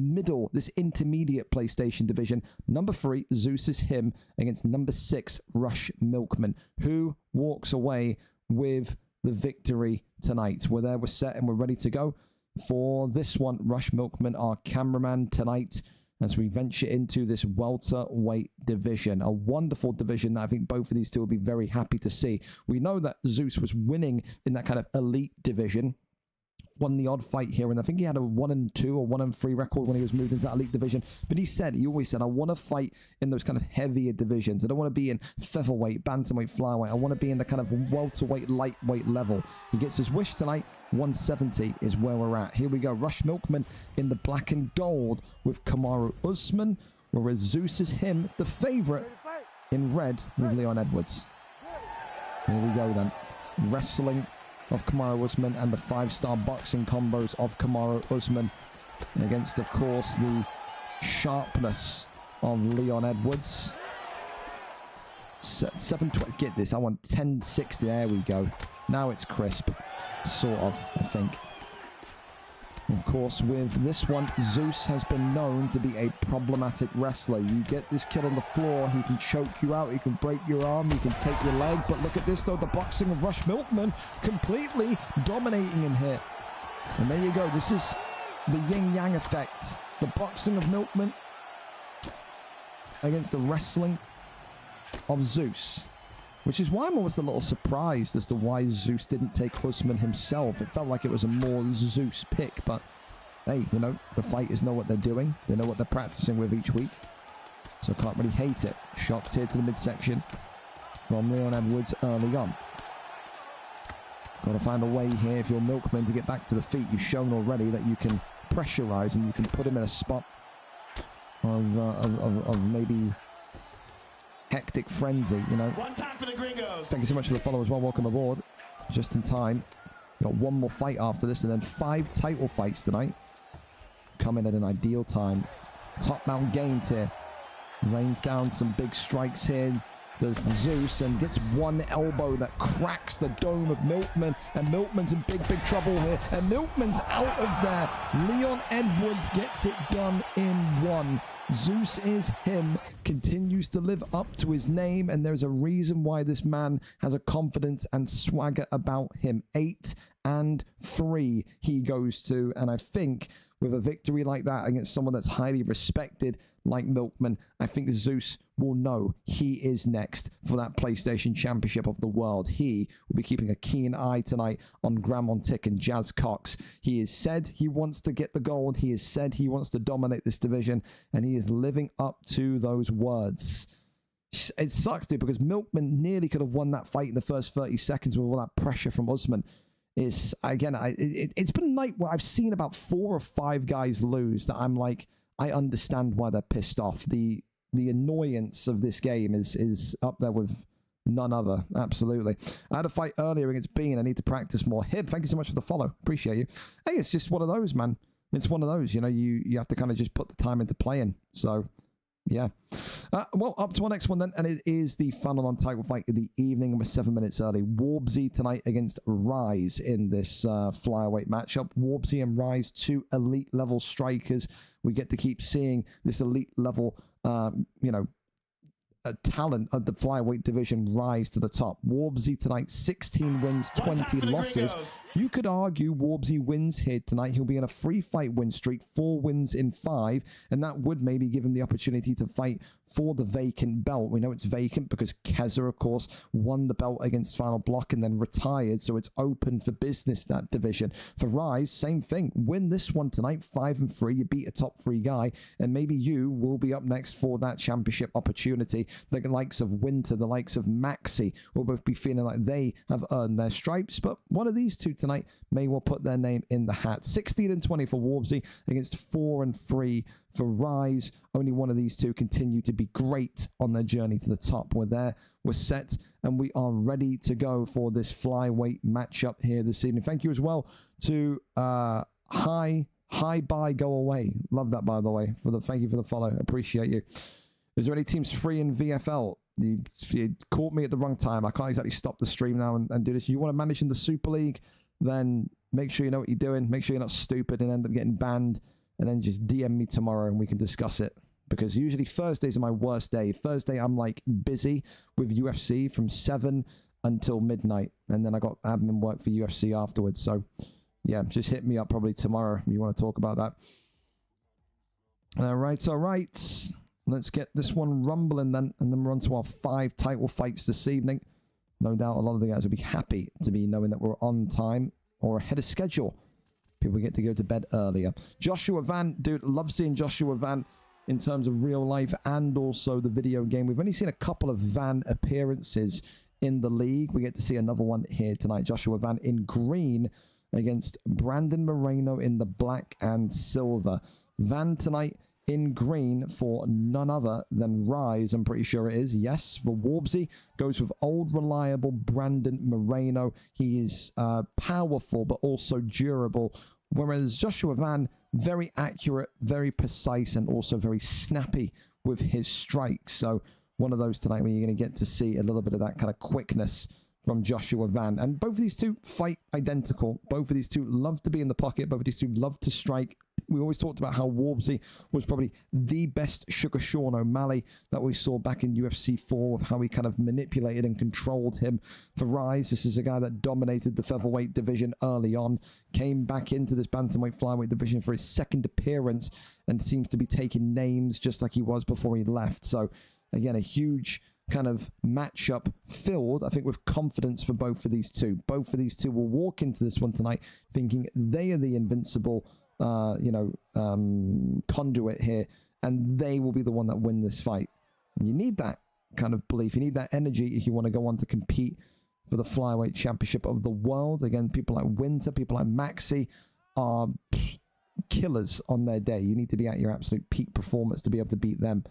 Speaker 2: intermediate PlayStation division. Number 3, Zeus is him, against number 6, Rush Milkman. Who walks away with the victory tonight? We're there, we're set, and we're ready to go for this one. Rush Milkman, our cameraman tonight, as we venture into this welterweight division. A wonderful division that I think both of these two will be very happy to see. We know that Zeus was winning in that kind of elite division. Won the odd fight here, and I think he had a 1-2 or 1-3 record when he was moved into that elite division. But he always said, I want to fight in those kind of heavier divisions. I don't want to be in featherweight, bantamweight, flyweight. I want to be in the kind of welterweight, lightweight level. He gets his wish tonight. 170 is where we're at. Here we go. Rush Milkman in the black and gold with Kamaru Usman, whereas Zeus is him, the favorite, in red with Leon Edwards. Here we go then. Wrestling of Kamaru Usman and the 5-star boxing combos of Kamaru Usman against, of course, the sharpness of Leon Edwards. 720. Get this. I want 1060. There we go. Now it's crisp. Sort of, I think. Of course, with this one, Zeus has been known to be a problematic wrestler. You get this kid on the floor, he can choke you out, he can break your arm, he can take your leg. But look at this, though, the boxing of Rush Milkman completely dominating him here. And there you go. This is the yin-yang effect. The boxing of Milkman against the wrestling of Zeus. Which is why I'm almost a little surprised as to why Zeus didn't take Usman himself. It felt like it was a more Zeus pick, but hey, you know, the fighters know what they're doing. They know what they're practicing with each week. So can't really hate it. Shots here to the midsection from Leon Edwards early on. Got to find a way here if you're Milkman to get back to the feet. You've shown already that you can pressurize and you can put him in a spot of maybe hectic frenzy, you know.
Speaker 1: One time for the gringos.
Speaker 2: Thank you so much for the follow as well. Welcome aboard. just in time. Got one more fight after this, and then 5 title fights tonight. Coming at an ideal time. Top mount gained here. Rains down some big strikes here. There's Zeus and gets one elbow that cracks the dome of Milkman. And Milkman's in big, big trouble here. And Milkman's out of there. Leon Edwards gets it done in 1. Zeus is him, continues to live up to his name, and there's a reason why this man has a confidence and swagger about him. 8-3 he goes to, and I think with a victory like that against someone that's highly respected like Milkman, I think Zeus will know he is next for that PlayStation Championship of the World. He will be keeping a keen eye tonight on Gramontic and Jazz Cox. He has said he wants to get the gold. He has said he wants to dominate this division, and he is living up to those words. It sucks, dude, because Milkman nearly could have won that fight in the first 30 seconds with all that pressure from Usman. It's, again, it's been a night where I've seen about 4 or 5 guys lose that I'm like, I understand why they're pissed off. The annoyance of this game is up there with none other. Absolutely. I had a fight earlier against Bean. I need to practice more. Hib, thank you so much for the follow. Appreciate you. Hey, it's just one of those, man. It's one of those, you know, you have to kind of just put the time into playing. So, yeah. Well, up to our next one then, and it is the final non-title fight of the evening. We're 7 minutes early. Warbsy tonight against Rise in this flyweight matchup. Warbsy and Rise, 2 elite level strikers. We get to keep seeing this elite level, talent of the flyweight division rise to the top. Warbsy tonight, 16 wins, 20 losses. You could argue Warbsy wins here tonight. He'll be in a 3-fight win streak, 4 wins in 5, and that would maybe give him the opportunity to fight for the vacant belt. We know it's vacant because Keza, of course, won the belt against Final Block and then retired, so it's open for business, that division. For Rise, same thing. Win this one tonight, 5-3. You beat a top 3 guy, and maybe you will be up next for that championship opportunity. The likes of Winter, the likes of Maxi will both be feeling like they have earned their stripes, but one of these two tonight may well put their name in the hat. 16-20 for Warbsy against 4-3 for Rise. Only one of these two continue to be great on their journey to the top. We're there, we're set, and we are ready to go for this flyweight matchup here this evening. Thank you as well to Hi Bye Go Away. Love that, by the way. Thank you for the follow. Appreciate you. Is there any teams free in VFL? You caught me at the wrong time. I can't exactly stop the stream now and do this. You want to manage in the Super League, then make sure you know what you're doing. Make sure you're not stupid and end up getting banned. And then just DM me tomorrow and we can discuss it. Because usually Thursdays are my worst day. Thursday I'm like busy with UFC from 7 until midnight. And then I got admin work for UFC afterwards. So yeah, just hit me up probably tomorrow if you want to talk about that. All right. Let's get this one rumbling then. And then we're on to our 5 title fights this evening. No doubt a lot of the guys will be happy to be knowing that we're on time or ahead of schedule. People get to go to bed earlier. Joshua Van, dude, love seeing Joshua Van in terms of real life and also the video game. We've only seen a couple of Van appearances in the league. We get to see another one here tonight. Joshua Van in green against Brandon Moreno in the black and silver. Van tonight in green for none other than Rise, I'm pretty sure it is. Yes, for Warbsy, goes with old, reliable Brandon Moreno. He is powerful, but also durable. Whereas Joshua Van, very accurate, very precise, and also very snappy with his strikes. So one of those tonight where you're going to get to see a little bit of that kind of quickness from Joshua Van. And both of these two fight identical. Both of these two love to be in the pocket. Both of these two love to strike. We always talked about how Warbsy was probably the best Sugar Sean O'Malley that we saw back in UFC 4, with how he kind of manipulated and controlled him. For Rise, this is a guy that dominated the featherweight division early on, came back into this bantamweight flyweight division for his second appearance, and seems to be taking names just like he was before he left. So again, a huge kind of matchup filled, I think, with confidence for both of these two. Both of these two will walk into this one tonight thinking they are the invincible conduit here, and they will be the one that win this fight. And you need that kind of belief. You need that energy if you want to go on to compete for the flyweight championship of the world. Again, people like Winter, people like Maxi are killers on their day. You need to be at your absolute peak performance to be able to beat them.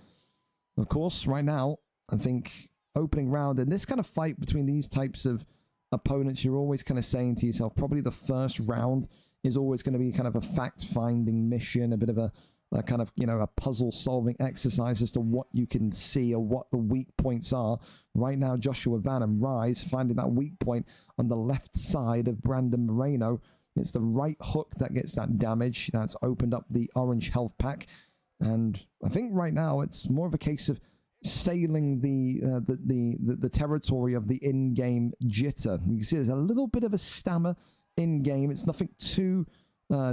Speaker 2: Of course, right now, I think opening round in this kind of fight between these types of opponents, you're always kind of saying to yourself, probably the first round is always going to be kind of a fact-finding mission, a bit of a kind of, you know, a puzzle-solving exercise as to what you can see or what the weak points are. Right now, Joshua Van and Rise finding that weak point on the left side of Brandon Moreno. It's the right hook that gets that damage. That's opened up the orange health pack. And I think right now it's more of a case of sailing the territory of the in-game jitter. You can see there's a little bit of a stammer in-game. It's nothing too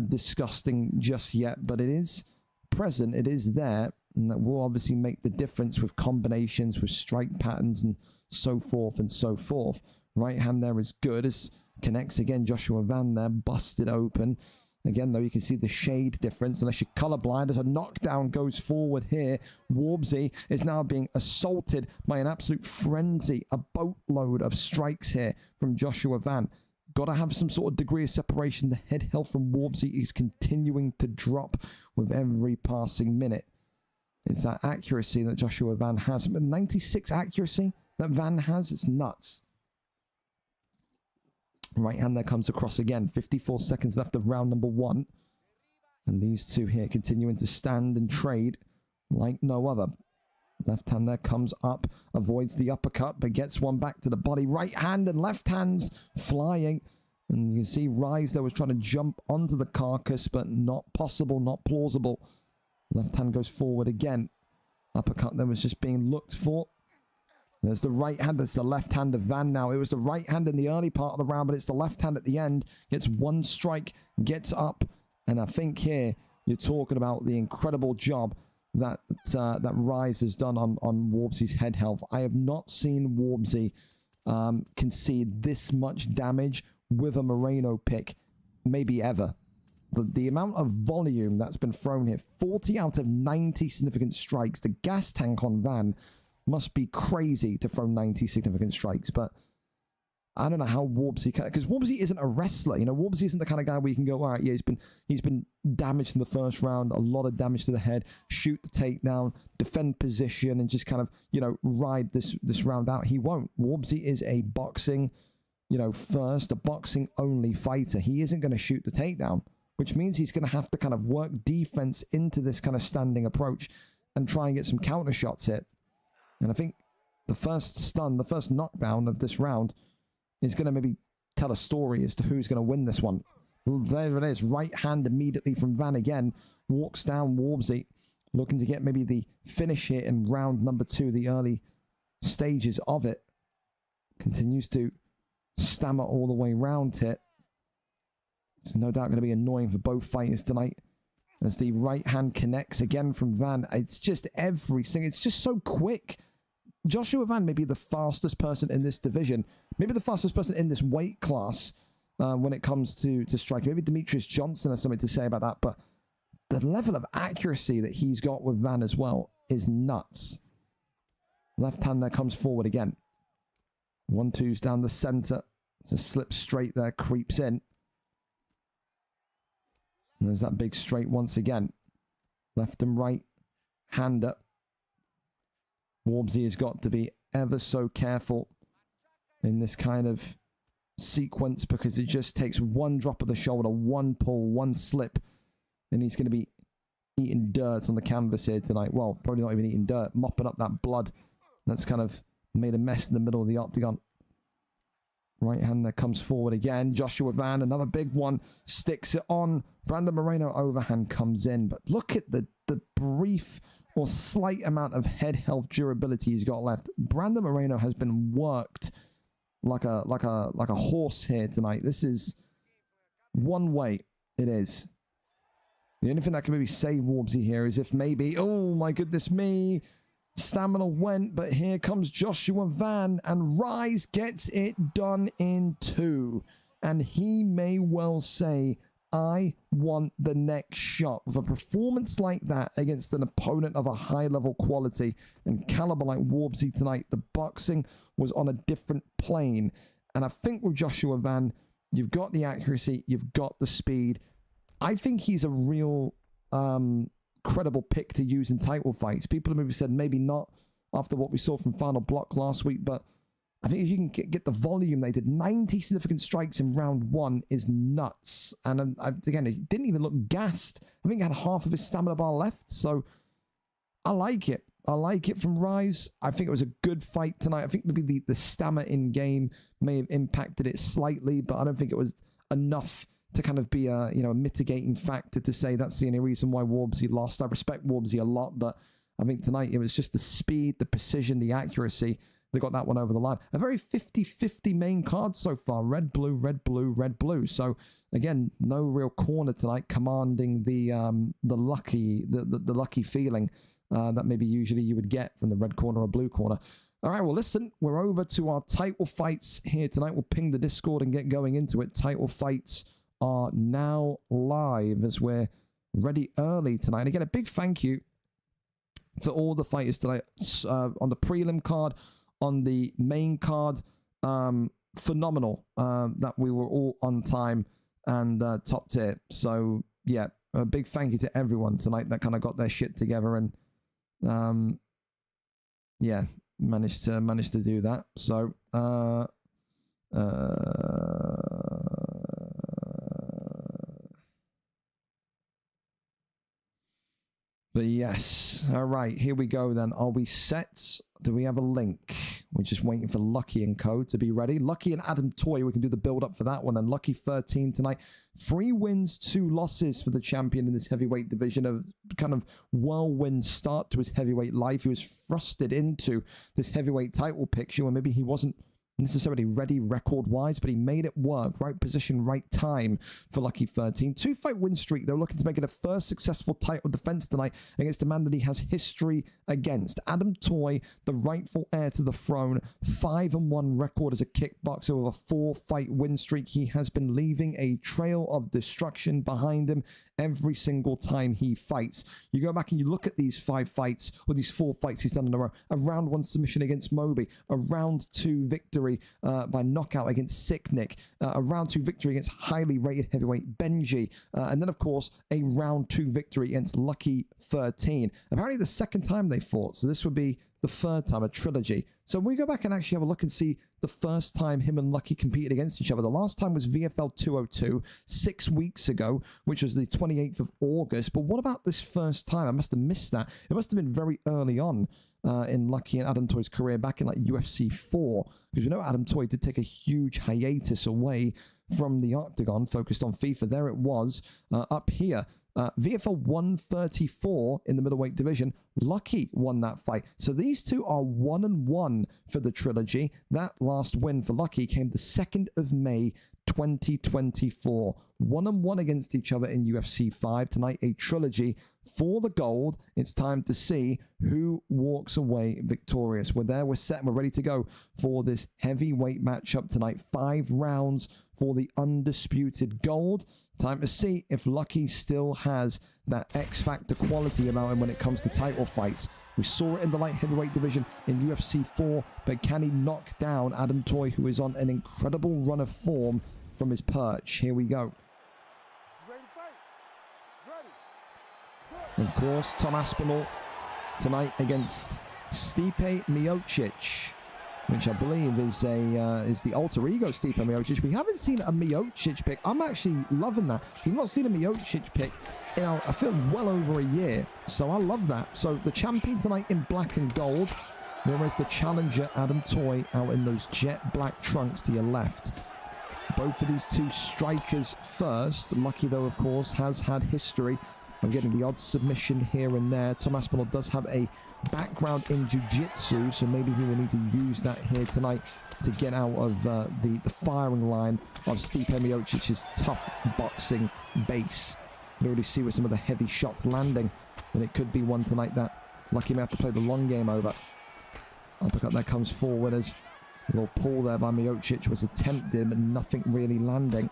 Speaker 2: disgusting just yet, but it is present. It is there, and that will obviously make the difference with combinations, with strike patterns, and so forth and so forth. Right hand there is good as connects again. Joshua Van there busted open. Again, though, you can see the shade difference, unless you're colorblind, as a knockdown goes forward here. Warbsy is now being assaulted by an absolute frenzy. A boatload of strikes here from Joshua Van. Got to have some sort of degree of separation. The head health from Warbsy is continuing to drop with every passing minute. It's that accuracy that Joshua Van has. But 96 accuracy that Van has, it's nuts. Right hand there comes across again. 54 seconds left of round number 1. And these two here continuing to stand and trade like no other. Left hand there comes up, avoids the uppercut, but gets one back to the body. Right hand and left hands flying. And you see Rise there was trying to jump onto the carcass, but not possible, not plausible. Left hand goes forward again. Uppercut there was just being looked for. There's the right hand. That's the left hand of Van now. It was the right hand in the early part of the round, but it's the left hand at the end. Gets one strike, gets up. And I think here you're talking about the incredible job that Rise has done on Warbsy's head health. I have not seen Warbsy concede this much damage with a Moreno pick, maybe ever. The amount of volume that's been thrown here, 40 out of 90 significant strikes. The gas tank on Van must be crazy to throw 90 significant strikes, but I don't know how Warbsy can, because Warbsy isn't a wrestler. You know, Warbsy isn't the kind of guy where you can go, all right, yeah, he's been damaged in the first round, a lot of damage to the head, shoot the takedown, defend position, and just kind of, you know, ride this round out. He won't. Warbsy is a boxing, you know, first, a boxing only fighter. He isn't going to shoot the takedown, which means he's going to have to kind of work defense into this kind of standing approach and try and get some counter shots hit. And I think the first stun, the first knockdown of this round is going to maybe tell a story as to who's going to win this one. Well, there it is. Right hand immediately from Van again. Walks down Warbsy, looking to get maybe the finish here in round number 2, the early stages of it. Continues to stammer all the way round here. It's no doubt going to be annoying for both fighters tonight. As the right hand connects again from Van. It's just everything. It's just so quick. Joshua Van may be the fastest person in this division. Maybe the fastest person in this weight class when it comes to striking. Maybe Demetrius Johnson has something to say about that. But the level of accuracy that he's got with Van as well is nuts. Left hand there comes forward again. 1-2's down the center. It's a slip straight there. Creeps in. And there's that big straight once again. Left and right. Hand up. Warbsy has got to be ever so careful in this kind of sequence, because it just takes one drop of the shoulder, one pull, one slip, and he's going to be eating dirt on the canvas here tonight. Well, probably not even eating dirt, mopping up that blood that's kind of made a mess in the middle of the octagon. Right hand there comes forward again. Joshua Van, another big one, sticks it on. Brandon Moreno overhand comes in, but look at the brief or slight amount of head health durability he's got left. Brandon Moreno has been worked like a horse here tonight. This is one way. It is. The only thing that can maybe save Warbsy here is if maybe, oh my goodness me, stamina went, but here comes Joshua Van, and Rise gets it done in 2. And he may well say, I want the next shot. With a performance like that against an opponent of a high-level quality and caliber like Warbsy tonight, the boxing was on a different plane. And I think with Joshua Van, you've got the accuracy, you've got the speed. I think he's a real credible pick to use in title fights. People have maybe said maybe not after what we saw from Final Block last week, but I think if you can get the volume they did, 90 significant strikes in round 1 is nuts. And again, he didn't even look gassed. I think he had half of his stamina bar left. So I like it. I like it from Rise. I think it was a good fight tonight. I think maybe the stamina in game may have impacted it slightly, but I don't think it was enough to kind of be a mitigating factor to say that's the only reason why Warbsy lost. I respect Warbsy a lot, but I think tonight it was just the speed, the precision, the accuracy that got that one over the line. A very 50-50 main card so far. Red, blue, red, blue, red, blue. So again, no real corner tonight commanding the lucky feeling that maybe usually you would get from the red corner or blue corner. All right, well, listen, we're over to our title fights here tonight. We'll ping the Discord and get going into it. Title fights are now live as we're ready early tonight. And again, a big thank you to all the fighters tonight on the prelim card, on the main card. Phenomenal that we were all on time and top tier. So, yeah, a big thank you to everyone tonight that kind of got their shit together and yeah, managed to do that. So but yes, all right, here we go then. Are we set? Do we have a link? We're just waiting for Lucky and Co to be ready. Lucky and Adam Toy, we can do the build up for that one. And Lucky 13 tonight. 3 wins, 2 losses for the champion in this heavyweight division. A kind of whirlwind start to his heavyweight life. He was thrusted into this heavyweight title picture when maybe he wasn't necessarily ready record-wise, but he made it work. Right position, right time for Lucky 13. 2-fight win streak. They're looking to make it a first successful title defense tonight against a man that he has history against. Adam Toy, the rightful heir to the throne. 5-1 record as a kickboxer with a 4-fight win streak. He has been leaving a trail of destruction behind him every single time he fights. You go back and you look at these 5 fights, or these 4 fights he's done in a row. A round 1 submission against Moby. A round 2 victory by knockout against Sicknick. A round 2 victory against highly rated heavyweight Benji. And then, of course, a round 2 victory against Lucky 13. Apparently the second time they fought, so this would be the third time, a trilogy. So we go back and actually have a look and see the first time him and Lucky competed against each other. The last time was VFL 202, 6 weeks ago, which was the 28th of August. But what about this first time? I must have missed that. It must have been very early on in Lucky and Adam Toy's career, back in like UFC 4. Because we know Adam Toy did take a huge hiatus away from the octagon, focused on FIFA. There it was, up here. VFL 134 in the middleweight division. Lucky won that fight. So these two are 1-1 for the trilogy. That last win for Lucky came the 2nd of May 2024. 1-1 against each other in UFC 5. Tonight, a trilogy for the gold. It's time to see who walks away victorious. We're there, we're set, and we're ready to go for this heavyweight matchup tonight. 5 rounds for the undisputed gold. Time to see if Lucky still has that X-Factor quality about him when it comes to title fights. We saw it in the light heavyweight division in UFC 4, but can he knock down Adam Toy, who is on an incredible run of form from his perch? Here we go. Of course, Tom Aspinall tonight against Stipe Miocic, which I believe is the alter ego Stipe Miocic. We haven't seen a Miocic pick. I'm actually loving that. We've not seen a Miocic pick in, I feel, well over a year. So I love that. So the champion tonight in black and gold. There is the challenger, Adam Toy, out in those jet black trunks to your left. Both of these two strikers first. Lucky, though, of course, has had history of getting the odd submission here and there. Tom Aspinall does have a background in jiu-jitsu, so maybe he will need to use that here tonight to get out of the firing line of Stipe Miocic's tough boxing base. You can already see with some of the heavy shots landing, and it could be one tonight that Lucky may have to play the long game over. Uppercut there comes forward as a little pull there by Miocic was attempted, but nothing really landing.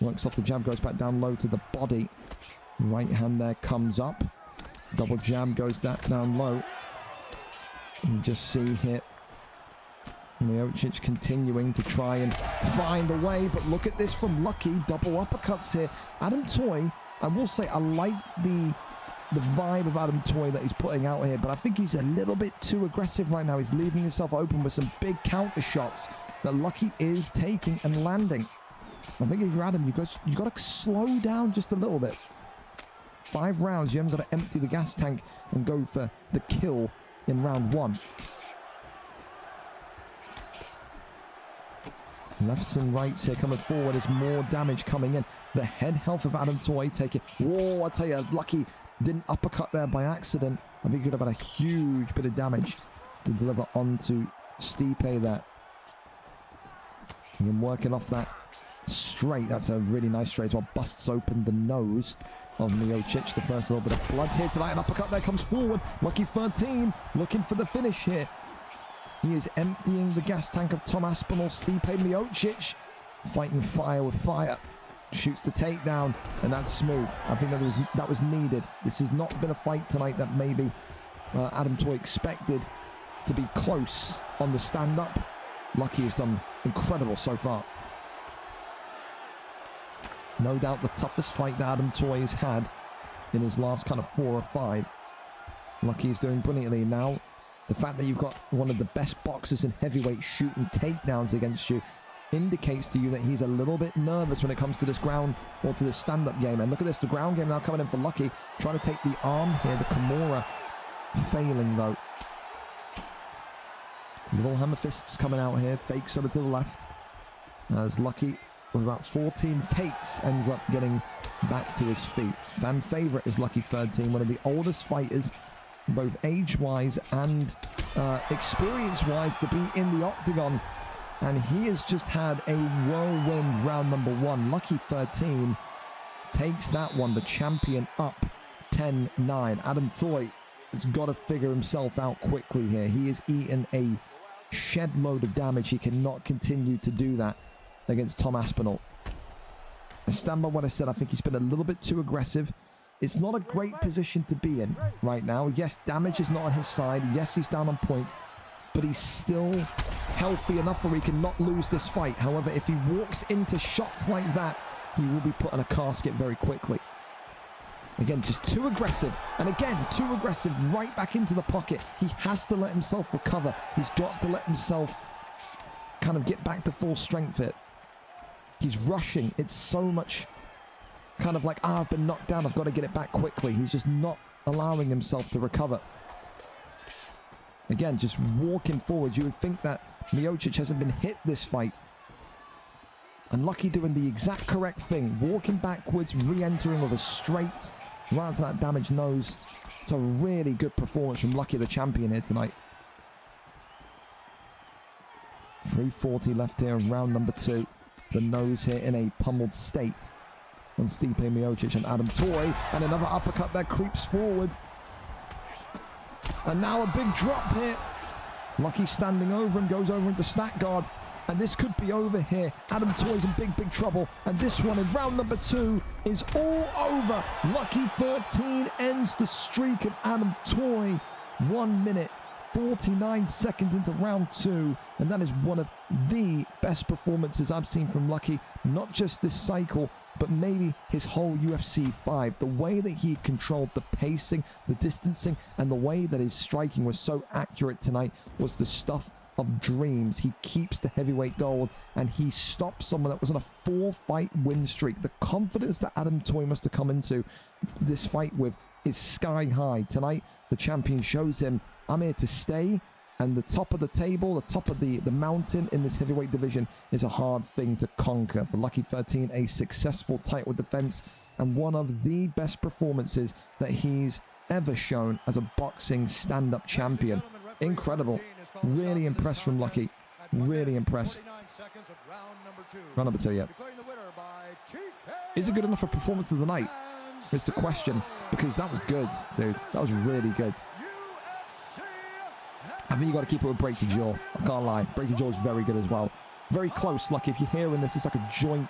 Speaker 2: Works off the jab, goes back down low to the body. Right hand there comes up. Double jab goes down low. And just see here Miocic continuing to try and find a way, but look at this from Lucky. Double uppercuts here. Adam Toy, I will say, I like the the vibe of Adam Toy that he's putting out here, but I think he's a little bit too aggressive right now. He's leaving himself open with some big counter shots that Lucky is taking and landing. I think if you're Adam, you got to slow down just a little bit. 5 rounds, you haven't got to empty the gas tank and go for the kill in round 1. Lefts and rights here coming forward. There's more damage coming in. The head health of Adam Toy taking... Whoa, I tell you, Lucky didn't uppercut there by accident. I think he could have had a huge bit of damage to deliver onto Stipe there. And working off that straight. That's a really nice straight as well. Busts open the nose of Miocic. The first little bit of blood here tonight. An uppercut there comes forward. Lucky 13 looking for the finish here. He is emptying the gas tank of Tom Aspinall. Stipe Miocic fighting fire with fire. Shoots the takedown, and that's smooth. I think that was needed. This has not been a fight tonight that maybe Adam Toy expected to be close on the stand-up. Lucky has done incredible so far. No doubt the toughest fight that Adam Toy has had in his last kind of 4 or 5. Lucky is doing brilliantly now. The fact that you've got one of the best boxers in heavyweight shooting takedowns against you indicates to you that he's a little bit nervous when it comes to this ground or to this stand-up game. And look at this, the ground game now coming in for Lucky. Trying to take the arm here, the Kimura. Failing though. Little hammer fists coming out here. Fakes over to the left. As Lucky, with about 14 fakes, ends up getting back to his feet. Fan favourite is Lucky 13, one of the oldest fighters, both age-wise and experience-wise, to be in the octagon. And he has just had a whirlwind round number 1. Lucky 13 takes that one, the champion up 10-9. Adam Toy has got to figure himself out quickly here. He has eaten a shed load of damage. He cannot continue to do that against Tom Aspinall. I stand by what I said. I think he's been a little bit too aggressive. It's not a great position to be in right now. Yes, damage is not on his side. Yes, he's down on points, but he's still healthy enough where he can not lose this fight. However, if he walks into shots like that, he will be put in a casket very quickly. Again, just too aggressive. And again, too aggressive right back into the pocket. He has to let himself recover. He's got to let himself kind of get back to full strength here. He's rushing. It's so much kind of like, I've been knocked down, I've got to get it back quickly. He's just not allowing himself to recover. Again, just walking forward. You would think that Miocic hasn't been hit this fight. And Lucky doing the exact correct thing. Walking backwards, re-entering with a straight right to that damaged nose. It's a really good performance from Lucky, the champion here tonight. 3:40 left here in round number 2. The nose here in a pummeled state on Stipe Miocic and Adam Toy. And another uppercut that creeps forward. And now a big drop here. Lucky standing over and goes over into stack guard. And this could be over here. Adam Toy's in big trouble. And this one in round number 2 is all over. Lucky 13 ends the streak of Adam Toy. 1 minute, 49 seconds into round 2. And that is one of the best performances I've seen from Lucky. Not just this cycle, but maybe his whole UFC 5. The way that he controlled the pacing, the distancing, and the way that his striking was so accurate tonight was the stuff of dreams. He keeps the heavyweight gold, and he stops someone that was on a 4-fight win streak. The confidence that Adam Toy must have come into this fight with is sky high. Tonight, the champion shows him, I'm here to stay. And the top of the table, the top of the mountain in this heavyweight division is a hard thing to conquer. For Lucky 13, a successful title defense and one of the best performances that he's ever shown as a boxing stand-up champion. Incredible. Really impressed from Lucky. Really impressed. Round number 2, yeah. Is it good enough a performance of the night? Is the question. Because that was good, dude. That was really good. I think you got to keep it with Break Your Jaw. I can't lie. Break Your Jaw is very good as well. Very close. Like if you're hearing this, it's like a joint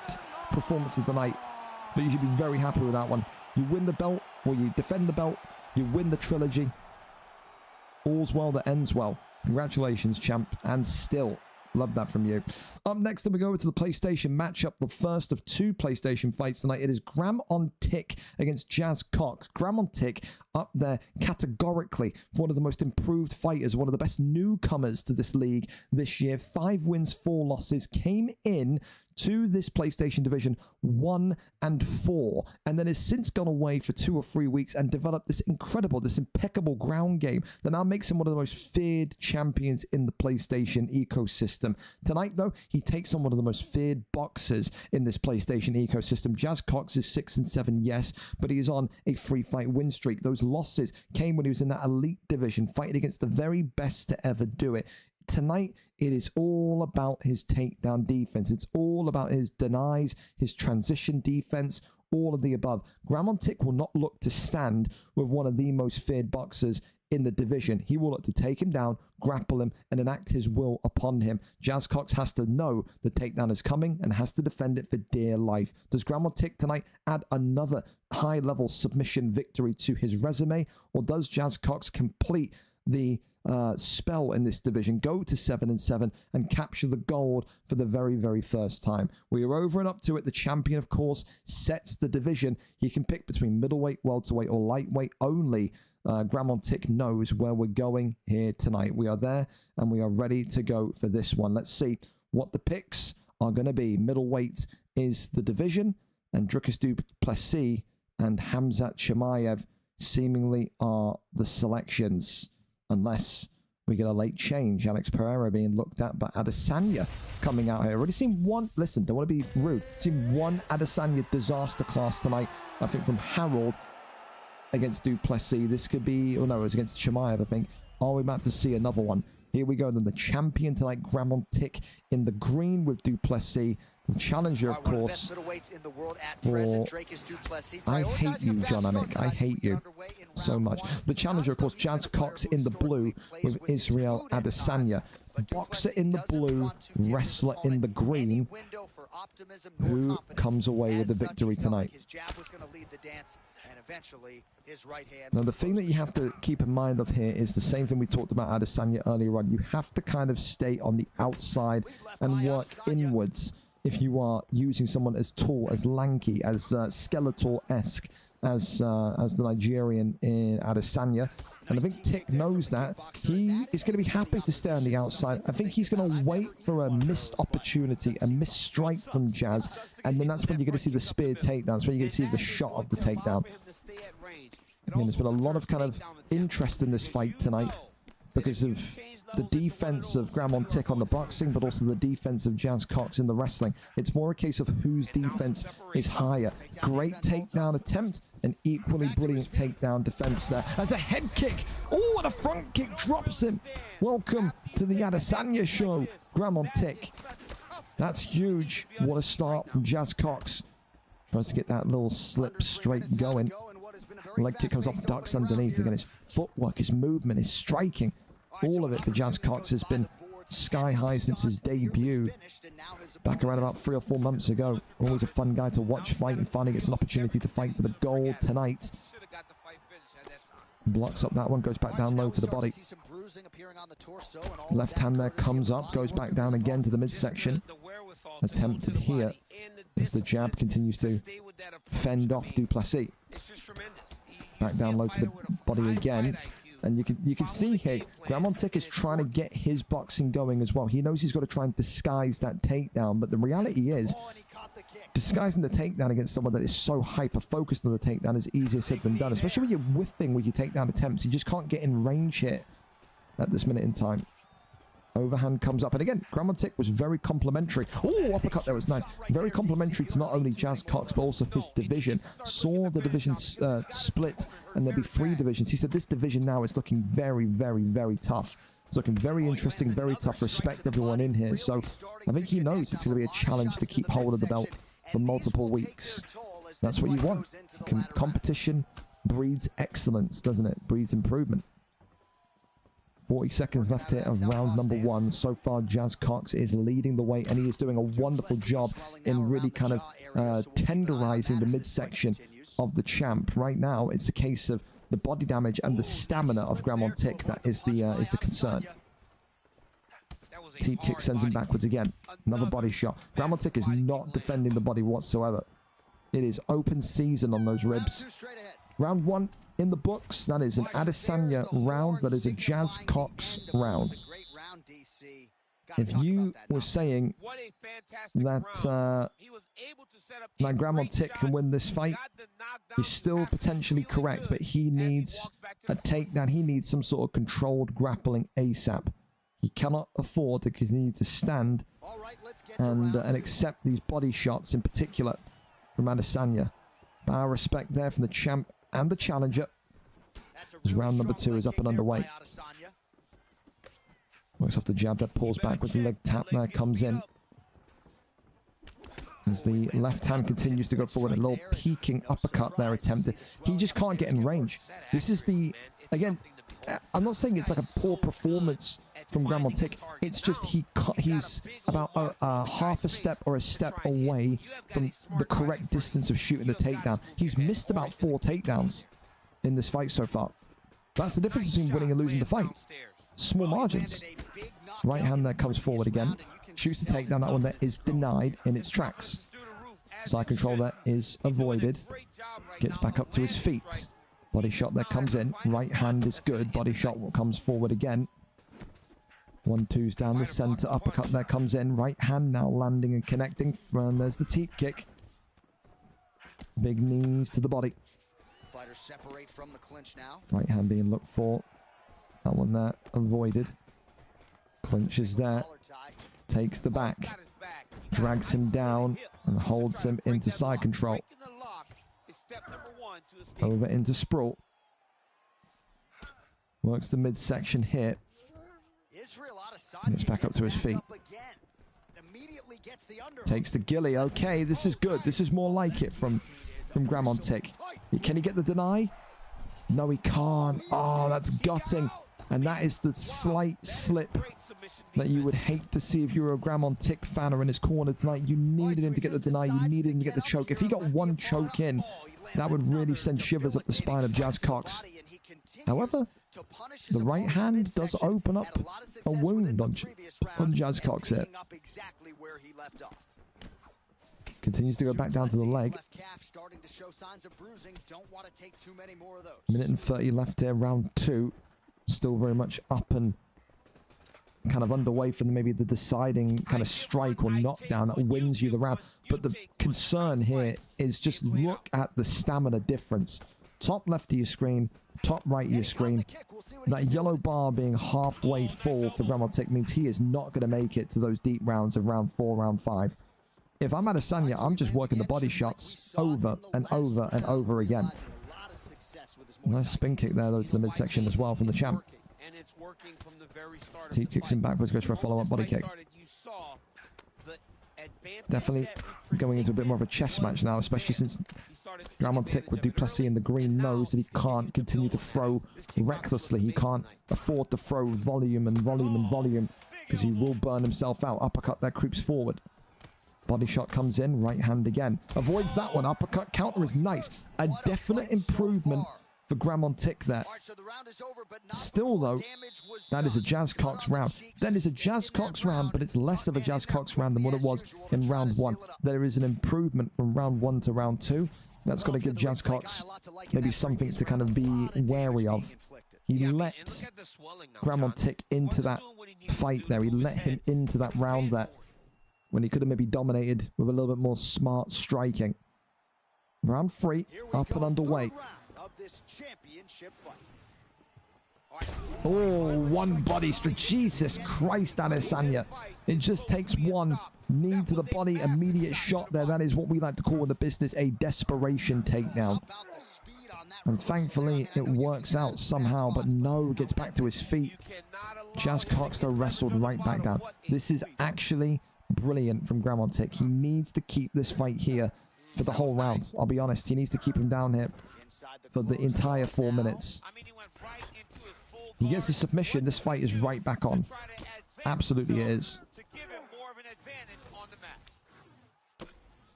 Speaker 2: performance of the night. But you should be very happy with that one. You win the belt, or you defend the belt. You win the trilogy. All's well that ends well. Congratulations, champ. And still, Love that from you. Up next, we go over to the PlayStation matchup, the first of 2 PlayStation fights tonight. It is Gram on Tick against Jazz Cox. Gram on Tick up there categorically for one of the most improved fighters, one of the best newcomers to this league this year. 5 wins, 4 losses, came in to this PlayStation division 1 and 4, and then has since gone away for 2 or 3 weeks and developed this incredible, this impeccable ground game that now makes him one of the most feared champions in the PlayStation ecosystem. Tonight, though, he takes on one of the most feared boxers in this PlayStation ecosystem. Jazz Cox is 6-7, yes, but he is on a 3-fight win streak. Those losses came when he was in that elite division, fighting against the very best to ever do it. Tonight, it is all about his takedown defense. It's all about his denies, his transition defense, all of the above. Gram on Tick will not look to stand with one of the most feared boxers in the division. He will look to take him down, grapple him, and enact his will upon him. Jazz Cox has to know the takedown is coming and has to defend it for dear life. Does Gram on Tick tonight add another high-level submission victory to his resume, or does Jazz Cox complete the spell in this division, go to 7-7 and capture the gold for the very, very first time? We are over and up to it. The champion, of course, sets the division. He can pick between middleweight, welterweight, or lightweight only. Gram on Tick knows where we're going here tonight. We are there and we are ready to go for this one. Let's see what the picks are going to be. Middleweight is the division, and Dricus du Plessis and Hamzat Chimaev seemingly are the selections. Unless we get a late change. Alex Pereira being looked at, but Adesanya coming out here. Already seen one, listen, don't want to be rude, seen one Adesanya disaster class tonight, I think, from Harold against du Plessis. This could be, oh no, it was against Chimaev, I think. Are we about to see another one? Here we go, then the champion tonight, Gram on Tick in the green with du Plessis. The challenger, of course, for... I hate you, John Amick. I hate you so much. The challenger, of course, Jazz Cox in the blue with Israel Adesanya. Boxer in the blue, wrestler in the green. Who comes away with the victory tonight? Now, the thing that you have to keep in mind of here is the same thing we talked about Adesanya earlier on. You have to kind of stay on the outside and work inwards if you are using someone as tall, as lanky, as Skeletor-esque as the Nigerian in Adesanya. And I think Tick knows that. He is going to be happy to stay on the outside. I think he's going to wait for a missed opportunity, a missed strike from Jazz, and then that's when you're going to see the spear takedown. That's when you're going to see the shot of the takedown. And there's been a lot of kind of interest in this fight tonight because of the defense of Gram on Tick on the boxing, but also the defense of Jazz Cox in the wrestling. It's more a case of whose defense is higher. Great takedown attempt, an equally brilliant takedown defense there. As a head kick, oh, and a front kick drops him. Welcome to the Adesanya show, Gram on Tick. That's huge. What a start from Jazz Cox. Tries to get that little slip straight going. Leg kick comes off, ducks underneath. Again, his footwork, his movement, his striking, all of it for Jazz Cox has been sky high since his debut back around about 3 or 4 months ago. Always a fun guy to watch fight, and finally gets an opportunity to fight for the gold tonight. Blocks up that one, goes back down low to the body. Left hand there comes up, goes back down again to the midsection. Attempted here as the jab continues to fend off du Plessis. Back down low to the body again. And you can see here, Gram on Tick is trying to get his boxing going as well. He knows he's got to try and disguise that takedown, but the reality is, disguising the takedown against someone that is so hyper-focused on the takedown is easier said than done, especially when you're whiffing with your takedown attempts. You just can't get in range here at this minute in time. Overhand comes up, and again, Gram on Tick was very complimentary. Oh, uppercut there was nice. Very complimentary to not only Jazz Cox, but also his division. Saw the division split, and there'd be 3 divisions. He said this division now is looking very, very, very tough. It's looking very interesting, very tough. Respect everyone in here. So I think he knows it's going to be a challenge to keep hold of the belt for multiple weeks. That's what you want. Competition breeds excellence, doesn't it? Breeds improvement. 40 seconds left here of round number 1. So far, Jazz Cox is leading the way, and he is doing a wonderful job in really kind of tenderizing the midsection of the champ. Right now, it's a case of the body damage and the stamina of Gram on Tick that is the concern. Teep kick sends him backwards again. Another body shot. GrandmaTick is not defending the body whatsoever. It is open season on those ribs. Round 1 in the books. That is an Adesanya round. That is a Jazz Cox round. If you were saying that GrandmaTick can win this fight, he's still potentially correct, but he needs a takedown. He needs some sort of controlled grappling ASAP. He cannot afford to continue to stand and accept these body shots in particular from Adesanya. Our respect there from the champ and the challenger. As round number 2 is up and underway. Works off the jab, that pulls backwards, the leg tap there comes in. As the left hand continues to go forward, a little peeking uppercut there attempted. He just can't get in range. This is the, again, I'm not saying it's like a poor performance from GrandmaTick. It's just he's about a half a step or a step away from the correct distance of shooting the takedown. He's missed about 4 takedowns in this fight so far. That's the difference between winning and losing the fight. Small margins. Right hand there comes forward again. Shoots the takedown. That one there is denied in its tracks. Side control there is avoided. Gets back up to his feet. Body shot there comes in. Right hand is good. Body shot comes forward again. 1-2's down the center. Uppercut there comes in. Right hand now landing and connecting. And there's the teep kick. Big knees to the body.
Speaker 9: Fighters separate from the clinch now.
Speaker 2: Right hand being looked for. That one there avoided. Clinches there. Takes the back. Drags him down and holds him into side control. Over into sprawl. Works the midsection here. Gets back up to his feet. Takes the gilly. Okay, this is good. This is more like it from GrandmaTick. Can he get the deny? No, he can't. Oh, that's gutting. And that is the slight slip that you would hate to see if you were a GrandmaTick fan or in his corner tonight. You needed him to get the deny. You needed him to get the choke. If he got one choke in, that would really send shivers up the spine of Jazz Cox. However, the right hand does open up a wound on Jazz Cox here. Continues to go back down to the leg. Minute and 30 left here, round 2. Still very much up and kind of underway for maybe the deciding kind of strike or knockdown that wins you the round. But the concern here is just look at the stamina difference. Top left of your screen, top right of your screen. That yellow bar being halfway full for GrandmaTick means he is not going to make it to those deep rounds of round 4, round 5. If I'm Adesanya, I'm just working the body shots over and over and over again. Nice spin kick there, though, to the midsection as well from the champ. Teep kicks him backwards, goes for a follow-up body kick. Definitely going into a bit more of a chess match now, especially since GrandmaTick with Duplessis in the green knows that he can't continue to throw recklessly. He can't afford to throw volume and volume and volume because he will burn himself out. Uppercut there creeps forward. Body shot comes in, right hand again. Avoids that one. Uppercut counter is nice. A definite improvement for GrandmaTick there. Still, though, that is a Jazz Cox round. That is a Jazz Cox round, but it's less of a Jazz Cox round than what it was in round 1. There is an improvement from round 1 to round 2. That's going to give Jazz Cox maybe something to kind of be wary of. He let GrandmaTick into that fight there. He let him into that round there when he could have maybe dominated with a little bit more smart striking. Round 3, up and underway. Oh, one body strike. Jesus Christ, Adesanya. It just takes one knee to the body, immediate shot there. That is what we like to call in the business a desperation takedown. And thankfully, it works out somehow, but no, gets back to his feet. Jazz Cox, though, wrestled right back down. This is actually brilliant from GrandmaTick. He needs to keep this fight here for the whole round. I'll be honest, he needs to keep him down here for the entire 4 minutes. He gets the submission, this fight is right back on. Absolutely it is.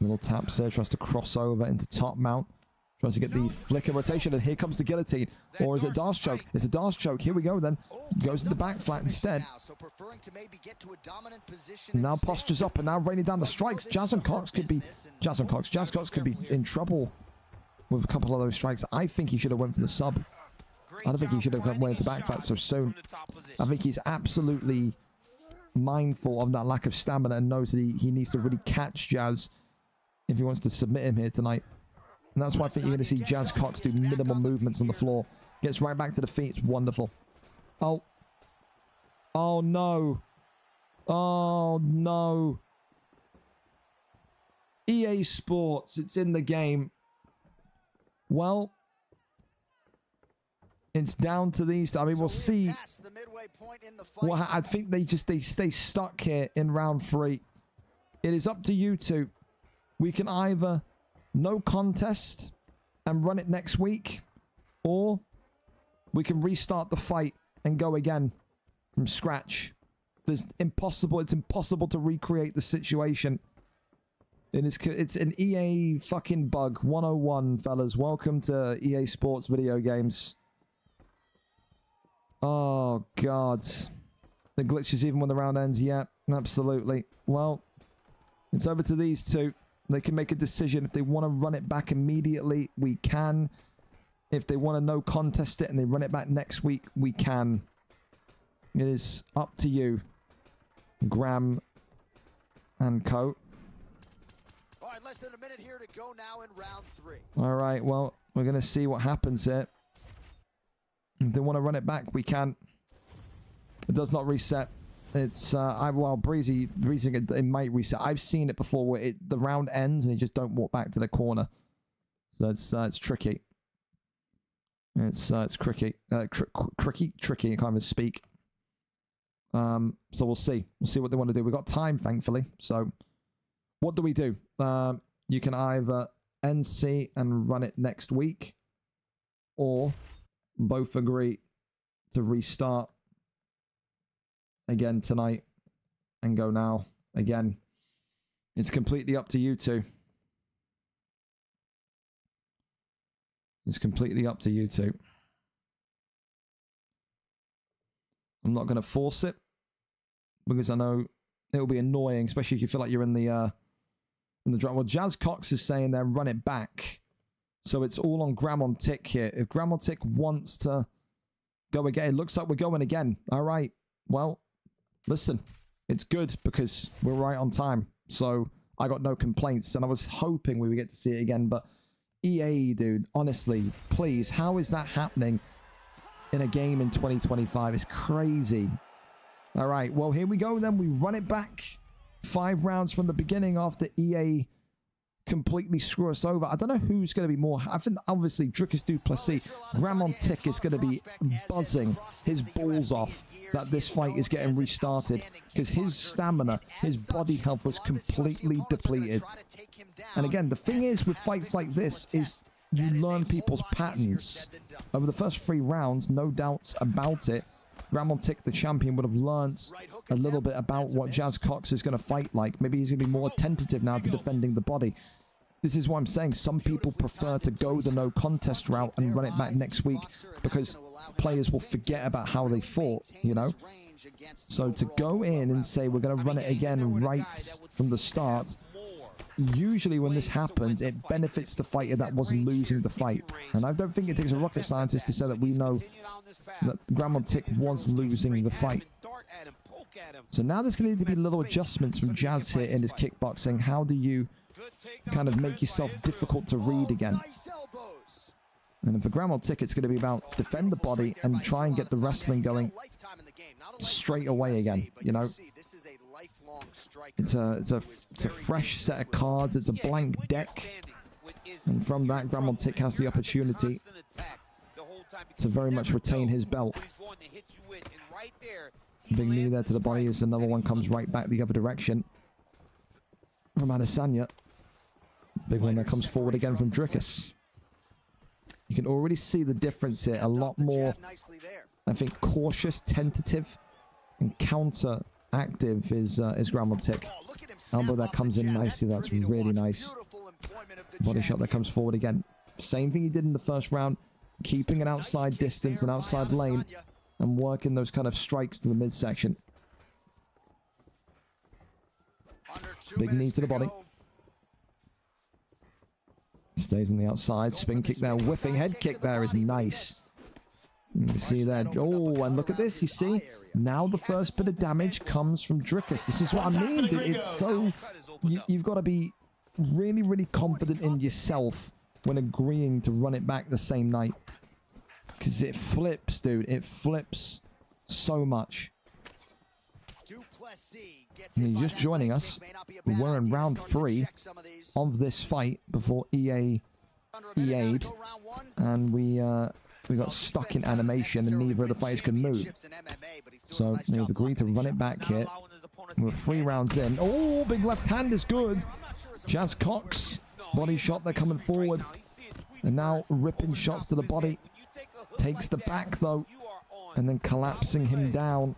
Speaker 2: Little taps there, tries to cross over into top mount. Tries to get the flicker rotation, and here comes the guillotine. Or is it Darce choke? It's a Darce choke. Here we go then. Goes to the back flat instead. Now postures up and now raining down the strikes. Jazz Cox could be in trouble with a couple of those strikes. I think he should have went for the sub. I don't think he should have went to the back flat so soon. I think he's absolutely mindful of that lack of stamina and knows that he needs to really catch Jazz if he wants to submit him here tonight. And that's why I think you're going to see Jazz Cox do minimal movements on the floor. Gets right back to the feet. It's wonderful. Oh. Oh, no. Oh, no. EA Sports. It's in the game. Well, it's down to these. I mean, we'll see. Well, I think they stay stuck here in round 3. It is up to you two. We can either no contest and run it next week, or we can restart the fight and go again from scratch. It's impossible to recreate the situation. It's an EA fucking bug 101, fellas. Welcome to EA Sports video games. Oh god, the glitches even when the round ends. Yeah, absolutely. Well, it's over to these two. They can make a decision. If they want to run it back immediately, we can. If they want to no contest it and they run it back next week, we can. It is up to you, Graham and Co.
Speaker 9: All right, less than a minute here to go now in round 3.
Speaker 2: All right, well, we're going to see what happens here. If they want to run it back, we can. It does not reset. It's well, breezy it might reset. I've seen it before where the round ends and you just don't walk back to the corner. So it's tricky. It's tricky. Tricky. I can't even speak. So we'll see. We'll see what they want to do. We've got time, thankfully. So what do we do? You can either NC and run it next week, or both agree to restart again tonight and go now again. It's completely up to you two. It's completely up to you two. I'm not going to force it because I know it'll be annoying, especially if you feel like you're in the draft. Well, Jazz Cox is saying they'll run it back. So it's all on Graham on Tick here. If Graham on Tick wants to go again, it looks like we're going again. All right. Well, listen, it's good because we're right on time. So I got no complaints. And I was hoping we would get to see it again. But EA, dude, honestly, please, how is that happening in a game in 2025? It's crazy. All right. Well, here we go then. We run it back 5 rounds from the beginning after EA completely screw us over. I don't know who's going to be more. I think obviously Drickus Duplessis, Ramon Tick is going to be buzzing his balls off that this fight is getting restarted because his stamina, his body health was completely depleted. And again, the thing is with fights like this is you learn people's patterns. Over the first 3 rounds, no doubts about it, Ramon Tick, the champion, would have learnt a little bit about what Jazz Cox is going to fight like. Maybe he's going to be more attentive now to defending the body. This is what I'm saying. Some people prefer to go the no contest route and run it back next week because players will forget about how they fought, you know? So to go in and say we're going to run it again right from the start, usually when this happens, it benefits the fighter that was losing the fight. And I don't think it takes a rocket scientist to say that we know that Graham Tick was losing the fight. So now there's going to need to be little adjustments from Jazz here in his kickboxing. How do you kind of make yourself difficult to read again? And for Graham Tick, it's going to be about defend the body and try and get the wrestling going straight away again, you know? It's a fresh set of cards. It's a blank deck. And from that, Graham Tick has the opportunity to very much retain his belt. Big knee there to the body as another one comes right back the other direction from Adesanya. Big one that comes forward again from Drickus. You can already see the difference here. A lot more, I think, cautious, tentative, and counter-active is Graham Tick. Elbow that comes in nicely. That's really nice. Body shot that comes forward again. Same thing he did in the first round, keeping an outside distance, an outside lane, and working those kind of strikes to the midsection. Big knee to the body. Stays on the outside. Spin kick there. Whiffing head kick there is nice. You can see there. Oh, and look at this. You see? Now the first bit of damage comes from Drickus. This is what I mean, dude. It's so... You've got to be really, really confident in yourself when agreeing to run it back the same night. Because it flips, dude. It flips so much. You're just joining us. We're in round 3 of this fight before EA'd, and we got stuck in animation and neither of the fighters could move. So they've agreed to run it back here. We're 3 rounds in. Oh, big left hand is good. Jazz Cox, body shot, they're coming forward. And now ripping shots to the body. Takes the back though, and then collapsing him down.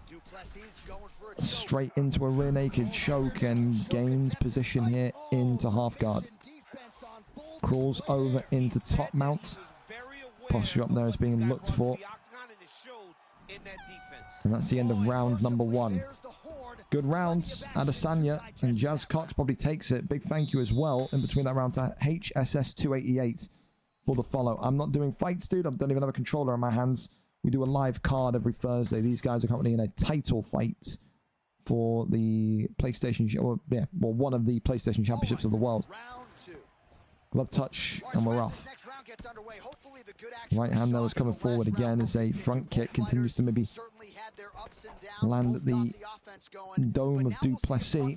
Speaker 2: Straight into a rear naked choke and gains position here into half guard. Crawls over into top mount. Posture up there is being looked for. And that's the end of round number 1. Good rounds. Adesanya and Jazz Cox probably takes it. Big thank you as well in between that round to HSS288 for the follow. I'm not doing fights, dude. I don't even have a controller in my hands. We do a live card every Thursday. These guys are currently in a title fight for the PlayStation, well, one of the PlayStation Championships of the world. Glove touch, and we're off. Right hand there was coming forward again as a front kick continues to maybe land the dome of Duplessis.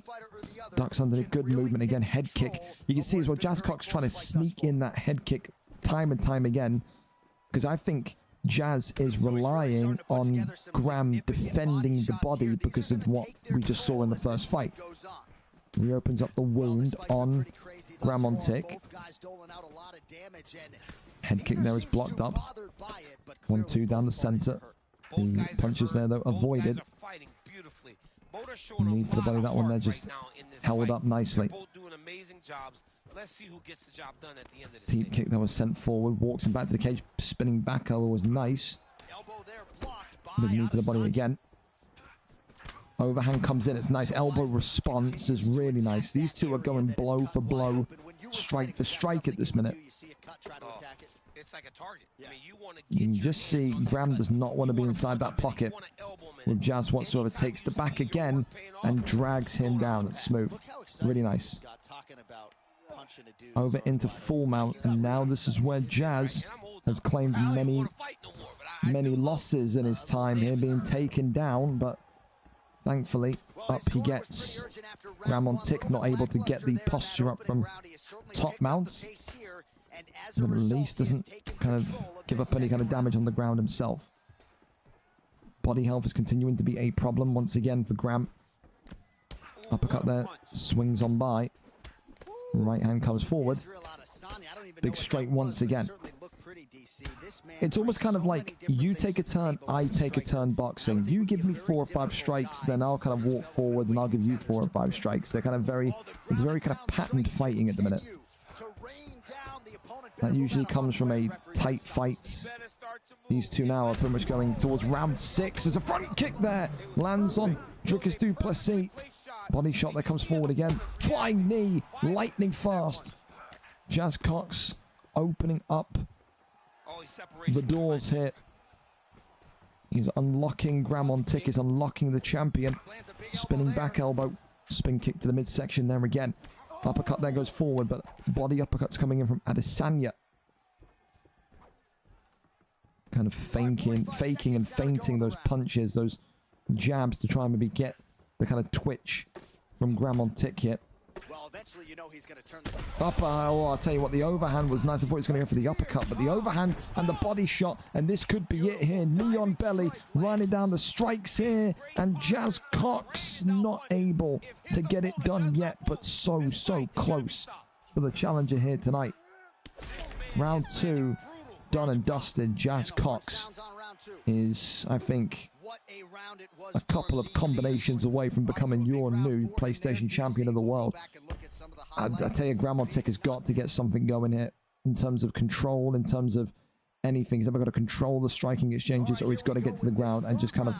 Speaker 2: Ducks underneath, good movement again, head kick. You can see as well, Jazz Cox trying to sneak in that head kick time and time again, because I think Jazz is relying on Graham defending the body because of what we just saw in the first fight. He opens up the wound on Graham on tick. Head kick there is blocked up. 1-2 down the center. The punches there though avoided. Knee to the body, that one there just held up nicely. Let's see who gets the job done at the end of this. Deep kick that was sent forward, walks him back to the cage, spinning back elbow was nice. Big knee to the body again. Overhand comes in, it's nice. Elbow response is really nice. These two are going blow for blow, strike for strike at this minute.
Speaker 7: It's like a target. I mean,
Speaker 2: you can just see Graham does not want to be inside that pocket. Well, Jazz whatsoever takes the back again and drags him down. It's smooth. Really nice. Over into full mount, and now this is where Jazz has claimed many losses in his time here, being taken down, but thankfully up he gets. Graham on tick, not able to get the posture up from top mount, but at least doesn't kind of give up any kind of damage on the ground himself. Body health is continuing to be a problem once again for Graham. Uppercut there, swings on by. Right hand comes forward. Big straight once again. It's almost kind of like you take a turn, I take a turn boxing. You give me 4 or 5 strikes, then I'll kind of walk forward and I'll give you 4 or 5 strikes. They're kind of it's very kind of patterned fighting at the minute. That usually comes from a tight fight. These two now are pretty much going towards round 6. There's a front kick there. Lands on Drickus Duplessis. Body shot that comes forward again. Flying knee. Lightning fast. Jazz Cox opening up the doors here. He's unlocking Graham on tick. Is unlocking the champion. Spinning back elbow. Spin kick to the midsection there again. Uppercut there goes forward, but body uppercuts coming in from Adesanya. Kind of faking and feinting those punches, those jabs to try and maybe get the kind of twitch from Graham on tick here.
Speaker 9: Well, eventually, you know he's going to turn
Speaker 2: I'll tell you what, the overhand was nice. I thought he was going to go for the uppercut, but the overhand and the body shot, and this could be it here. Knee on belly, running down the strikes here, and Jazz Cox not able to get it done yet, but so close for the challenger here tonight. Round 2, done and dusted. Jazz Cox is, I think, a couple of combinations away from becoming your new PlayStation champion of the world. I tell you, Graham on tick has got to get something going here. in terms of control, in terms of anything. He's either got to control the striking exchanges, or he's got to get to the ground and just kind of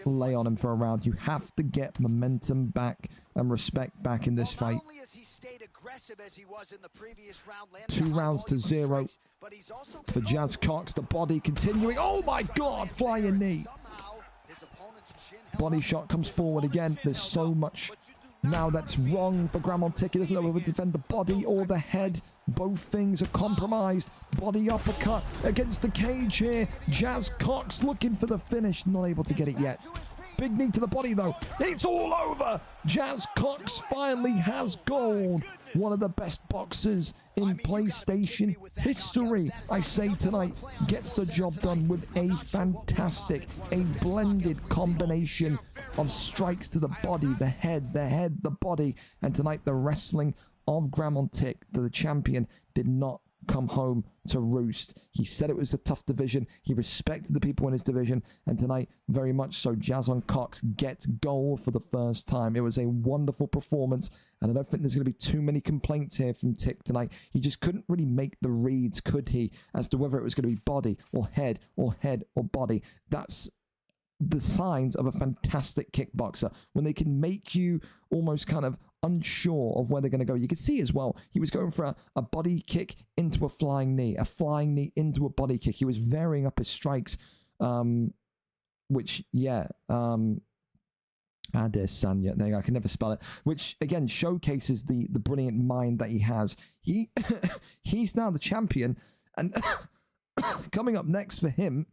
Speaker 2: lay on him for a round. You have to get momentum back and respect back in this fight. 2 rounds to 0 for Jazz Cox. The body continuing. Oh my God, flying knee. Body shot comes forward again. There's so much now that's wrong for GramOnTick. He doesn't know whether to defend the body or the head. Both things are compromised. Body uppercut against the cage here. Jazz Cox looking for the finish. Not able to get it yet. Big knee to the body though. It's all over. Jazz Cox finally has gold. One of the best boxers in PlayStation history, I say tonight, gets the job done with a fantastic, a blended combination of strikes to the body, the head, the body, and tonight the wrestling of GramOnTick, the champion, did not come home to roost. He said it was a tough division. He respected the people in his division, and tonight, very much so, Jazz Cox gets gold for the first time. It was a wonderful performance, and I don't think there's going to be too many complaints here from Tick tonight. He just couldn't really make the reads, could he, as to whether it was going to be body or head or body. That's the signs of a fantastic kickboxer, when they can make you almost kind of unsure of where they're going to go. You could see as well, he was going for a body kick into a flying knee into a body kick. He was varying up his strikes, which, yeah, Adesanya, there you go, I can never spell it, which again showcases the brilliant mind that he has. He's now the champion, and coming up next for him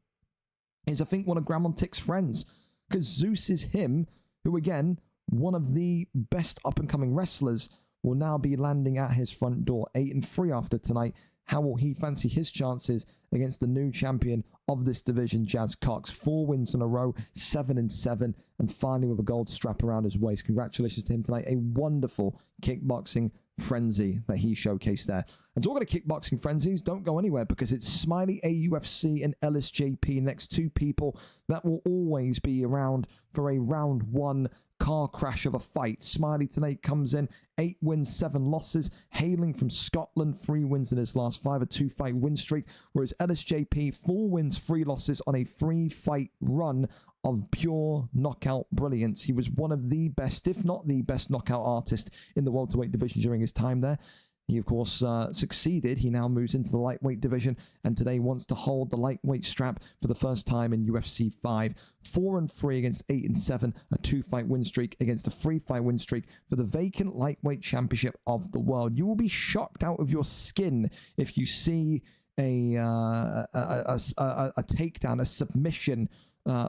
Speaker 2: is, I think, one of GramOnTick's friends, because Zeus is him, who again, one of the best up-and-coming wrestlers, will now be landing at his front door. 8-3 after tonight. How will he fancy his chances against the new champion of this division, Jazz Cox? 4 wins in a row, 7-7, and finally with a gold strap around his waist. Congratulations to him tonight. A wonderful kickboxing frenzy that he showcased there. And talking of kickboxing frenzies, don't go anywhere, because it's Smiley AUFC and Ellis JP, next 2 people that will always be around for a round 1 car crash of a fight. Smiley tonight comes in 8 wins, 7 losses, hailing from Scotland, 3 wins in his last 5, a 2-fight win streak, whereas Ellis JP 4 wins, 3 losses on a 3-fight run of pure knockout brilliance. He was one of the best, if not the best, knockout artist in the welterweight division during his time there. He, of course, succeeded. He now moves into the lightweight division, and today wants to hold the lightweight strap for the first time in UFC 5. 4-3 against 8-7, a 2-fight win streak against a 3-fight win streak for the vacant lightweight championship of the world. You will be shocked out of your skin if you see a takedown, a submission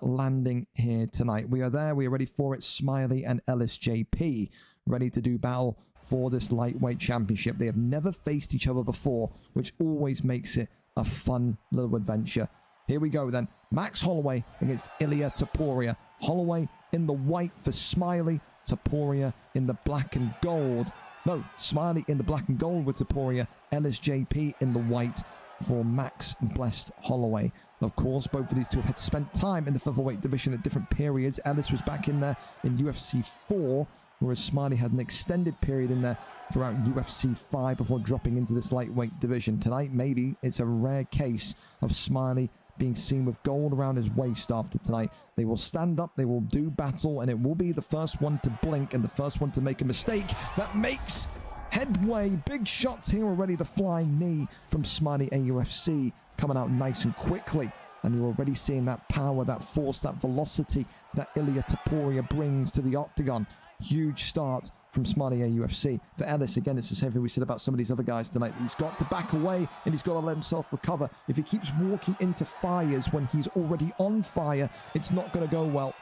Speaker 2: landing here tonight. We are there. We are ready for it. Smiley and Ellis JP ready to do battle for this lightweight championship. They have never faced each other before, which always makes it a fun little adventure. Here we go then. Max Holloway against Ilia Topuria. Holloway in the white for Smiley. Topuria in the black and gold. No, Smiley in the black and gold with Topuria. Ellis JP in the white for Max Blessed Holloway. Of course, both of these two have had spent time in the featherweight division at different periods. Ellis was back in there in UFC 4, whereas Smiley had an extended period in there throughout UFC 5 before dropping into this lightweight division. Tonight, maybe it's a rare case of Smiley being seen with gold around his waist after tonight. They will stand up, they will do battle, and it will be the first one to blink and the first one to make a mistake that makes headway. Big shots here already. The flying knee from Smiley AUFC coming out nice and quickly. And you're already seeing that power, that force, that velocity that Ilia Topuria brings to the octagon. Huge start from Smiley AUFC. For Ellis, again, it's the same thing we said about some of these other guys tonight. He's got to back away and he's got to let himself recover. If he keeps walking into fires when he's already on fire, it's not going to go well.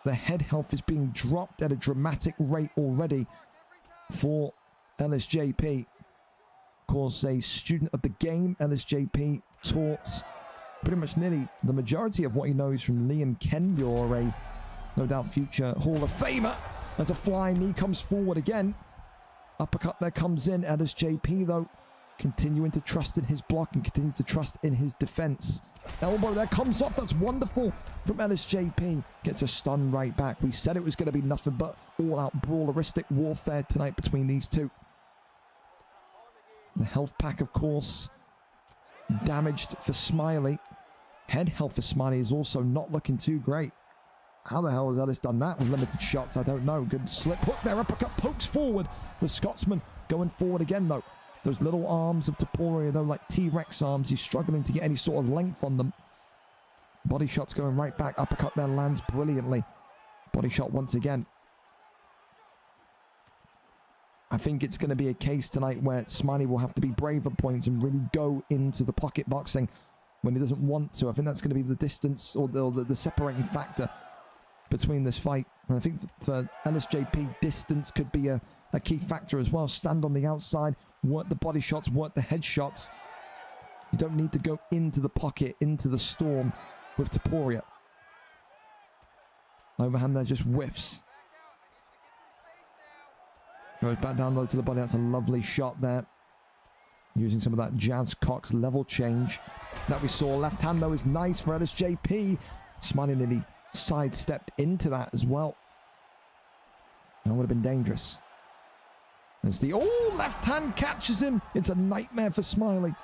Speaker 2: The head health is being dropped at a dramatic rate already for Ellis JP. Of course, a student of the game, Ellis JP taught pretty much nearly the majority of what he knows from Liam Kendor, a no doubt future Hall of Famer, as a flying knee comes forward again. Uppercut there comes in. Ellis JP, though, continuing to trust in his block and continuing to trust in his defense. Elbow there comes off. That's wonderful from Ellis JP. Gets a stun right back. We said it was going to be nothing but all-out brawleristic warfare tonight between these two. The health pack, of course, damaged for Smiley. Head health for Smiley is also not looking too great. How the hell has Ellis done that with limited shots? I don't know. Good slip hook there. Uppercut pokes forward. The Scotsman going forward again, though. Those little arms of Taporia, though, like T-Rex arms. He's struggling to get any sort of length on them. Body shots going right back. Uppercut there lands brilliantly. Body shot once again. I think it's going to be a case tonight where Smiley will have to be brave at points and really go into the pocket boxing when he doesn't want to. I think that's going to be the distance or the separating factor between this fight. And I think for LSJP, distance could be a key factor as well. Stand on the outside, work the body shots, work the head shots. You don't need to go into the pocket, into the storm with Taporia. Overhand there just whiffs. Goes back down low to the body. That's a lovely shot there. Using some of that Jazz Cox level change that we saw. Left hand, though, is nice for LSJP. Smiley nearly sidestepped into that as well. That would have been dangerous. As the left hand catches him. It's a nightmare for Smiley.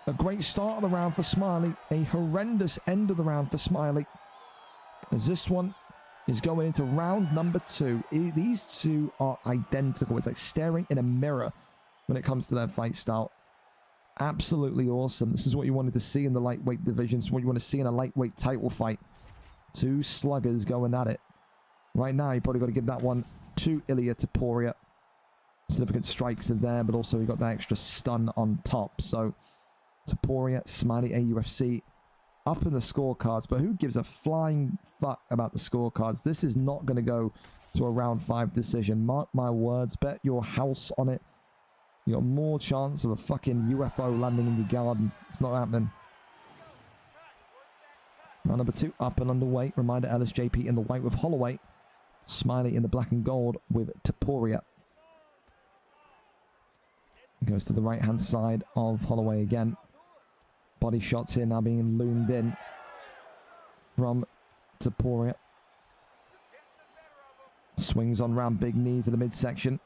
Speaker 2: A great start of the round for Smiley. A horrendous end of the round for Smiley. As this one is going into round number 2. These two are identical. It's like staring in a mirror when it comes to their fight style. Absolutely awesome. This is what you wanted to see in the lightweight division. It's what you want to see in a lightweight title fight. Two sluggers going at it. Right now, you probably got to give that one to Ilia Taporia. Significant strikes are there, but also he got that extra stun on top. So, Taporia, Smiley, AUFC up in the scorecards, but who gives a flying fuck about the scorecards? This is not going to go to a round 5 decision. Mark my words. Bet your house on it. You got more chance of a fucking UFO landing in your garden. It's not happening. Round number 2 up and underway. Reminder, LSJP in the white with Holloway. Smiley in the black and gold with Taporia. Goes to the right hand side of Holloway again. Body shots here now being loomed in from Taporia. Swings on round, big knee to the midsection.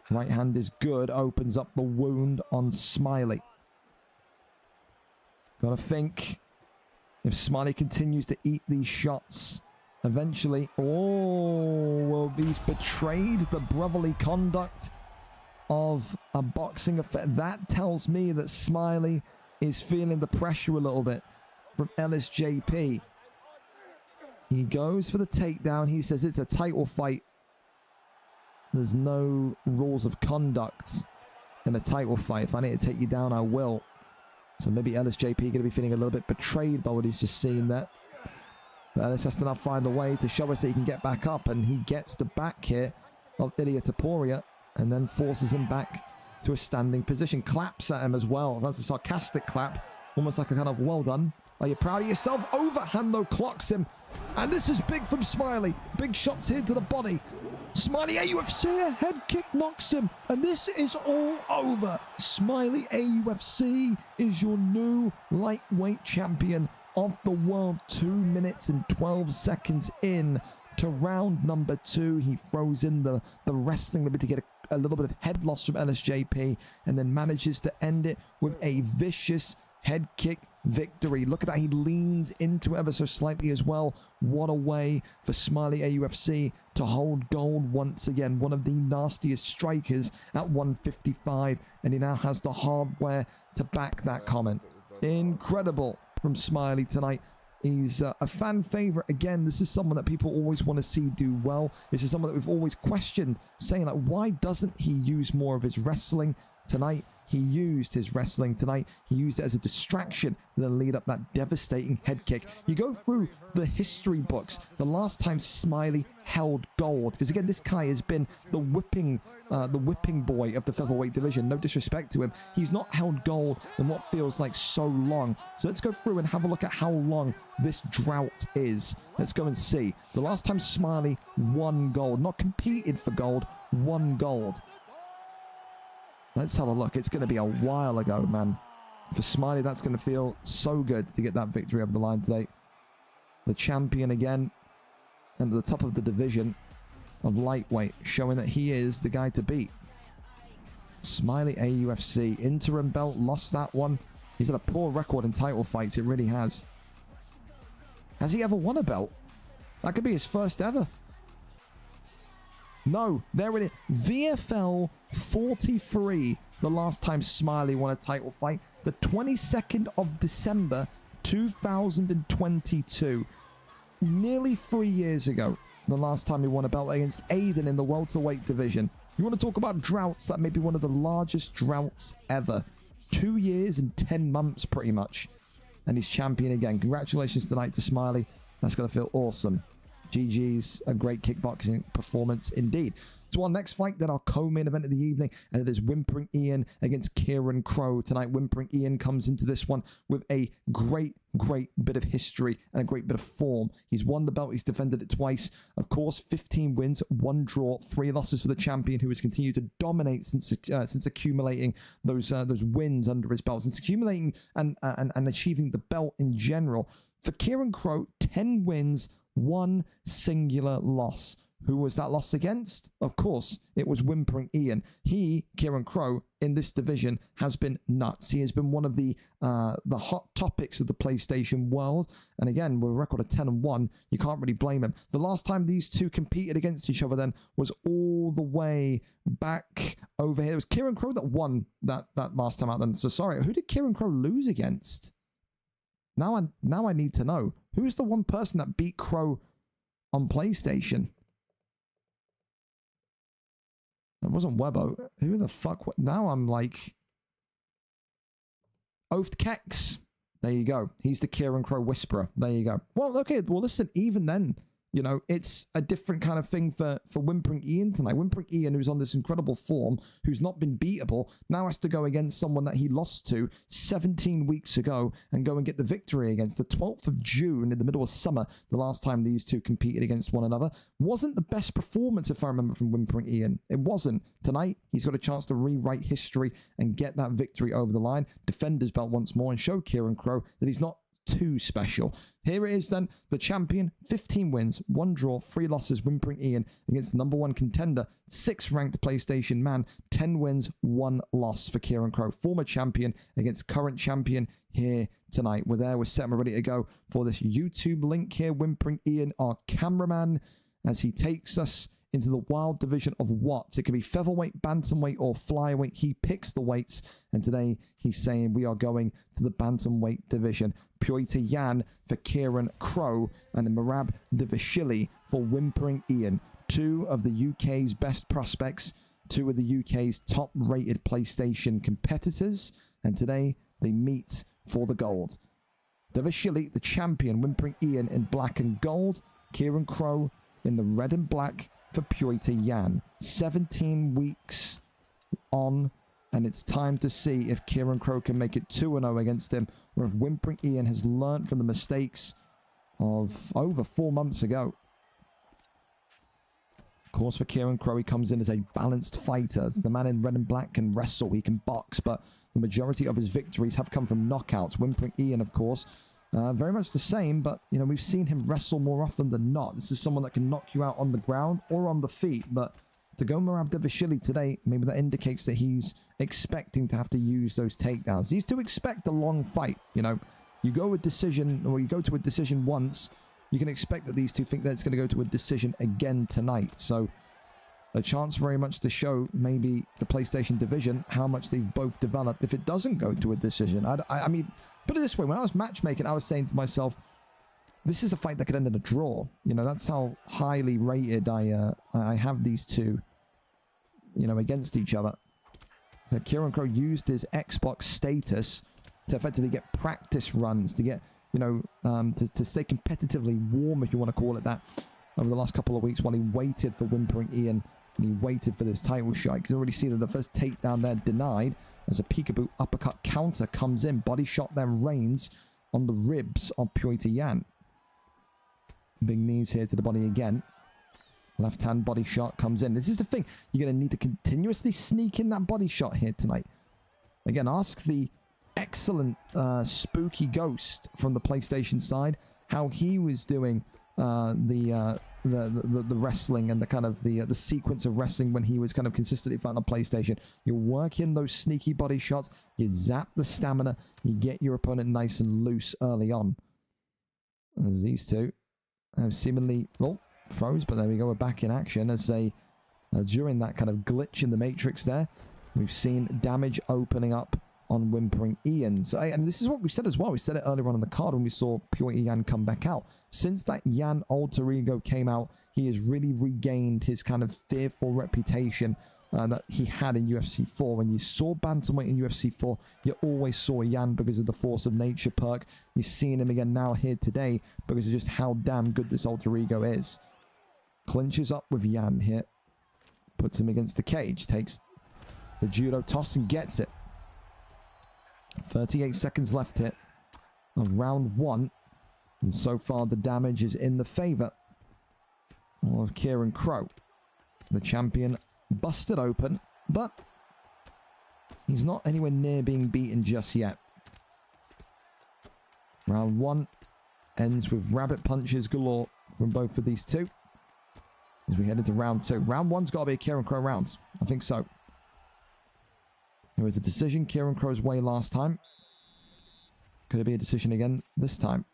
Speaker 2: Right hand is good, opens up the wound on Smiley. Gotta think, if Smiley continues to eat these shots, eventually, well, he's betrayed the brotherly conduct of a boxing affair. That tells me that Smiley is feeling the pressure a little bit from LSJP. He goes for the takedown. He says it's a title fight. There's no rules of conduct in a title fight. If I need to take you down, I will. So maybe LSJP going to be feeling a little bit betrayed by what he's just seen there. But Ellis has to now find a way to show us that he can get back up, and he gets the back here of Ilia Taporia and then forces him back to a standing position. Claps at him as well. That's a sarcastic clap. Almost like a kind of, well done. Are you proud of yourself? Overhand, though, clocks him. And this is big from Smiley. Big shots here to the body. Smiley AUFC, a head kick knocks him. And this is all over. Smiley AUFC is your new lightweight champion of the world. 2 minutes and 12 seconds in to round number 2. He throws in the wrestling limit to get a little bit of head loss from LSJP, and then manages to end it with a vicious head kick victory. Look at that. He leans into it ever so slightly as well. What a way for Smiley AUFC to hold gold once again. One of the nastiest strikers at 155, and he now has the hardware to back that comment. Incredible from Smiley tonight. He's a fan favorite. Again, this is someone that people always want to see do well. This is someone that we've always questioned, saying like, why doesn't he use more of his wrestling? Tonight, he used his wrestling tonight. He used it as a distraction to then lead up that devastating head kick. You go through the history books, the last time Smiley held gold, because again, this guy has been the whipping boy of the featherweight division. No disrespect to him. He's not held gold in what feels like so long. So let's go through and have a look at how long this drought is. Let's go and see. The last time Smiley won gold, not competed for gold, won gold. Let's have a look. It's going to be a while ago, man. For Smiley, that's going to feel so good to get that victory over the line today. The champion again, and at the top of the division of lightweight, showing that he is the guy to beat. Smiley AUFC. Interim belt, lost that one. He's had a poor record in title fights. It really has. Has he ever won a belt? That could be his first ever. No, there it is. VFL 43. The last time Smiley won a title fight. The 22nd of December, 2022. Nearly 3 years ago. The last time he won a belt against Aiden in the welterweight division. You want to talk about droughts? That may be one of the largest droughts ever. 2 years and 10 months pretty much. And he's champion again. Congratulations tonight to Smiley. That's going to feel awesome. GG's, a great kickboxing performance indeed. So our next fight, then our co-main event of the evening, and it is Whimpering Ian against Kieran Crow. Tonight, Whimpering Ian comes into this one with a great bit of history and a great bit of form. He's won the belt, he's defended it twice. Of course, 15 wins, 1 draw, 3 losses for the champion, who has continued to dominate since accumulating those wins under his belt, since accumulating and achieving the belt in general. For Kieran Crow, 10 wins, 1 singular loss. Who was that loss against? Of course, it was Whimpering Ian. He, Kieran Crow, in this division has been nuts. He has been one of the hot topics of the PlayStation world. And again, with a record of 10-1, you can't really blame him. The last time these two competed against each other then was all the way back over here. It was Kieran Crow that won that last time out then. So sorry, who did Kieran Crow lose against? Now I need to know. Who's the one person that beat Crow on PlayStation? It wasn't Webbo. Who the fuck? Now I'm like... Oath Kex. There you go. He's the Kieran Crow Whisperer. There you go. Well, okay. Well, listen, even then, you know, it's a different kind of thing for Whimpering Ian tonight. Whimpering Ian, who's on this incredible form, who's not been beatable, now has to go against someone that he lost to 17 weeks ago and go and get the victory against. The 12th of June in the middle of summer, the last time these two competed against one another. Wasn't the best performance, if I remember, from Whimpering Ian. It wasn't. Tonight, he's got a chance to rewrite history and get that victory over the line, defend his belt once more, and show Kieran Crow that he's not too special. Here it is then, the champion, 15 wins, 1 draw, 3 losses, Whimpering Ian against the #1 contender, 6th ranked PlayStation man, 10 wins, 1 loss for Kieran Crow, former champion against current champion here tonight. We're set and we're ready to go for this YouTube link here. Whimpering Ian, our cameraman, as he takes us into the wild division of what? It could be featherweight, bantamweight, or flyweight. He picks the weights, and today he's saying we are going to the bantamweight division. Piotr Jan for Kieran Crow, and Merab Divashili for Whimpering Ian. 2 of the UK's best prospects, 2 of the UK's top-rated PlayStation competitors, and today they meet for the gold. Divashili, the champion, Whimpering Ian in black and gold, Kieran Crow in the red and black for Piotr Jan. 17 weeks on, and it's time to see if Kieran Crow can make it 2-0 against him, or if Whimpering Ian has learned from the mistakes of over 4 months ago. Of course, for Kieran Crow, he comes in as a balanced fighter. The man in red and black can wrestle, he can box, but the majority of his victories have come from knockouts. Whimpering Ian, of course, very much the same, but, you know, we've seen him wrestle more often than not. This is someone that can knock you out on the ground or on the feet, but to go Merab Divashili today, maybe that indicates that he's expecting to have to use those takedowns. He's to expect a long fight, you know. You go a decision, or you go to a decision once, you can expect that these two think that it's going to go to a decision again tonight. So a chance very much to show maybe the PlayStation division how much they've both developed if it doesn't go to a decision. I mean, put it this way, when I was matchmaking, I was saying to myself, this is a fight that could end in a draw. You know, that's how highly rated I have these two, you know, against each other. So Kieran Crow used his Xbox status to effectively get practice runs, to get, you know, to stay competitively warm, if you want to call it that, over the last couple of weeks while he waited for Whimpering Ian and he waited for this title shot. You can already see that the first takedown there denied as a peekaboo uppercut counter comes in. Body shot then rains on the ribs of Piotr Jan. Big knees here to the body again. Left hand body shot comes in. This is the thing. You're going to need to continuously sneak in that body shot here tonight. Again, ask the excellent Spooky Ghost from the PlayStation side how he was doing the the wrestling and the kind of the sequence of wrestling when he was kind of consistently fighting on PlayStation. You work in those sneaky body shots, you zap the stamina, you get your opponent nice and loose early on. As these two have seemingly, well, froze, but there we go, we're back in action as they, during that kind of glitch in the Matrix there, we've seen damage opening up on Whimpering Ian. So, and this is what we said as well. We said it earlier on in the card when we saw Pure Ian come back out. Since that Yan alter ego came out, he has really regained his kind of fearful reputation that he had in UFC 4. When you saw Bantamweight in UFC 4, you always saw Yan because of the Force of Nature perk. You're seeing him again now here today because of just how damn good this alter ego is. Clinches up with Yan here. Puts him against the cage. Takes the judo toss and gets it. 38 seconds left here of round 1. And so far the damage is in the favor of Kieran Crow. The champion busted open, but he's not anywhere near being beaten just yet. Round 1 ends with rabbit punches galore from both of these two. As we head into round 2. Round 1's got to be a Kieran Crow round. I think so. There was a decision Kieran Crow's way last time. Could it be a decision again this time?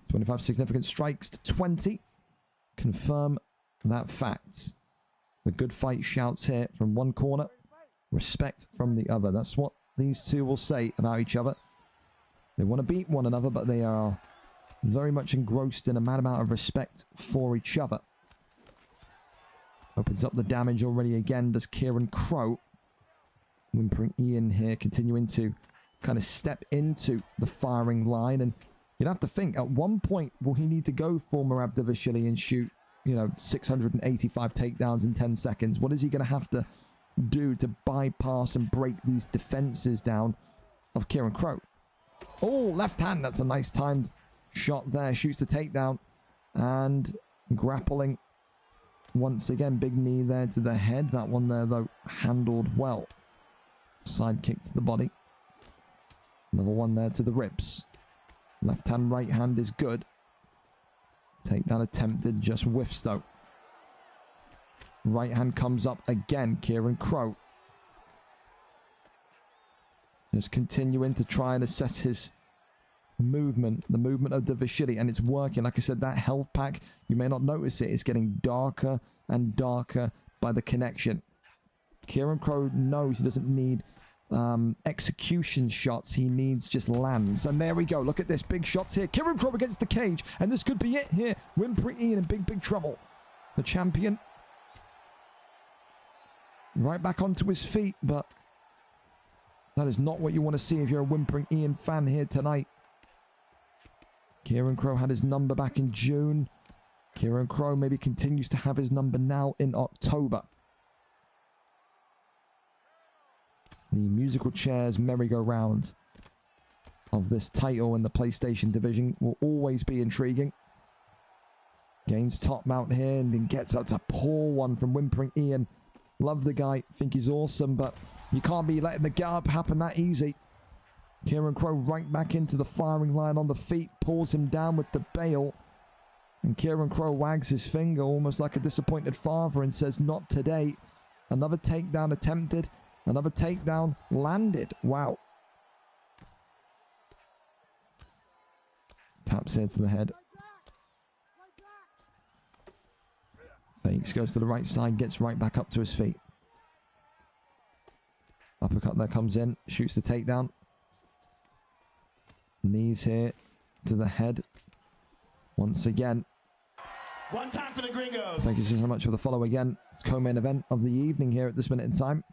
Speaker 2: 25 significant strikes to 20. Confirm that fact. The good fight shouts here from one corner. Respect from the other. That's what these two will say about each other. They want to beat one another, but they are very much engrossed in a mad amount of respect for each other. Opens up the damage already again. Does Kieran Crow. Whimpering Ian here continuing to kind of step into the firing line. And you'd have to think, at one point, will he need to go for Merabdivashvili and shoot, you know, 685 takedowns in 10 seconds? What is he going to have to do to bypass and break these defenses down of Kieran Crow? Oh, left hand. That's a nice timed shot there. Shoots the takedown. And grappling once again. Big knee there to the head. That one there, though, handled well. Side kick to the body. Another one there to the ribs. Left hand, right hand is good. Takedown attempted, just whiffs though. Right hand comes up again, Kieran Crow. Just continuing to try and assess his movement, the movement of Davashvili, and it's working. Like I said, that health pack, you may not notice it, it's getting darker and darker by the connection. Kieran Crow knows he doesn't need execution shots, he needs just lands. And there we go, look at this, big shots here. Kieran Crow against the cage, and this could be it here. Whimpering Ian in big trouble. The champion right back onto his feet, but that is not what you want to see if you're a Whimpering Ian fan here tonight. Kieran Crow had his number back in June. Kieran Crow maybe continues to have his number now in October. The musical chairs merry-go-round of this title in the PlayStation division will always be intriguing. Gains top mount here and then gets out a poor one from Whimpering Ian. Love the guy, think he's awesome, but you can't be letting the get up happen that easy. Kieran Crow right back into the firing line on the feet, pulls him down with the bail. And Kieran Crow wags his finger almost like a disappointed father and says, not today. Another takedown attempted. Another takedown landed. Wow. Taps here to the head. Fakes, goes to the right side, gets right back up to his feet. Uppercut there comes in, shoots the takedown. Knees here to the head. Once again.
Speaker 1: One time for the Gringos.
Speaker 2: Thank you so much for the follow again. It's co-main event of the evening here at this minute in time.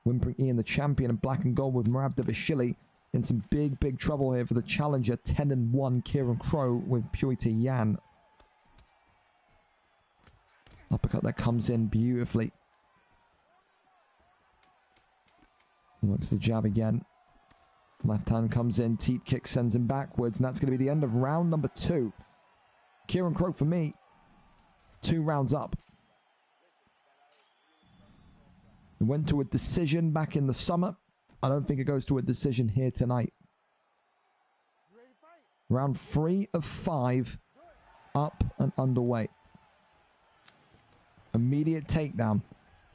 Speaker 2: Whimpering Ian, the champion, in black and gold with Merabdivashvili in some big trouble here for the challenger. 10-1 Kieran Crow with Purity Yan. Uppercut that comes in beautifully. Works the jab again. Left hand comes in. Teep kick sends him backwards. And that's going to be the end of round number 2. Kieran Crow, for me, 2 rounds up. It went to a decision back in the summer. I don't think it goes to a decision here tonight. Round 3 of 5 up and underway. Immediate takedown.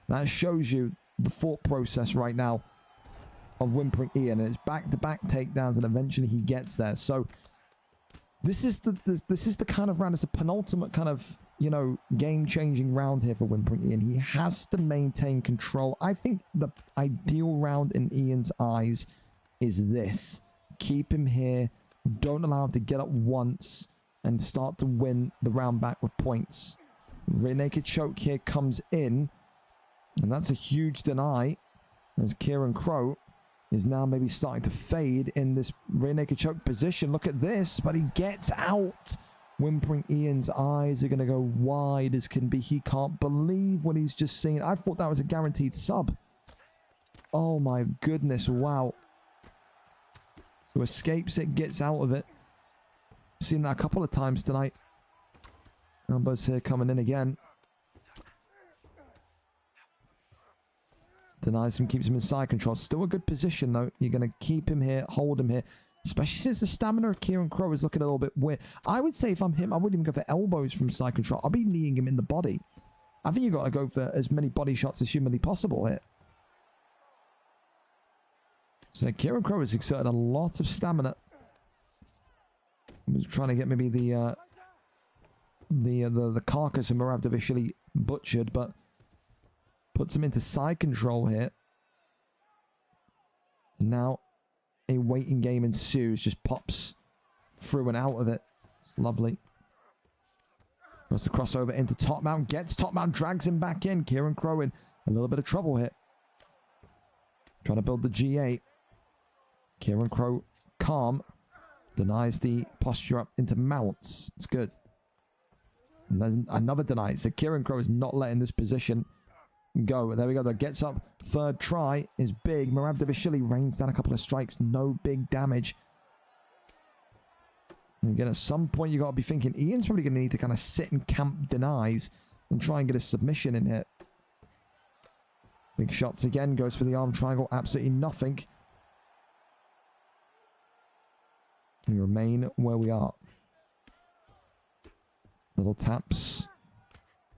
Speaker 2: That shows you the thought process right now of Whimpering Ian. And it's back-to-back takedowns, and eventually he gets there. So this is the kind of round. It's a penultimate kind of, you know, game-changing round here for Whimpering Ian. He has to maintain control. I think the ideal round in Ian's eyes is this. Keep him here. Don't allow him to get up once and start to win the round back with points. Rear naked choke here comes in. And that's a huge deny. As Kieran Crow is now maybe starting to fade in this rear naked choke position. Look at this, but he gets out. Whimpering Ian's eyes are going to go wide as can be. He can't believe what he's just seen. I thought that was a guaranteed sub. Oh my goodness, wow. So escapes it, gets out of it. Seen that a couple of times tonight. Elbows here coming in again. Denies him, keeps him in side control. Still a good position though. You're going to keep him here, hold him here. Especially since the stamina of Kieran Crow is looking a little bit weird. I would say if I'm him, I wouldn't even go for elbows from side control. I'll be kneeing him in the body. I think you've got to go for as many body shots as humanly possible here. So Kieran Crow has exerted a lot of stamina. He was trying to get maybe the carcass of Maravdovishvili butchered, but puts him into side control here. And now a waiting game ensues. Just pops through and out of it. It's lovely. Wants to cross over into top mount. Gets top mount. Drags him back in. Kieran Crow in a little bit of trouble here. Trying to build the G8. Kieran Crow calm. Denies the posture up into mounts. It's good. And there's another deny. So Kieran Crow is not letting this position go. There we go. That gets up. Third try is big. Maravdovishvili rains down a couple of strikes. No big damage. And again, at some point, you got to be thinking Ian's probably going to need to kind of sit and camp denies and try and get a submission in here. Big shots again. Goes for the arm triangle. Absolutely nothing. We remain where we are. Little taps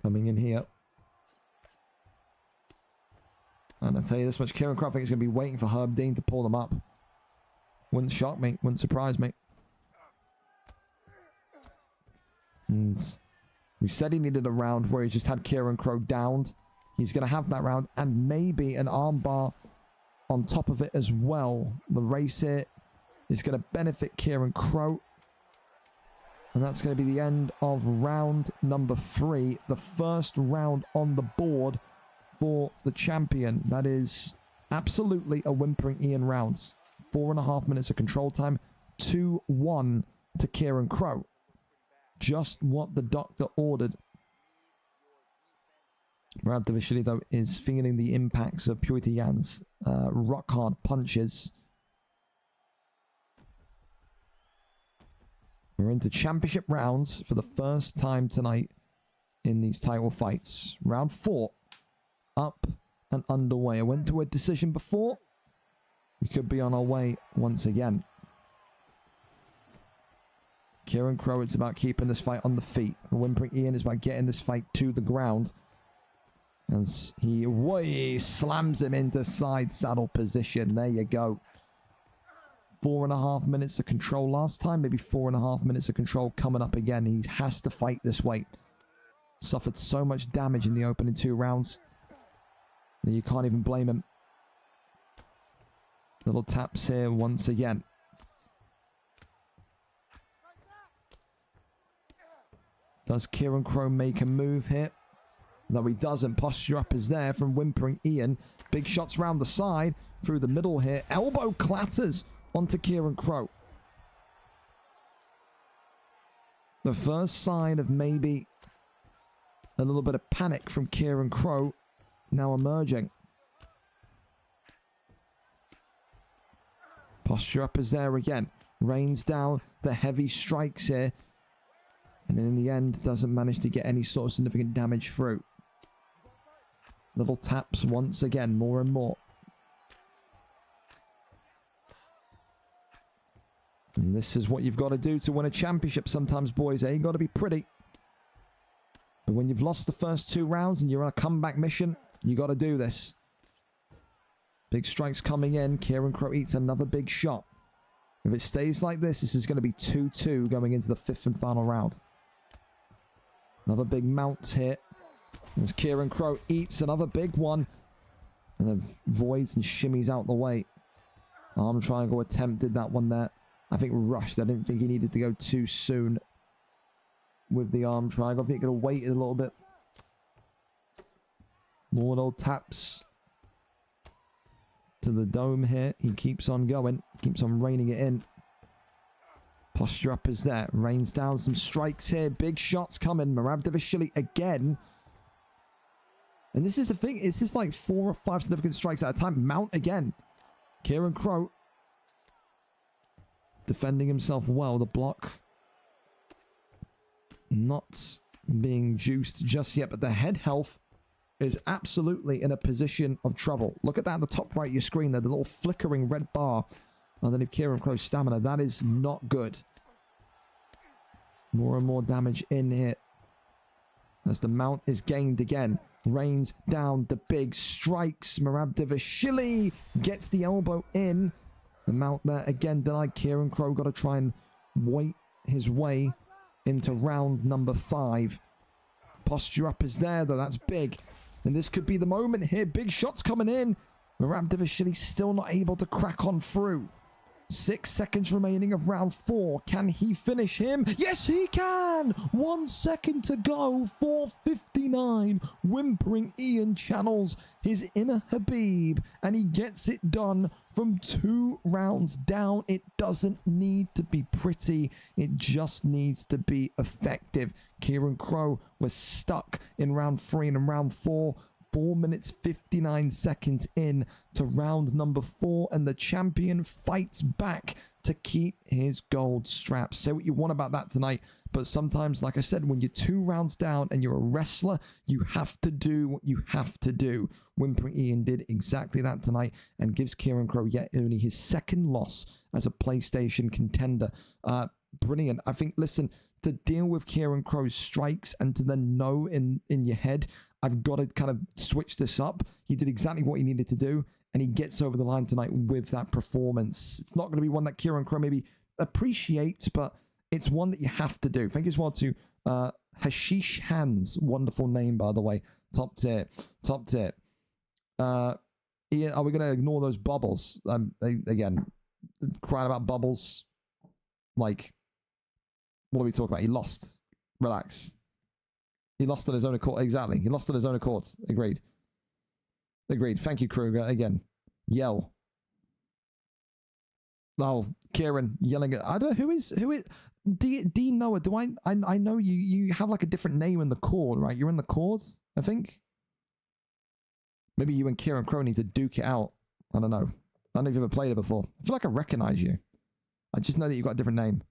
Speaker 2: coming in here. And I tell you this much, Kieran Crow, I think is going to be waiting for Herb Dean to pull them up. Wouldn't shock me. Wouldn't surprise me. And we said he needed a round where he just had Kieran Crow downed. He's going to have that round and maybe an armbar on top of it as well. The race here is going to benefit Kieran Crow. And that's going to be the end of round number 3. The first round on the board for the champion. That is absolutely a Whimpering Ian rounds. 4.5 minutes of control time. 2-1 to Kieran Crow. Just what the doctor ordered. Maravdovishvili, though, is feeling the impacts of Purity Yan's rock hard punches. We're into championship rounds for the first time tonight in these title fights. Round 4 up and underway. I went to a decision before. We could be on our way once again. Kieran Crow, it's about keeping this fight on the feet. Whimpering Ian is about getting this fight to the ground. As he slams him into side saddle position. There you go. 4.5 minutes of control last time. Maybe 4.5 minutes of control coming up again. He has to fight this weight. Suffered so much damage in the opening 2 rounds. And you can't even blame him. Little taps here once again. Does Kieran Crow make a move here? No, he doesn't. Posture up is there from Whimpering Ian. Big shots round the side. Through the middle here. Elbow clatters onto Kieran Crow. The first sign of maybe a little bit of panic from Kieran Crow now emerging. Posture up is there again. Rains down the heavy strikes here. And then in the end, doesn't manage to get any sort of significant damage through. Little taps once again, more and more. And this is what you've got to do to win a championship sometimes, boys. It ain't got to be pretty. But when you've lost the first 2 rounds and you're on a comeback mission, you got to do this. Big strikes coming in. Kieran Crow eats another big shot. If it stays like this is going to be 2-2 going into the 5th and final round. Another big mount hit. As Kieran Crow eats another big one. And then voids and shimmies out the way. Arm triangle attempt did that one there. I think rushed. I didn't think he needed to go too soon with the arm triangle. I think he could have waited a little bit. More little taps to the dome here. He keeps on going. Keeps on reining it in. Posture up is there. Rains down some strikes here. Big shots coming. Marabdivashvili again. And this is the thing. It's just like 4 or 5 significant strikes at a time. Mount again. Kieran Crow defending himself well. The block not being juiced just yet, but the head health is absolutely in a position of trouble. Look at that at the top right of your screen there, the little flickering red bar underneath Kieran Crow's stamina. That is not good. More and more damage in here as the mount is gained again. Rains down the big strikes. Marabdivashvili gets the elbow in. The mount there again denied. Kieran Crow got to try and wait his way into round number 5. Posture up is there though. That's big. And this could be the moment here. Big shots coming in. Marabdivashvili still not able to crack on through. 6 seconds remaining of round 4. Can he finish him? Yes, he can! 1 second to go. 4:59. Whimpering Ian channels his inner Habib. And he gets it done from 2 rounds down. It doesn't need to be pretty. It just needs to be effective. Kieran Crow was stuck in round 3 and in round 4. 4 minutes 59 seconds in to round number 4, and the champion fights back to keep his gold strap. Say what you want about that tonight, but sometimes, like I said, when you're 2 rounds down and you're a wrestler, you have to do what you have to do. Whimpering Ian did exactly that tonight and gives Kieran Crow yet only his 2nd loss as a PlayStation contender. Brilliant. I think, listen, to deal with Kieran Crow's strikes and to then know in your head, I've got to kind of switch this up. He did exactly what he needed to do, and he gets over the line tonight with that performance. It's not going to be one that Kieran Crow maybe appreciates, but it's one that you have to do. Thank you as well to Hashish Hands. Wonderful name, by the way. Top tier. Top tier. Ian, are we going to ignore those bubbles? Again, crying about bubbles. Like, what are we talking about? He lost. Relax. He lost on his own accord. Exactly. He lost on his own accord. Agreed. Agreed. Thank you, Kruger. Again. Yell. Oh, Kieran yelling at... I don't know. Who is... D Noah, do I know you have like a different name in the chord, right? You're in the chords, I think. Maybe you and Kieran Crow need to duke it out. I don't know. I don't know if you've ever played it before. I feel like I recognize you. I just know that you've got a different name.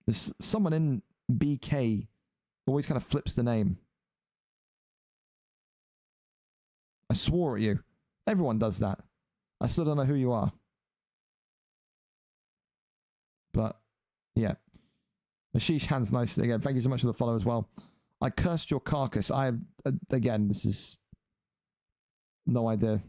Speaker 2: There's someone in BK always kind of flips the name. I swore at you. Everyone does that. I still don't know who you are. But, yeah. Ashish Hands, nice again. Thank you so much for the follow as well. I cursed your carcass. Again, this is no idea.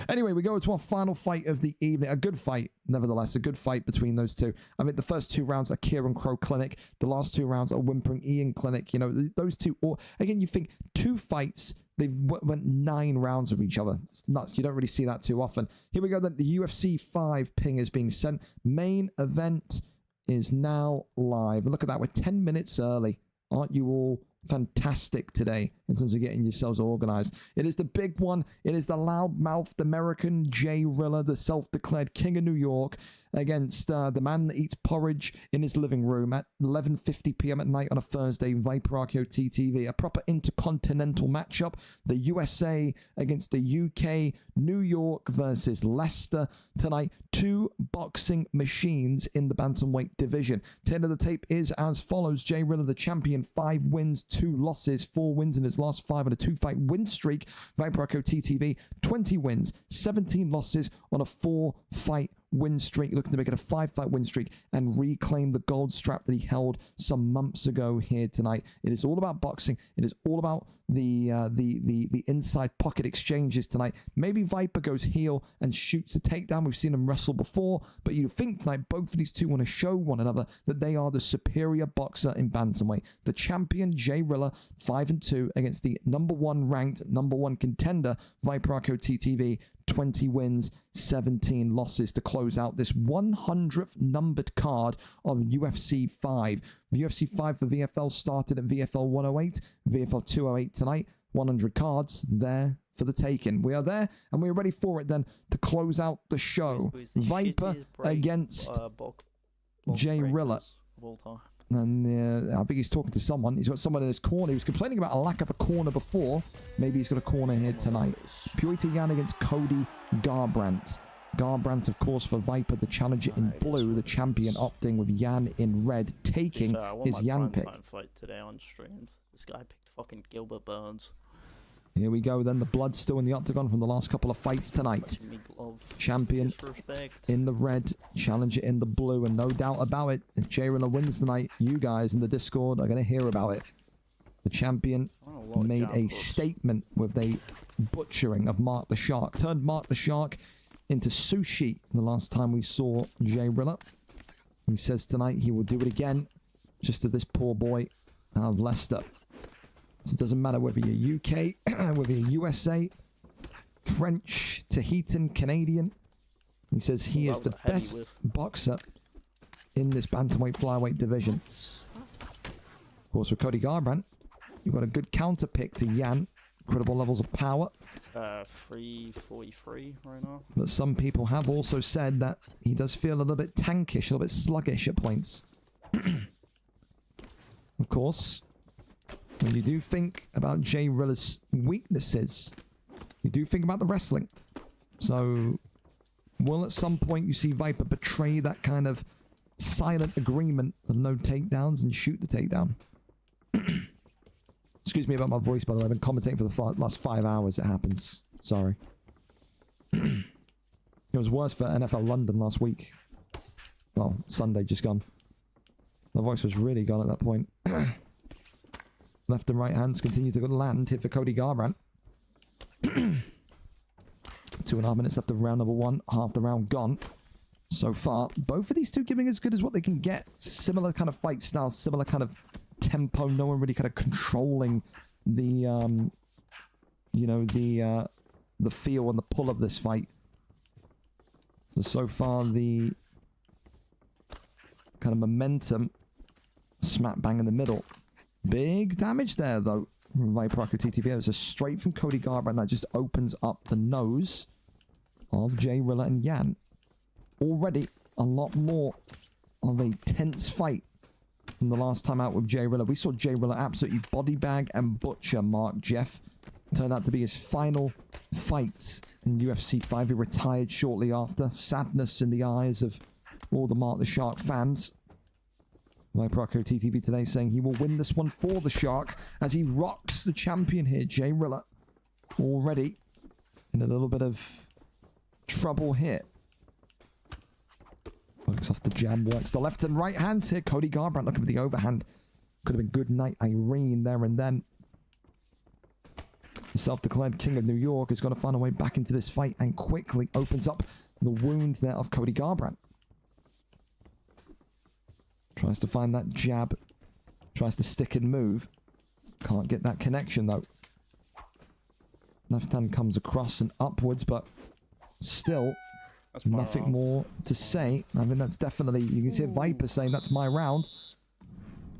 Speaker 2: Anyway, we go to our final fight of the evening. A good fight, nevertheless. A good fight between those two. I mean, the first 2 rounds are Kieran Crow clinic. The last 2 rounds are Whimpering Ian clinic. You know, those two... Or again, you think 2 fights, they went 9 rounds with each other. It's nuts. You don't really see that too often. Here we go then. The UFC 5 ping is being sent. Main event is now live. And look at that. We're 10 minutes early. Aren't you all fantastic today in terms of getting yourselves organized? It is the big one. It is the loud-mouthed American JRilla, the self-declared king of New York, against the man that eats porridge in his living room at 11:50 p.m. at night on a Thursday. ViperrkoTTV, a proper intercontinental matchup. The USA against the UK. New York versus Leicester tonight. 2 boxing machines in the bantamweight division. 10 of the tape is as follows. JRilla, the champion, 5 wins, 2 losses, 4 wins in his last 5 on a 2-fight win streak. ViperrkoTTV, 20 wins, 17 losses on a 4-fight win streak, looking to make it a 5-fight win streak and reclaim the gold strap that he held some months ago here tonight. It is all about boxing. It is all about the inside pocket exchanges tonight. Maybe Viper goes heel and shoots a takedown. We've seen him wrestle before, but you think tonight both of these two want to show one another that they are the superior boxer in bantamweight. The champion JRilla 5-2 against the #1 ranked, #1 contender ViperrkoTTV. 20 wins, 17 losses to close out this 100th numbered card of UFC 5. UFC 5 for VFL started at VFL 108, VFL 208 tonight. 100 cards there for the taking. We are there and we're ready for it then to close out the show. Viper against JRilla. And I think he's talking to someone. He's got someone in his corner. He was complaining about a lack of a corner before. Maybe he's got a corner here tonight. Purity Yan against Cody Garbrandt. Garbrandt, of course, for Viper, the challenger in blue. The champion opting with Yan in red, taking his Yan pick.
Speaker 10: Fight today on streamed. This guy picked fucking Gilbert Burns.
Speaker 2: Here we go then. The blood's still in the octagon from the last couple of fights tonight. Champion in the red, challenger in the blue, and no doubt about it, if JRilla wins tonight, you guys in the Discord are going to hear about it. The champion made a statement with a butchering of Mark the Shark. Turned Mark the Shark into sushi the last time we saw JRilla. He says tonight he will do it again, just to this poor boy out of Leicester. So it doesn't matter whether you're UK, whether you're USA, French, Tahitian, Canadian. He says he is the best boxer in this bantamweight flyweight division. Of course, with Cody Garbrandt, you've got a good counter pick to Yan. Incredible levels of power.
Speaker 10: 343 right now.
Speaker 2: But some people have also said that he does feel a little bit tankish, a little bit sluggish at points. Of course, when you do think about JRilla's weaknesses, you do think about the wrestling. So, will at some point you see Viper betray that kind of silent agreement of no takedowns and shoot the takedown? Excuse me about my voice, by the way. I've been commentating for the last 5 hours. It happens. Sorry. It was worse for NFL London last week. Well, Sunday just gone. My voice was really gone at that point. Left and right hands continue to land here for Cody Garbrandt. 2.5 minutes left of round number 1. Half the round gone. So far, both of these two giving as good as what they can get. Similar kind of fight style, similar kind of tempo. No one really kind of controlling the, you know, the feel and the pull of this fight. So far, the kind of momentum smack bang in the middle. Big damage there, though, from ViperrkoTTV. It's a straight from Cody Garbrandt that just opens up the nose of JRilla and Yan. Already a lot more of a tense fight than the last time out with JRilla. We saw JRilla absolutely body bag and butcher Mark Jeff. Turned out to be his final fight in UFC 5. He retired shortly after. Sadness in the eyes of all the Mark the Shark fans. ViperrkoTTV today saying he will win this one for the Shark as he rocks the champion here, JRilla. Already in a little bit of trouble here. Works off the jab, works the left and right hands here. Cody Garbrandt looking for the overhand. Could have been good night Irene there and then. The self-declared king of New York is going to find a way back into this fight and quickly opens up the wound there of Cody Garbrandt. Tries to find that jab. Tries to stick and move. Can't get that connection though. Left hand comes across and upwards, but still nothing more to say. I mean, that's definitely, you can see Viper saying that's my round.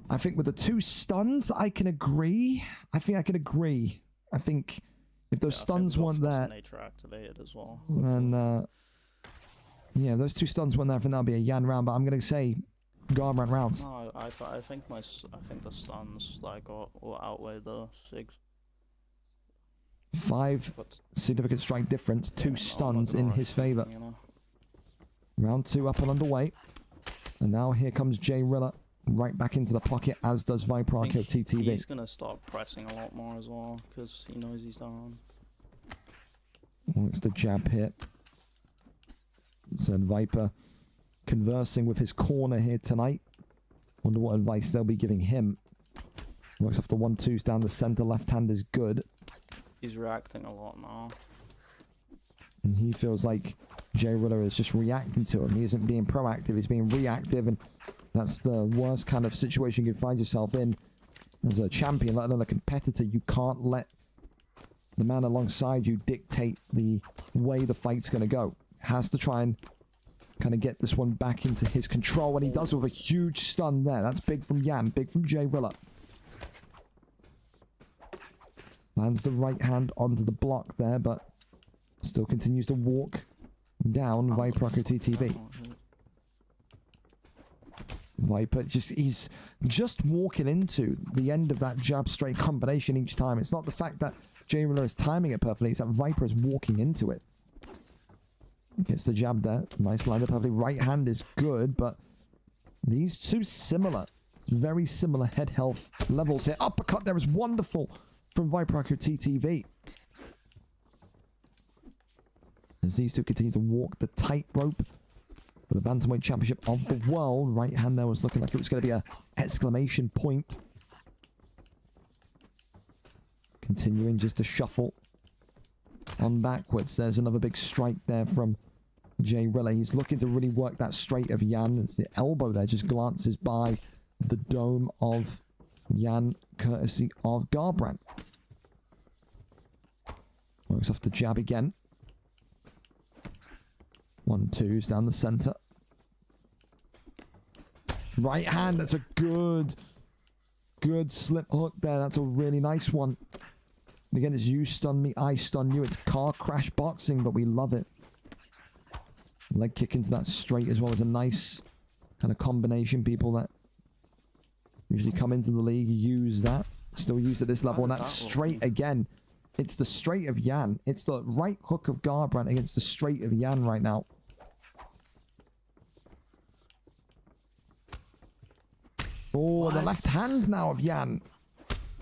Speaker 2: I think with the 2 stuns, I can agree. I think I can agree. I think if those stuns weren't there,
Speaker 10: nature activated as well.
Speaker 2: And yeah, those 2 stuns weren't there, I think that'll be a Yan round. But I'm gonna say Garbrandt round.
Speaker 10: No, I think the stuns like will outweigh the 6.
Speaker 2: 5 significant strike difference, 2 stuns in his favor.
Speaker 10: You know?
Speaker 2: Round 2 up and underway, and now here comes JRilla right back into the pocket, as does ViperrkoTTV.
Speaker 10: He's gonna start pressing a lot more as well because he knows he's down.
Speaker 2: Looks the jab hit. So Viper conversing with his corner here tonight. Wonder what advice they'll be giving him. Works off the 1-2s down the centre. Left hand is good.
Speaker 10: He's reacting a lot now.
Speaker 2: And he feels like JRilla is just reacting to him. He isn't being proactive, he's being reactive, and that's the worst kind of situation you can find yourself in as a champion, let alone a competitor. You can't let the man alongside you dictate the way the fight's going to go. Has to try and kind of get this one back into his control, and he does with a huge stun there. That's big from Jan, big from JRilla. Lands the right hand onto the block there, but still continues to walk down ViperrkoTTV. Viper, he's just walking into the end of that jab straight combination each time. It's not the fact that JRilla is timing it perfectly, it's that Viper is walking into it. Gets the jab there. Nice line up perfectly. Right hand is good, but these two similar. Very similar head health levels here. Uppercut there is wonderful from ViperrkoTTV. As these two continue to walk the tightrope for the Bantamweight Championship of the World. Right hand there was looking like it was going to be a exclamation point. Continuing just to shuffle on backwards. There's another big strike there from JRilla. He's looking to really work that straight of Jan. It's the elbow there just glances by the dome of Jan, courtesy of Garbrandt. Works off the jab again. 1-2s down the center. Right hand, that's a good slip hook there. That's a really nice one. And again, it's you stun me, I stun you. It's car crash boxing, but we love it. Leg kick into that straight as well as a nice kind of combination. People that usually come into the league use that. Still used at this level, and that's straight again. It's the straight of Jan. It's the right hook of Garbrandt against the straight of Jan right now. Oh, the left hand now of Jan.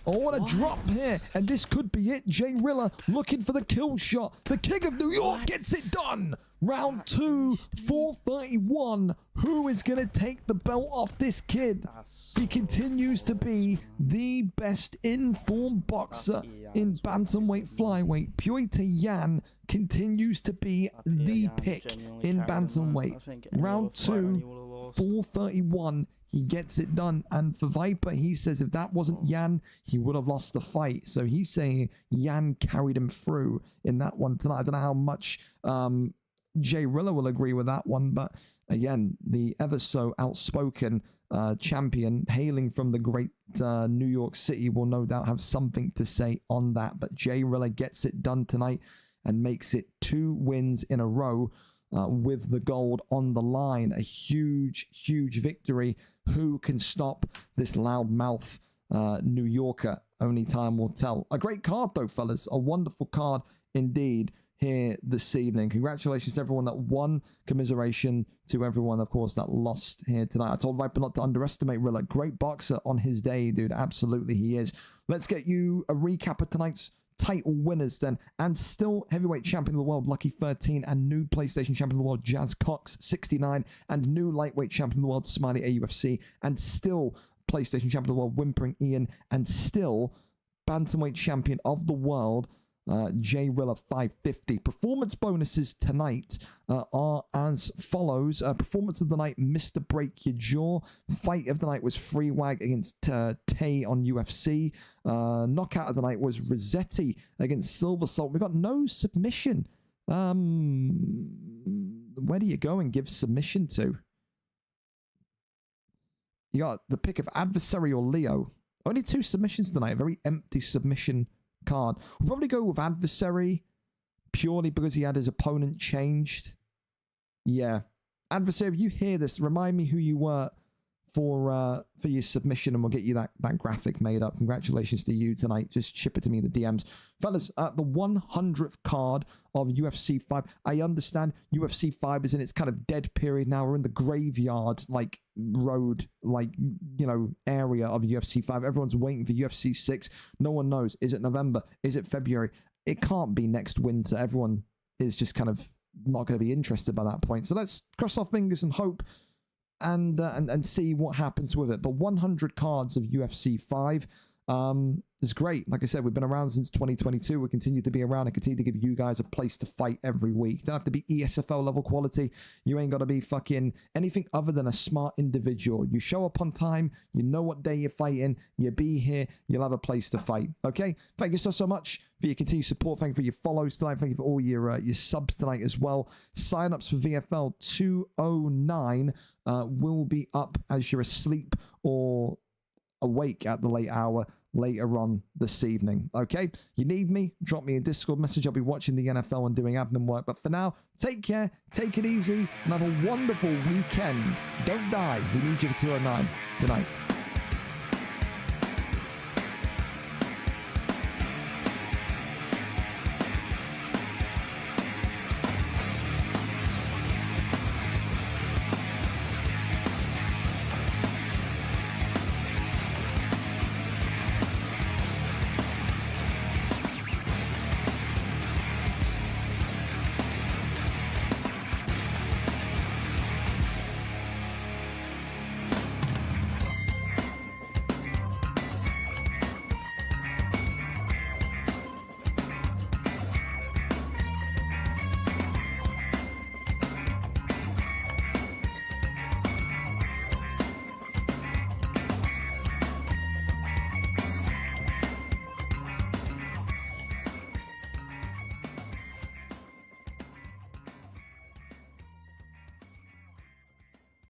Speaker 2: Oh, what a drop here. And this could be it. JRilla looking for the kill shot. The King of New York gets it done. Round 2, 431. Who is going to take the belt off this kid? He continues to be the best informed boxer in bantamweight flyweight. Pyotr Jan continues to be the pick in bantamweight. Round 2, 431. He gets it done. And for Viper, he says if that wasn't Jan, he would have lost the fight. So he's saying Jan carried him through in that one tonight. I don't know how much JRilla will agree with that one. But again, the ever so outspoken champion hailing from the great New York City will no doubt have something to say on that. But JRilla gets it done tonight and makes it 2 wins in a row with the gold on the line. A huge, huge victory. Who can stop this loudmouth New Yorker? Only time will tell. A great card though, fellas. A wonderful card indeed here this evening. Congratulations to everyone that won. Commiseration to everyone, of course, that lost here tonight. I told Viper not to underestimate Rilla. Great boxer on his day, dude. Absolutely he is. Let's get you a recap of tonight's title winners then, and still heavyweight champion of the world Lucky 13, and new PlayStation champion of the world Jazz Cox 69, and new lightweight champion of the world Smiley AUFC, and still PlayStation champion of the world Whimpering Ian, and still bantamweight champion of the world JRilla550. Performance bonuses tonight are as follows. Performance of the night, Mr. Break Your Jaw. Fight of the night was Free Wag against Tay on UFC. Knockout of the night was Rossetti against Silver Salt. We've got no submission. Where do you go and give submission to? You got the pick of Adversary or Leo. Only 2 submissions tonight. A very empty submission card. We'll probably go with Adversary purely because he had his opponent changed. Yeah. Adversary, if you hear this, remind me who you were for your submission, and we'll get you that graphic made up. Congratulations to you tonight. Just ship it to me in the DMs. Fellas, the 100th card of UFC 5. I understand UFC 5 is in its kind of dead period now. We're in the graveyard, like, road, like, you know, area of UFC 5. Everyone's waiting for UFC 6. No one knows. Is it November? Is it February? It can't be next winter. Everyone is just kind of not going to be interested by that point. So let's cross our fingers and hope and see what happens with it. But 100 cards of UFC 5 is great. Like I said, we've been around since 2022. We continue to be around and continue to give you guys a place to fight every week. You don't have to be ESFL level quality. You ain't got to be fucking anything other than a smart individual. You show up on time. You know what day you're fighting. You be here. You'll have a place to fight. Okay? Thank you so much for your continued support. Thank you for your follows tonight. Thank you for all your subs tonight as well. Sign-ups for VFL 209 will be up as you're asleep or awake at the late hour later on this evening. Okay, you need me, drop me a Discord message. I'll be watching the NFL and doing admin work, but for now, take care, take it easy, and have a wonderful weekend. Don't die. We need you for 209. Good night.